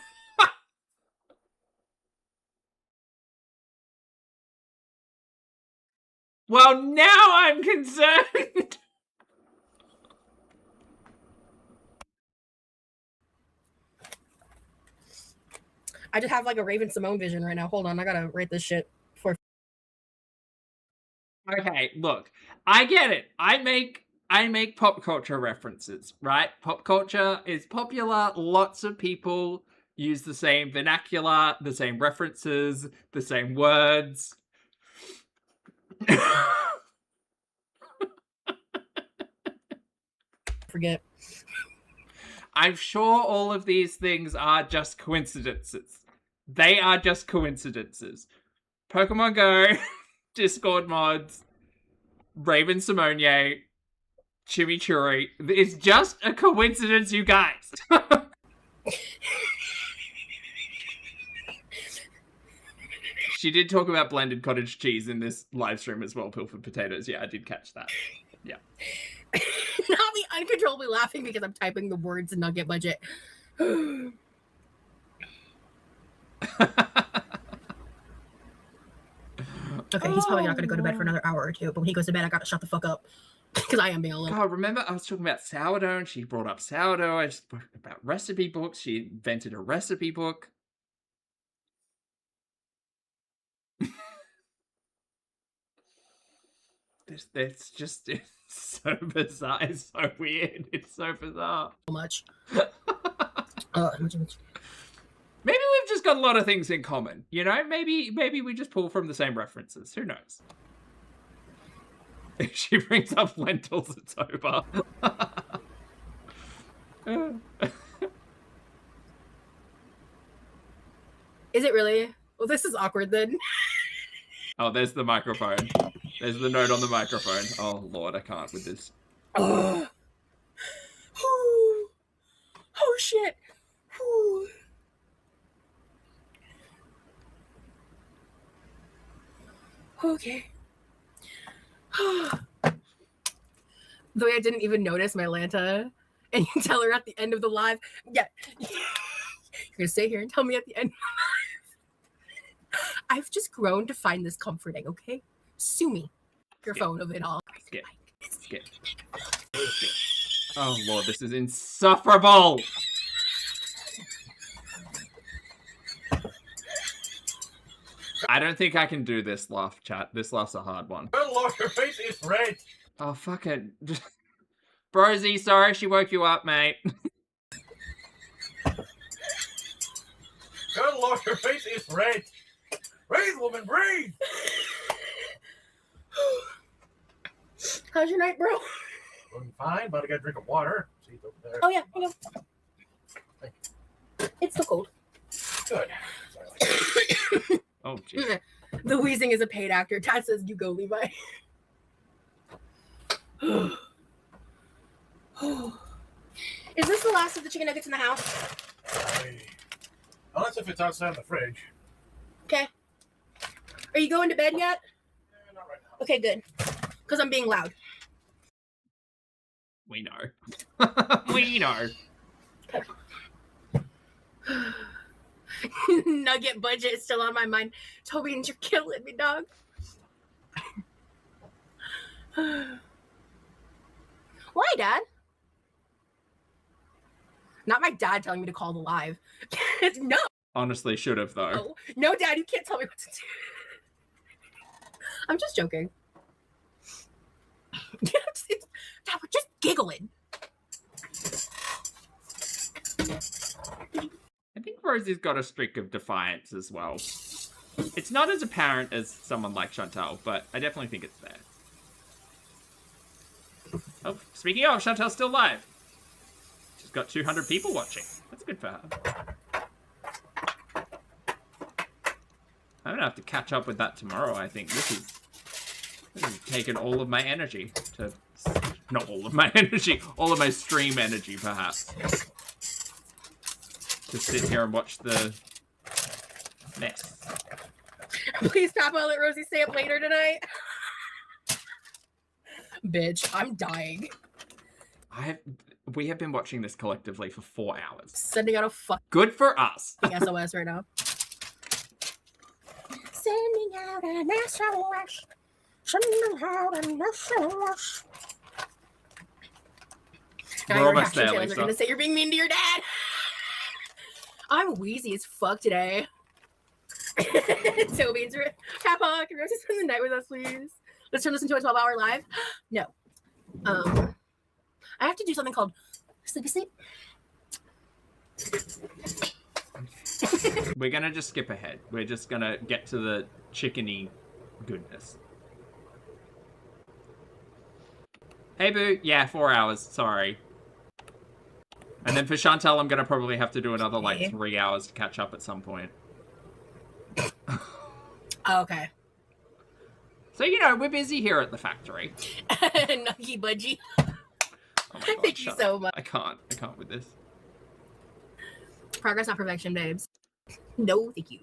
Well, now I'm concerned. I just have like a Raven Simone vision right now. Hold on, I gotta rate this shit for. Okay, look, I get it. I make pop culture references, right? Pop culture is popular. Lots of people use the same vernacular, the same references, the same words. Forget. I'm sure all of these things are just coincidences. They are just coincidences. Pokemon Go, Discord mods, Raven Simone, Chimichurri. It's just a coincidence, you guys. She did talk about blended cottage cheese in this live stream as well, pilfered potatoes. Yeah, I did catch that. Yeah. Not me uncontrollably laughing because I'm typing the words nugget budget. Okay, he's probably not going to go to bed for another hour or two, but when he goes to bed, I got to shut the fuck up because I am being a little. God, remember I was talking about sourdough and she brought up sourdough. I spoke about recipe books. She invented a recipe book. It's just it's so bizarre. It's so weird. It's so bizarre. So much. Maybe we've just got a lot of things in common. You know, maybe we just pull from the same references. Who knows? If she brings up lentils, it's over. Is it really? Well, this is awkward then. Oh, there's the microphone. There's the note on the microphone. Oh, Lord, I can't with this. Oh, shit. Okay. The way I didn't even notice my Lanta, and you tell her at the end of the live, yeah, you're gonna stay here and tell me at the end. I've just grown to find this comforting, okay? Sue me. Your phone of it all. Skip. Oh, Lord, this is insufferable. I don't think I can do this laugh, chat. This laugh's a hard one. Good Lord, your face is red. Oh, fuck it. Brosy, sorry she woke you up, mate. Good Lord, your face is red. Breathe, woman, breathe. How's your night, bro? Doing fine, but I got a drink of water. See, it's over there. Oh, yeah, I know. It's still cold. Good. Oh, jeez. The wheezing is a paid actor. Tad says, you go, Levi. Is this the last of the chicken nuggets in the house? Unless if it's outside the fridge. Okay. Are you going to bed yet? Not right now. Okay, good. Because I'm being loud. We know. We know. Nugget budget is still on my mind. Toby, you're killing me, dog. Why, Dad? Not my dad telling me to call the live. No. Honestly, should have though. Oh, no, Dad, you can't tell me what to do. I'm just joking. Dad, we're just giggling. I think Rosie's got a streak of defiance as well. It's not as apparent as someone like Chantal, but I definitely think it's there. Oh, speaking of, Chantal's still live. She's got 200 people watching. That's good for her. I'm gonna have to catch up with that tomorrow, I think. This has taken all of my energy to... Not all of my energy. All of my stream energy, perhaps. To sit here and watch the mess. Please, Papa, let Rosie stay up later tonight. Bitch, I'm dying. We have been watching this collectively for 4 hours. Sending out a fucking Good for us. SOS right now. Sending out an SOS. Sending out an SOS. Now We're your almost reaction there, channels are gonna Lisa. say you're being mean to your dad. I'm wheezy as fuck today. Toby's Papa, can Rosie spend the night with us, please? Let's turn this into a 12-hour live. No. I have to do something called sleepy sleep. We're gonna just skip ahead. We're just gonna get to the chickeny goodness. Hey, boo. Yeah, 4 hours. Sorry. And then for Chantal, I'm gonna probably have to do another, like, 3 hours to catch up at some point. Okay. So, you know, we're busy here at the factory. Nuggy budgie. Oh my God, Thank you shut so up. much. I can't with this. Progress, not perfection, babes. No, thank you.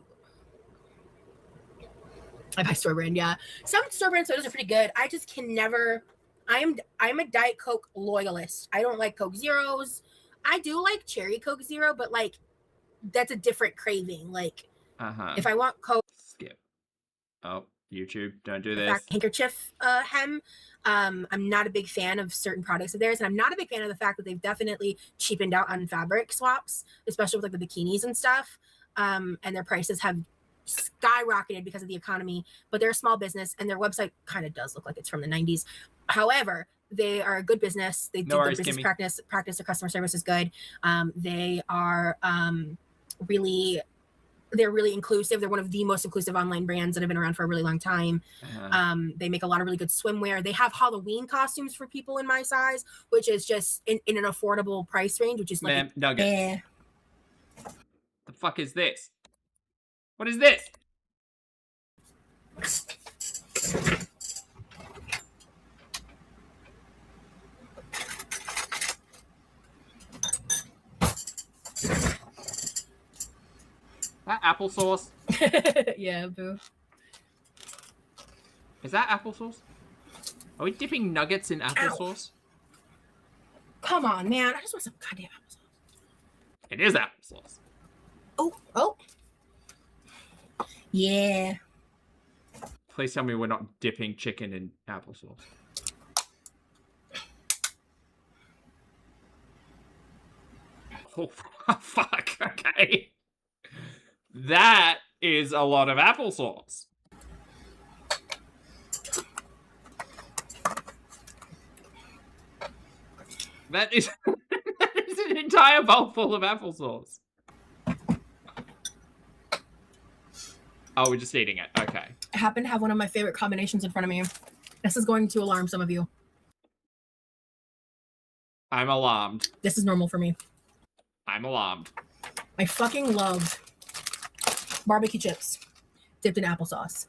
I buy store brand, yeah. Some store brand sodas are pretty good. I just can never. I'm a Diet Coke loyalist. I don't like Coke Zeros. I do like Cherry Coke Zero, but like that's a different craving. Like if I want Coke, Skip. Oh, YouTube, don't do this. handkerchief hem. I'm not a big fan of certain products of theirs, and I'm not a big fan of the fact that they've definitely cheapened out on fabric swaps, especially with like the bikinis and stuff. And their prices have skyrocketed because of the economy. But they're a small business, and their website kind of does look like it's from the 90s. However, they are a good business. They do good business practice. Their customer service is good. They are they're really inclusive. They're one of the most inclusive online brands that have been around for a really long time. They make a lot of really good swimwear. They have Halloween costumes for people in my size, which is just in an affordable price range, which is like Nugget. The fuck is this? What is this? That applesauce? Yeah, boo. Is that applesauce? Are we dipping nuggets in applesauce? Come on, man. I just want some goddamn applesauce. It is applesauce. Oh. Yeah. Please tell me we're not dipping chicken in applesauce. Oh, fuck. Okay. That is a lot of applesauce. That is an entire bowl full of applesauce. Oh, we're just eating it. Okay. I happen to have one of my favorite combinations in front of me. This is going to alarm some of you. I'm alarmed. This is normal for me. I'm alarmed. I fucking love barbecue chips dipped in applesauce.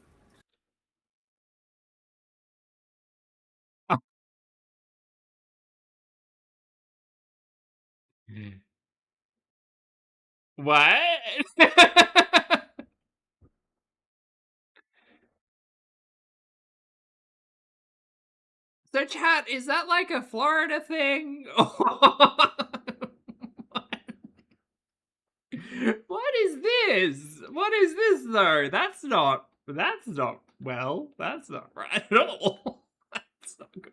What? So, chat, is that like a Florida thing? What is this? What is this, though? That's not well, that's not right at all. That's not good.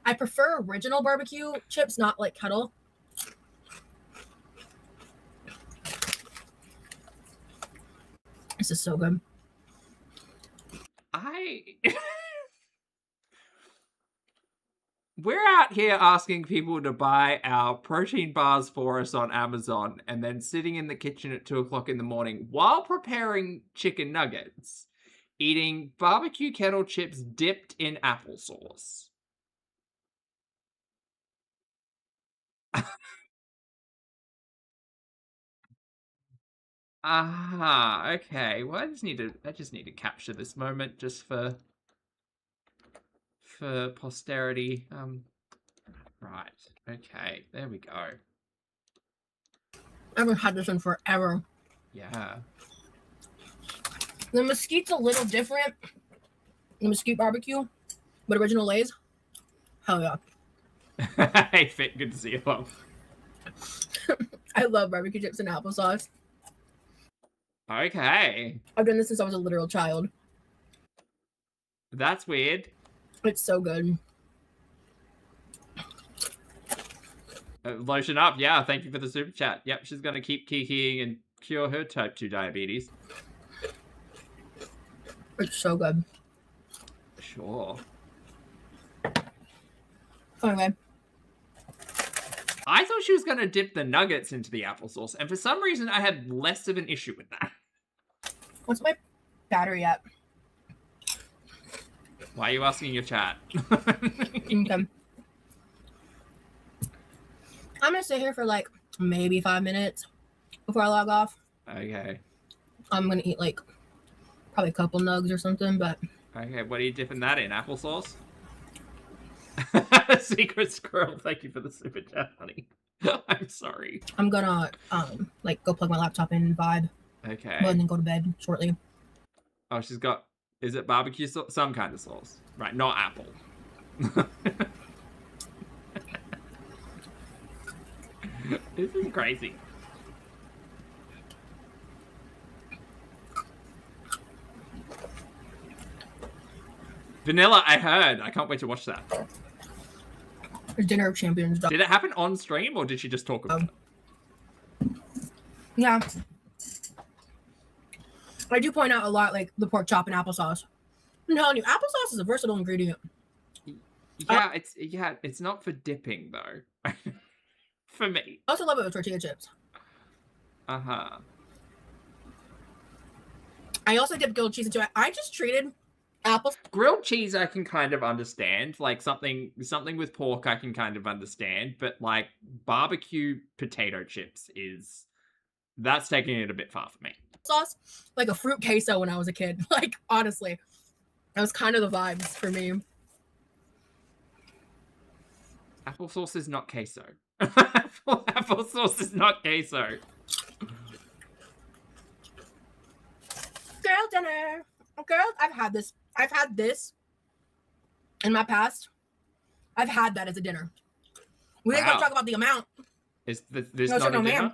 I prefer original barbecue chips, not like kettle. This is so good. We're out here asking people to buy our protein bars for us on Amazon and then sitting in the kitchen at 2 o'clock in the morning while preparing chicken nuggets, eating barbecue kettle chips dipped in applesauce. Aha, okay. Well, I just need to capture this moment just for posterity. Right. Okay, there we go. I haven't had this one forever. Yeah. The mesquite's a little different. The mesquite barbecue, but original Lay's. Hell yeah. Hey, Fit, good to see you, love. I love barbecue chips and applesauce. Okay. I've done this since I was a literal child. That's weird. It's so good. Lotion up, yeah. Thank you for the super chat. Yep, she's gonna keep kikiing and cure her type 2 diabetes. It's so good. Sure. Anyway. I thought she was gonna dip the nuggets into the applesauce, and for some reason I had less of an issue with that. What's my battery at? Why are you asking your chat? Okay. I'm gonna sit here for like maybe 5 minutes before I log off. Okay. I'm gonna eat like probably a couple nugs or something, but Okay, what are you dipping that in? Applesauce? Secret squirrel, thank you for the super chat, honey. I'm sorry. I'm gonna like go plug my laptop in and vibe. Okay. And then go to bed shortly. Oh, she's got, is it barbecue sauce? Some kind of sauce. Right, not apple. This is crazy. Vanilla, I heard. I can't wait to watch that. Dinner of Champions. Did it happen on stream or did she just talk about it? Yeah. I do point out a lot like the pork chop and applesauce. I'm telling you, applesauce is a versatile ingredient. Yeah, it's not for dipping though. For me. I also love it with tortilla chips. Uh-huh. I also dip grilled cheese into it. I just treated apple grilled cheese I can kind of understand. Like something with pork I can kind of understand, but like barbecue potato chips that's taking it a bit far for me. Sauce like a fruit queso when I was a kid. Like honestly, that was kind of the vibes for me. Applesauce is not queso. Applesauce is not queso. Girl dinner. Girl, I've had this in my past. I've had that as a dinner. We ain't gonna talk about the amount. Is this not a dinner? Ma'am.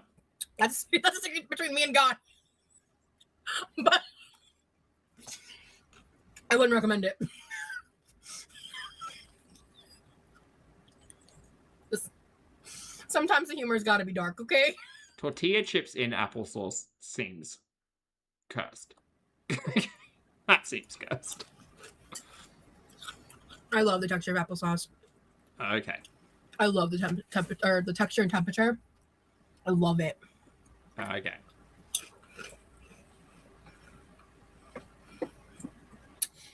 That's a secret between me and God. But I wouldn't recommend it. Sometimes the humor's got to be dark, okay? Tortilla chips in applesauce seems cursed. That seems cursed. I love the texture of applesauce. Okay. I love the the texture and temperature. I love it. Okay.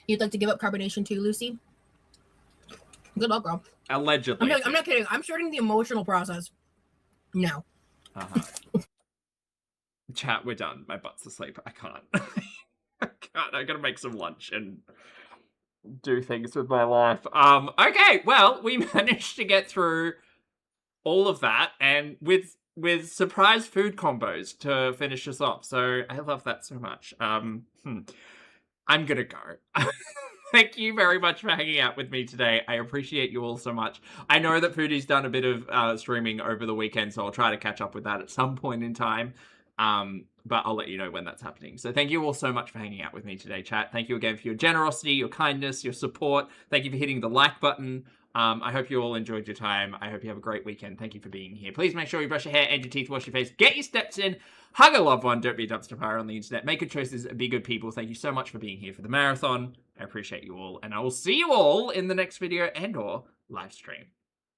You'd like to give up carbonation too, Lucy? Good luck, girl. Allegedly. I'm not kidding. I'm starting the emotional process. No. Uh-huh. Chat, we're done. My butt's asleep. I can't. I can't. I gotta make some lunch and do things with my life. Okay, well, we managed to get through all of that, and with with surprise food combos to finish us off. So I love that so much. I'm gonna go. Thank you very much for hanging out with me today. I appreciate you all so much. I know that Foodie's done a bit of streaming over the weekend, so I'll try to catch up with that at some point in time. But I'll let you know when that's happening. So thank you all so much for hanging out with me today, chat. Thank you again for your generosity, your kindness, your support. Thank you for hitting the like button. I hope you all enjoyed your time. I hope you have a great weekend. Thank you for being here. Please make sure you brush your hair and your teeth, wash your face, get your steps in, hug a loved one, don't be a dumpster fire on the internet, make good choices, be good people. Thank you so much for being here for the marathon. I appreciate you all, and I will see you all in the next video and or live stream.